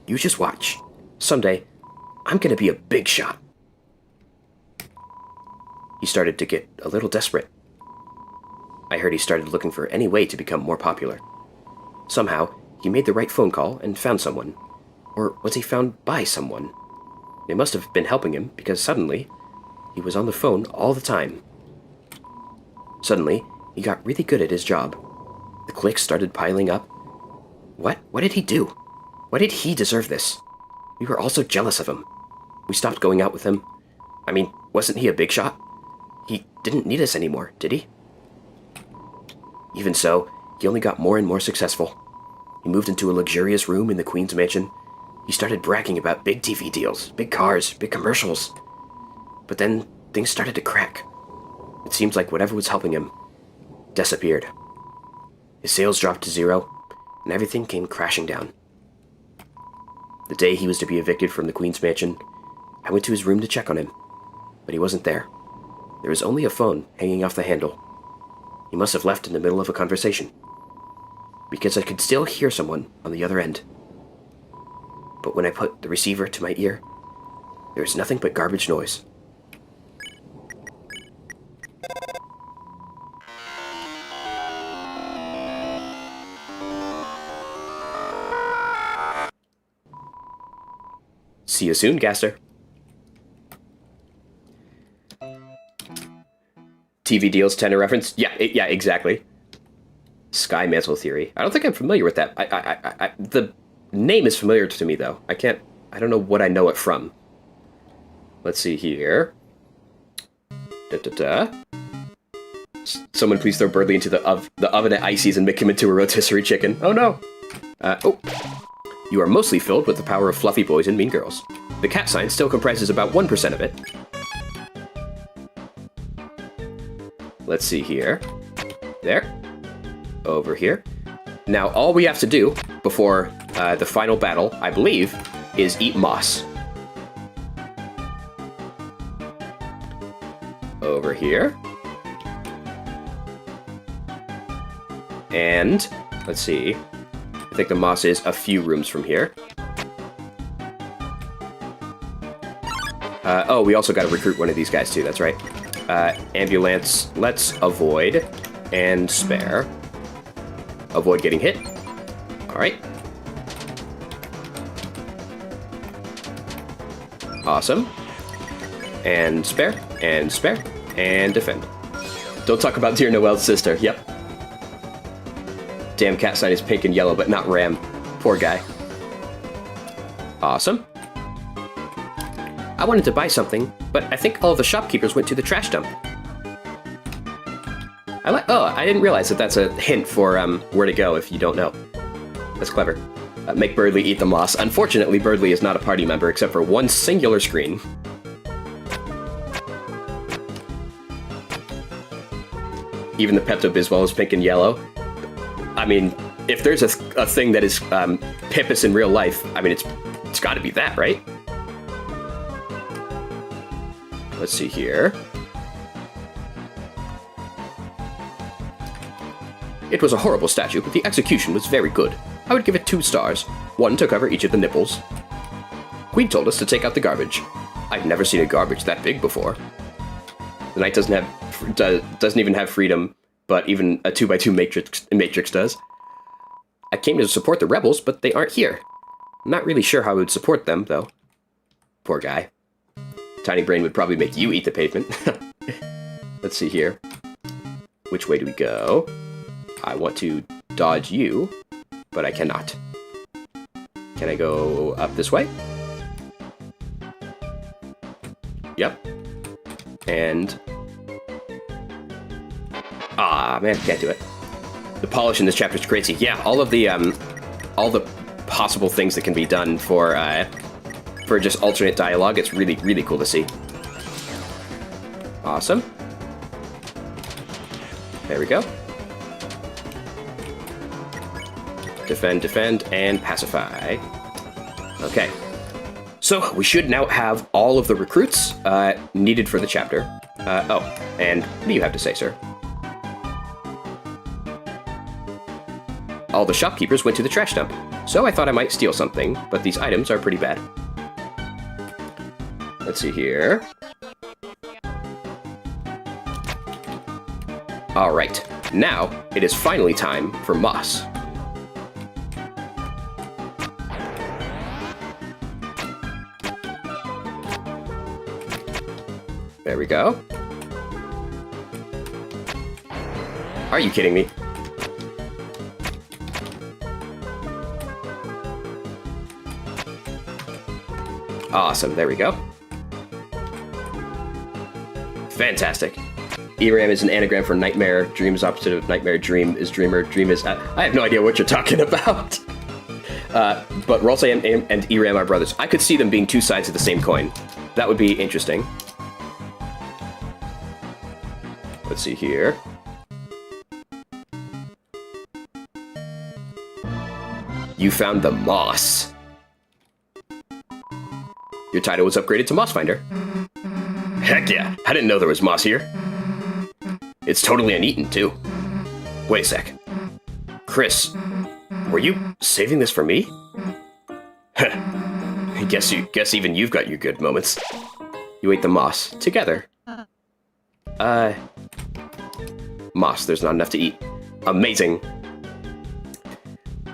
You just watch. Someday, I'm gonna be a big shot. He started to get a little desperate. I heard he started looking for any way to become more popular. Somehow, he made the right phone call and found someone. Or was he found by someone? They must have been helping him, because suddenly, he was on the phone all the time. Suddenly, he got really good at his job. The clicks started piling up. What? What did he do? Why did he deserve this? We were all so jealous of him. We stopped going out with him. I mean, wasn't he a big shot? He didn't need us anymore, did he? Even so, he only got more and more successful. He moved into a luxurious room in the Queen's mansion. He started bragging about big TV deals, big cars, big commercials. But then, things started to crack. It seems like whatever was helping him disappeared. His sales dropped to zero, and everything came crashing down. The day he was to be evicted from the Queen's mansion, I went to his room to check on him, but he wasn't there. There was only a phone hanging off the handle. He must have left in the middle of a conversation, because I could still hear someone on the other end. But when I put the receiver to my ear, there was nothing but garbage noise. See you soon, Gaster. TV deals tend to reference? Yeah, exactly. Sky Mantle Theory. I don't think I'm familiar with that. The name is familiar to me, though. I can't I don't know what I know it from. Let's see here. Someone please throw Birdly into the oven at ices and make him into a rotisserie chicken. Oh no! Oh. You are mostly filled with the power of fluffy boys and mean girls. The cat sign still comprises about 1% of it. Let's see here. There. Over here. Now, all we have to do before the final battle, I believe, is eat moss. Over here. And, let's see. I think the moss is a few rooms from here. Oh, we also got to recruit one of these guys too, that's right. Ambulance, let's avoid and spare. Avoid getting hit. Alright. Awesome. And spare, and spare, and defend. Don't talk about Dear Noel's sister, yep. Damn cat sign is pink and yellow, but not Ram. Poor guy. Awesome. I wanted to buy something, but I think all of the shopkeepers went to the trash dump. Oh, I didn't realize that that's a hint for where to go if you don't know. That's clever. Make Birdly eat the moss. Unfortunately, Birdly is not a party member except for one singular screen. Even the Pepto-Bismol is pink and yellow. I mean, if there's a thing that is Pippus in real life, I mean, it's got to be that, right? Let's see here. It was a horrible statue, but the execution was very good. I would give it 2 stars, 1 to cover each of the nipples. Queen told us to take out the garbage. I've never seen a garbage that big before. The knight doesn't even have freedom, but even a 2x2 matrix does. I came to support the rebels, but they aren't here. I'm not really sure how I would support them, though. Poor guy. Tiny Brain would probably make you eat the pavement. Let's see here. Which way do we go? I want to dodge you, but I cannot. Can I go up this way? Yep. And... ah, man, can't do it. The polish in this chapter is crazy. Yeah, all the possible things that can be done for just alternate dialogue, it's really, really cool to see. Awesome. There we go. Defend, defend, and pacify. Okay. So, we should now have all of the recruits needed for the chapter. Oh, and what do you have to say, sir? All the shopkeepers went to the trash dump, so I thought I might steal something, but these items are pretty bad. Let's see here. Alright, now it is finally time for moss. There we go. Are you kidding me? Awesome, there we go. Fantastic. ERAM is an anagram for nightmare. Dream is opposite of nightmare. Dream is dreamer. Dream is... I have no idea what you're talking about. But Rolse and ERAM are brothers. I could see them being 2 sides of the same coin. That would be interesting. Let's see here. You found the moss. Your title was upgraded to Moss Finder. Heck yeah, I didn't know there was moss here. It's totally uneaten, too. Wait a sec. Chris, were you saving this for me? Guess even you've got your good moments. You ate the moss together. Moss, there's not enough to eat. Amazing.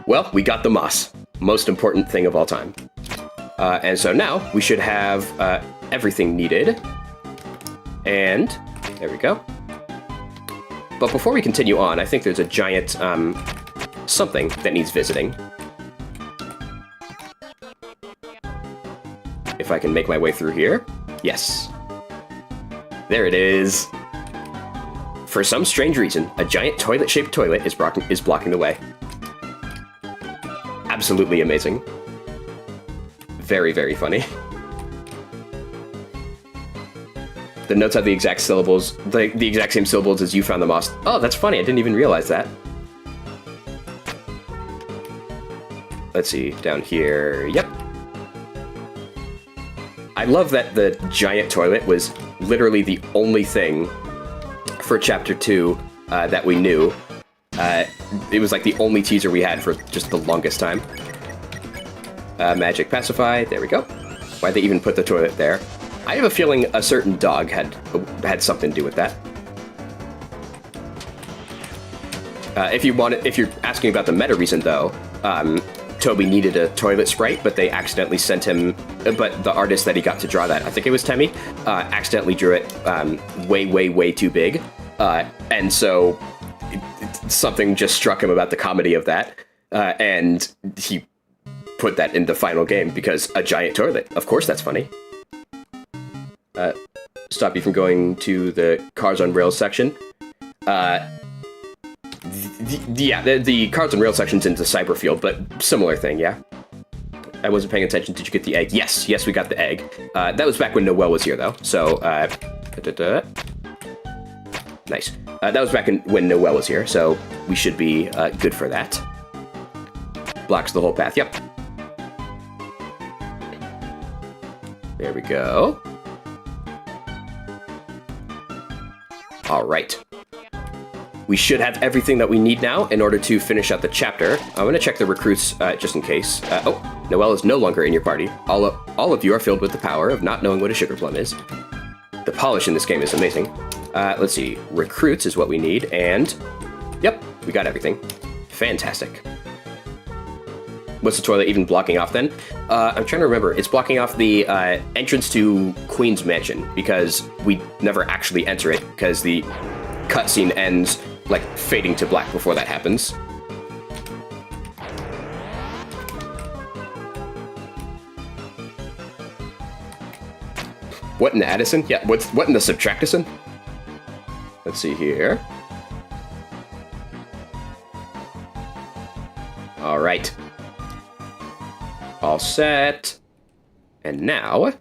Well, we got the moss. Most important thing of all time. And so now we should have everything needed. And there we go. But before we continue on, I think there's a giant something that needs visiting. if I can make my way through here. Yes. There it is. For some strange reason, a giant toilet-shaped toilet is blocking the way. Absolutely amazing. Very, very funny. The notes have the exact syllables, the exact same syllables as you found the moss. Oh, that's funny. I didn't even realize that. Let's see, down here. Yep. I love that the giant toilet was literally the only thing for Chapter 2 that we knew. It was like the only teaser we had for just the longest time. Magic pacify, there we go. Why'd they even put the toilet there? I have a feeling a certain dog had something to do with that. If you're asking about the meta reason though, Toby needed a toilet sprite, but they accidentally sent him, but the artist that he got to draw that, I think it was Temmie, accidentally drew it way too big. And so something just struck him about the comedy of that, and he put that in the final game because a giant toilet. Of course that's funny. Stop you from going to the Cars on Rails section. The Cars on Rails section's into Cyberfield, but similar thing, yeah. I wasn't paying attention. Did you get the egg? Yes, we got the egg. That was back when Noelle was here, though. So, nice. That was back when Noelle was here, so we should be good for that. Blocks the whole path. Yep. There we go. All right. We should have everything that we need now in order to finish out the chapter. I'm going to check the recruits just in case. Oh, Noelle is no longer in your party. All of you are filled with the power of not knowing what a sugar plum is. The polish in this game is amazing. Let's see. Recruits is what we need, and yep, we got everything. Fantastic. What's the toilet even blocking off then? I'm trying to remember. It's blocking off the entrance to Queen's Mansion because we never actually enter it because the cutscene ends like fading to black before that happens. What in the Addison? Yeah, what in the Subtractison? Let's see here. All right. All set. And now...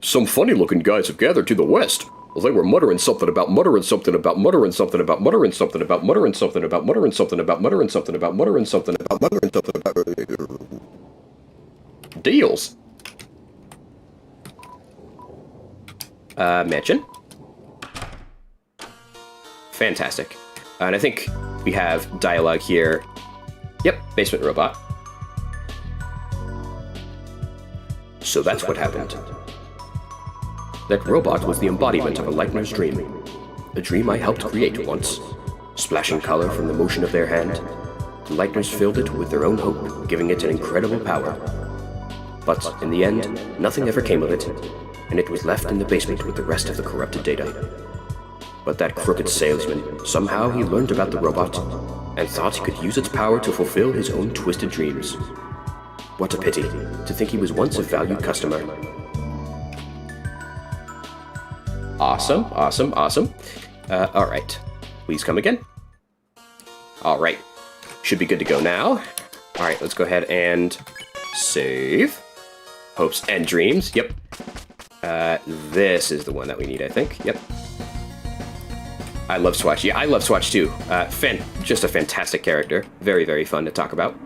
Some funny-looking guys have gathered to the west. Well, they were muttering something about muttering something about muttering something about muttering something about muttering something about muttering something about muttering something about muttering something about muttering something about deals. Mansion. Fantastic. And I think we have dialogue here. Yep, basement robot. So that's what happened. That robot was the embodiment of a Lightner's dream. A dream I helped create once. Splashing color from the motion of their hand, the Lightners filled it with their own hope, giving it an incredible power. But in the end, nothing ever came of it, and it was left in the basement with the rest of the corrupted data. But that crooked salesman, somehow he learned about the robot, and thought he could use its power to fulfill his own twisted dreams. What a pity, to think he was once a valued customer. Awesome, awesome, awesome. All right. Please come again. All right. Should be good to go now. All right, let's go ahead and save. Hopes and dreams. Yep. This is the one that we need, I think. Yep. I love Swatch. Yeah, I love Swatch too. Just a fantastic character. Very, very fun to talk about.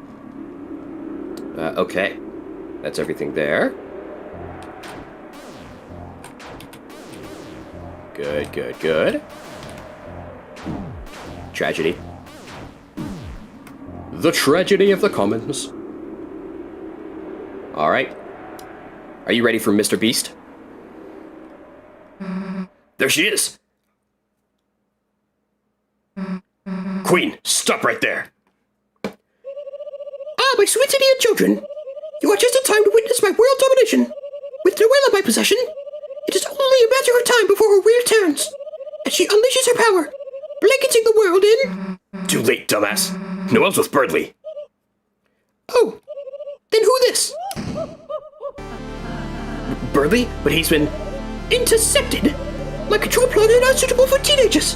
Okay. That's everything there. Good, good, good. Tragedy. The tragedy of the commons. All right. Are you ready for Mr. Beast? There she is! Queen, stop right there! Ah, my sweet idiot children! You are just in time to witness my world domination. With Noelle in my possession, it is only a matter of time before her wheel turns, and she unleashes her power, blanketing the world in... Too late, dumbass. Noelle's with Birdley. Oh, Then who this? Birdly? But he's been... Intercepted? My control plugs are not suitable for teenagers.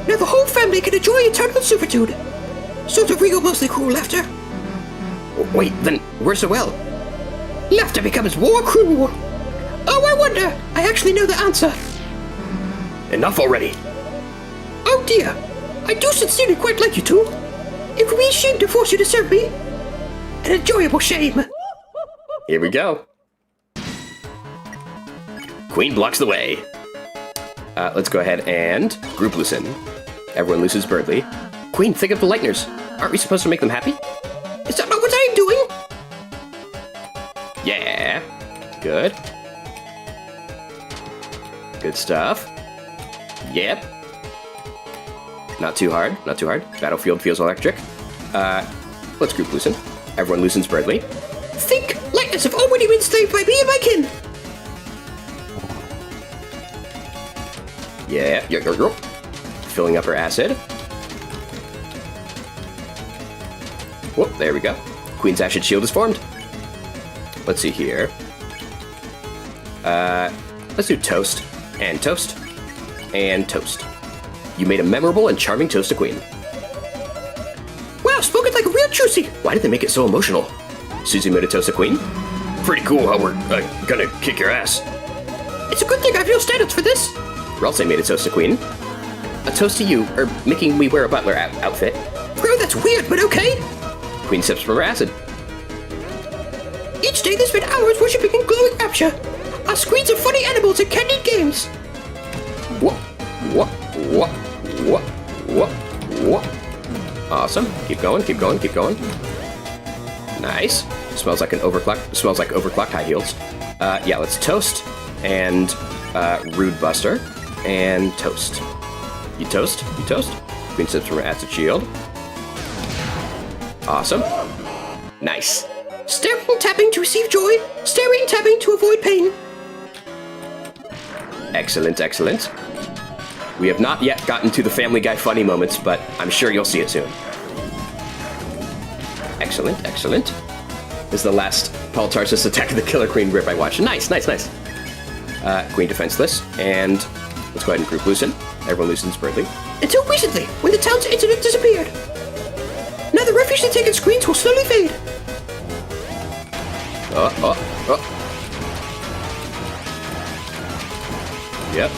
Now the whole family can enjoy eternal servitude. Sort of real, mostly cruel laughter. Wait, then where's the well? Laughter becomes more cruel. Oh, I wonder. I actually know the answer. Enough already. Oh dear. I do sincerely quite like you two. It would be a shame to force you to serve me. An enjoyable shame. Here we go. Queen blocks the way. Let's go ahead and group loosen. Everyone looses Birdly. Queen, think of the Lightners. Aren't we supposed to make them happy? Is that not what I am doing? Yeah. Good. Good stuff. Yep. Not too hard, not too hard. Battlefield feels electric. Let's group loosen. Everyone loosens Birdly. Think Lightners have already been enslaved by me and my kin. Yeah, yeah. Filling up her acid. Whoop, there we go. Queen's acid shield is formed. Let's see here. Let's do toast, and toast, and toast. You made a memorable and charming toast to Queen. Wow, spoken like a real juicy. Why did they make it so emotional? Susie made a toast to Queen. Pretty cool how we're gonna kick your ass. It's a good thing I have no standards for this. Ralsei made a toast to Queen. A toast to you, or making me wear a butler outfit. Bro, that's weird, but okay. Queen sips from her acid. Each day they spend hours worshipping in glowing rapture. Our screens are funny animals and candied games. What? What? What? What? What? What? Awesome. Keep going, keep going, keep going. Nice. Smells like overclocked high heels. Yeah, let's toast and Rude Buster and toast. You toast, you toast. Queen sips from her acid shield. Awesome. Nice. Staring and tapping to receive joy. Staring and tapping to avoid pain. Excellent, excellent. We have not yet gotten to the Family Guy funny moments, but I'm sure you'll see it soon. Excellent, excellent. This is the last Paul Tarsus Attack of the Killer Queen rip I watched. Nice, nice, nice. Queen defenseless, and let's go ahead and group loosen. Everyone loosens Birdly. Until recently, when the town's internet disappeared. Now the refuge they've taken screens will slowly fade. Yep.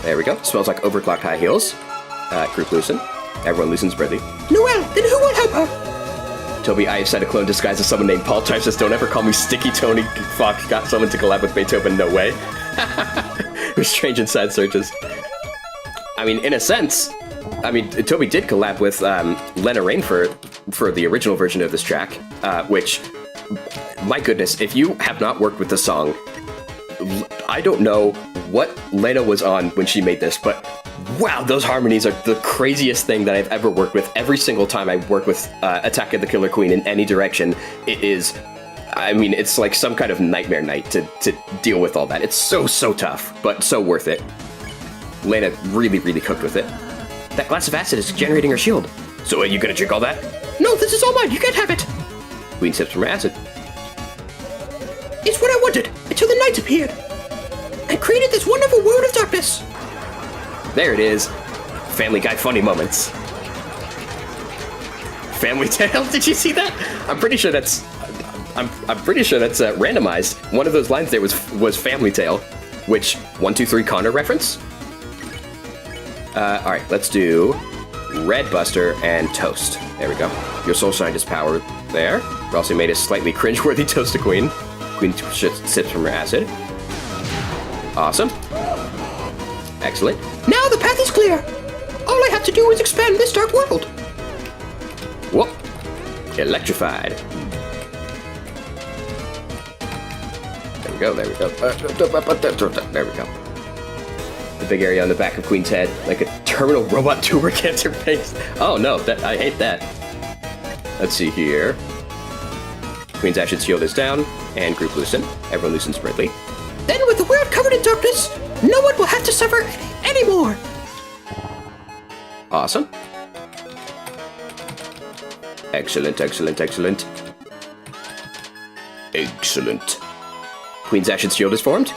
There we go. Smells like overclocked high heels. Group loosen. Everyone loosens Birdly. Noelle, then who will help her? Toby, I have set a clone disguised as someone named Paul Tarsus. Don't ever call me Sticky Tony. Fuck, got someone to collab with Beethoven. No way. It was strange inside searches. I mean, in a sense, Toby did collab with Lena Rain for the original version of this track, which, my goodness, if you have not worked with the song, I don't know what Lena was on when she made this, but wow, those harmonies are the craziest thing that I've ever worked with. Every single time I work with Attack of the Killer Queen in any direction, it is, it's like some kind of nightmare night to deal with all that. It's so tough, but so worth it. Lena really cooked with it. That glass of acid is generating her shield. So are you gonna drink all that? No, this is all mine. You can't have it. Queen sips from her acid. It's what I wanted until the knights appeared and created this wonderful world of darkness. There it is. Family Guy funny moments. Family Tale. Did you see that? I'm pretty sure that's randomized. One of those lines there was Family Tale, which 1, 2, 3 Connor reference. All right, let's do Red Buster and Toast. There we go. Your soul scientist power there. We also made a slightly cringeworthy toast to Queen. Queen sips from her acid. Awesome. Excellent. Now the path is clear. All I have to do is expand this dark world. Whoop. Electrified. There we go, there we go. There we go. The big area on the back of Queen's head, like a terminal robot tumor cancer face. Oh no, I hate that. Let's see here. Queen's acid shield is down, and group loosen. Everyone loosens Birdly. Then with the world covered in darkness, no one will have to suffer anymore. Awesome. Excellent, excellent, excellent. Excellent. Queen's Ashen Shield is formed.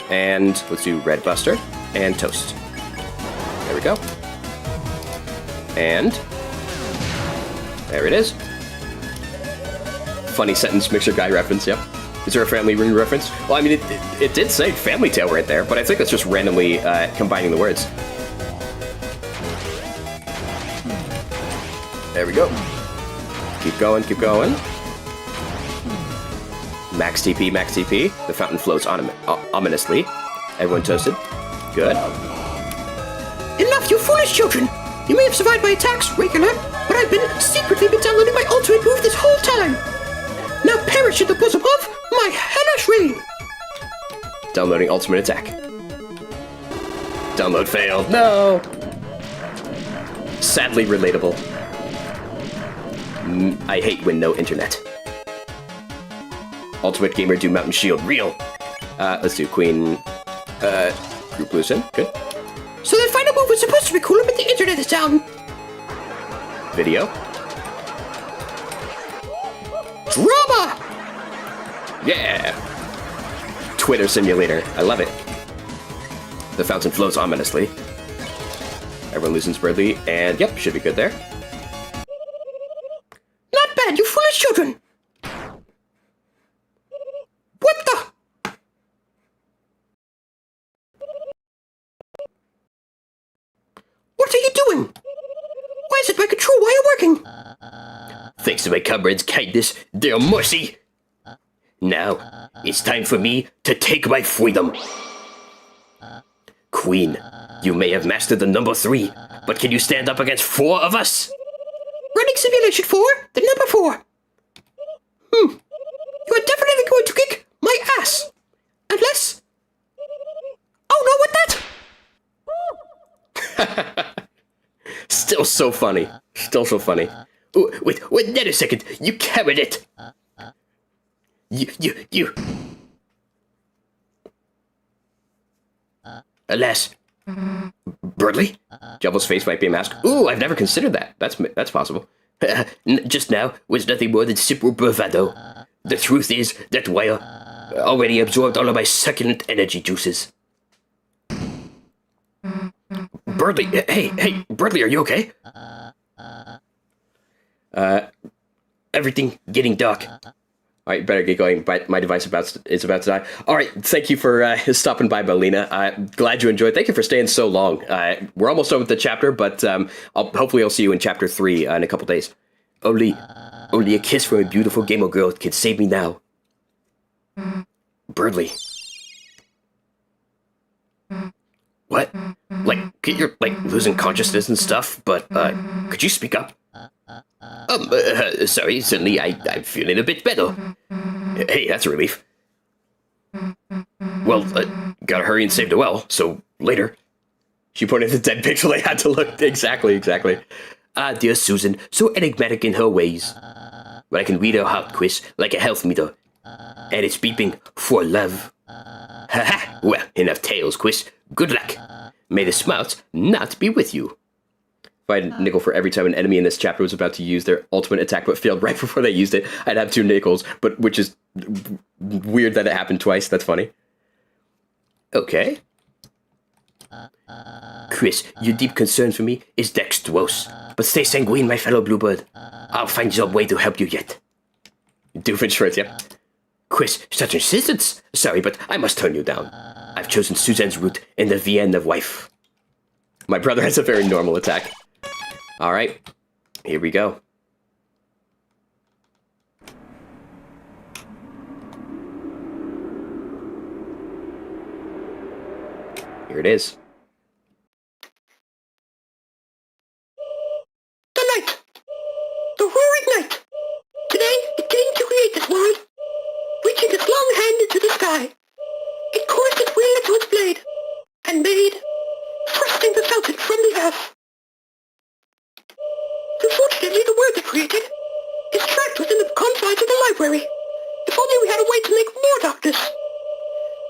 And let's do Red Buster and Toast. There we go. And there it is. Funny sentence mixer guy reference, yep. Is there a Family Ring reference? Well, I mean, it did say Family Tale right there, but I think that's just randomly combining the words. There we go. Keep going, keep going. Max TP, max TP. The fountain flows ominously. Everyone toasted. Good. Enough, you foolish children! You may have survived my attacks, regular, but I've been secretly downloading my ultimate move this whole time! Now perish in the bosom of my hellish reign! Downloading ultimate attack. Download failed. No! Sadly relatable. I hate when no internet. Ultimate Gamer do Mountain Shield. Real. Let's do Queen. Group Loosen. Good. So that final move was supposed to be cooler, but the internet is down. Video. Drama! Yeah! Twitter simulator. I love it. The fountain flows ominously. Everyone loosens Birdly, and yep, should be good there. Not bad, you foolish children! What the? What are you doing? Why isn't my control wire working? Thanks to my comrades' kindness, their mercy. Now, it's time for me to take my freedom. Queen, you may have mastered the number 3, but can you stand up against 4 of us? Running simulation 4, the number 4. You are definitely going to kick my ass. Unless... Oh no, what that? Still so funny. Still so funny. Ooh, wait a second, you carried it! You... Alas. Birdly? Devil's face might be a mask. Ooh, I've never considered that. That's possible. Just now was nothing more than simple bravado. The truth is that wire already absorbed all of my succulent energy juices. Birdly, hey, Birdly, are you okay? Everything getting dark. All right, better get going. My device is about to die. All right, thank you for stopping by, Melina. Glad you enjoyed. Thank you for staying so long. We're almost done with the chapter, but hopefully I'll see you in chapter 3 in a couple days. Only a kiss from a beautiful gamer girl can save me now. Birdly. What? Like, you're, losing consciousness and stuff, but, could you speak up? Sorry, suddenly I'm feeling a bit better. Hey, that's a relief. Well, gotta hurry and save the well, so later. She pointed at the dead pixel. I had to look. Exactly. Dear Susan, so enigmatic in her ways. But I can read her heart quiz like a health meter. And it's beeping for love. Haha, well, enough tales, quiz. Good luck. May the smarts not be with you. If I had a nickel for every time an enemy in this chapter was about to use their ultimate attack but failed right before they used it, I'd have 2 nickels, but which is weird that it happened twice. That's funny. Okay. Chris, your deep concern for me is dextrose. But stay sanguine, my fellow bluebird. I'll find some way to help you yet. Doofenshmirtz, yep. Chris, such insistence. Sorry, but I must turn you down. I've chosen Suzanne's route in the Vienne of wife. My brother has a very normal attack. All right, here we go. Here it is. The night! The roaring night! Today, it came to create this world, reaching its long hand into the sky. It coursed its wheel into its blade, and made, thrusting the fountain from the earth. Unfortunately, the world it created is trapped within the confines of the library. If only we had a way to make more darkness,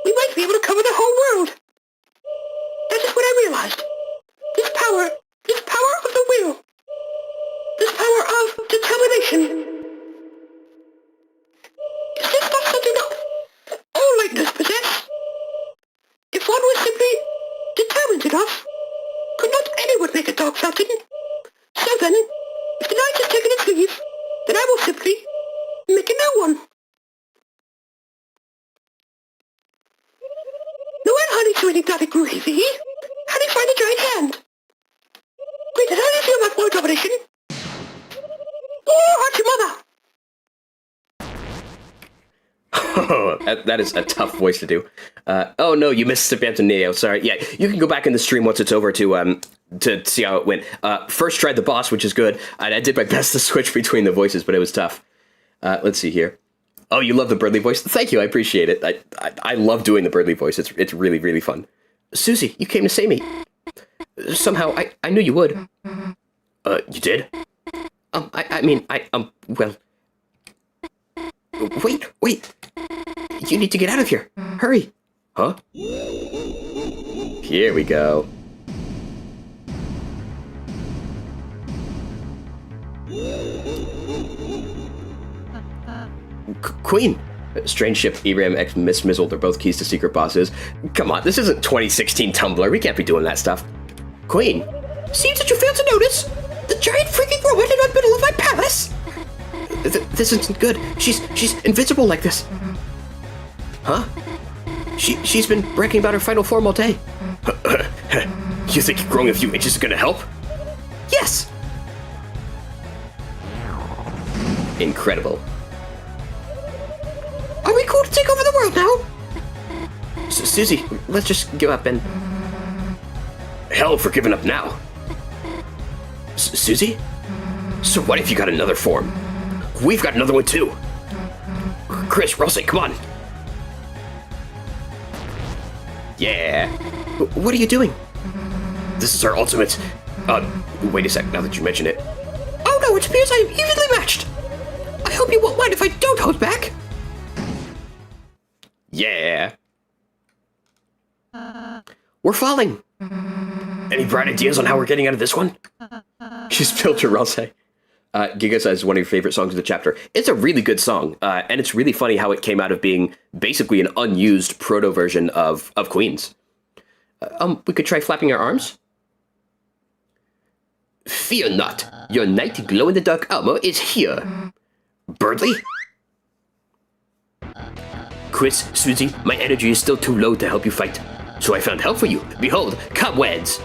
we might be able to cover the whole world. That is what I realized. This power of the will. This power of determination. to talk, Falcon. So then, if the night has taken its leave, then I will simply make a new one. Noel Honey to an exotic gravy. How do you find a giant hand? Wait, how do you feel about word domination? Oh, hurt your mother! Oh, that is a tough voice to do. Oh no, you missed Samantha Neo. Sorry. Yeah, you can go back in the stream once it's over to see how it went. First tried the boss, which is good. I did my best to switch between the voices, but it was tough. Let's see here. Oh, you love the Birdly voice? Thank you, I appreciate it. I love doing the Birdly voice. It's really, really fun. Susie, you came to see me. Somehow, I knew you would. You did? Well... Wait. You need to get out of here. Hurry. Huh? Here we go. Queen! Strange ship, ERAM X Miss Mizzle, they're both keys to secret bosses. Come on, this isn't 2016 Tumblr, we can't be doing that stuff. Queen! Seems that you failed to notice the giant freaking robot in the middle of my palace! This isn't good. She's invincible like this. Huh? She's been bragging about her final form all day. You think growing a few inches is gonna help? Yes! Incredible. Are we cool to take over the world now? Susie, let's just give up and... Hell for giving up now. Susie? So what if you got another form? We've got another one too. Chris, Rossi, come on. Yeah. What are you doing? This is our ultimate. Wait a sec, now that you mention it. Oh no, it appears I am evenly matched. I hope you won't mind if I don't hold back. Yeah. We're falling. Any bright ideas on how we're getting out of this one? She's filter Rossi. Giga says one of your favorite songs of the chapter. It's a really good song, and it's really funny how it came out of being basically an unused proto version of Queen's. We could try flapping our arms? Fear not, your knight glow-in-the-dark armor is here. Birdly? Chris, Susie, my energy is still too low to help you fight, so I found help for you. Behold, cobwebs!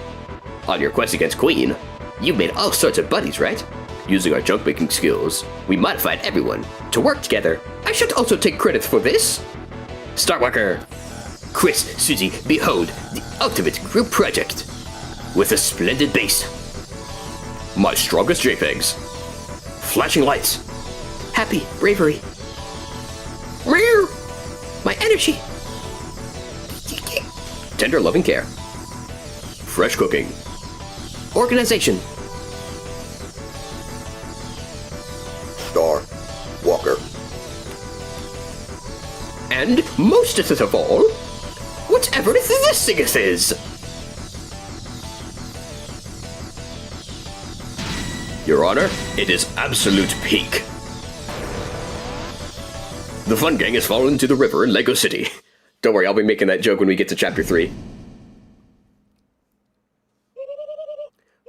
On your quest against Queen, you've made all sorts of buddies, right? Using our junk-making skills, we modified everyone to work together. I should also take credit for this. Starwalker! Chris, Susie, behold, the ultimate group project. With a splendid base. My strongest JPEGs. Flashing lights. Happy, bravery. Meow. My energy. Tender loving care. Fresh cooking. Organization. Star Walker. And mostest of all, whatever this thingeth is. Your Honor, it is absolute peak. The Fun Gang has fallen into the river in Lego City. Don't worry, I'll be making that joke when we get to Chapter 3.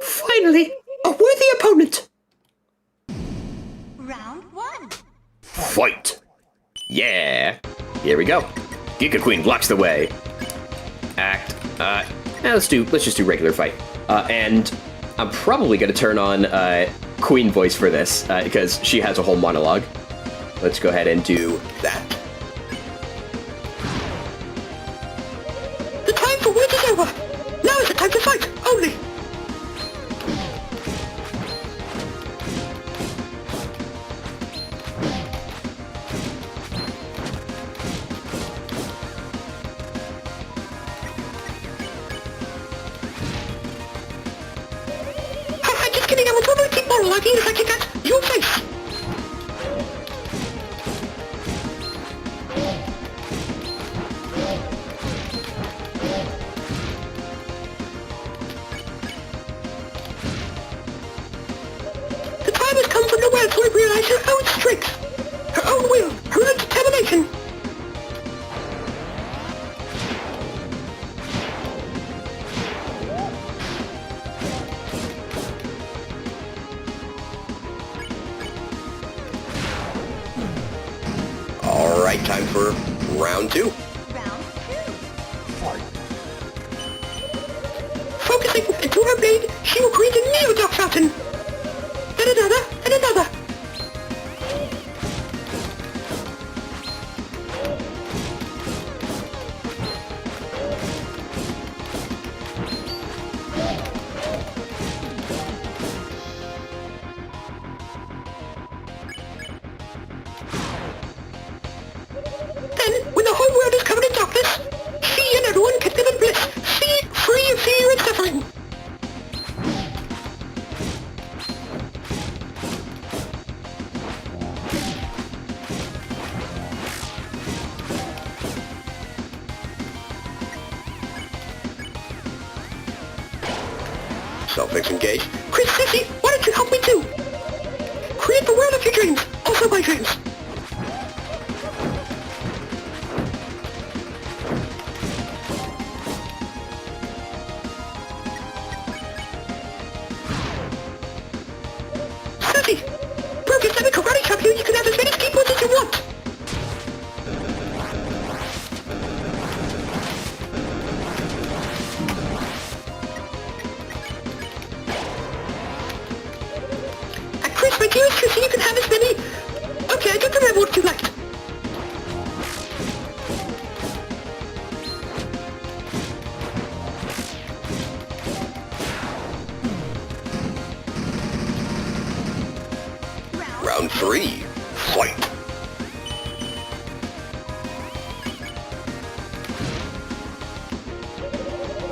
Finally, a worthy opponent. Round 1. Fight! Yeah. Here we go. Giga Queen blocks the way. Act. Let's just do regular fight. And I'm probably gonna turn on Queen voice for this because she has a whole monologue. Let's go ahead and do that. The time for wait is over. Now is the time to fight, only. I'm just kidding, I will totally keep monologuing if I kick at your face. The time has come for Noelle to realize her own strength, her own will, her own determination. time for round 2. Focusing into her blade, she will create a Neo-Dark Fountain. Then another, and another. Then, when the whole world is covered in darkness, she and everyone can live in bliss, free of fear and suffering. Self-fix engaged. Chris, Sissy, why don't you help me too? Create the world of your dreams, also my dreams. Sissy, Broken, let me karate chop you. You can have as many skateboards as you want. And Chris, my dearest Sissy, you can have as many... Okay, I don't remember what you liked. Round 3. Fight.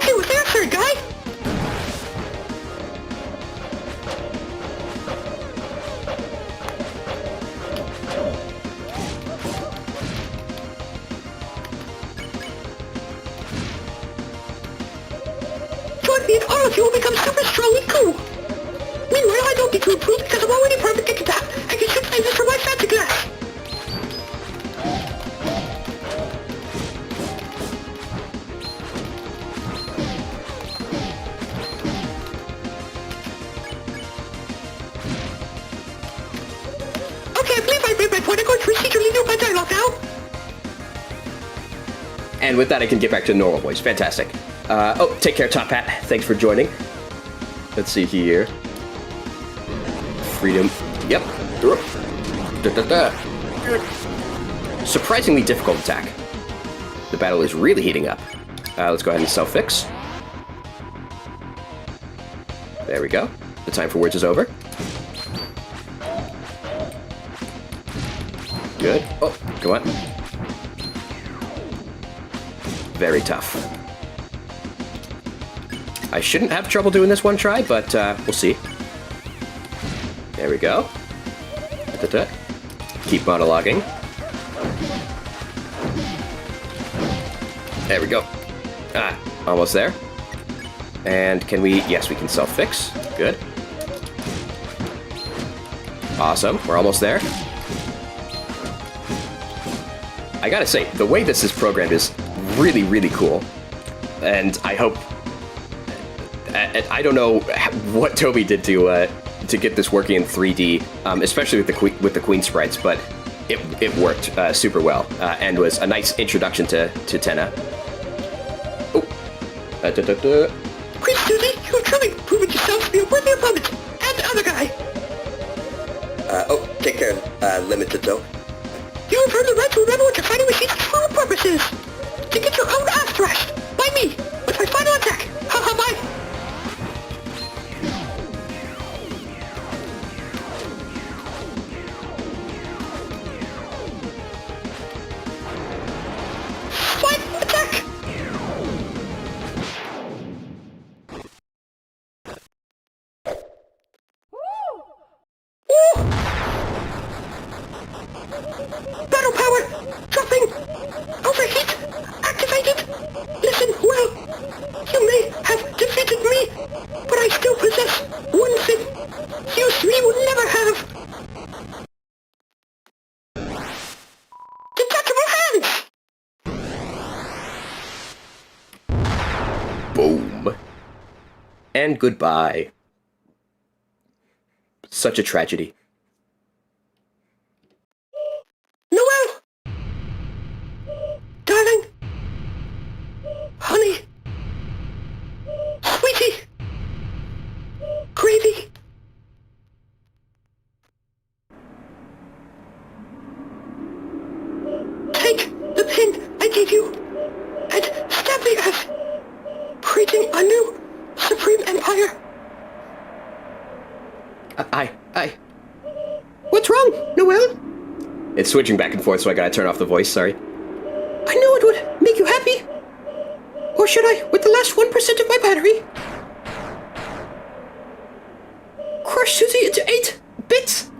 Hey, was there a third guy? Join me and all of you will become super strong and cool. Meanwhile, I don't need to improve because I'm already perfect at that. I can shoot lasers from my fancy glass. Okay, I believe I made my point. I'm going to procedurally do my dialogue now. And with that, I can get back to normal voice. Fantastic. Oh, take care, Top Hat. Thanks for joining. Let's see here. Freedom. Yep. Surprisingly difficult attack. The battle is really heating up. Let's go ahead and self-fix. There we go. The time for words is over. Good. Oh, go on. Very tough. I shouldn't have trouble doing this one try, but we'll see. There we go. Keep monologuing. There we go. Ah, almost there. And can we... Yes, we can self-fix. Good. Awesome. We're almost there. I gotta say, the way this is programmed is really, really cool. And I hope... I don't know what Toby did to get this working in 3D, especially with the Queen sprites, but it worked super well and was a nice introduction to Tenna. Oh, Chris, Susie, you have truly proven yourself to be a worthy opponent, and the other guy. Oh, take care, Limited though. You have earned the right to remember what your fighting machine's true purpose is. To get your own ass thrashed by me with my final attack. Ha ha, bye. Final attack. Ooh. Battle power! Dropping! Overheat! Activated! Listen, well, you may have defeated me, but I still possess one thing you three will never have. Detachable hands! boom. And goodbye. Such a tragedy. Noel! I. What's wrong, Noel? It's switching back and forth, so I gotta turn off the voice, sorry. I knew it would make you happy. Or should I, with the last 1% of my battery, crush Susie into 8 bits?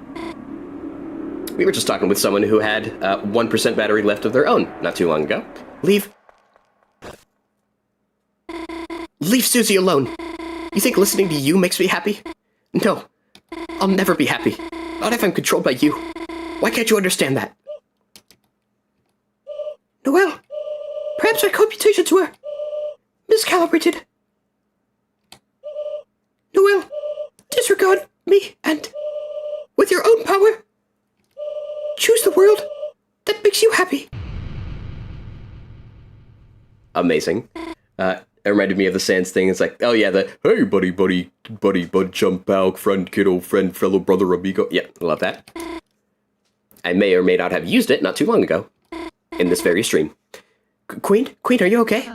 We were just talking with someone who had 1% battery left of their own not too long ago. Leave Susie alone. You think listening to you makes me happy? No, I'll never be happy. Not if I'm controlled by you. Why can't you understand that? Noel, perhaps our computations were miscalibrated. Noel, disregard me and, with your own power, choose the world that makes you happy. Amazing. It reminded me of the Sans thing. It's like, oh yeah, the hey buddy, bud, chum, pal, friend, kiddo, friend, fellow, brother, amigo. Yeah, love that. I may or may not have used it not too long ago in this very stream. Queen, are you okay?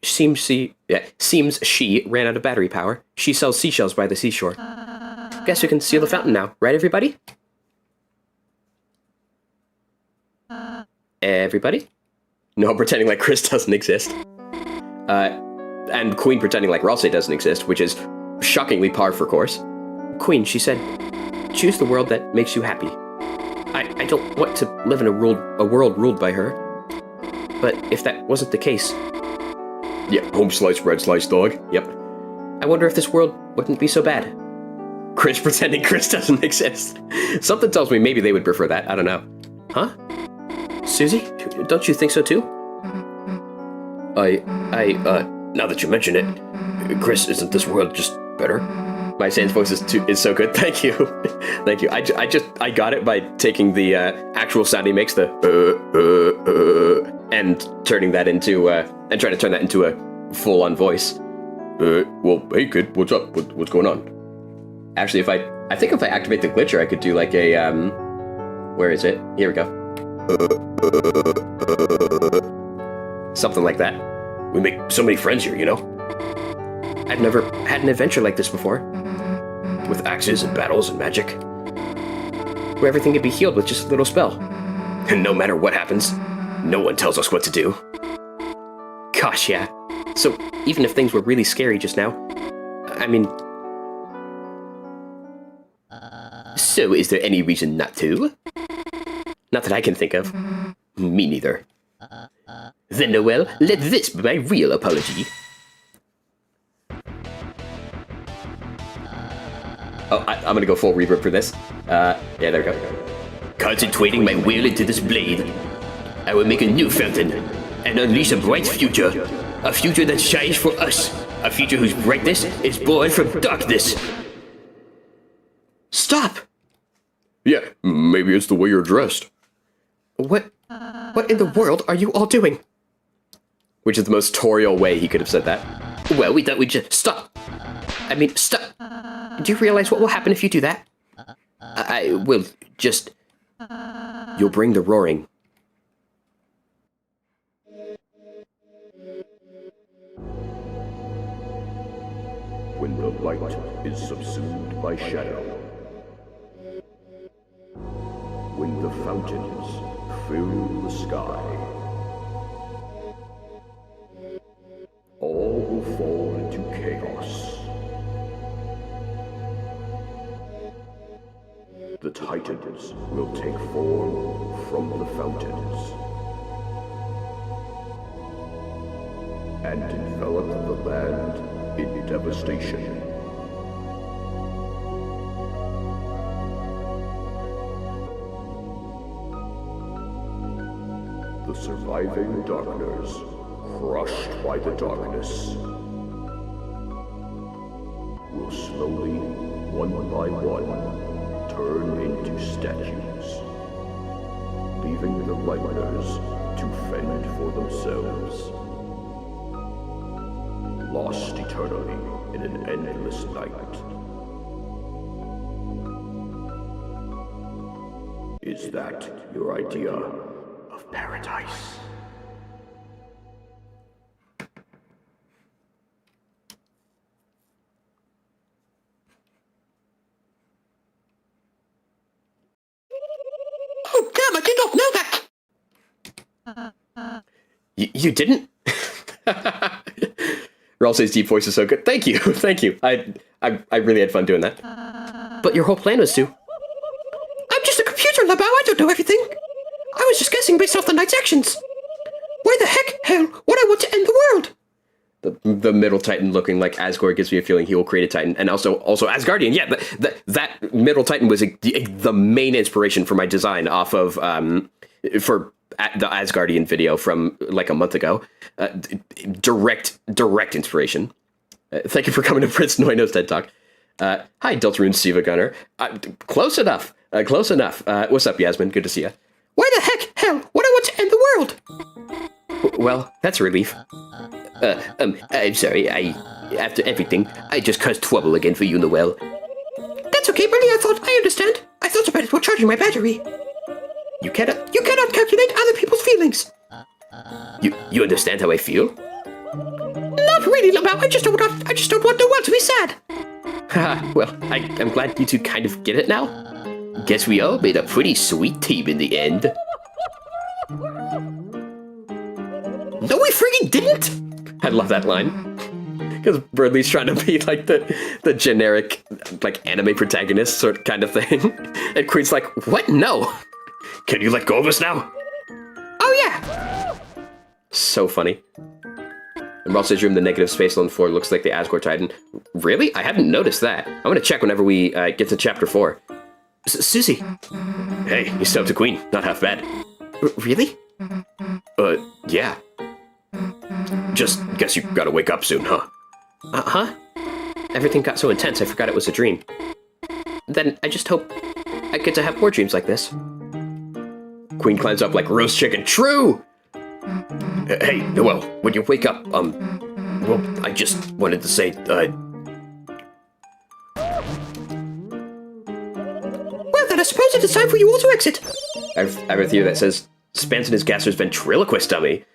Seems she ran out of battery power. She sells seashells by the seashore. Guess we can seal the fountain now, right everybody? Everybody? No, pretending like Chris doesn't exist. And Queen pretending like Ralsei doesn't exist, which is shockingly par for course. Queen, she said, choose the world that makes you happy. I don't want to live in a world ruled by her. But if that wasn't the case... Yeah, home slice, bread slice, dog. Yep. I wonder if this world wouldn't be so bad. Chris pretending Chris doesn't exist. Something tells me maybe they would prefer that. I don't know. Huh? Susie? Don't you think so too? Now that you mention it, Chris, isn't this world just better? My Sans voice is so good. Thank you. Thank you. I got it by taking the actual sound he makes, the and turning that into and trying to turn that into a full-on voice. Well, hey kid, what's up? What's going on? Actually, I think if I activate the glitcher, I could do like a where is it? Here we go. Something like that. We make so many friends here, you know? I've never had an adventure like this before. With axes and battles and magic. Where everything can be healed with just a little spell. And no matter what happens, no one tells us what to do. Gosh, yeah. So, even if things were really scary just now, I mean... So, is there any reason not to? Not that I can think of. Me neither. Then, Noel, let this be my real apology. Oh, I'm gonna go full reverb for this. Yeah, there we go. Concentrating my will into this blade, I will make a new fountain and unleash a bright future. A future that shines for us. A future whose brightness is born from darkness. Stop! Yeah, maybe it's the way you're dressed. What in the world are you all doing? Which is the most tutorial way he could have said that. Well, we thought we'd just stop. I mean, stop. Do you realize what will happen if you do that? I will just... You'll bring the roaring. When the light is subsumed by shadow. When the fountains fill the sky. All will fall into chaos. The Titans will take form from the fountains and envelop the land in devastation. The surviving darkness, crushed by the darkness, will slowly, one by one, turn into statues, leaving the lightners to fend for themselves, lost eternally in an endless night. Is that your idea of paradise? I did not know that. You didn't? Ralsei's deep voice is so good. Thank you, thank you. I really had fun doing that. But your whole plan was to... I'm just a computer, Labao. I don't know everything. I was just guessing based off the knight's actions. Why the hell would I want to end the world? The middle titan looking like Asgore gives me a feeling he will create a titan, and also Asgardian. Yeah, that middle titan was the main inspiration for my design off of for the Asgardian video from like a month ago. Direct inspiration. Thank you for coming to Prince Noino's TED Talk. Hi, Deltarune Siva Gunner. Close enough. Close enough. What's up, Yasmin? Good to see you. Why the hell would I want to end the world? Well, that's a relief. I'm sorry, after everything, I just caused trouble again for you, Noel. That's okay, Bernie, I understand. I thought about it while charging my battery. You cannot calculate other people's feelings. You understand how I feel? Not really, Labao. I just don't want Noel to be sad. Well, I'm glad you two kind of get it now. Guess we all made a pretty sweet team in the end. No, we friggin' didn't! I love that line. Because Bradley's trying to be like the generic, like, anime protagonist sort of kind of thing. And Queen's like, what? No. Can you let go of us now? Oh, yeah. So funny. In Ralsei's room, the negative space on the floor looks like the Asgore Titan. Really? I hadn't noticed that. I'm gonna check whenever we get to chapter 4. Susie. Hey, you stepped to Queen. Not half bad. Really? Yeah. Just guess you gotta wake up soon, huh? Huh? Everything got so intense I forgot it was a dream. Then I just hope I get to have more dreams like this. Queen climbs up like roast chicken. True! Hey, Noel, when you wake up, well, I just wanted to say, Well, then I suppose it is time for you all to exit. I have a theory that says, Spamton is Gasser's ventriloquist dummy.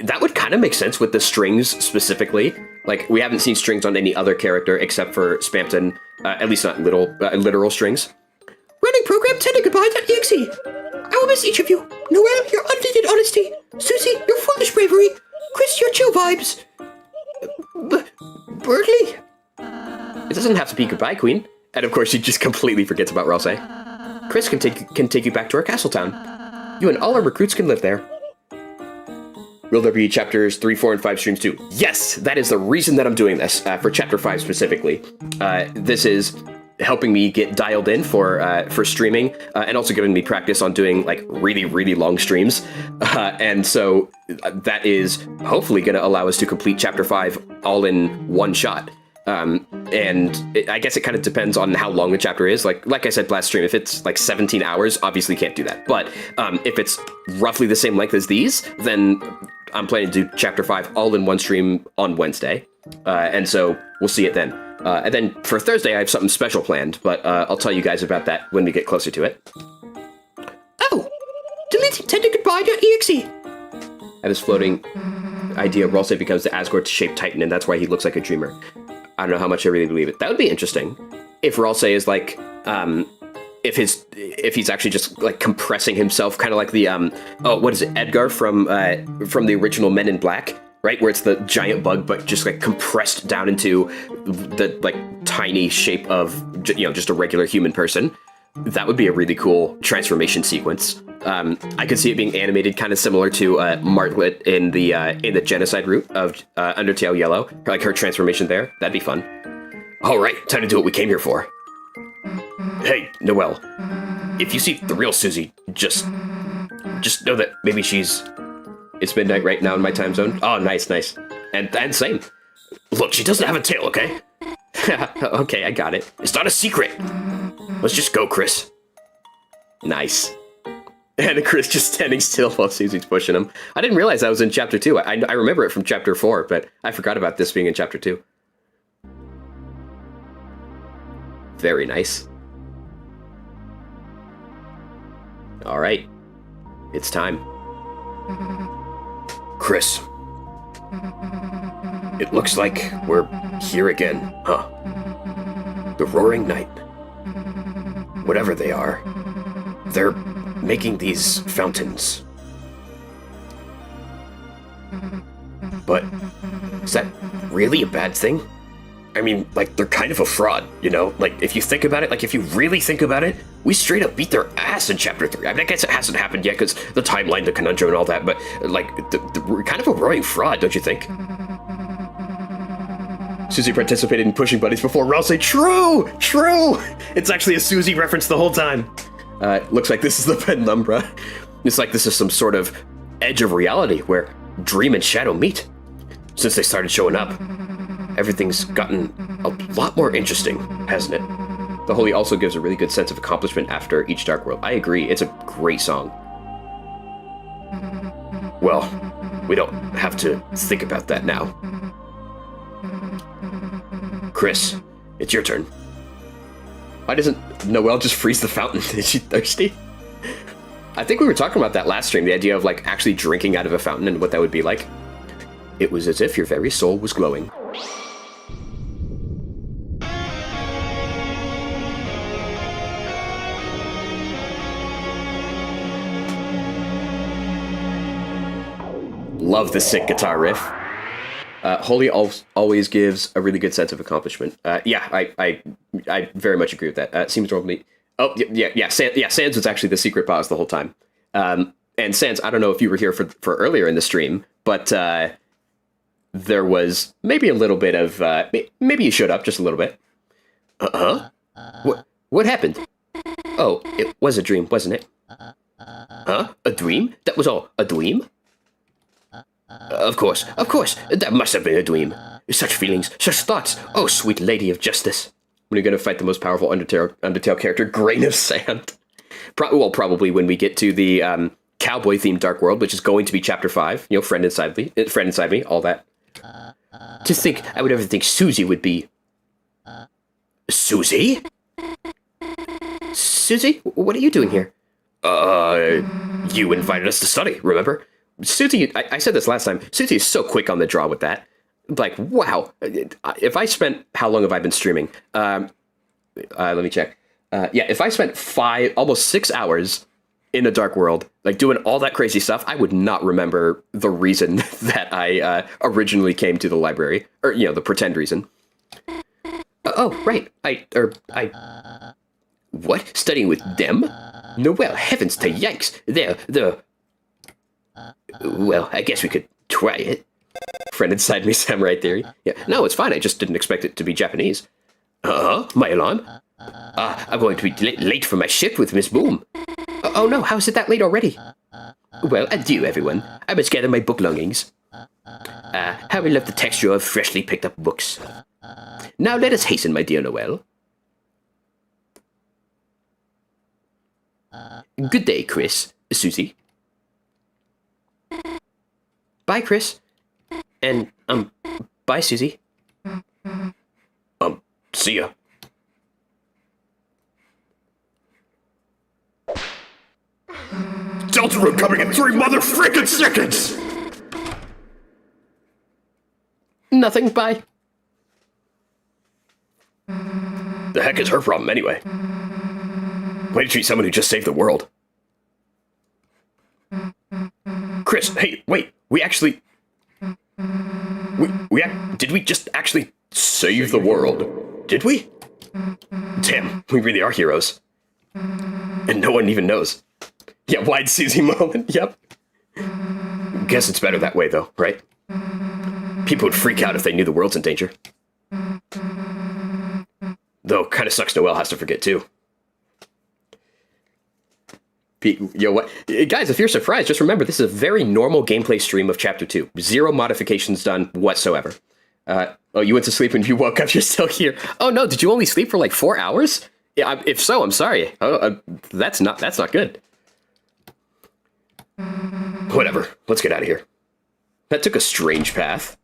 That would kind of make sense with the strings specifically. Like, we haven't seen strings on any other character except for Spamton, at least not literal strings. Running program tendergoodbye.exe. I will miss each of you. Noel, your undated honesty. Susie, your foolish bravery. Chris, your chill vibes. Bertley? It doesn't have to be goodbye, Queen. And of course, she just completely forgets about Ralsei. Chris can take you back to our castle town. You and all our recruits can live there. Will there be chapters 3, 4, and 5 streams too? Yes, that is the reason that I'm doing this, for chapter 5 specifically. This is helping me get dialed in for streaming, and also giving me practice on doing like really, really long streams. And so that is hopefully going to allow us to complete chapter 5 all in one shot. I guess it kind of depends on how long the chapter is. Like I said last stream, if it's like 17 hours, obviously can't do that. But if it's roughly the same length as these, then I'm planning to do chapter 5 all in one stream on Wednesday. And so we'll see it then. And then for Thursday, I have something special planned, but I'll tell you guys about that when we get closer to it. Oh, deleting tendergoodbye.exe. I have this floating idea Ralsei becomes the Asgore-shaped Titan, and that's why he looks like a dreamer. I don't know how much I really believe it. That would be interesting. If Ralsei is like, if he's actually just like compressing himself, kind of like the, what is it, Edgar from the original Men in Black, right? Where it's the giant bug, but just like compressed down into the like tiny shape of, just a regular human person. That would be a really cool transformation sequence. I could see it being animated kind of similar to Martlet in the genocide route of Undertale Yellow, like her transformation there. That'd be fun. All right, time to do what we came here for. Hey, Noel, if you see the real Susie, just know that maybe It's midnight right now in my time zone. Oh, nice. And same. Look, she doesn't have a tail, okay? Okay, I got it. It's not a secret. Let's just go, Chris. Nice. And Chris just standing still while Susie's pushing him. I didn't realize that was in chapter 2. I remember it from chapter 4, but I forgot about this being in chapter 2. Very nice. All right. It's time. Chris. It looks like we're here again, huh? The Roaring Night. Whatever they are, they're making these fountains. But is that really a bad thing? I mean, like, they're kind of a fraud, you know? Like, if you think about it, like, if you really think about it, we straight up beat their ass in Chapter 3. I mean, I guess it hasn't happened yet, because the timeline, the conundrum, and all that, but, like, we're kind of a roaring fraud, don't you think? Susie participated in pushing buddies before. We're all saying, true! True! It's actually a Susie reference the whole time. Looks like this is the penumbra. It's like this is some sort of edge of reality, where dream and shadow meet. Since they started showing up, everything's gotten a lot more interesting, hasn't it? The Holy also gives a really good sense of accomplishment after each Dark World. I agree, it's a great song. Well, we don't have to think about that now. Chris, it's your turn. Why doesn't Noelle just freeze the fountain? Is she thirsty? I think we were talking about that last stream, the idea of like actually drinking out of a fountain and what that would be like. It was as if your very soul was glowing. Love the sick guitar riff. Holy always gives a really good sense of accomplishment. Yeah, I very much agree with that. Seems normally. Oh yeah. Sans was actually the secret boss the whole time. And Sans, I don't know if you were here for earlier in the stream, but there was maybe a little bit of maybe you showed up just a little bit. What happened? Oh, it was a dream, wasn't it? Huh? A dream? That was all a dream? Of course, that must have been a dream. Such feelings, such thoughts. Oh, sweet lady of justice. When you're going to fight the most powerful Undertale character, Grain of Sand. Probably when we get to the cowboy-themed Dark World, which is going to be Chapter 5. You know, Friend Inside Me, all that. To think, I would ever think Susie would be... Susie? Susie? What are you doing here? You invited us to study, remember? Susie, I said this last time, Susie is so quick on the draw with that. Like, wow. If I spent, how long have I been streaming? Let me check. Yeah, if I spent almost 6 hours in the Dark World, like doing all that crazy stuff, I would not remember the reason that I originally came to the library, or, you know, the pretend reason. Oh, right. What? Studying with them? No, well, heavens to yikes. Well, I guess we could try it. Friend Inside Me, Samurai Theory. Yeah, no, it's fine. I just didn't expect it to be Japanese. My alarm? I'm going to be late for my shift with Miss Boom. Oh no, how is it that late already? Well, adieu, everyone. I must gather my book longings. How I love the texture of freshly picked up books. Now let us hasten, my dear Noelle. Good day, Chris. Susie. Bye, Chris. And, bye, Susie. See ya. Deltarune coming in 3 mother-frickin' seconds! Nothing, bye. The heck is her problem anyway? Way to treat someone who just saved the world. Chris, hey, wait, did we just actually save the world? Did we? Damn, we really are heroes. And no one even knows. Yeah, wide Susie moment, yep. Guess it's better that way though, right? People would freak out if they knew the world's in danger. Though, kinda sucks Noelle has to forget too. Yo, what? Guys, if you're surprised, just remember this is a very normal gameplay stream of Chapter 2. 0 modifications done whatsoever. Oh, you went to sleep and you woke up, you're still here. Oh no, did you only sleep for like 4 hours? Yeah, if so, I'm sorry. That's not good. Whatever, let's get out of here. That took a strange path.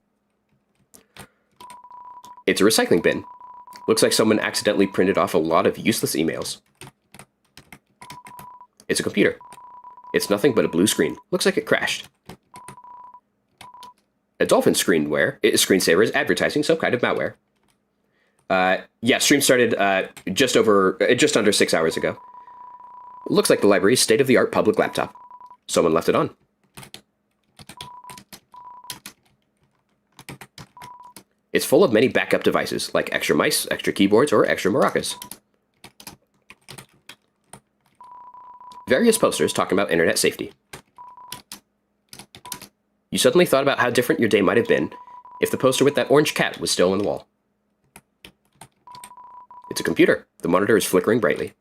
It's a recycling bin. Looks like someone accidentally printed off a lot of useless emails. It's a computer. It's nothing but a blue screen. Looks like it crashed. A dolphin screensaver is advertising some kind of malware. Yeah, stream started just under 6 hours ago. Looks like the library's state-of-the-art public laptop. Someone left it on. It's full of many backup devices, like extra mice, extra keyboards, or extra maracas. Various posters talking about internet safety. You suddenly thought about how different your day might have been if the poster with that orange cat was still on the wall. It's a computer. The monitor is flickering brightly.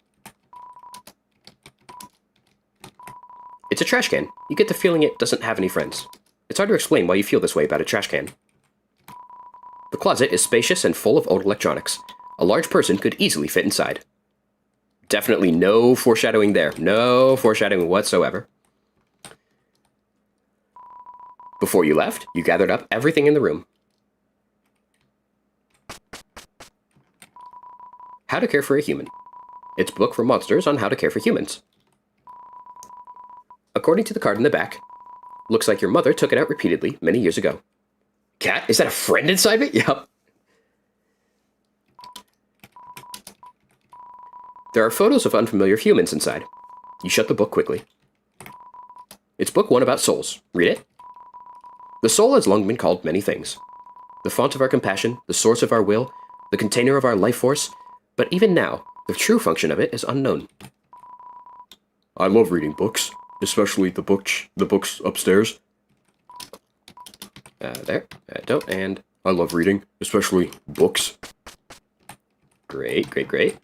It's a trash can. You get the feeling it doesn't have any friends. It's hard to explain why you feel this way about a trash can. The closet is spacious and full of old electronics. A large person could easily fit inside. Definitely no foreshadowing there. No foreshadowing whatsoever. Before you left, you gathered up everything in the room. How to Care for a Human. It's a book for monsters on how to care for humans. According to the card in the back, looks like your mother took it out repeatedly many years ago. Cat? Is that a friend inside it? Yep. There are photos of unfamiliar humans inside. You shut the book quickly. It's book 1 about souls. Read it. The soul has long been called many things. The font of our compassion, the source of our will, the container of our life force, but even now, the true function of it is unknown. I love reading books, especially the books upstairs. There. Don't, and... I love reading, especially books. Great, great, great.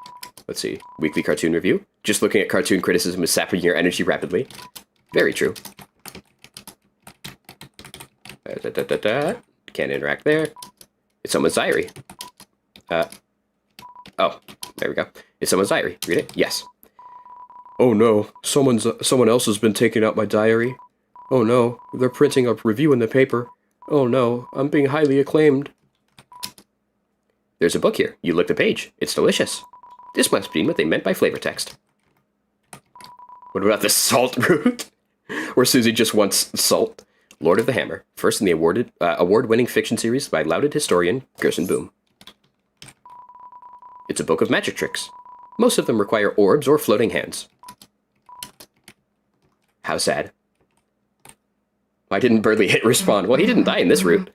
Let's see. Weekly cartoon review. Just looking at cartoon criticism is sapping your energy rapidly. Very true. Can't interact there. It's someone's diary. Oh, there we go. It's someone's diary. Read it? Yes. Oh no, someone else has been taking out my diary. Oh no, they're printing a review in the paper. Oh no, I'm being highly acclaimed. There's a book here. You look the page. It's delicious. This must be what they meant by flavor text. What about the salt route? Where Susie just wants salt. Lord of the Hammer. First in the award-winning fiction series by lauded historian Gerson Boom. It's a book of magic tricks. Most of them require orbs or floating hands. How sad. Why didn't Birdley hit respond? Well, he didn't die in this route.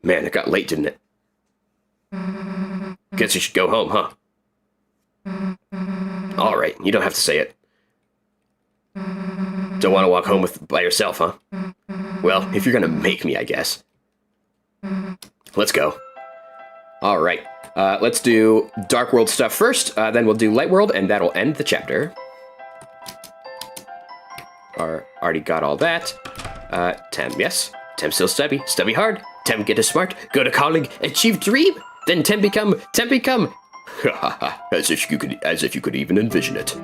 Man, it got late, didn't it? Guess you should go home, huh? Alright, you don't have to say it. Don't want to walk home by yourself, huh? Well, if you're gonna make me, I guess. Let's go. Alright, let's do Dark World stuff first, then we'll do Light World, and that'll end the chapter. Already got all that. Tem, yes. Tem still stubby. Stubby hard. Tem get a smart. Go to college. Achieve dream. Then Tem become. as if you could even envision it.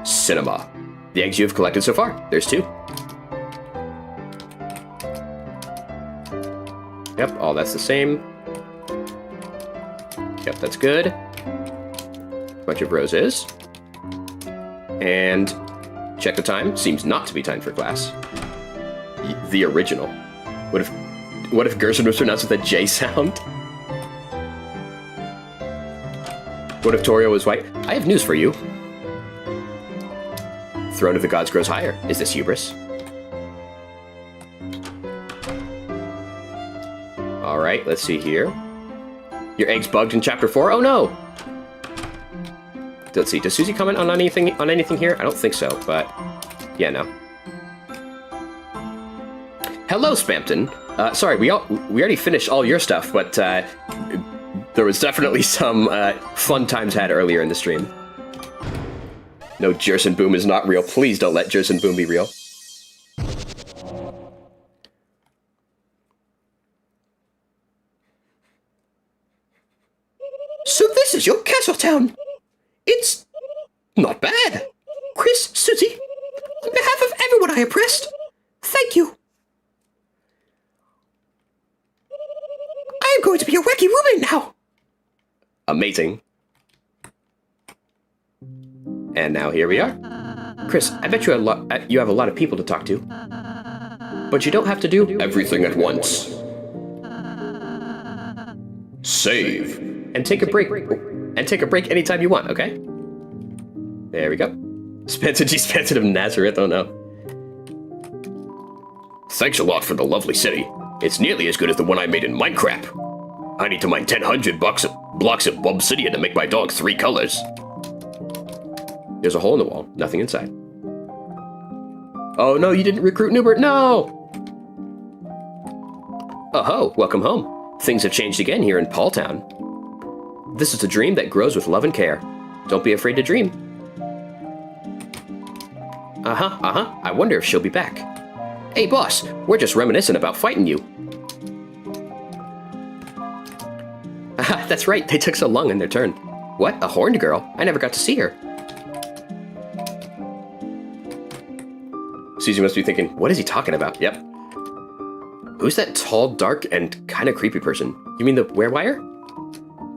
Cinema. The eggs you have collected so far. There's 2. Yep, all that's the same. Yep, that's good. Bunch of roses. And check the time. Seems not to be time for class. The original. What if Gerson was pronounced with a J sound? What if Torio was white? I have news for you. Throne of the gods grows higher. Is this hubris? Alright, let's see here. Your egg's bugged in chapter 4? Oh no! Let's see, does Susie comment on anything here? I don't think so, but yeah, no. Hello, Spampton. Sorry, we already finished all your stuff, but there was definitely some fun times had earlier in the stream. No, Gerson Boom is not real. Please don't let Gerson Boom be real. So this is your Castletown. It's not bad. Chris, Susie, on behalf of everyone I oppressed, thank you. I am going to be a wacky woman now. Amazing. And now here we are. Chris, I bet you have a lot of people to talk to. But you don't have to do Everything at once. Save. and take a break anytime you want, okay? There we go. Dispensed of Nazareth, oh no. Thanks a lot for the lovely city. It's nearly as good as the one I made in Minecraft. I need to mine 1,000 blocks of obsidian to make my dog 3 colors. There's a hole in the wall, nothing inside. Oh no, you didn't recruit Newbert, no! Oh ho, welcome home. Things have changed again here in Paul Town. This is a dream that grows with love and care. Don't be afraid to dream. I wonder if she'll be back. Hey boss, we're just reminiscing about fighting you. That's right, they took so long in their turn. What, a horned girl? I never got to see her. Susie must be thinking, what is he talking about? Yep. Who's that tall, dark, and kind of creepy person? You mean the werewire?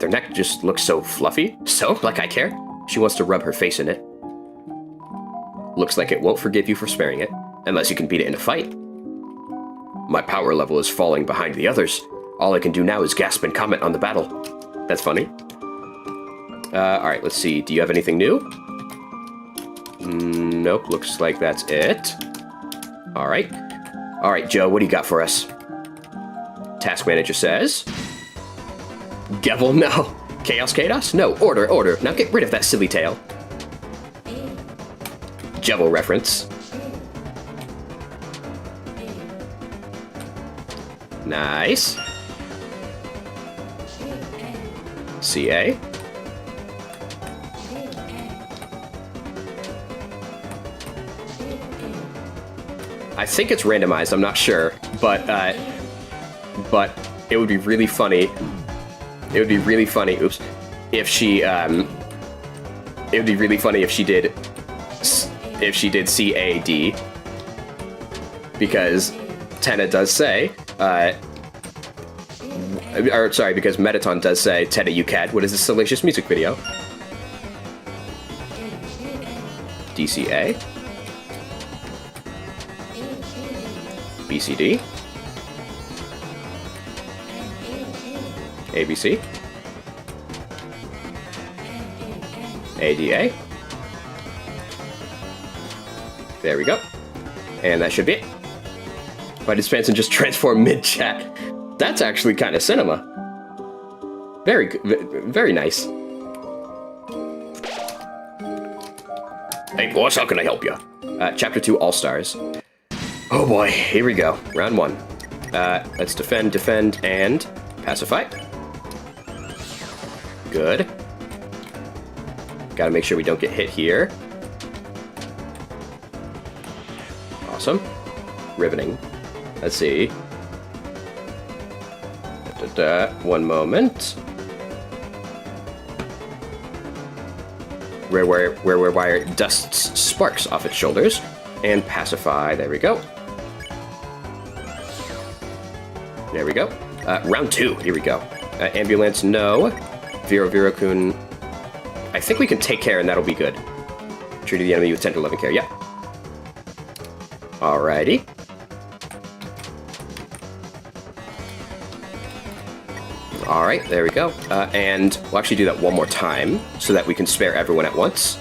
Their neck just looks so fluffy. So, like I care? She wants to rub her face in it. Looks like it won't forgive you for sparing it, unless you can beat it in a fight. My power level is falling behind the others. All I can do now is gasp and comment on the battle. That's funny. Alright, let's see. Do you have anything new? Nope, looks like that's it. Alright. Alright, Joe, what do you got for us? Task manager says... Gevel, no. Chaos Kados? No, order. Now get rid of that silly tail. Gevel reference. Nice. CA. I think it's randomized, I'm not sure, but it would be really funny. It would be really funny, oops, if she, it would be really funny if she did CAD, because Tenna does say, because Metaton does say, Tenna, you cat, what is this salacious music video? DCA. BCD. ABC. ADA. There we go. And that should be it. Why did Spanson just transform mid-chat? That's actually kind of cinema. Very good, very nice. Hey boss, how can I help you? Chapter 2 All-Stars. Oh boy, here we go. Round 1. Let's defend, and pacify. Good. Gotta make sure we don't get hit here. Awesome. Riveting. Let's see. One moment. Wire dusts sparks off its shoulders. And pacify. There we go. There we go. Round 2. Here we go. Ambulance, no. Vero-Kun. I think we can take care and that'll be good. Treated the enemy with 10 to 11 care. Yeah. Alrighty. Alright, there we go. And we'll actually do that one more time so that we can spare everyone at once.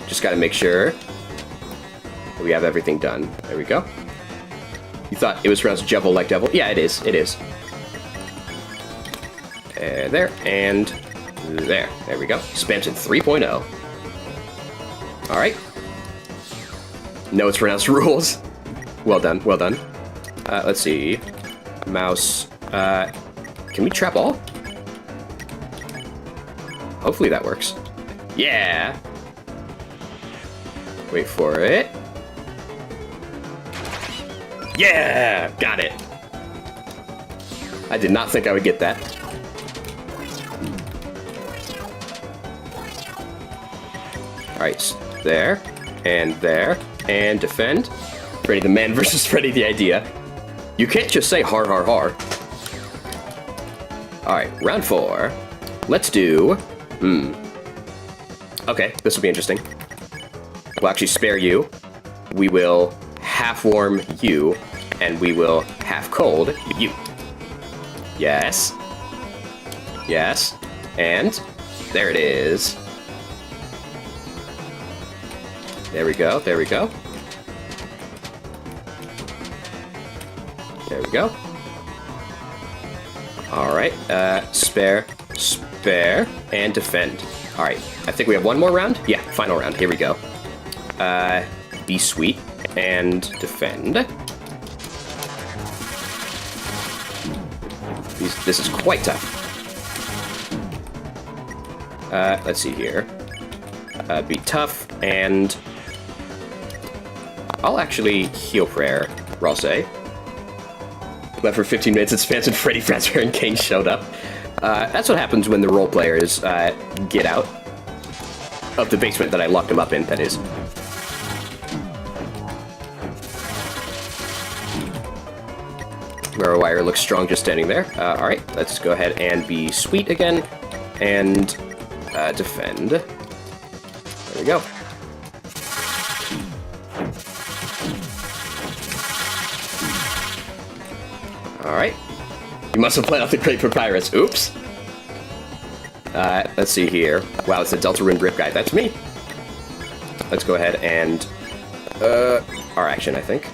Just gotta make sure we have everything done. There we go. You thought it was pronounced Jevel like devil? Yeah, it is. It is. There, and there. There we go. Spamton 3.0. Alright. No, it's pronounced rules. Well done, well done. Let's see. Mouse. Can we trap all? Hopefully that works. Yeah! Wait for it. Yeah! Got it! I did not think I would get that. Alright, there, and defend. Freddy the man versus Freddy the idea. You can't just say har har har. Alright, round 4. Let's do... Okay, this will be interesting. We'll actually spare you. We will half warm you, and we will half cold you. Yes. Yes. And There it is. There we go, there we go. There we go. Alright, spare, and defend. Alright, I think we have one more round? Yeah, final round, here we go. Be sweet, and defend. This is quite tough. Let's see here. Be tough, and I'll actually heal prayer, Ralsei. Left for 15 minutes, it's Fans and Freddy Fazbear and Kane showed up. That's what happens when the role players get out of the basement that I locked them up in, that is. Mirror Wire looks strong just standing there. Alright, let's go ahead and be sweet again, and defend. There we go. Alright. You must have played off the Great Papyrus. Oops. Let's see here. Wow, it's a Deltarune Grip Guy. That's me. Let's go ahead and... our action, I think.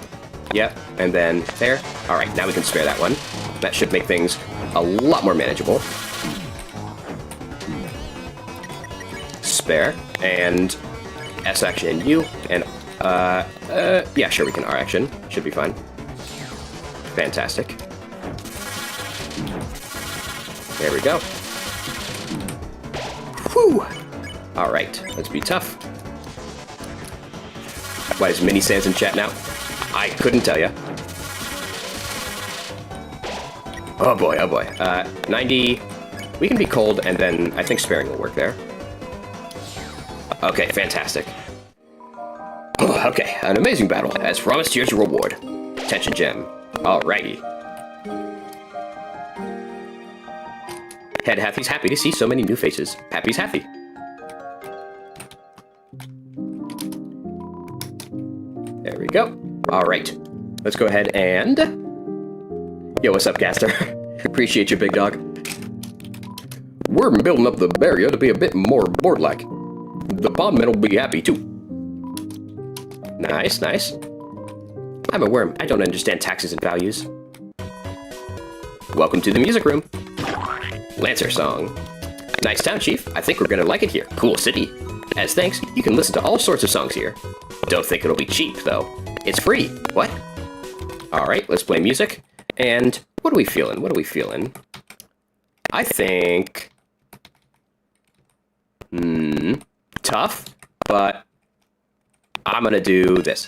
Yep, and then there. Alright, now we can spare that one. That should make things a lot more manageable. Spare, and S action and U, and, yeah, sure, we can R action. Should be fine. Fantastic. There we go. Whew! Alright, let's be tough. Why is Mini Sans in chat now? I couldn't tell you. Oh boy, oh boy. 90... We can be cold, and then I think sparing will work there. Okay, fantastic. Oh, okay, an amazing battle. As promised, here's your reward. Tension Gem. Alrighty. Head Happy's happy to see so many new faces. Happy's happy. There we go. Alright. Let's go ahead and... Yo, what's up, Gaster? Appreciate you, big dog. We're building up the barrier to be a bit more board-like. The bondmen will be happy, too. Nice, nice. I'm a worm. I don't understand taxes and values. Welcome to the music room. Lancer song. Nice town, Chief. I think we're gonna like it here. Cool city. As thanks, you can listen to all sorts of songs here. Don't think it'll be cheap, though. It's free. What? Alright, let's play music. And what are we feeling? What are we feeling? I think... tough, but I'm gonna do this.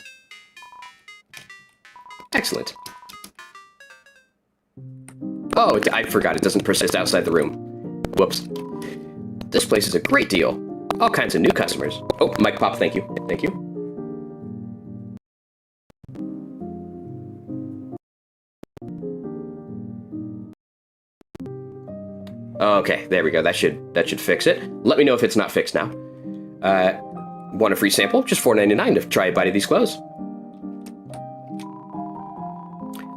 Excellent. Oh, I forgot it doesn't persist outside the room. Whoops. This place is a great deal. All kinds of new customers. Oh, Mike Pop, thank you. Thank you. Okay, there we go. That should fix it. Let me know if it's not fixed now. Want a free sample? Just $4.99 to try a bite of these clothes.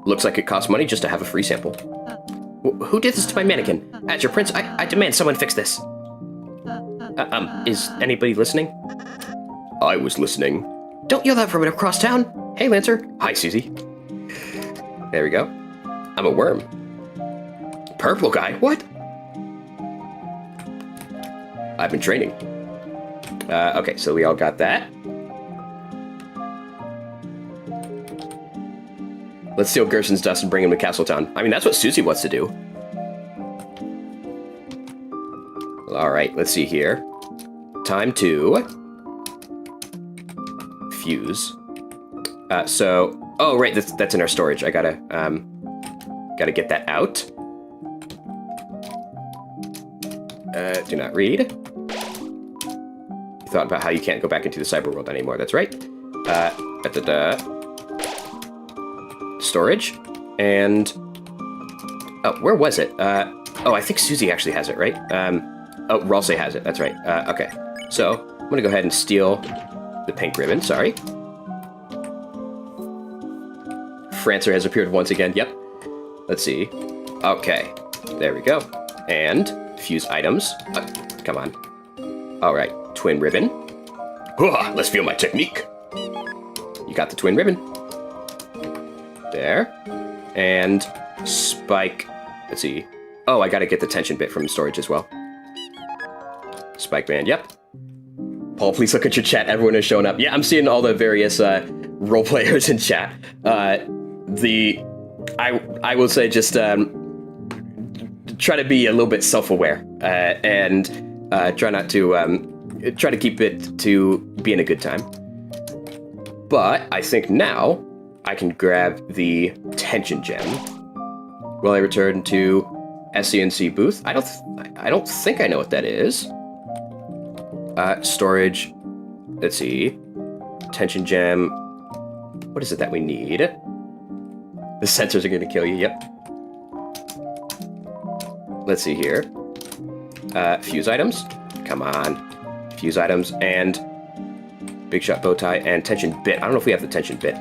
Looks like it costs money just to have a free sample. Who did this to my mannequin? As your prince, I demand someone fix this. Is anybody listening? I was listening. Don't yell that from across town. Hey, Lancer. Hi, Susie. There we go. I'm a worm. Purple guy? What? I've been training. Okay, so we all got that. Let's steal Gerson's dust and bring him to Castletown. I mean, that's what Susie wants to do. Alright, let's see here. Time to... fuse. Oh, right, that's in our storage. I gotta get that out. Do not read. You thought about how you can't go back into the cyber world anymore. That's right. Storage. And... oh, where was it? Oh, I think Susie actually has it, right? Oh, Ralsei has it. That's right. Okay. So, I'm gonna go ahead and steal the pink ribbon. Sorry. Francer has appeared once again. Yep. Let's see. Okay. There we go. And fuse items. Come on. All right, twin ribbon. Let's feel my technique. You got the twin ribbon. There. And spike. Let's see. Oh, I gotta get the tension bit from storage as well. Spike band, yep. Paul, please look at your chat. Everyone is showing up. Yeah, I'm seeing all the various role players in chat. I will say just try to be a little bit self-aware and try not to try to keep it to being a good time. But I think now I can grab the tension gem. Will I return to SCNC booth? I don't think I know what that is. Storage. Let's see. Tension gem. What is it that we need? The sensors are going to kill you. Yep. Let's see here. Fuse items. Come on. Fuse items and big shot bow tie and tension bit. I don't know if we have the tension bit.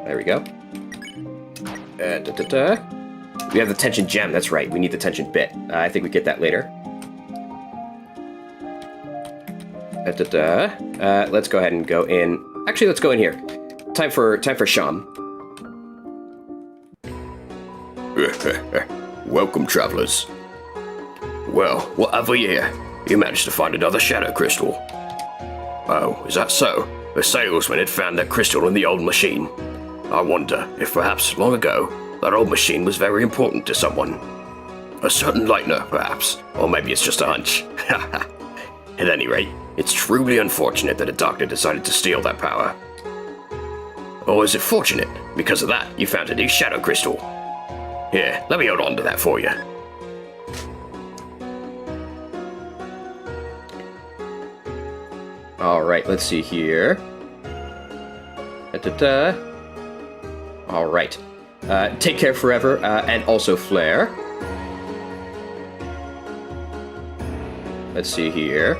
There we go. We have the tension gem. That's right. We need the tension bit. I think we get that later. Let's go ahead and go in. Actually, let's go in here. Time for Sham. Welcome, travelers. Well, what have we here? You managed to find another shadow crystal. Oh, is that so? The salesman had found that crystal in the old machine. I wonder if perhaps long ago, that old machine was very important to someone. A certain Lightner, perhaps. Or maybe it's just a hunch. At any rate, it's truly unfortunate that a doctor decided to steal that power. Or is it fortunate? Because of that, you found a new shadow crystal. Here, let me hold on to that for you. Alright, let's see here. Alright. Take care forever, and also flare. Let's see here.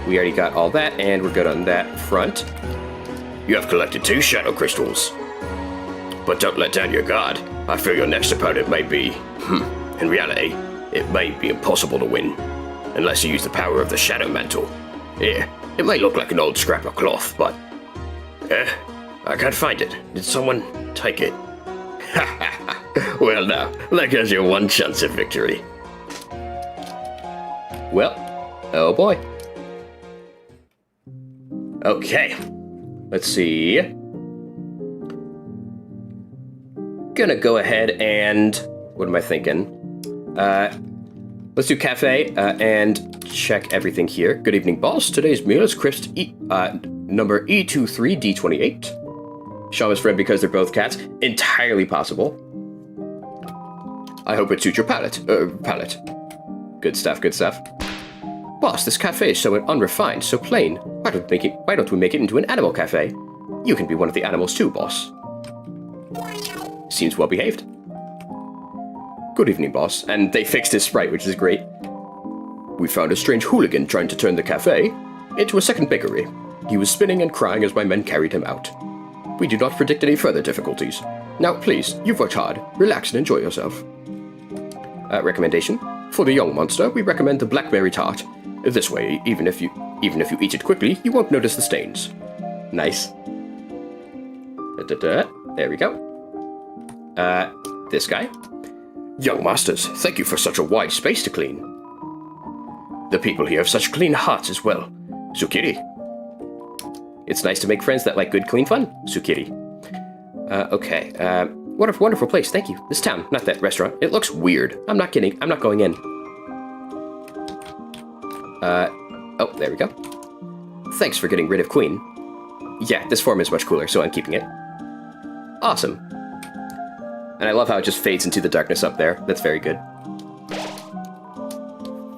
We already got all that, and we're good on that front. You have collected 2 shadow crystals. But don't let down your guard. I fear your next opponent may be... in reality, it may be impossible to win. Unless you use the power of the Shadow Mantle. Here, it may look like an old scrap of cloth, but... I can't find it. Did someone take it? Well now, there goes your one chance at victory. Well, oh boy. Okay, let's see. Gonna go ahead and... What am I thinking? Let's do cafe and check everything here. Good evening, boss. Today's meal is crisp number E23D28. Shama's friend because they're both cats. Entirely possible. I hope it suits your palate. Good stuff, good stuff. Boss, this cafe is so unrefined, so plain. Why don't we make it into an animal cafe? You can be one of the animals too, boss. Seems well behaved. Good evening, boss. And they fixed his sprite, which is great. We found a strange hooligan trying to turn the cafe into a second bakery. He was spinning and crying as my men carried him out. We do not predict any further difficulties. Now, please, you've worked hard. Relax and enjoy yourself. Recommendation. For the young monster, we recommend the blackberry tart. This way, even if you eat it quickly, you won't notice the stains. Nice. There we go. This guy. Young masters, thank you for such a wide space to clean. The people here have such clean hearts as well. Sukiri. It's nice to make friends that like good, clean fun. Sukiri. Okay. What a wonderful place. Thank you. This town, not that restaurant. It looks weird. I'm not kidding. I'm not going in. Oh, there we go. Thanks for getting rid of Queen. Yeah, this form is much cooler, so I'm keeping it. Awesome. And I love how it just fades into the darkness up there. That's very good.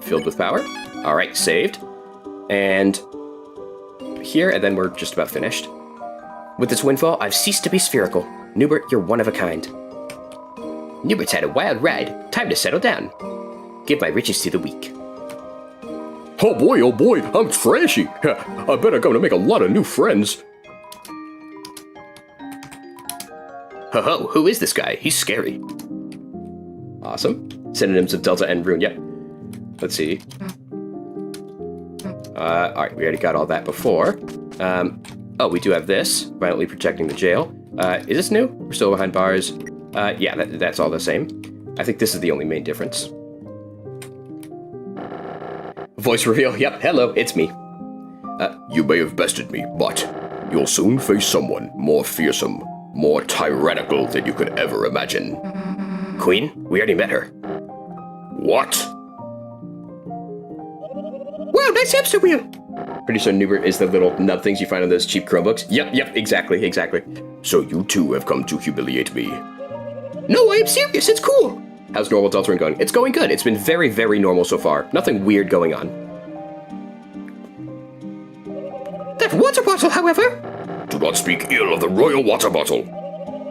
Filled with power. All right, saved. And here, and then we're just about finished. With this windfall, I've ceased to be spherical. Newbert, you're one of a kind. Newbert's had a wild ride. Time to settle down. Give my riches to the weak. Oh boy, I'm trashy. I bet I'm gonna make a lot of new friends. Ho-ho, who is this guy? He's scary. Awesome. Synonyms of Delta and Rune, yep. Let's see. Alright, we already got all that before. Oh, we do have this. Violently protecting the jail. Is this new? We're still behind bars. Yeah, that's all the same. I think this is the only main difference. Voice reveal. Yep, hello, it's me. You may have bested me, but you'll soon face someone more fearsome, more tyrannical than you could ever imagine. Queen? We already met her. What? Wow, nice hamster wheel. Pretty sure Newbert is the little nub things you find on those cheap Chromebooks. Yep, exactly. So you too have come to humiliate me. No, I am serious. It's cool. How's normal Deltarune going? It's going good. It's been very, very normal so far. Nothing weird going on. That water bottle, however, Do not speak ill of the royal water bottle.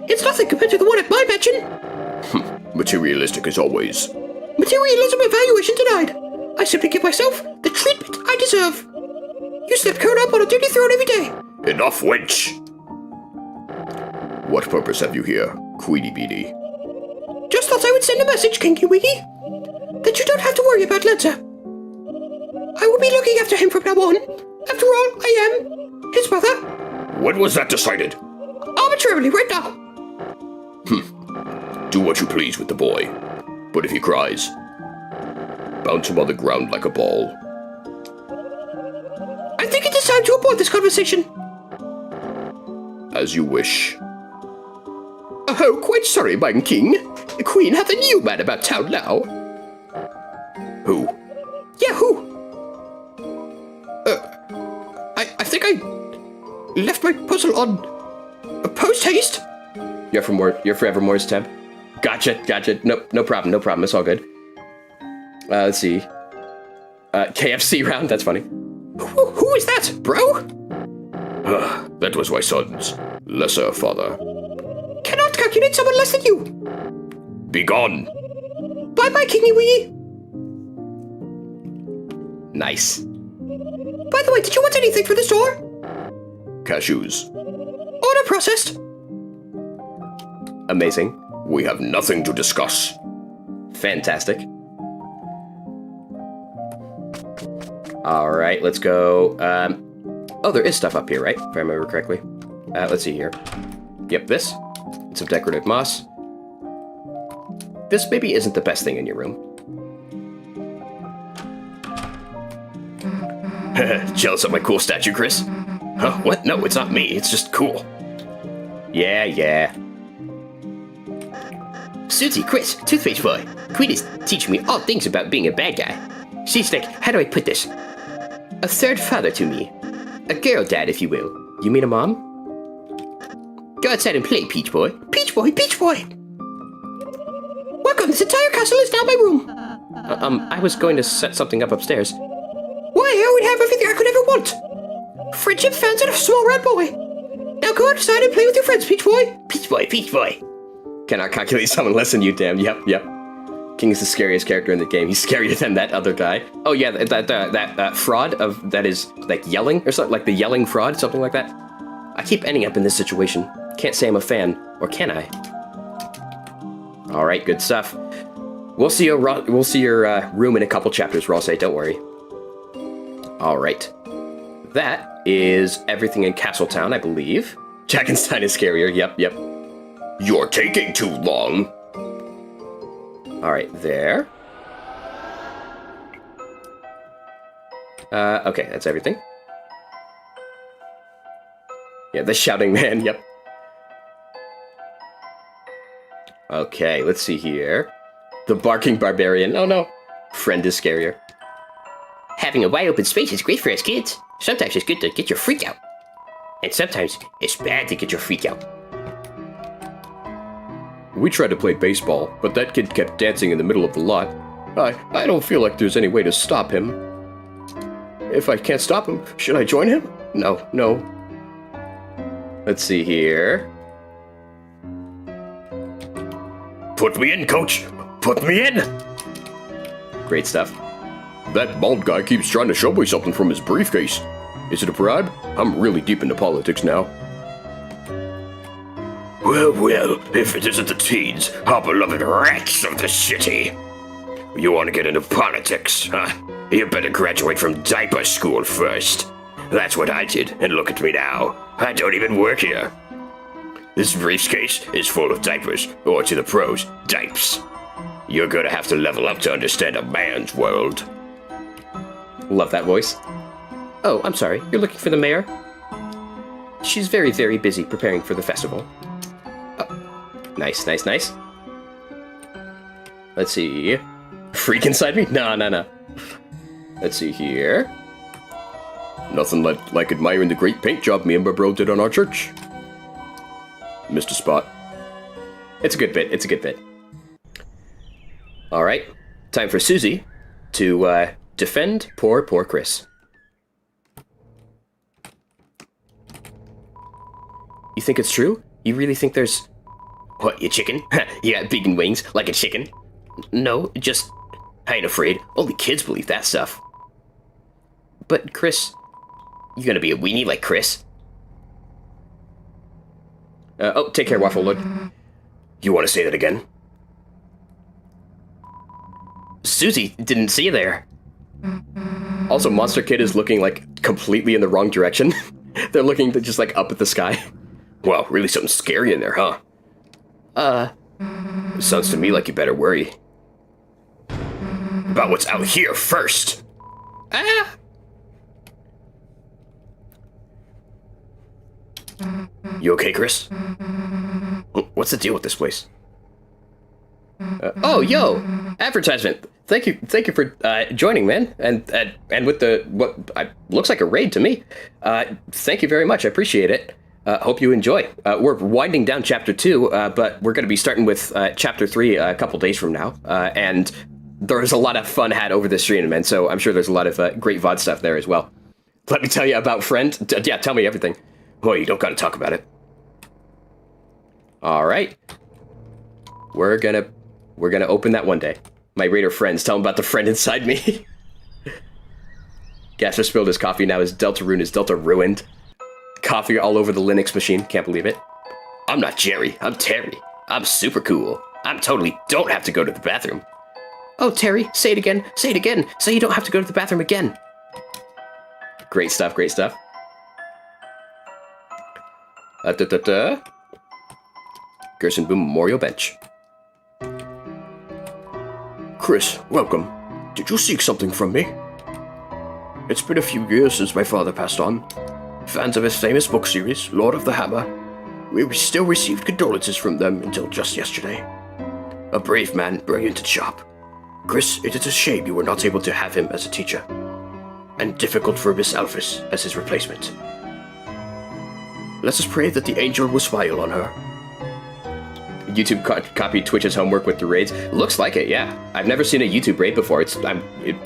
it's nothing compared to the one at my mansion. Materialistic as always. Materialism evaluation denied. I simply give myself the treatment I deserve. You slip curled up on a dirty throne every day. Enough, wench! What purpose have you here, Queenie Beanie? Just thought I would send a message, Kinky Winky, that you don't have to worry about Lancer. I will be looking after him from now on. After all, I am his brother. When was that decided? Arbitrarily, right now. Do what you please with the boy. But if he cries, bounce him on the ground like a ball. I think it is time to abort this conversation. As you wish. Oh, quite sorry, mine king. The queen hath a new man about town now. Who? Yeah, who? I think I left my puzzle on a post-haste. You're forever Moore's temp. Gotcha. No problem. It's all good. Let's see. KFC round. That's funny. Who is that, bro? That was my son's lesser father. Cannot calculate someone less than you. Begone! Bye-bye, Kingy Wingy. Nice. By the way, did you want anything for the store? Cashews. Order processed. Amazing. We have nothing to discuss. Fantastic. All right, let's go. Oh, there is stuff up here, right? If I remember correctly. Let's see here. Yep, this. And some decorative moss. This maybe isn't the best thing in your room. Jealous of my cool statue, Chris? Huh? What? No, it's not me. It's just cool. Yeah. Susie, Chris, Toothpaste Boy. Queen is teaching me all things about being a bad guy. She's like, how do I put this? A third father to me. A girl dad, if you will. You mean a mom? Go outside and play, Peach Boy. Peach Boy! Welcome, this entire castle is now my room. I was going to set something up upstairs. Why, I would have everything I could ever want. Friendship, fans, and a small red boy. Now go outside and play with your friends, Peach Boy. Peach Boy. Cannot calculate someone less than you, damn. Yep. King is the scariest character in the game. He's scarier than that other guy. Oh yeah, that fraud that is like yelling or something, like the yelling fraud, something like that. I keep ending up in this situation. Can't say I'm a fan, or can I? All right, good stuff. We'll see your room in a couple chapters, Rossay. Don't worry. All right, that is everything in Castletown, I believe. Jackenstein is scarier. Yep. You're taking too long. All right, there. Okay, that's everything. Yeah, the shouting man, yep. Okay, let's see here. The barking barbarian. Oh no. Friend is scarier. Having a wide open space is great for us kids. Sometimes it's good to get your freak out. And sometimes it's bad to get your freak out. We tried to play baseball, but that kid kept dancing in the middle of the lot. I don't feel like there's any way to stop him. If I can't stop him, should I join him? No. Let's see here. Put me in, coach! Put me in! Great stuff. That bald guy keeps trying to show me something from his briefcase. Is it a bribe? I'm really deep into politics now. Well, if it isn't the teens, our beloved rats of the city. You want to get into politics, huh? You better graduate from diaper school first. That's what I did, and look at me now. I don't even work here. This briefcase is full of diapers, or to the pros, dipes. You're gonna have to level up to understand a man's world. Love that voice. Oh, I'm sorry. You're looking for the mayor? She's very, very busy preparing for the festival. Oh, nice, nice, nice. Let's see. Freak inside me? No. Let's see here. Nothing like admiring the great paint job me and my bro did on our church. Missed a spot. It's a good bit. All right. Time for Susie to defend poor Chris. You think it's true? You really think there's... What, you chicken? You got vegan wings like a chicken? No, just... I ain't afraid. Only kids believe that stuff. But, Chris... You gonna be a weenie like Chris? Oh, take care, Waffle Lord. You want to say that again? Susie didn't see you there. Also, Monster Kid is looking, like, completely in the wrong direction. They're looking just, like, up at the sky. Wow, really something scary in there, huh? Sounds to me like you better worry about what's out here first. You okay, Chris? What's the deal with this place? Oh, yo! Advertisement! Thank you for joining, man. And with the, what looks like a raid to me. Thank you very much, I appreciate it. Hope you enjoy. We're winding down Chapter 2, but we're going to be starting with Chapter 3 a couple days from now. And there's a lot of fun had over the stream, man, so I'm sure there's a lot of great VOD stuff there as well. Let me tell you about Friend. Yeah, tell me everything. Well, you don't got to talk about it. All right. We're gonna open that one day. My Raider friends, tell them about the friend inside me. Gasser spilled his coffee, now his Deltarune is Delta ruined. Coffee all over the Linux machine, can't believe it. I'm not Jerry, I'm Terry. I'm super cool. I'm totally don't have to go to the bathroom. Oh, Terry, say it again, so you don't have to go to the bathroom again. Great stuff, great stuff. Gerson Boom Memorial Bench. Chris, welcome. Did you seek something from me? It's been a few years since my father passed on. Fans of his famous book series, Lord of the Hammer, we still received condolences from them until just yesterday. A brave man, brilliant at sharp. Chris, it is a shame you were not able to have him as a teacher, and difficult for Miss Alphys as his replacement. Let us pray that the angel will smile on her. YouTube copied Twitch's homework with the raids. Looks like it, yeah. I've never seen a YouTube raid before. It's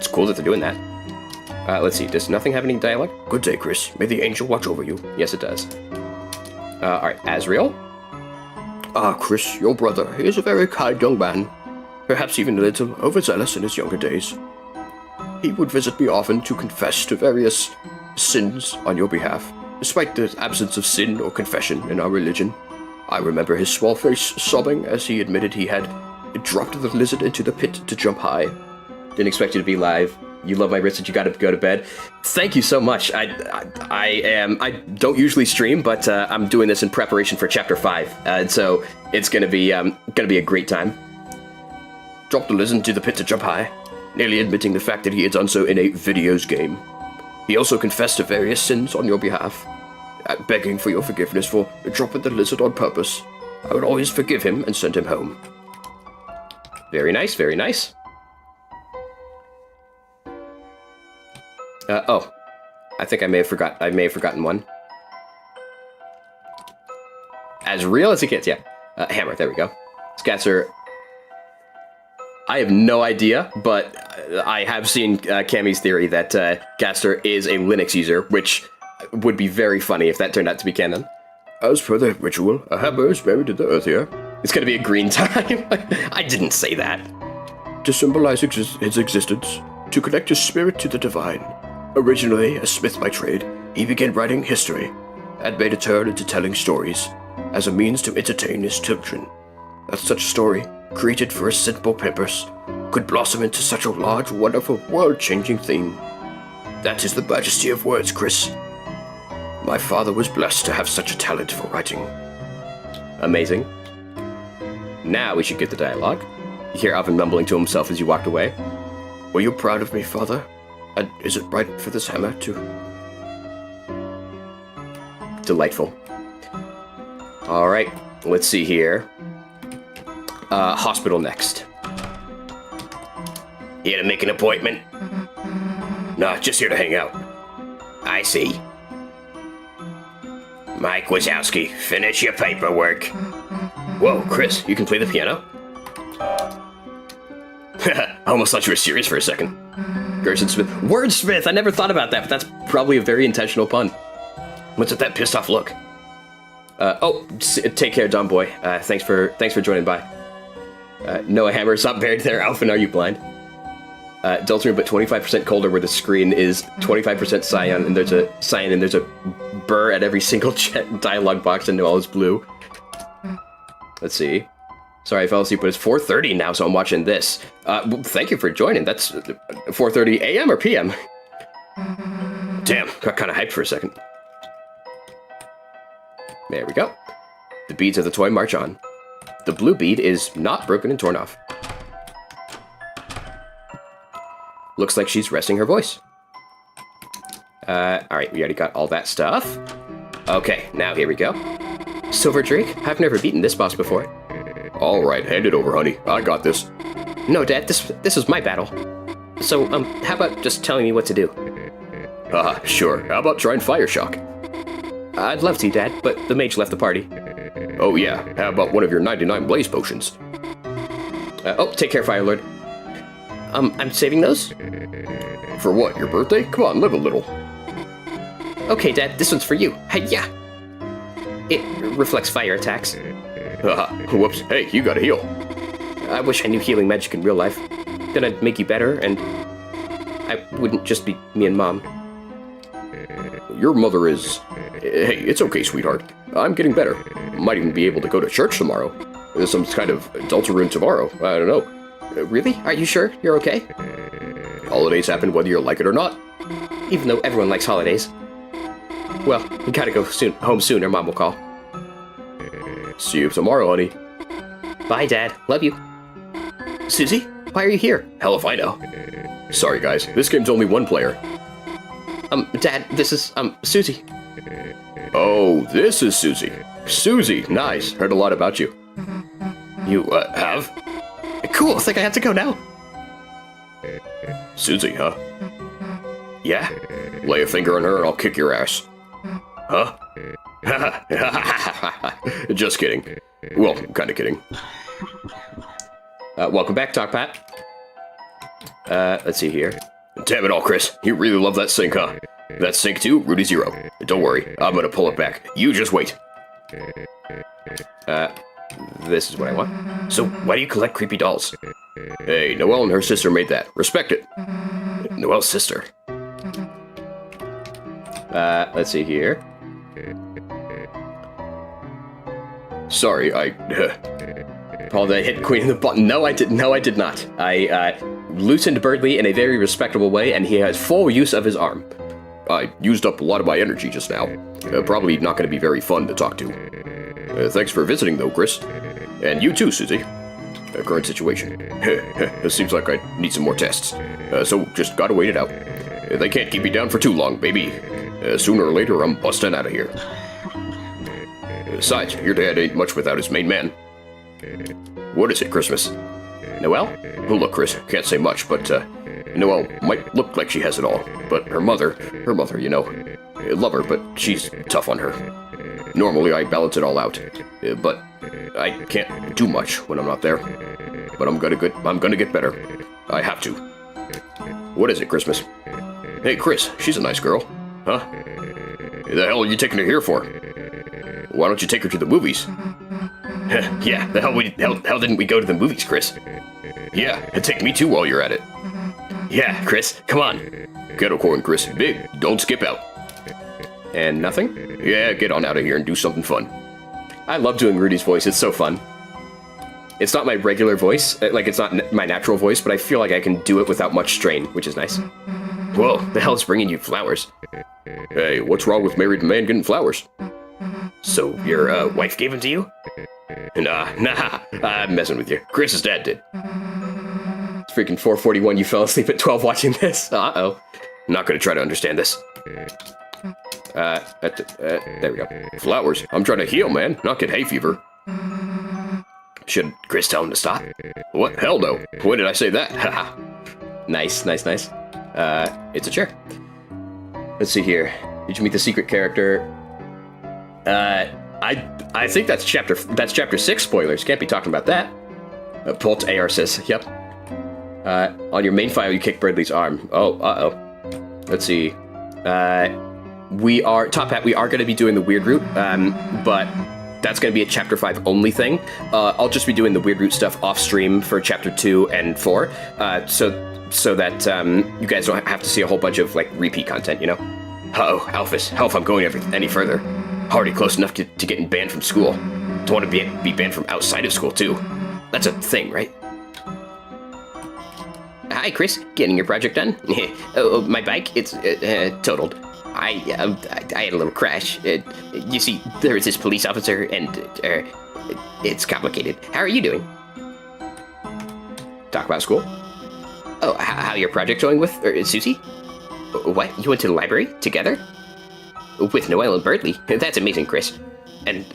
cool that they're doing that. Let's see. Does nothing have any dialogue? Good day, Chris. May the angel watch over you. Yes, it does. All right, Azrael. Ah, Chris, your brother. He is a very kind young man. Perhaps even a little overzealous in his younger days. He would visit me often to confess to various sins on your behalf, despite the absence of sin or confession in our religion. I remember his small face sobbing as he admitted he had dropped the lizard into the pit to jump high. Didn't expect you to be live. You love my wrist and you gotta go to bed. Thank you so much. I don't usually stream, but I'm doing this in preparation for Chapter 5, and so it's gonna be a great time. Dropped the lizard into the pit to jump high, nearly admitting the fact that he had done so in a videos game. He also confessed to various sins on your behalf, begging for your forgiveness for dropping the lizard on purpose. I would always forgive him and send him home. Very nice, very nice. Oh, I think I may have forgotten one. As real as it gets, yeah. Hammer, there we go. Scatzer. I have no idea, but I have seen Cammy's theory that Gaster is a Linux user, which would be very funny if that turned out to be canon. As per the ritual, a hammer is buried in the earth here. It's gonna be a green time. I didn't say that. To symbolize his existence, to connect his spirit to the divine. Originally a smith by trade, he began writing history, and made a turn into telling stories, as a means to entertain his children. As such story, created for a simple purpose, could blossom into such a large, wonderful, world-changing theme. That is the majesty of words, Chris. My father was blessed to have such a talent for writing. Amazing. Now we should get the dialogue. You hear Alvin mumbling to himself as you walked away. Were you proud of me, father? And is it right for this hammer to... Delightful. Alright, let's see here. Hospital next. Here to make an appointment? Nah, just here to hang out. I see. Mike Wazowski, finish your paperwork. Whoa, Chris, you can play the piano? I almost thought you were serious for a second. Gerson Smith. Wordsmith! I never thought about that, but that's probably a very intentional pun. What's with that pissed off look? Take care, Don Boy. Thanks for joining by. Noah Hammer, stop buried there. Alvin, are you blind? Deltarune, but 25% colder, where the screen is 25% cyan, and there's a burr at every single dialogue box, and all is blue. Let's see. Sorry, I fell asleep, but it's 4:30 now, so I'm watching this. Thank you for joining. That's 4:30 a.m. or p.m. Damn, got kind of hyped for a second. There we go. The beads of the toy march on. The blue bead is not broken and torn off. Looks like she's resting her voice. Alright, we already got all that stuff. Okay, now here we go. Silver Drake? I've never beaten this boss before. Alright, hand it over, honey. I got this. No, Dad, this is my battle. So, how about just telling me what to do? Sure. How about trying Fire Shock? I'd love to, Dad, but the mage left the party. Oh yeah, how about one of your 99 blaze potions? Take care, Fire Lord. I'm saving those? For what, your birthday? Come on, live a little. Okay, Dad, this one's for you. Hi-ya! It reflects fire attacks. Whoops, hey, you gotta heal. I wish I knew healing magic in real life. Then I'd make you better, and I wouldn't just be me and Mom. Your mother is... Hey, it's okay, sweetheart. I'm getting better. Might even be able to go to church tomorrow. There's some kind of Deltarune tomorrow. I don't know. Really? Are you sure you're okay? Holidays happen whether you like it or not. Even though everyone likes holidays. Well, we gotta go home soon or Mom will call. See you tomorrow, honey. Bye, Dad. Love you. Susie, why are you here? Hell if I know. Sorry, guys. This game's only one player. Dad, this is, Susie. Oh, this is Susie. Susie, nice. Heard a lot about you. You, have? Cool, think I have to go now. Susie, huh? Yeah? Lay a finger on her and I'll kick your ass. Huh? Just kidding. Well, kinda kidding. Welcome back, Talk Pat. Let's see here. Damn it all, Chris. You really love that sync, huh? That's sync 2, Rudy 0. Don't worry, I'm gonna pull it back. You just wait. This is what I want. So, why do you collect creepy dolls? Hey, Noelle and her sister made that. Respect it. Noelle's sister. Let's see here. Sorry, Paul, did I hit Queen in the button? No, I did not. I loosened Birdley in a very respectable way, and he has full use of his arm. I used up a lot of my energy just now. Probably not going to be very fun to talk to. Thanks for visiting, though, Chris. And you too, Susie. Current situation. It seems like I need some more tests. So just gotta wait it out. They can't keep me down for too long, baby. Sooner or later, I'm busting out of here. Besides, your dad ain't much without his main man. What is it, Christmas? Noelle? Well, look, Chris, can't say much, but, Noelle might look like she has it all. But her mother, you know, I love her, but she's tough on her. Normally, I balance it all out, but I can't do much when I'm not there. But I'm gonna get better. I have to. What is it, Christmas? Hey, Chris, she's a nice girl. Huh? The hell are you taking her here for? Why don't you take her to the movies? Yeah, the hell didn't we go to the movies, Chris? Yeah, and take me too while you're at it. Yeah, Chris, come on. Get a corn, Chris. Big, don't skip out. And nothing? Yeah, get on out of here and do something fun. I love doing Rudy's voice, it's so fun. It's not my regular voice, like it's not my natural voice, but I feel like I can do it without much strain, which is nice. Whoa, the hell's bringing you flowers? Hey, what's wrong with married man getting flowers? So your wife gave them to you? Nah, I'm messing with you. Chris's dad did. It's freaking 4:41. You fell asleep at 12 watching this. Uh-oh. Not gonna try to understand this. There we go. Flowers? I'm trying to heal, man, not get hay fever. Should Chris tell him to stop? What? Hell no. When did I say that? Haha. Nice. It's a chair. Let's see here. Did you meet the secret character? I think that's chapter 6 spoilers. Can't be talking about that. Pult AR says, yep. On your main file, you kick Bradley's arm. Oh, uh-oh. Let's see. We are going to be doing the weird route, but that's going to be a chapter 5 only thing. I'll just be doing the weird route stuff off stream for chapter 2 and 4, so that you guys don't have to see a whole bunch of like repeat content, you know? Uh-oh, Alphys, hell if I'm going any further. Already close enough to getting banned from school. Don't want to be banned from outside of school, too. That's a thing, right? Hi, Chris. Getting your project done? Oh, my bike? It's totaled. I had a little crash. You see, there was this police officer, and it's complicated. How are you doing? Talk about school? Oh, how your project going with Susie? What? You went to the library together? With Noelle and Bertley? That's amazing, Chris. And,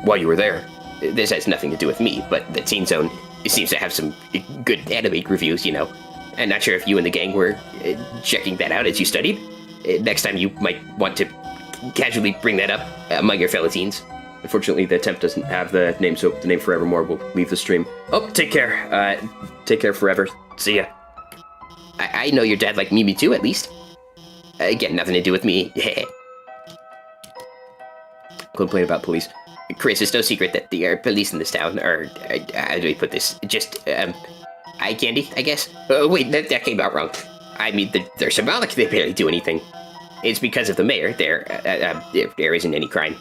while you were there, this has nothing to do with me, but the Teen Zone seems to have some good anime reviews, you know. I'm not sure if you and the gang were checking that out as you studied. Next time you might want to casually bring that up among your fellow teens. Unfortunately, the temp doesn't have the name, so the name Forevermore will leave the stream. Oh, take care. Take care forever. See ya. I know your dad liked Mimi too, at least. Again, nothing to do with me. Complain about police. Chris, it's no secret that the police in this town are, how do we put this? Just, eye candy, I guess? Wait, that came out wrong. I mean, they're symbolic, they barely do anything. It's because of the mayor, there isn't any crime.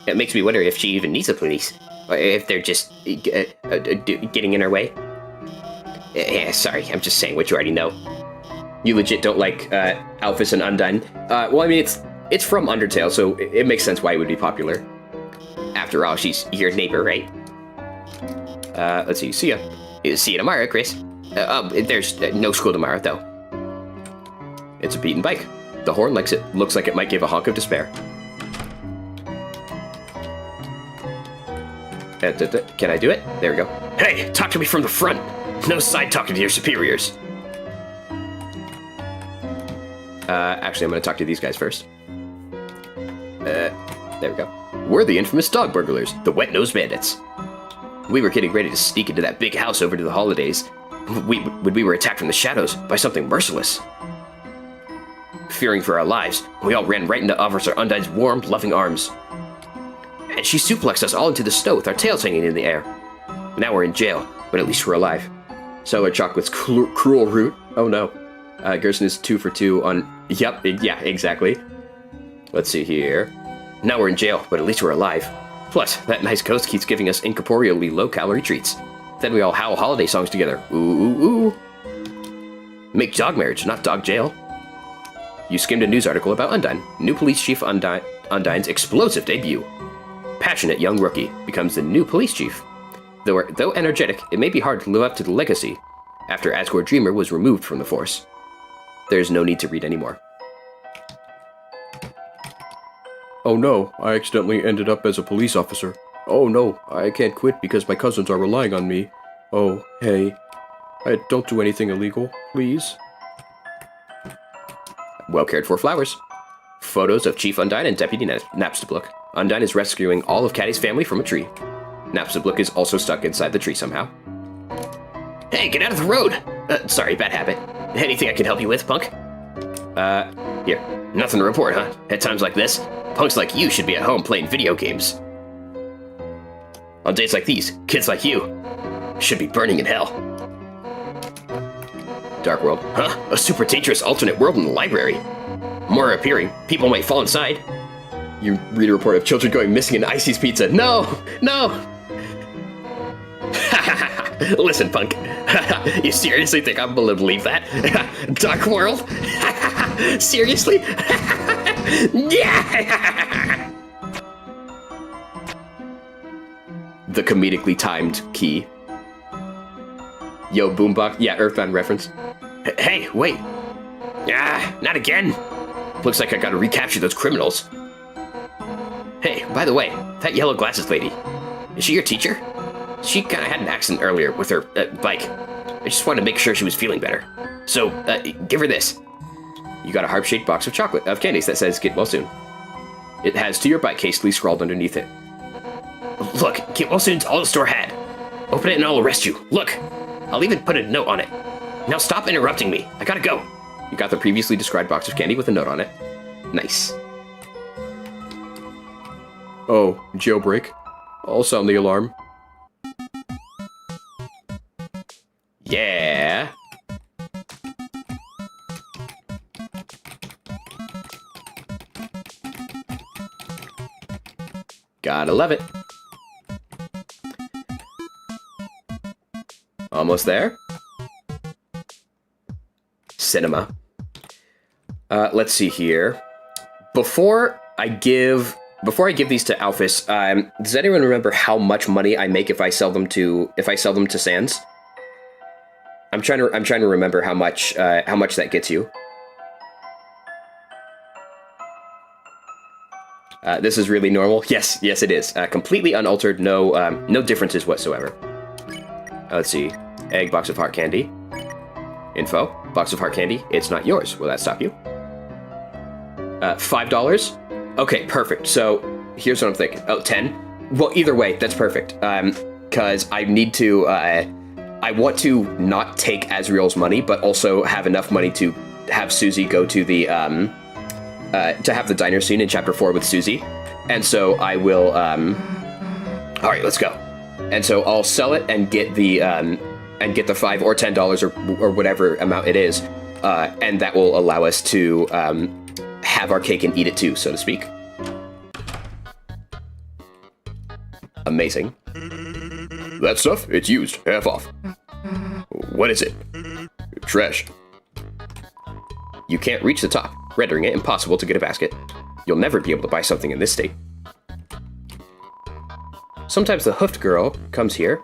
It makes me wonder if she even needs the police, or if they're just getting in her way. Yeah, sorry, I'm just saying what you already know. You legit don't like Alphys and Undyne. Well, I mean, it's from Undertale, so it makes sense why it would be popular. After all, she's your neighbor, right? Let's see. See ya. See you tomorrow, Chris. There's no school tomorrow, though. It's a beaten bike. The horn looks like it might give a honk of despair. Can I do it? There we go. hey, talk to me from the front. No side talking to your superiors. Actually, I'm going to talk to these guys first. There we go. We're the infamous dog burglars, the wet-nosed bandits. We were getting ready to sneak into that big house over to the holidays when we were attacked from the shadows by something merciless. Fearing for our lives, we all ran right into Officer Undyne's warm, loving arms. And she suplexed us all into the snow with our tails hanging in the air. Now we're in jail, but at least we're alive. Cellar Chocolate's cruel root. Oh no. Gerson is 2 for 2 on... Yep, yeah, exactly. Let's see here. Now we're in jail, but at least we're alive. Plus, that nice ghost keeps giving us incorporeally low-calorie treats. Then we all howl holiday songs together. Ooh, ooh, ooh. Make dog marriage, not dog jail. You skimmed a news article about Undyne. New police chief Undyne's explosive debut. Passionate young rookie becomes the new police chief. Though energetic, it may be hard to live up to the legacy after Asgore Dreamer was removed from the force. There's no need to read anymore. Oh no, I accidentally ended up as a police officer. Oh no, I can't quit because my cousins are relying on me. Oh, hey. I don't do anything illegal, please. Well cared for flowers. Photos of Chief Undyne and Deputy Napstablook. Undyne is rescuing all of Caddy's family from a tree. Napstablook is also stuck inside the tree somehow. Hey, get out of the road! Sorry, bad habit. Anything I can help you with, punk? Here. Nothing to report, huh? At times like this, punks like you should be at home playing video games. On days like these, kids like you should be burning in hell. Dark World. Huh? A super dangerous alternate world in the library. More appearing. People might fall inside. You read a report of children going missing in Icy's Pizza. No! No! Ha ha ha! Listen, punk. You seriously think I'm gonna believe that? Dark World? Seriously? Yeah! The comedically timed key. Yo, boombox. Yeah, Earthbound reference. Hey, wait. Ah, not again. Looks like I gotta recapture those criminals. Hey, by the way, that yellow glasses lady, is she your teacher? She kind of had an accident earlier with her bike. I just wanted to make sure she was feeling better. So, give her this. You got a heart-shaped box of candies that says "Get well soon." It has "To your bike" hastily scrawled underneath it. Look, "Get well soon's all the store had. Open it and I'll arrest you. Look, I'll even put a note on it. Now stop interrupting me. I gotta go. You got the previously described box of candy with a note on it. Nice. Oh, jailbreak. I'll sound the alarm. Yeah. Gotta love it. Almost there. Cinema. Let's see here. Before I give these to Alphys, does anyone remember how much money I make if I sell them to Sans? I'm trying to remember how much that gets you. This is really normal. Yes, it is. Completely unaltered. No differences whatsoever. Let's see. Egg, box of heart candy. Info, box of heart candy. It's not yours. Will that stop you? $5. Okay, perfect. So here's what I'm thinking. Oh, 10. Well, either way, that's perfect. Because I need to. I want to not take Azriel's money, but also have enough money to have Susie go to the to have the diner scene in Chapter 4 with Susie, and so I will. All right, let's go. And so I'll sell it and get the $5 or $10 or whatever amount it is, and that will allow us to have our cake and eat it too, so to speak. Amazing. That stuff, it's used. Half off. What is it? Trash. You can't reach the top, rendering it impossible to get a basket. You'll never be able to buy something in this state. Sometimes the hoofed girl comes here,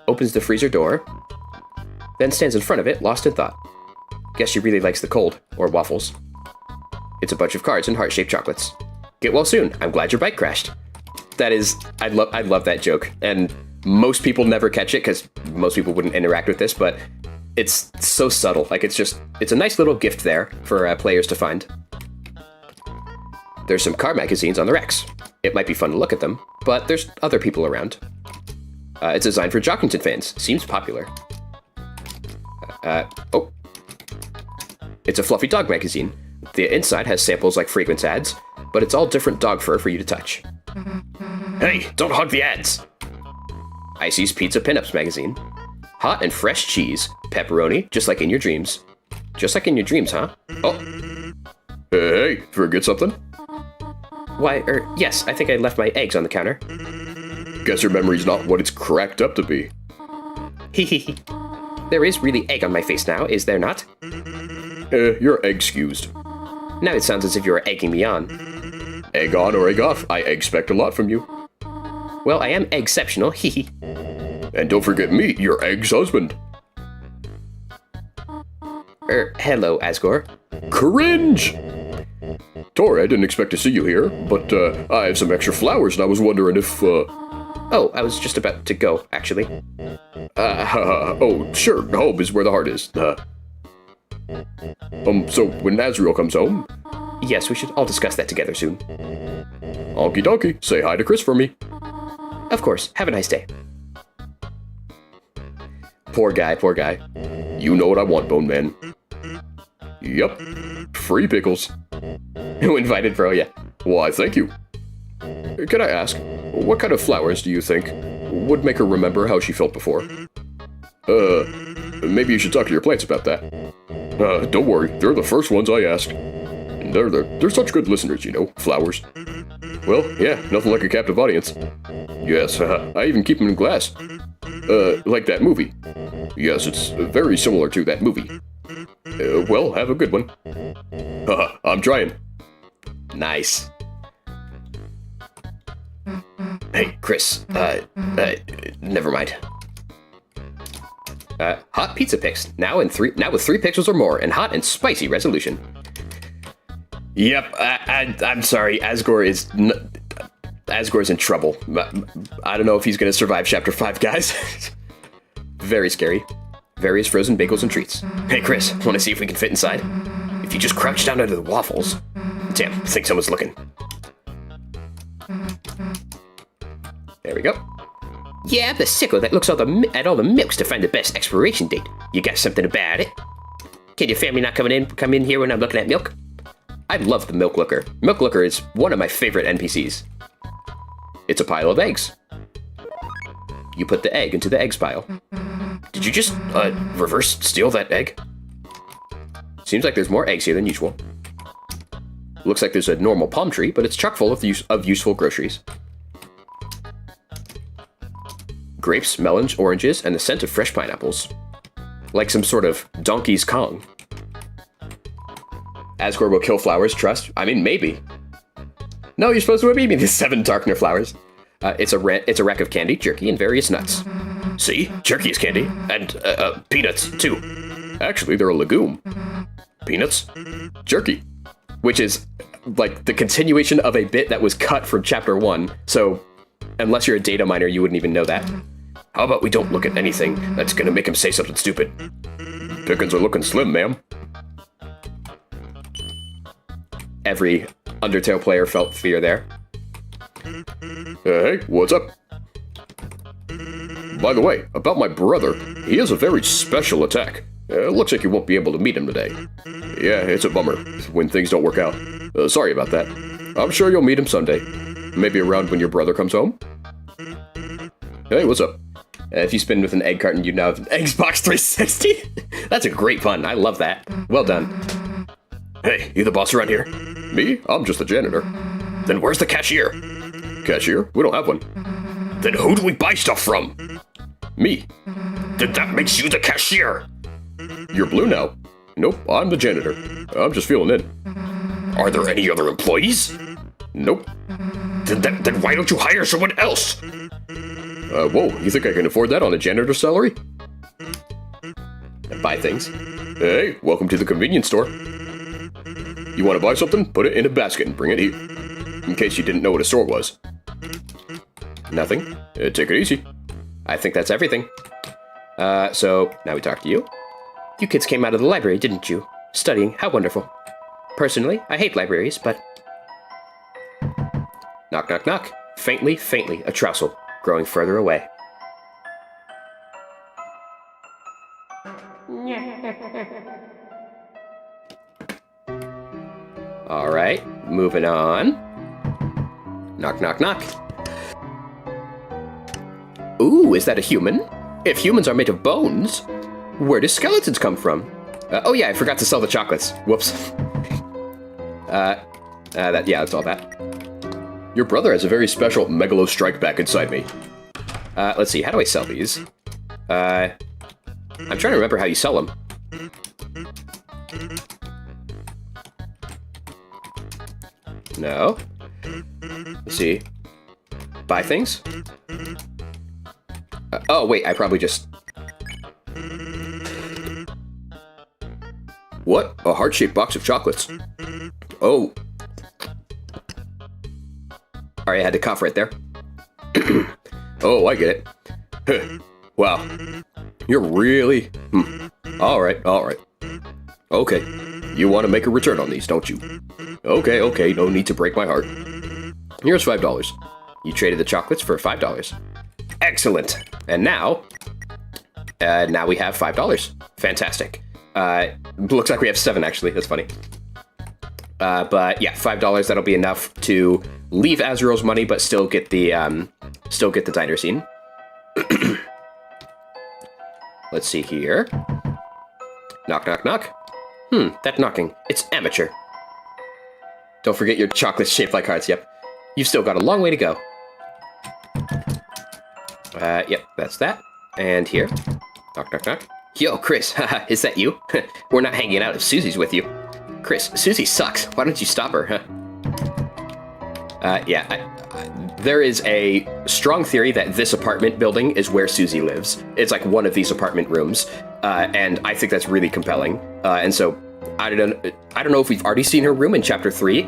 opens the freezer door, then stands in front of it, lost in thought. Guess she really likes the cold, or waffles. It's a bunch of cards and heart-shaped chocolates. Get well soon. I'm glad your bike crashed. That is, I love that joke, and most people never catch it because most people wouldn't interact with this, but it's so subtle. Like, it's a nice little gift there for players to find. There's some car magazines on the racks. It might be fun to look at them, but there's other people around. It's designed for Jockington fans. Seems popular. Oh. It's a fluffy dog magazine. The inside has samples like fragrance ads, but it's all different dog fur for you to touch. Hey, don't hug the ads! Icy's Pizza Pinups magazine. Hot and fresh cheese. Pepperoni, just like in your dreams. Just like in your dreams, huh? Oh. Hey, forget something? Why, yes, I think I left my eggs on the counter. Guess your memory's not what it's cracked up to be. Hehehe. There is really egg on my face now, is there not? You're excused. Now it sounds as if you are egging me on. Egg on or egg off, I expect a lot from you. Well, I am exceptional, hehe. And don't forget me, your egg's husband. Hello, Asgore. Cringe! Tor, I didn't expect to see you here, but I have some extra flowers and I was wondering if, Oh, I was just about to go, actually. Oh, sure, home is where the heart is. So when Azriel comes home... Yes, we should all discuss that together soon. Okie dokie, say hi to Chris for me. Of course, have a nice day. Poor guy, poor guy. You know what I want, Bone Man. Yup, free pickles. Who invited bro, yeah. Why, thank you. Can I ask, what kind of flowers do you think would make her remember how she felt before? Maybe you should talk to your plants about that. Don't worry, they're the first ones I asked. They're such good listeners, you know, flowers. Well, yeah, nothing like a captive audience. Yes, I even keep them in glass. Like that movie. Yes, it's very similar to that movie. Well, have a good one. Haha, I'm trying. Nice. Hey, Chris, never mind. Hot pizza picks, now with 3 pixels or more, and hot and spicy resolution. Yep, I'm sorry, Asgore's in trouble. I don't know if he's gonna survive Chapter 5, guys. Very scary. Various frozen bagels and treats. Hey, Chris, wanna see if we can fit inside? If you just crouch down under the waffles. Damn, I think someone's looking. There we go. Yeah, I'm the sicko that looks at all the milks to find the best expiration date. You got something about it? Can your family not come in here when I'm looking at milk? I love the milk looker. Milk looker is one of my favorite NPCs. It's a pile of eggs. You put the egg into the eggs pile. Did you just, reverse steal that egg? Seems like there's more eggs here than usual. Looks like there's a normal palm tree, but it's chock full of useful groceries. Grapes, melons, oranges, and the scent of fresh pineapples. Like some sort of Donkey's Kong. Asgore will kill flowers, trust? I mean, maybe. No, you're supposed to eat the 7 Darkner flowers. It's a rack of candy, jerky, and various nuts. See? Jerky is candy. And, peanuts, too. Actually, they're a legume. Peanuts? Jerky. Which is, like, the continuation of a bit that was cut from Chapter 1, so unless you're a data miner, you wouldn't even know that. How about we don't look at anything that's gonna make him say something stupid? Pickings are looking slim, ma'am. Every Undertale player felt fear there. Hey, what's up? By the way, about my brother, he has a very special attack. Looks like you won't be able to meet him today. Yeah, it's a bummer when things don't work out. Sorry about that. I'm sure you'll meet him someday. Maybe around when your brother comes home. Hey, what's up? If you spin with an egg carton, you now have an Xbox 360. That's a great pun. I love that. Well done. Hey, you the boss around here? Me? I'm just the janitor. Then where's the cashier? Cashier? We don't have one. Then who do we buy stuff from? Me. Then that makes you the cashier. You're blue now. Nope, I'm the janitor. I'm just filling in. Are there any other employees? Nope. Then why don't you hire someone else? Whoa, you think I can afford that on a janitor's salary? Buy things. Hey, welcome to the convenience store. You want to buy something? Put it in a basket and bring it here. In case you didn't know what a store was. Nothing. Take it easy. I think that's everything. So, now we talk to you. You kids came out of the library, didn't you? Studying, how wonderful. Personally, I hate libraries, but... Knock, knock, knock. Faintly, faintly, a trousel, growing further away. Alright, moving on. Knock, knock, knock. Ooh, is that a human? If humans are made of bones, where do skeletons come from? Oh yeah, I forgot to sell the chocolates. Whoops. That's all that. Your brother has a very special megalo strike back inside me. Let's see, how do I sell these? I'm trying to remember how you sell them. No. Let's see. Buy things? Oh, wait, I probably just... What? A heart-shaped box of chocolates. Oh. Alright, I had to cough right there. Oh, I get it. Wow. You're really... Alright. Okay. You want to make a return on these, don't you? Okay, no need to break my heart. Here's $5. You traded the chocolates for $5. Excellent. And now we have $5. Fantastic. Looks like we have 7, actually. That's funny. But yeah, $5, that'll be enough to leave Azrael's money, but still get the diner scene. Let's see here. Knock, knock, knock. That knocking. It's amateur. Don't forget your chocolates shaped like hearts. Yep. You've still got a long way to go. Yep, that's that. And here. Knock, knock, knock. Yo, Chris, haha, is that you? We're not hanging out if Susie's with you. Chris, Susie sucks. Why don't you stop her, huh? There is a strong theory that this apartment building is where Susie lives. It's like one of these apartment rooms, and I think that's really compelling. And so I don't know if we've already seen her room in Chapter 3,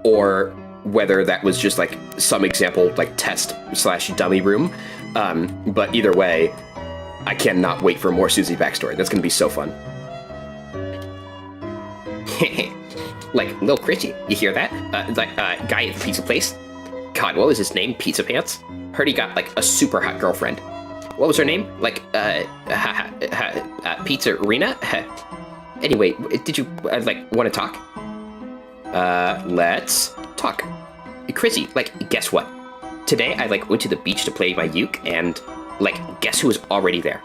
or whether that was just like some example, like test/dummy room. But either way, I cannot wait for more Susie backstory. That's gonna be so fun. Like, Lil Chrissy, you hear that? Guy at the pizza place? God, what was his name? Pizza Pants? Heard he got, like, a super hot girlfriend. What was her name? Like, Pizza Arena? Anyway, did you, want to talk? Let's talk. Chrissy, guess what? Today, I, went to the beach to play my uke, and, guess who was already there?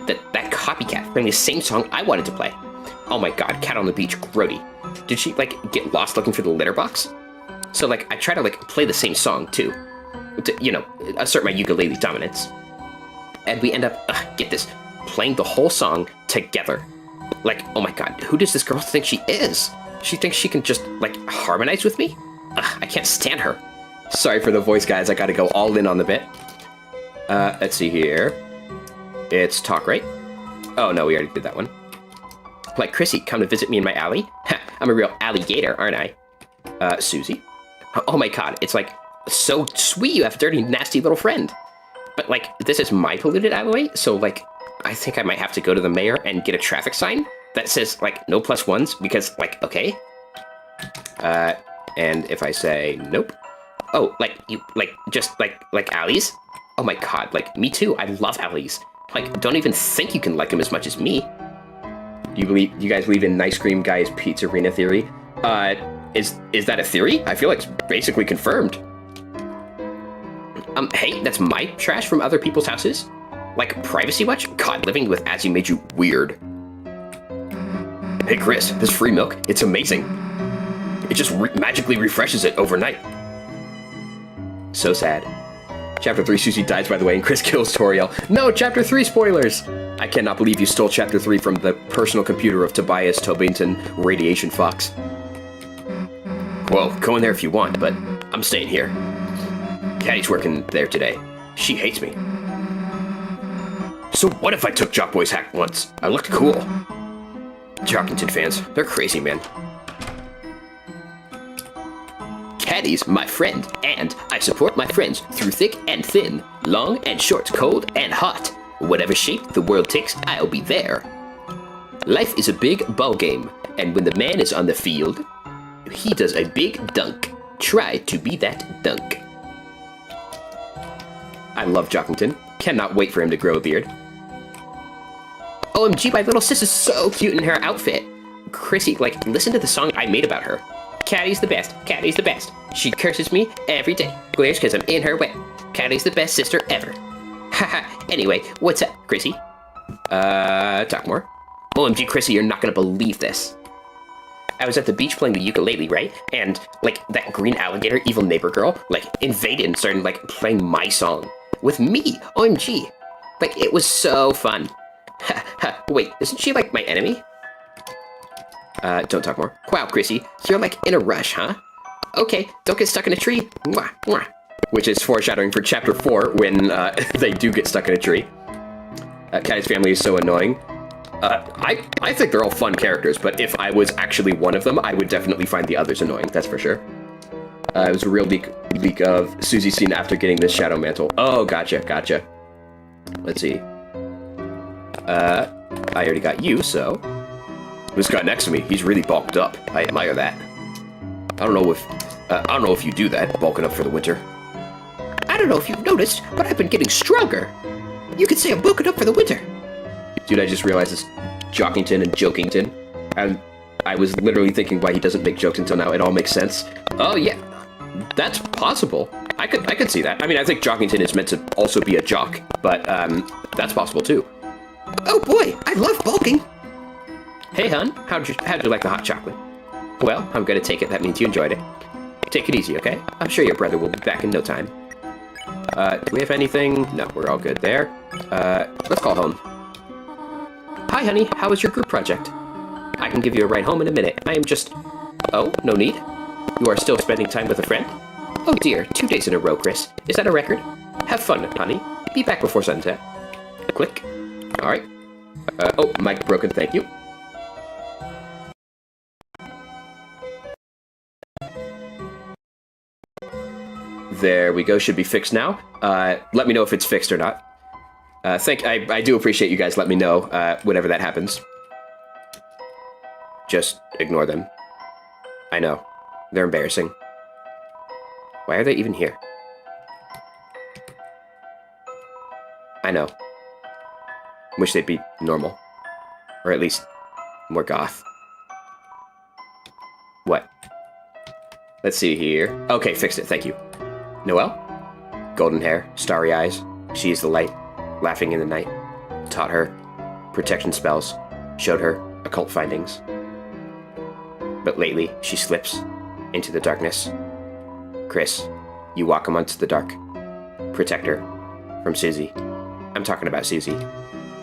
That copycat playing the same song I wanted to play. Oh my god, cat on the beach, grody. Did she, get lost looking for the litter box? So, I try to, play the same song, too. To, assert my ukulele dominance. And we end up, get this, playing the whole song together. Oh my god, who does this girl think she is? She thinks she can just, harmonize with me? I can't stand her. Sorry for the voice, guys, I gotta go all in on the bit. Let's see here. It's talk, right? Oh, no, we already did that one. Chrissy, come to visit me in my alley? I'm a real alligator, aren't I? Susie? Oh my god, it's so sweet you have a dirty, nasty little friend. But this is my polluted alleyway, so I think I might have to go to the mayor and get a traffic sign that says no plus ones, because okay. And if I say nope. Oh, just alleys? Oh my god, me too, I love alleys. Don't even think you can like them as much as me. Do you guys believe in Nice Cream Guy's Pizzarina theory? Is that a theory? I feel like it's basically confirmed. Hey, that's my trash from other people's houses? Privacy watch? God, living with Azzy made you weird. Hey Chris, this free milk, it's amazing. It just magically refreshes it overnight. So sad. Chapter 3, Susie dies, by the way, and Chris kills Toriel. No, Chapter 3 spoilers! I cannot believe you stole Chapter 3 from the personal computer of Tobias Tobington, Radiation Fox. Well, go in there if you want, but I'm staying here. Caddy's working there today. She hates me. So what if I took Jockboy's hack once? I looked cool. Jockington fans, they're crazy, man. Caddy's my friend, and I support my friends through thick and thin, long and short, cold and hot. Whatever shape the world takes, I'll be there. Life is a big ball game, and when the man is on the field, he does a big dunk. Try to be that dunk. I love Jockington. Cannot wait for him to grow a beard. OMG, my little sis is so cute in her outfit. Chrissy, listen to the song I made about her. Caddy's the best. Caddy's the best. She curses me every day. Glares because I'm in her way. Caddy's the best sister ever. Haha. Anyway, what's up, Chrissy? Talk more. OMG, Chrissy, you're not gonna believe this. I was at the beach playing the ukulele, right? And, that green alligator evil neighbor girl, invaded and started, playing my song. With me! OMG! It was so fun. Wait, isn't she, my enemy? Don't talk more. Wow, Chrissy, you're, in a rush, huh? Okay, don't get stuck in a tree. Mwah, mwah. Which is foreshadowing for Chapter 4, when, they do get stuck in a tree. Caddy's family is so annoying. I think they're all fun characters, but if I was actually one of them, I would definitely find the others annoying, that's for sure. It was a real leak of Susie's scene after getting this shadow mantle. Oh, gotcha. Let's see. I already got you, so... This guy next to me, he's really bulked up. I admire that. I don't know if you do that, bulking up for the winter. I don't know if you've noticed, but I've been getting stronger. You could say I'm bulking up for the winter. Dude, I just realized it's Jockington and Jokington. And I was literally thinking why he doesn't make jokes until now. It all makes sense. Oh, yeah. That's possible. I could see that. I mean, I think Jockington is meant to also be a jock, but that's possible too. Oh boy, I love bulking. Hey, hon, how'd you like the hot chocolate? Well, I'm gonna take it. That means you enjoyed it. Take it easy, okay? I'm sure your brother will be back in no time. Do we have anything? No, we're all good there. Let's call home. Hi, honey. How was your group project? I can give you a ride home in a minute. I am just... Oh, no need? You are still spending time with a friend? Oh dear, 2 days in a row, Chris. Is that a record? Have fun, honey. Be back before sunset. Click. Alright. Oh, mic broken, thank you. There we go, should be fixed now. Let me know if it's fixed or not. I do appreciate you guys let me know, whenever that happens. Just ignore them. I know. They're embarrassing. Why are they even here? I know. Wish they'd be normal. Or at least more goth. What? Let's see here. Okay, fixed it, thank you. Noelle? Golden hair, starry eyes. She is the light, laughing in the night. Taught her protection spells. Showed her occult findings. But lately, she slips into the darkness. Chris, you walk amongst the dark. Protect her from Susie. I'm talking about Susie.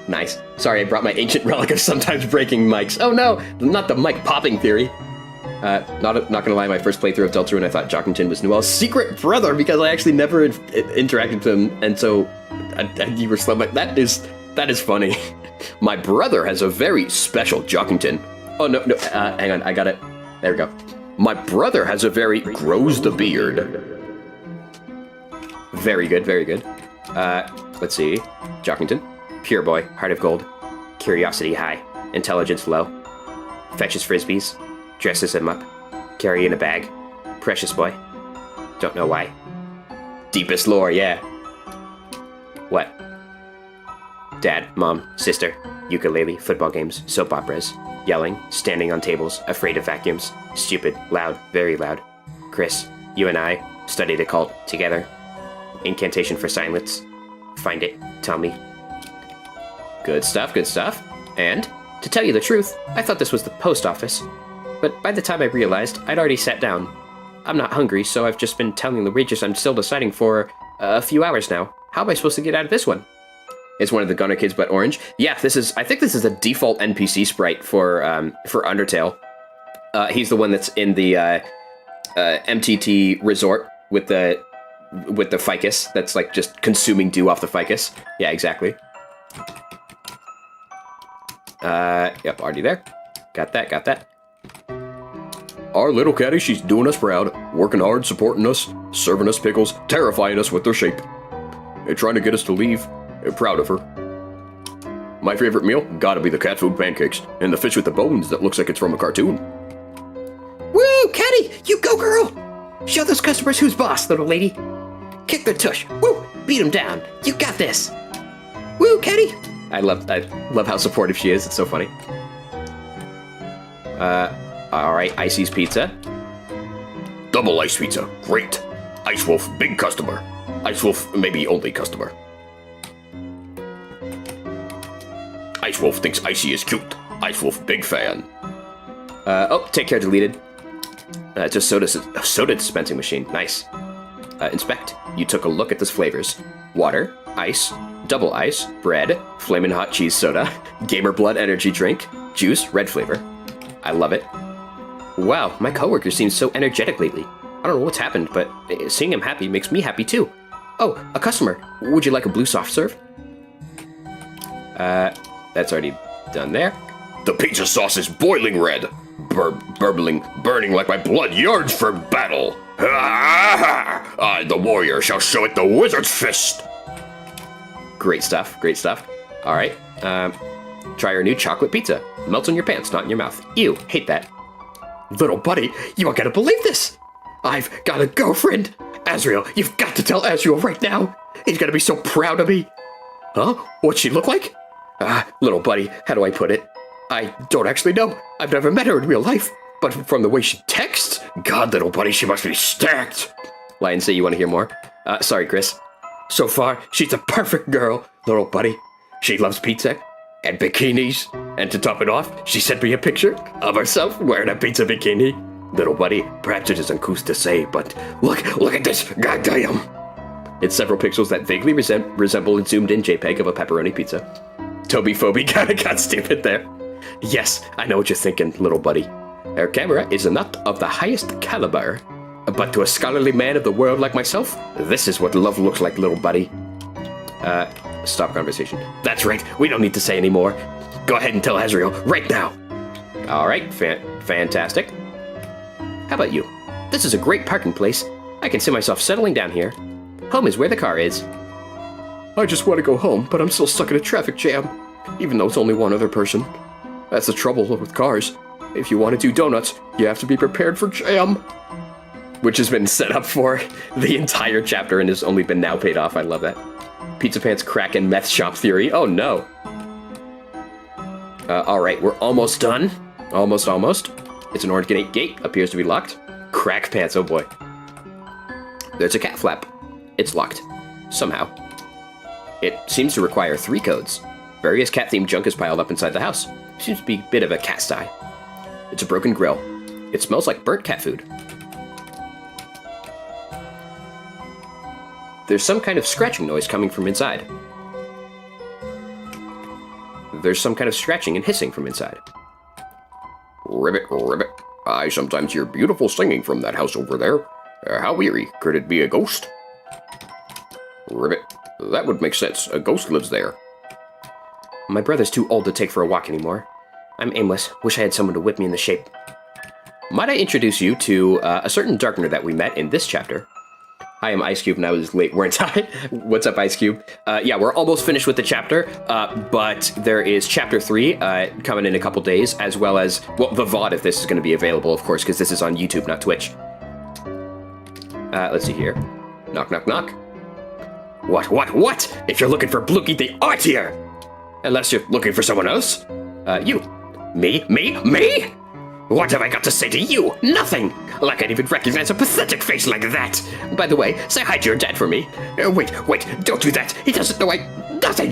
Nice. Sorry, I brought my ancient relic of sometimes breaking mics. Oh no, not the mic popping theory. Not gonna lie, my first playthrough of Deltarune, I thought Jockington was Noelle's secret brother because I actually never interacted with him, and so you were slow. But that is funny. My brother has a very special Jockington. Oh no, hang on, I got it. There we go. My brother has a very grows the beard. Very good, very good. Let's see. Jockington. Pure boy, heart of gold. Curiosity high. Intelligence low. Fetches frisbees. Dresses him up. Carry in a bag. Precious boy. Don't know why. Deepest lore, yeah. What? Dad, mom, sister, ukulele, football games, soap operas. Yelling, standing on tables, afraid of vacuums. Stupid, loud, very loud. Chris, you and I studied occult together. Incantation for silence. Find it, tell me. Good stuff, good stuff. And, to tell you the truth, I thought this was the post office. But by the time I realized, I'd already sat down. I'm not hungry, so I've just been telling the waitress I'm still deciding for a few hours now. How am I supposed to get out of this one? It's one of the Gunner kids, but orange. Yeah, I think this is a default NPC sprite for Undertale. He's the one that's in the MTT resort with the ficus. That's like just consuming dew off the ficus. Yeah, exactly. Yep, already there. Got that. Our little caddy, she's doing us proud, working hard, supporting us, serving us pickles, terrifying us with their shape. And trying to get us to leave. I'm proud of her. My favorite meal? Gotta be the cat food pancakes, and the fish with the bones that looks like it's from a cartoon. Woo, Caddy, you go, girl! Show those customers who's boss, little lady. Kick their tush. Woo, beat them down. You got this. Woo, Caddy. I love how supportive she is. It's so funny. Alright, Icy's Pizza. Double ice pizza, great. Ice Wolf, big customer. Ice Wolf, maybe only customer. Ice Wolf thinks Icy is cute. Ice Wolf, big fan. Oh, take care, deleted. It's a soda dispensing machine. Nice. Inspect. You took a look at the flavors. Water, ice, double ice, bread, flamin' hot cheese soda, gamer blood energy drink, juice, red flavor. I love it. Wow, my coworker seems so energetic lately. I don't know what's happened, but seeing him happy makes me happy too. Oh, a customer. Would you like a blue soft serve? That's already done there. The pizza sauce is boiling red. Burning like my blood yearns for battle. I, the warrior, shall show it the wizard's fist. Great stuff, great stuff. All right, try our new chocolate pizza. Melts in your pants, not in your mouth. Ew, hate that. Little buddy, you aren't gonna believe this. I've got a girlfriend. Azrael, you've got to tell Azrael right now. He's gonna be so proud of me. Huh? What'd she look like? Little buddy, how do I put it? I don't actually know. I've never met her in real life. But from the way she texts, God, little buddy, she must be stacked. Lion, say you want to hear more? Sorry, Chris. So far, she's a perfect girl, little buddy. She loves pizza and bikinis. And to top it off, she sent me a picture of herself wearing a pizza bikini. Little buddy, perhaps it is uncouth to say, but look at this, goddamn. It's several pixels that vaguely resemble a zoomed-in JPEG of a pepperoni pizza. Toby Phoebe kinda got stupid there. Yes, I know what you're thinking, little buddy. Our camera is not of the highest caliber, but to a scholarly man of the world like myself, this is what love looks like, little buddy. Stop conversation. That's right, we don't need to say any more. Go ahead and tell Azrael, right now. Alright, fantastic. How about you? This is a great parking place. I can see myself settling down here. Home is where the car is. I just want to go home, but I'm still stuck in a traffic jam, even though it's only one other person. That's the trouble with cars. If you want to do donuts, you have to be prepared for jam. Which has been set up for the entire chapter and has only been now paid off. I love that. Pizza Pants crack and meth shop theory. Oh no. Alright, we're almost done. Almost. It's an orange gate. Appears to be locked. Crack pants, oh boy. There's a cat flap. It's locked. Somehow. It seems to require 3 codes. Various cat-themed junk is piled up inside the house. Seems to be a bit of a cat's eye. It's a broken grill. It smells like burnt cat food. There's some kind of scratching noise coming from inside. There's some kind of scratching and hissing from inside. Ribbit. I sometimes hear beautiful singing from that house over there. How eerie. Could it be a ghost? Ribbit. That would make sense. A ghost lives there. My brother's too old to take for a walk anymore. I'm aimless. Wish I had someone to whip me into shape. Might I introduce you to a certain Darkner that we met in this chapter? Hi, I'm Ice Cube, and I was late, weren't I? What's up, Ice Cube? Yeah, we're almost finished with the chapter, but there is Chapter 3 coming in a couple days, as well as, well, the VOD, if this is going to be available, of course, because this is on YouTube, not Twitch. Let's see here. Knock, knock, knock. What? If you're looking for Blookie, they aren't here! Unless you're looking for someone else? You. Me? What have I got to say to you? Nothing! Like I'd even recognize a pathetic face like that! By the way, say hi to your dad for me. Wait, don't do that! He doesn't know nothing!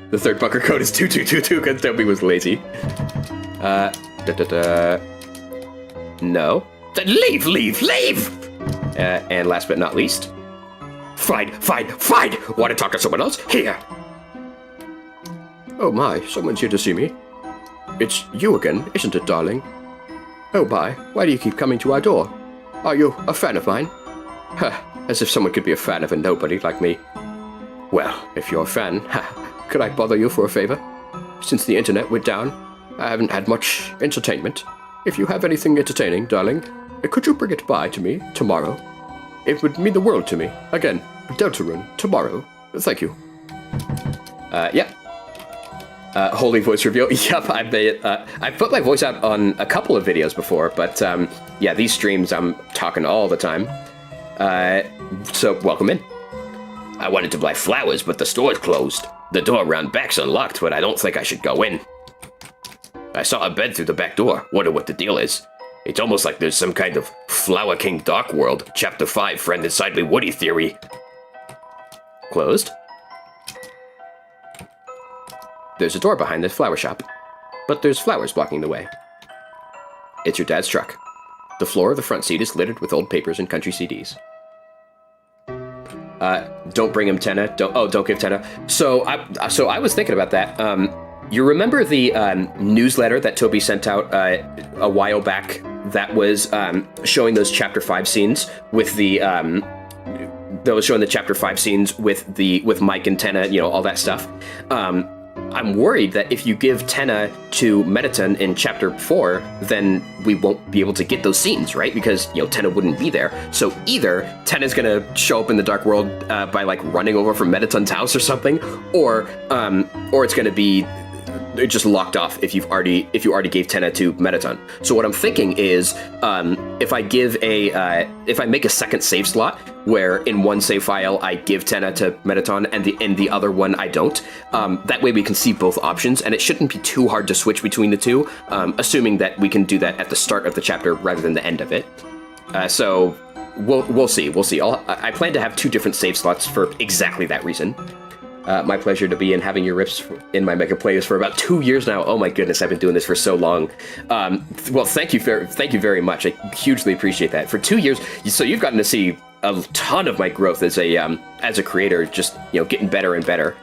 The third bunker code is 2222 because Toby was lazy. No. Then leave! And last but not least... Fine! Want to talk to someone else? Here! Oh my, someone's here to see me. It's you again, isn't it, darling? Oh my, why do you keep coming to our door? Are you a fan of mine? As if someone could be a fan of a nobody like me. Well, if you're a fan, could I bother you for a favor? Since the internet went down, I haven't had much entertainment. If you have anything entertaining, darling, could you bring it by to me tomorrow? It would mean the world to me. Again, Deltarune, tomorrow. Thank you. Yep. Holy voice reveal. Yep, I've put my voice out on a couple of videos before, but yeah, these streams I'm talking all the time. So welcome in. I wanted to buy flowers, but the store's closed. The door around back's unlocked, but I don't think I should go in. I saw a bed through the back door. Wonder what the deal is. It's almost like there's some kind of Flower King Dark World, Chapter 5 Friend Inside Me Woody theory. Closed. There's a door behind the flower shop, but there's flowers blocking the way. It's your dad's truck. The floor of the front seat is littered with old papers and country CDs. Don't bring him Tenna. Don't give Tenna. So I was thinking about that. You remember the newsletter that Toby sent out a while back that was showing those Chapter 5 scenes with the that was showing the Chapter 5 scenes with Mike and Tenna, you know, all that stuff. I'm worried that if you give Tenna to Mettaton in Chapter 4, then we won't be able to get those scenes, right? Because, you know, Tenna wouldn't be there. So either Tenna's gonna show up in the Dark World by, like, running over from Mettaton's house or something, or it's gonna be just locked off if you already gave Tenna to Mettaton. So what I'm thinking is, if I make a second save slot where in one save file I give Tenna to Mettaton and in the other one I don't, that way we can see both options and it shouldn't be too hard to switch between the two, assuming that we can do that at the start of the chapter rather than the end of it. So we'll see. I plan to have 2 different save slots for exactly that reason. My pleasure to be in having your riffs in my Mega Plays for about 2 years now. Oh my goodness, I've been doing this for so long. Well, thank you very much. I hugely appreciate that. For 2 years, so you've gotten to see a ton of my growth as a creator, just, getting better and better.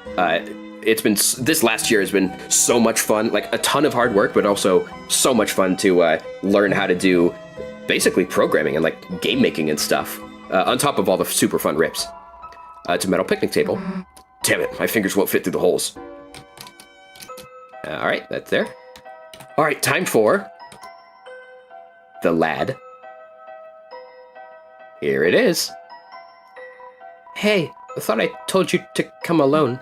This last year has been so much fun, like a ton of hard work, but also so much fun to learn how to do basically programming and like game making and stuff, on top of all the super fun rips. It's a metal picnic table. Damn it, my fingers won't fit through the holes. All right, that's there. All right, time for the lad. Here it is. Hey, I thought I told you to come alone.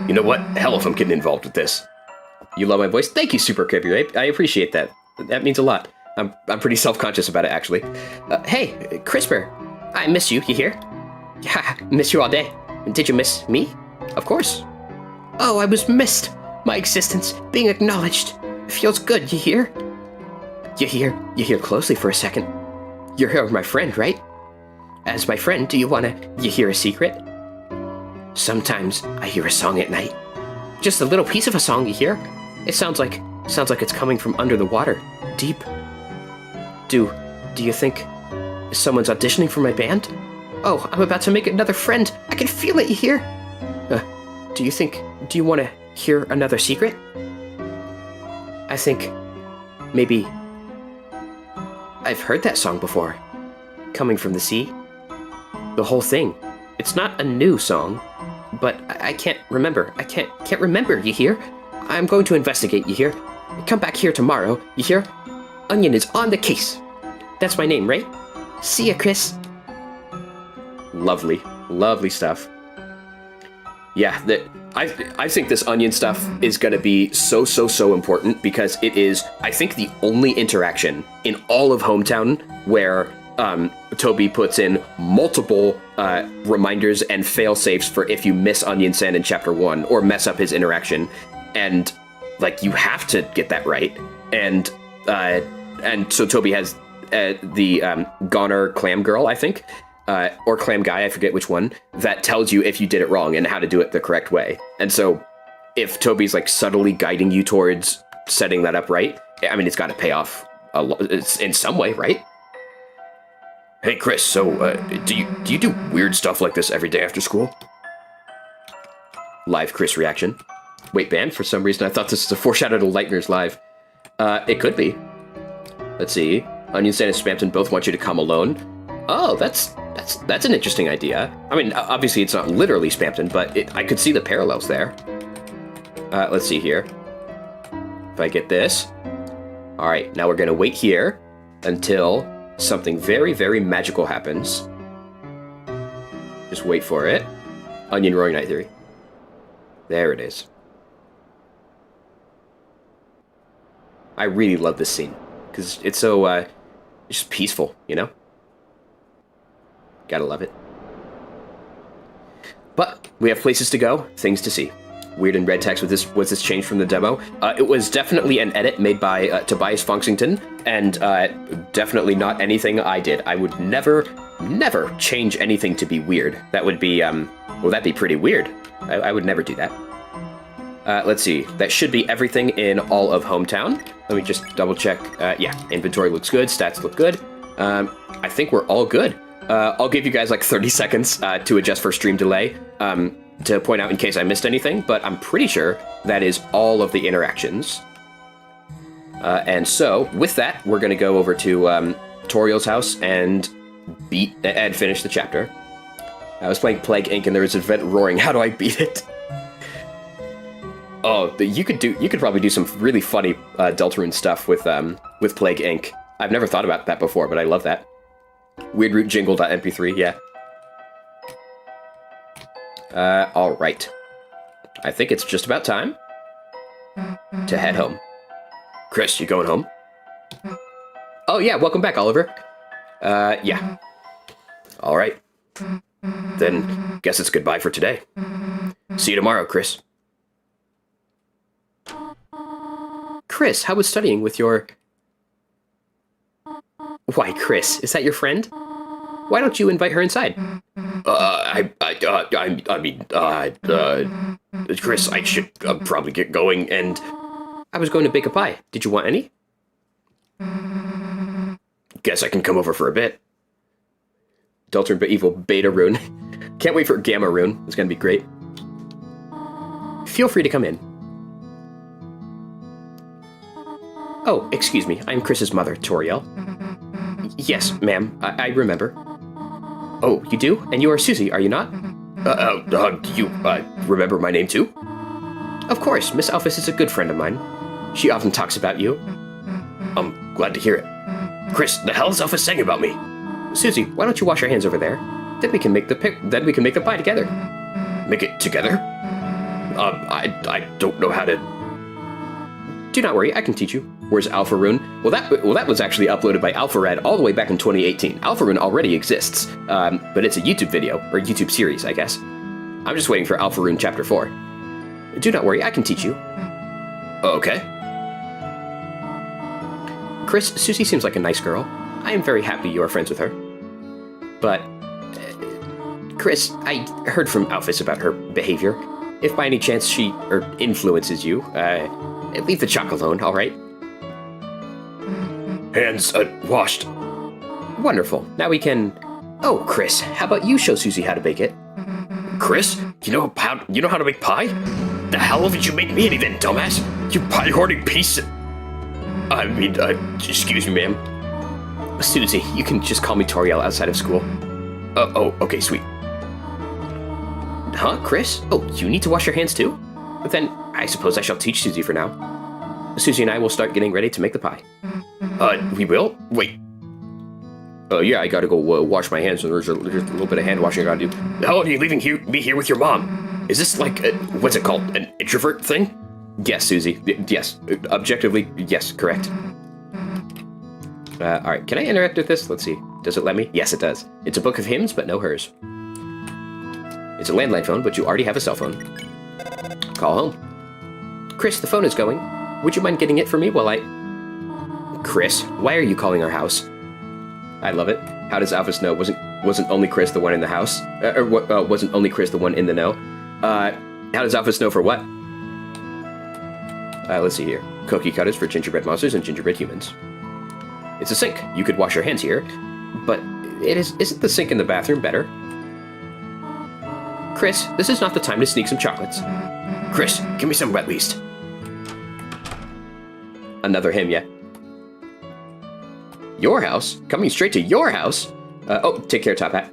You know what? Hell if I'm getting involved with this. You love my voice? Thank you, Super Creepy. I appreciate that. That means a lot. I'm pretty self-conscious about it, actually. Hey, Crisper. I miss you. You hear? Yeah, miss you all day. Did you miss me? Of course. Oh, I was missed. My existence being acknowledged. Feels good, you hear? You hear closely for a second. You're my friend, right? As my friend, do you hear a secret? Sometimes I hear a song at night. Just a little piece of a song, you hear? It sounds like it's coming from under the water, deep. Do you think someone's auditioning for my band? Oh, I'm about to make another friend. I can feel it, you hear? Do you want to hear another secret? I think maybe I've heard that song before. Coming from the sea. The whole thing. It's not a new song, but I can't remember. I can't remember, you hear? I'm going to investigate, you hear? Come back here tomorrow, you hear? Onion is on the case. That's my name, right? See ya, Chris. Lovely. Lovely stuff. Yeah, I think this onion stuff is going to be so important because it is, I think, the only interaction in all of Hometown where Toby puts in multiple reminders and fail-safes for if you miss Onion Sand in Chapter 1 or mess up his interaction. And, like, you have to get that right. And so Toby has the Goner Clam Girl, I think, or Clam Guy, I forget which one, that tells you if you did it wrong and how to do it the correct way. And so if Toby's like subtly guiding you towards setting that up right, I mean, it's got to pay off in some way, right? Hey, Chris, so do you do weird stuff like this every day after school? Live Chris reaction. Wait, band? For some reason, I thought this was a foreshadow to Lightner's live. It could be. Let's see. Onion Sand and Spamton both want you to come alone. Oh, that's an interesting idea. I mean, obviously it's not literally Spamton, but I could see the parallels there. Let's see here. If I get this. All right, now we're going to wait here until something very, very magical happens. Just wait for it. Onion Roaring Night Theory. There it is. I really love this scene because it's so it's just peaceful, you know? Gotta love it. But we have places to go, things to see. Weird and red text was this changed from the demo. It was definitely an edit made by Tobias Fonksington, and definitely not anything I did. I would never change anything to be weird. That would be, well, that'd be pretty weird. I would never do that. Let's see. That should be everything in all of Hometown. Let me just double check. Yeah, inventory looks good. Stats look good. I think we're all good. I'll give you guys like 30 seconds to adjust for stream delay to point out in case I missed anything, but I'm pretty sure that is all of the interactions. And so, with that, we're going to go over to Toriel's house and finish the chapter. I was playing Plague Inc. and there was an event roaring. How do I beat it? Oh, you could probably do some really funny Deltarune stuff with Plague Inc. I've never thought about that before, but I love that. WeirdRootJingle.mp3, yeah. All right. I think it's just about time to head home. Chris, you going home? Oh, yeah, welcome back, Oliver. Yeah. All right. Then, guess it's goodbye for today. See you tomorrow, Chris. Chris, how was studying with your... Why, Chris, is that your friend? Why don't you invite her inside? Chris, I should probably get going, and... I was going to bake a pie. Did you want any? Guess I can come over for a bit. Deltarune but evil Beta Rune. Can't wait for Gamma Rune. It's gonna be great. Feel free to come in. Oh, excuse me. I'm Chris's mother, Toriel. Yes, ma'am. I remember. Oh, you do? And you are Susie, are you not? Do you, remember my name too? Of course. Miss Alphys is a good friend of mine. She often talks about you. I'm glad to hear it. Chris, the hell is Alphys saying about me? Susie, why don't you wash your hands over there? Then we can make the pie together. Make it together? I don't know how to... Do not worry, I can teach you. Where's Alpha Rune? Well, that was actually uploaded by AlphaRed all the way back in 2018. Alpha Rune already exists, but it's a YouTube video, or YouTube series, I guess. I'm just waiting for Deltarune Chapter 4. Do not worry, I can teach you. Okay. Chris, Susie seems like a nice girl. I am very happy you are friends with her. But, Chris, I heard from Alphys about her behavior. If by any chance she influences you, leave the chalk alone, all right? Hands washed. Wonderful. Now we can... Oh, Chris, how about you show Susie how to bake it? Chris, you know how to make pie? The hell haven't you made me any then, dumbass? You pie-hoarding piece. I mean, excuse me, ma'am. Susie, you can just call me Toriel outside of school. Oh, okay, sweet. Huh, Chris? Oh, you need to wash your hands too? But then, I suppose I shall teach Susie for now. Susie and I will start getting ready to make the pie. We will? Wait. Yeah, I gotta go wash my hands, so there's a little bit of hand washing I gotta do. How are you leaving me here with your mom? Is this like, what's it called, an introvert thing? Yes, Susie. Yes. Objectively, yes, correct. Alright, can I interact with this? Let's see. Does it let me? Yes, it does. It's a book of hymns, but no hers. It's a landline phone, but you already have a cell phone. Call home. Chris, the phone is going. Would you mind getting it for me while I... Chris, why are you calling our house? I love it. How does Alphys know? Wasn't only Chris the one in the house? Wasn't only Chris the one in the know? How does Alphys know for what? Let's see here. Cookie cutters for gingerbread monsters and gingerbread humans. It's a sink. You could wash your hands here, but isn't the sink in the bathroom better? Chris, this is not the time to sneak some chocolates. Chris, give me some at least. Another hymn, yeah. Your house? Coming straight to your house? Oh, take care, Top Hat.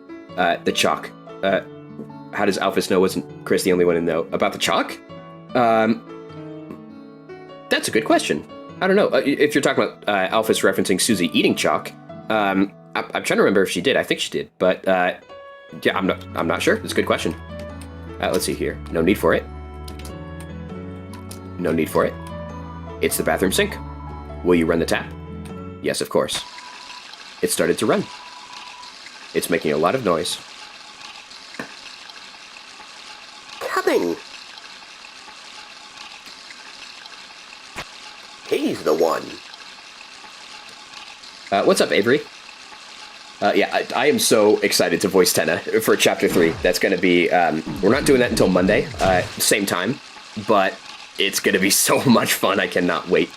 The chalk. How does Alphys know wasn't Chris the only one in the know? About the chalk? That's a good question. I don't know. If you're talking about Alphys referencing Susie eating chalk, I'm trying to remember if she did. I think she did, but yeah, I'm not sure. It's a good question. Let's see here. No need for it. No need for it. It's the bathroom sink. Will you run the tap? Yes, of course. It started to run. It's making a lot of noise. Coming. He's the one. What's up, Avery? Yeah, I am so excited to voice Tenna for Chapter 3. That's going to be... we're not doing that until Monday, same time, but it's going to be so much fun. I cannot wait.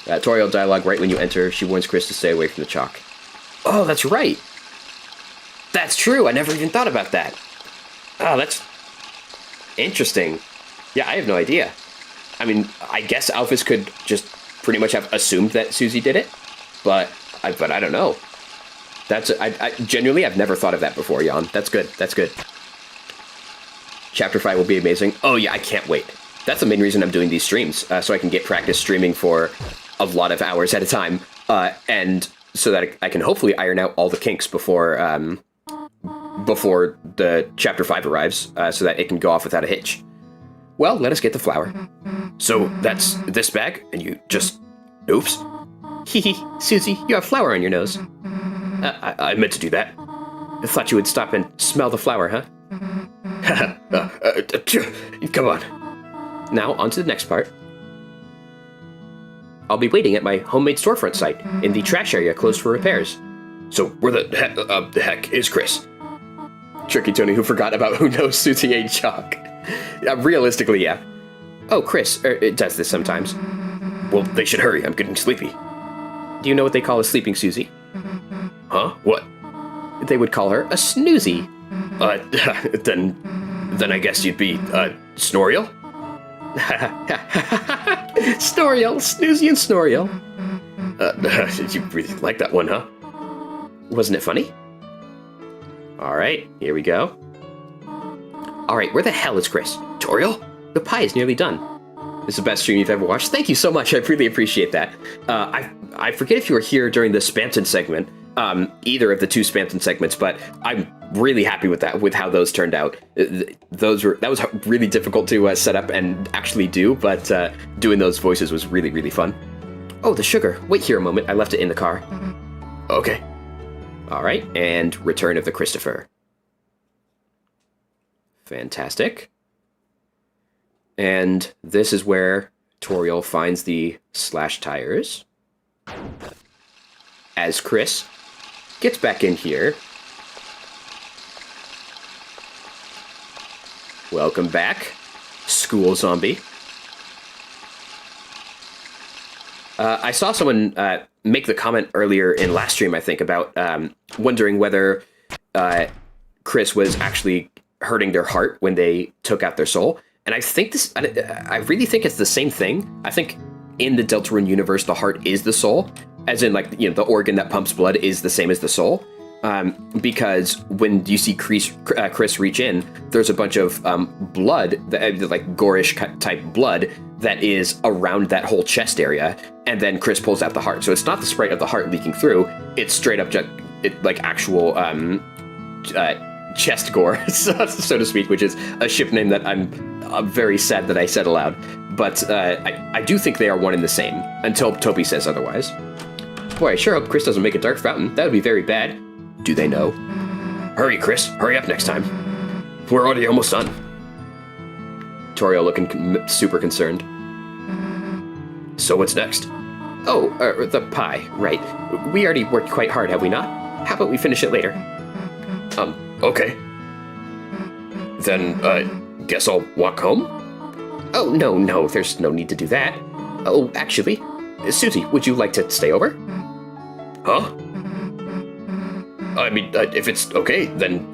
Toriel dialogue right when you enter. She warns Chris to stay away from the chalk. Oh, that's right. That's true. I never even thought about that. Oh, that's interesting. Yeah, I have no idea. I mean, I guess Alphys could just pretty much have assumed that Susie did it, but I don't know. I genuinely, I've never thought of that before, Jan. That's good. That's good. Chapter 5 will be amazing. Oh yeah, I can't wait. That's the main reason I'm doing these streams, so I can get practice streaming for a lot of hours at a time, and so that I can hopefully iron out all the kinks before the Chapter 5 arrives, so that it can go off without a hitch. Well, let us get the flour. So that's this bag, and you just... Oops. Hee Susie, you have flour on your nose. I meant to do that. I thought you would stop and smell the flour, huh? Come on. Now, on to the next part. I'll be waiting at my homemade storefront site, in the trash area closed for repairs. So where the heck is Chris? Tricky Tony who forgot about who knows Susie ate chalk. Realistically, yeah. Oh, Chris, it does this sometimes. Well, they should hurry. I'm getting sleepy. Do you know what they call a sleeping Susie? Huh? What? they would call her a snoozy. Then I guess you'd be, Snoriel? Snoriel, Snoozy and Snoriel. You really like that one, huh? Wasn't it funny? All right, here we go. All right, where the hell is Chris? Toriel? The pie is nearly done. This is the best stream you've ever watched. Thank you so much. I really appreciate that. I forget if you were here during the Spamton segment, either of the two Spamton segments, but I'm really happy with that, with how those turned out. That was really difficult to set up and actually do, but doing those voices was really, really fun. Oh, the sugar. Wait here a moment. I left it in the car. Okay. All right, and Return of the Christopher. Fantastic. And this is where Toriel finds the slash tires. As Chris gets back in here. Welcome back, school zombie. I saw someone make the comment earlier in last stream, I think, about wondering whether Chris was actually hurting their heart when they took out their soul. And I really think it's the same thing. I think in the Deltarune universe, the heart is the soul, as in, like, the organ that pumps blood is the same as the soul. Because when you see Chris reach in, there's a bunch of blood, like gorish type blood, that is around that whole chest area, and then Chris pulls out the heart. So it's not the sprite of the heart leaking through; it's straight up like actual chest gore, so to speak, which is a ship name that I'm very sad that I said aloud. But I do think they are one and the same, until Toby says otherwise. Boy, I sure hope Chris doesn't make a dark fountain. That would be very bad. Do they know? Hurry, Chris. Hurry up next time. We're already almost done. Toriel looking super concerned. So what's next? Oh, the pie, right. We already worked quite hard, have we not? How about we finish it later? Okay. Then, guess I'll walk home? Oh, no, there's no need to do that. Oh, actually, Susie, would you like to stay over? Huh? I mean, if it's okay, then...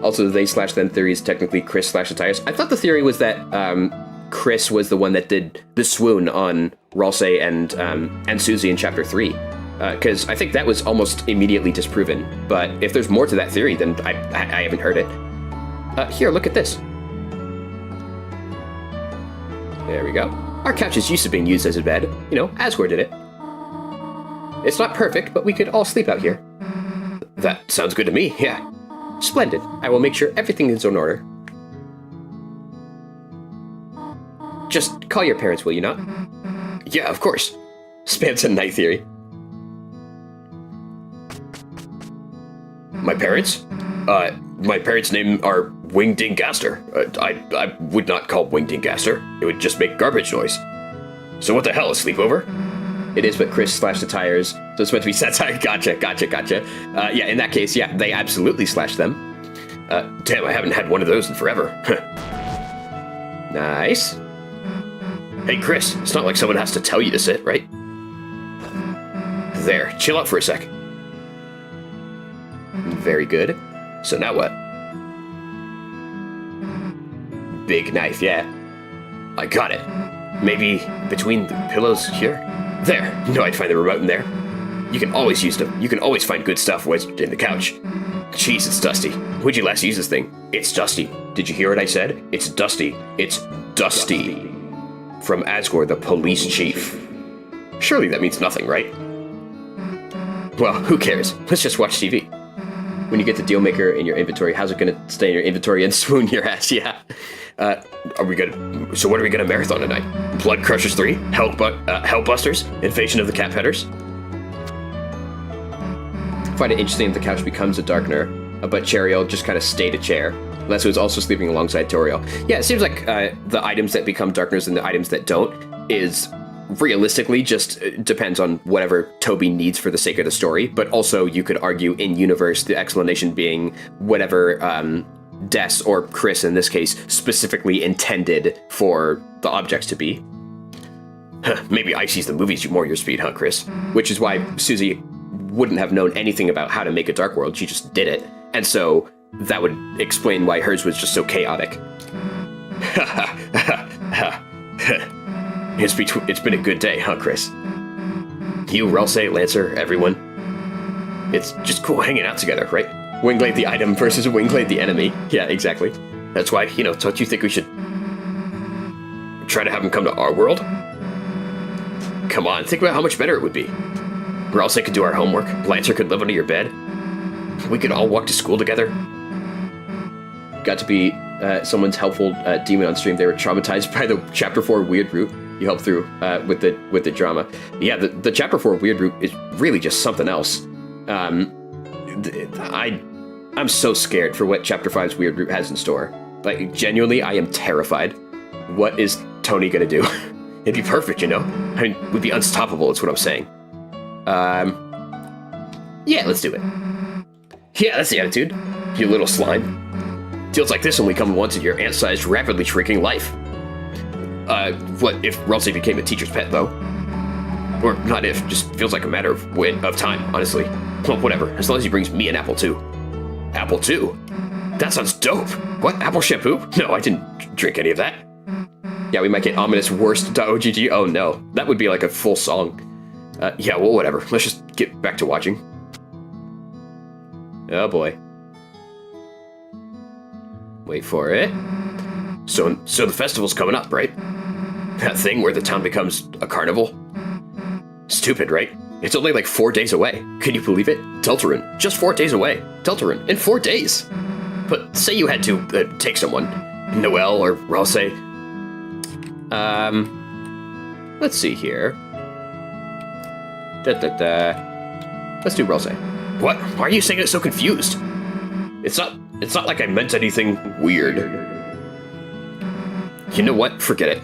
Also, they slash them theory is technically Chris slash the tires. I thought the theory was that Chris was the one that did the swoon on Ralsei and Susie in Chapter 3. Because I think that was almost immediately disproven. But if there's more to that theory, then I haven't heard it. Here, look at this. There we go. Our couch is used to being used as a bed. Asgore did it. It's not perfect, but we could all sleep out here. That sounds good to me, yeah. Splendid. I will make sure everything is in order. Just call your parents, will you not? Yeah, of course. Spans a night theory. My parents? My parents' name are Wingdingaster. I would not call Wingdingaster. It would just make garbage noise. So what the hell, a sleepover? It is, but Chris slashed the tires, so it's meant to be satire. Gotcha. Yeah, in that case, yeah, they absolutely slashed them. Damn, I haven't had one of those in forever. Nice. Hey, Chris, it's not like someone has to tell you to sit, right? There, chill out for a sec. Very good. So now what? Big knife, yeah. I got it. Maybe between the pillows here? There, you know I'd find the remote in there. You can always find good stuff in the couch. Jeez, it's dusty. When'd you last use this thing? It's dusty. Did you hear what I said? It's dusty. It's dusty. From Asgore, the police chief. Surely that means nothing, right? Well, who cares? Let's just watch TV. When you get the Dealmaker in your inventory, how's it gonna stay in your inventory and swoon your ass? Yeah. So what are we gonna marathon tonight? Blood Crushers 3? Hellbusters? Invasion of the Cat Pedders? I find it interesting that the couch becomes a darkener, but Cheriel just kind of stayed a chair. Unless it was also sleeping alongside Toriel. Yeah, it seems like the items that become darkeners and the items that don't is realistically just depends on whatever Toby needs for the sake of the story. But also you could argue in universe, the explanation being whatever Des, or Chris in this case, specifically intended for the objects to be. Maybe Icy's the movies more your speed, huh, Chris? Which is why, Susie, wouldn't have known anything about how to make a dark world. She just did it. And so that would explain why hers was just so chaotic. It's been a good day, huh, Chris? You, Ralsei, Lancer, everyone. It's just cool hanging out together, right? Wingblade the item versus Wingblade the enemy. Yeah, exactly. That's why, don't you think we should try to have him come to our world? Come on, think about how much better it would be. Ralsei could do our homework. Lancer could live under your bed. We could all walk to school together. Got to be someone's helpful demon on stream. They were traumatized by the Chapter 4 weird route you helped through with the drama. Yeah, the Chapter 4 weird route is really just something else. I'm so scared for what Chapter 5's weird route has in store. Like, genuinely, I am terrified. What is Tony gonna do? It'd be perfect, I mean, we'd be unstoppable, is what I'm saying. Yeah, let's do it. Yeah, that's the attitude, you little slime. Deals like this only come once in your ant-sized, rapidly shrinking life. What if Ralsei became a teacher's pet, though? Or not if, just feels like a matter of time, honestly. Well, whatever, as long as he brings me an apple, too. Apple, too? That sounds dope. What, apple shampoo? No, I didn't drink any of that. Yeah, we might get ominous worst.ogg. Oh, no. That would be like a full song. Yeah, well, whatever. Let's just get back to watching. Oh, boy. Wait for it. So the festival's coming up, right? That thing where the town becomes a carnival? Stupid, right? It's only like 4 days away. Can you believe it? Deltarune. Just 4 days away. Deltarune. In 4 days. But say you had to take someone. Noelle or Ralsei. Let's see here. Let's do Ralsei. What? Why are you saying it so confused? It's not like I meant anything weird. You know what? Forget it.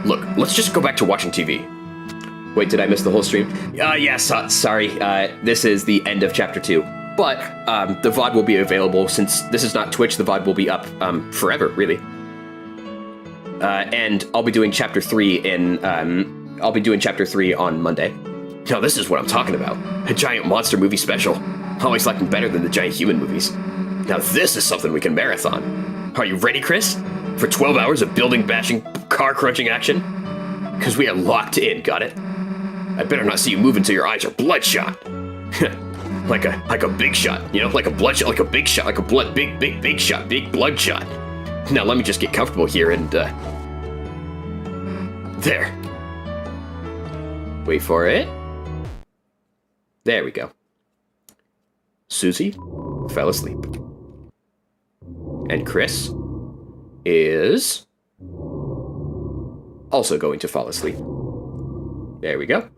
Look, let's just go back to watching TV. Wait, did I miss the whole stream? Yeah, sorry. This is the end of Chapter 2. But the VOD will be available. Since this is not Twitch, the VOD will be up forever, really. And I'll be doing Chapter 3 on Monday. Now, this is what I'm talking about. A giant monster movie special. Always like them better than the giant human movies. Now, this is something we can marathon. Are you ready, Chris? For 12 hours of building bashing, car crunching action? Because we are locked in, got it? I better not see you move until your eyes are bloodshot. like a big shot, like a bloodshot, like a big shot, like a big shot, big blood shot. Now let me just get comfortable here and, there. Wait for it. There we go. Susie fell asleep. And Chris is also going to fall asleep. There we go.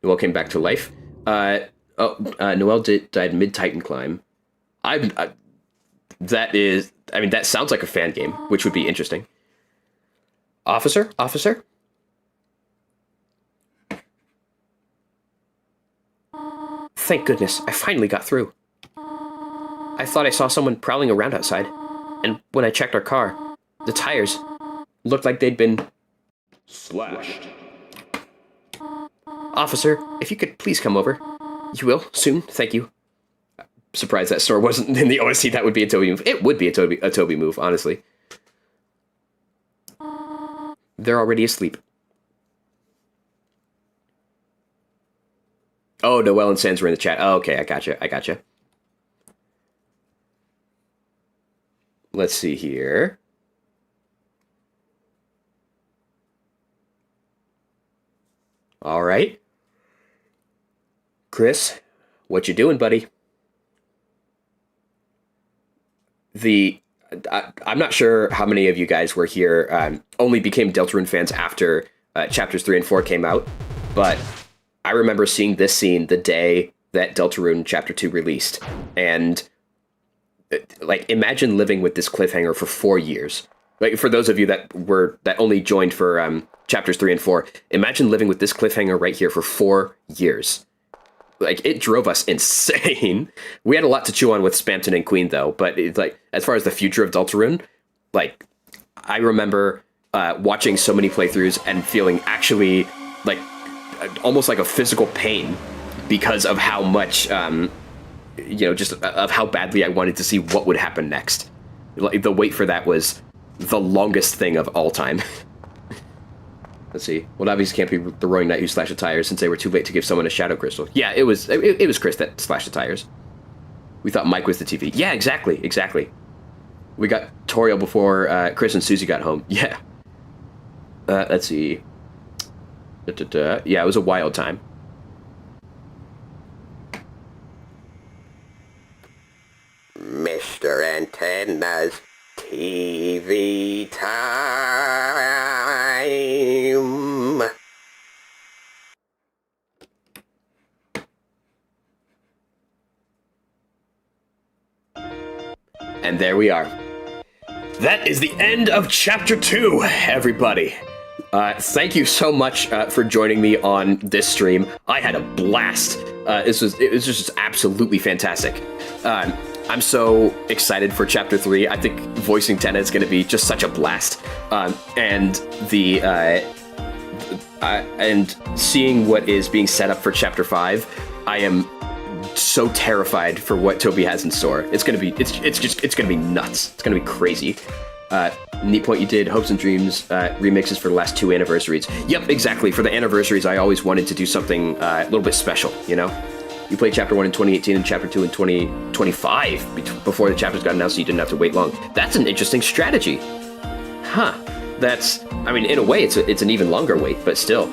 Noelle came back to life. Noelle died mid-Titan climb. That sounds like a fan game, which would be interesting. Officer? Thank goodness, I finally got through. I thought I saw someone prowling around outside, and when I checked our car, the tires looked like they'd been Slashed. Officer, if you could please come over. You will, soon, thank you. Surprised that store wasn't in the OSC. That would be a Toby move. It would be a Toby move, honestly. They're already asleep. Oh, Noelle and Sans were in the chat. Oh, okay, I gotcha. Let's see here. All right. Chris, what you doing, buddy? I'm not sure how many of you guys were here, only became Deltarune fans after Chapters 3 and 4 came out, but I remember seeing this scene the day that Deltarune Chapter 2 released, and imagine living with this cliffhanger for 4 years. Like, for those of you that only joined for Chapters 3 and 4, imagine living with this cliffhanger right here for 4 years. Like, it drove us insane. We had a lot to chew on with Spamton and Queen, though, but as far as the future of Deltarune, I remember watching so many playthroughs and feeling actually almost like a physical pain because of how much, just of how badly I wanted to see what would happen next. Like, the wait for that was the longest thing of all time. Let's see. Well, it obviously can't be the Roaring Knight who slashed the tires since they were too late to give someone a Shadow Crystal. Yeah, it was Chris that slashed the tires. We thought Mike was the TV. Yeah, exactly. We got Toriel before Chris and Susie got home. Yeah. Let's see. Yeah, it was a wild time. Mr. Antenna's TV time. And there we are. That is the end of Chapter 2, everybody. Thank you so much for joining me on this stream. I had a blast. It was just absolutely fantastic. I'm so excited for Chapter 3. I think voicing Tenna is going to be just such a blast. And seeing what is being set up for Chapter 5, I am so terrified for what Toby has in store. It's gonna be nuts. It's gonna be crazy. Neat point you did Hopes and Dreams remixes for the last 2 anniversaries. Yep, exactly. For the anniversaries, I always wanted to do something a little bit special, you know? You played Chapter 1 in 2018 and Chapter 2 in 2025 before the chapters got announced, so you didn't have to wait long. That's an interesting strategy. Huh. That's, I mean, in a way, it's an even longer wait, but still.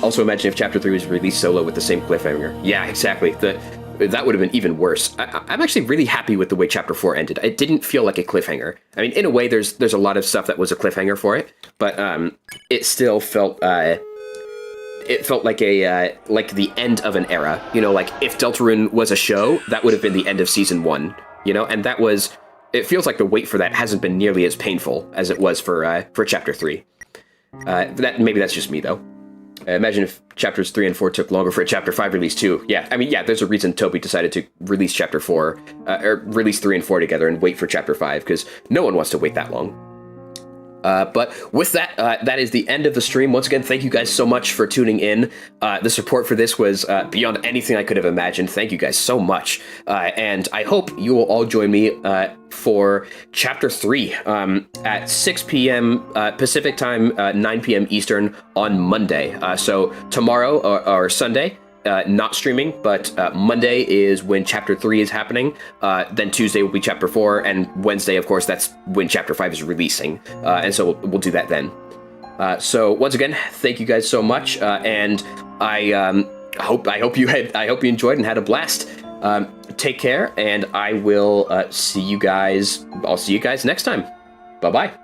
Also imagine if Chapter 3 was released solo with the same cliffhanger. Yeah, exactly. That would have been even worse. I'm actually really happy with the way Chapter 4 ended. It didn't feel like a cliffhanger. I mean, in a way, there's a lot of stuff that was a cliffhanger for it, but it still felt like the end of an era. You know, like if Deltarune was a show, that would have been the end of season 1. You know, and it feels like the wait for that hasn't been nearly as painful as it was for Chapter 3. Maybe that's just me though. Imagine if Chapters 3 and 4 took longer for a Chapter 5 release too. Yeah, I mean, yeah, there's a reason Toby decided to release Chapter 4, or release 3 and 4 together and wait for Chapter 5, because no one wants to wait that long. But with that, that is the end of the stream. Once again, thank you guys so much for tuning in. The support for this was beyond anything I could have imagined. Thank you guys so much. And I hope you will all join me for Chapter 3 at 6 p.m. Pacific time, 9 p.m. Eastern on Monday. So tomorrow or Sunday, not streaming, but Monday is when Chapter 3 is happening. Then Tuesday will be Chapter 4, and Wednesday, of course, that's when Chapter 5 is releasing. And so we'll do that then. So once again, thank you guys so much, and I hope you enjoyed and had a blast. Take care, and I will see you guys. I'll see you guys next time. Bye bye.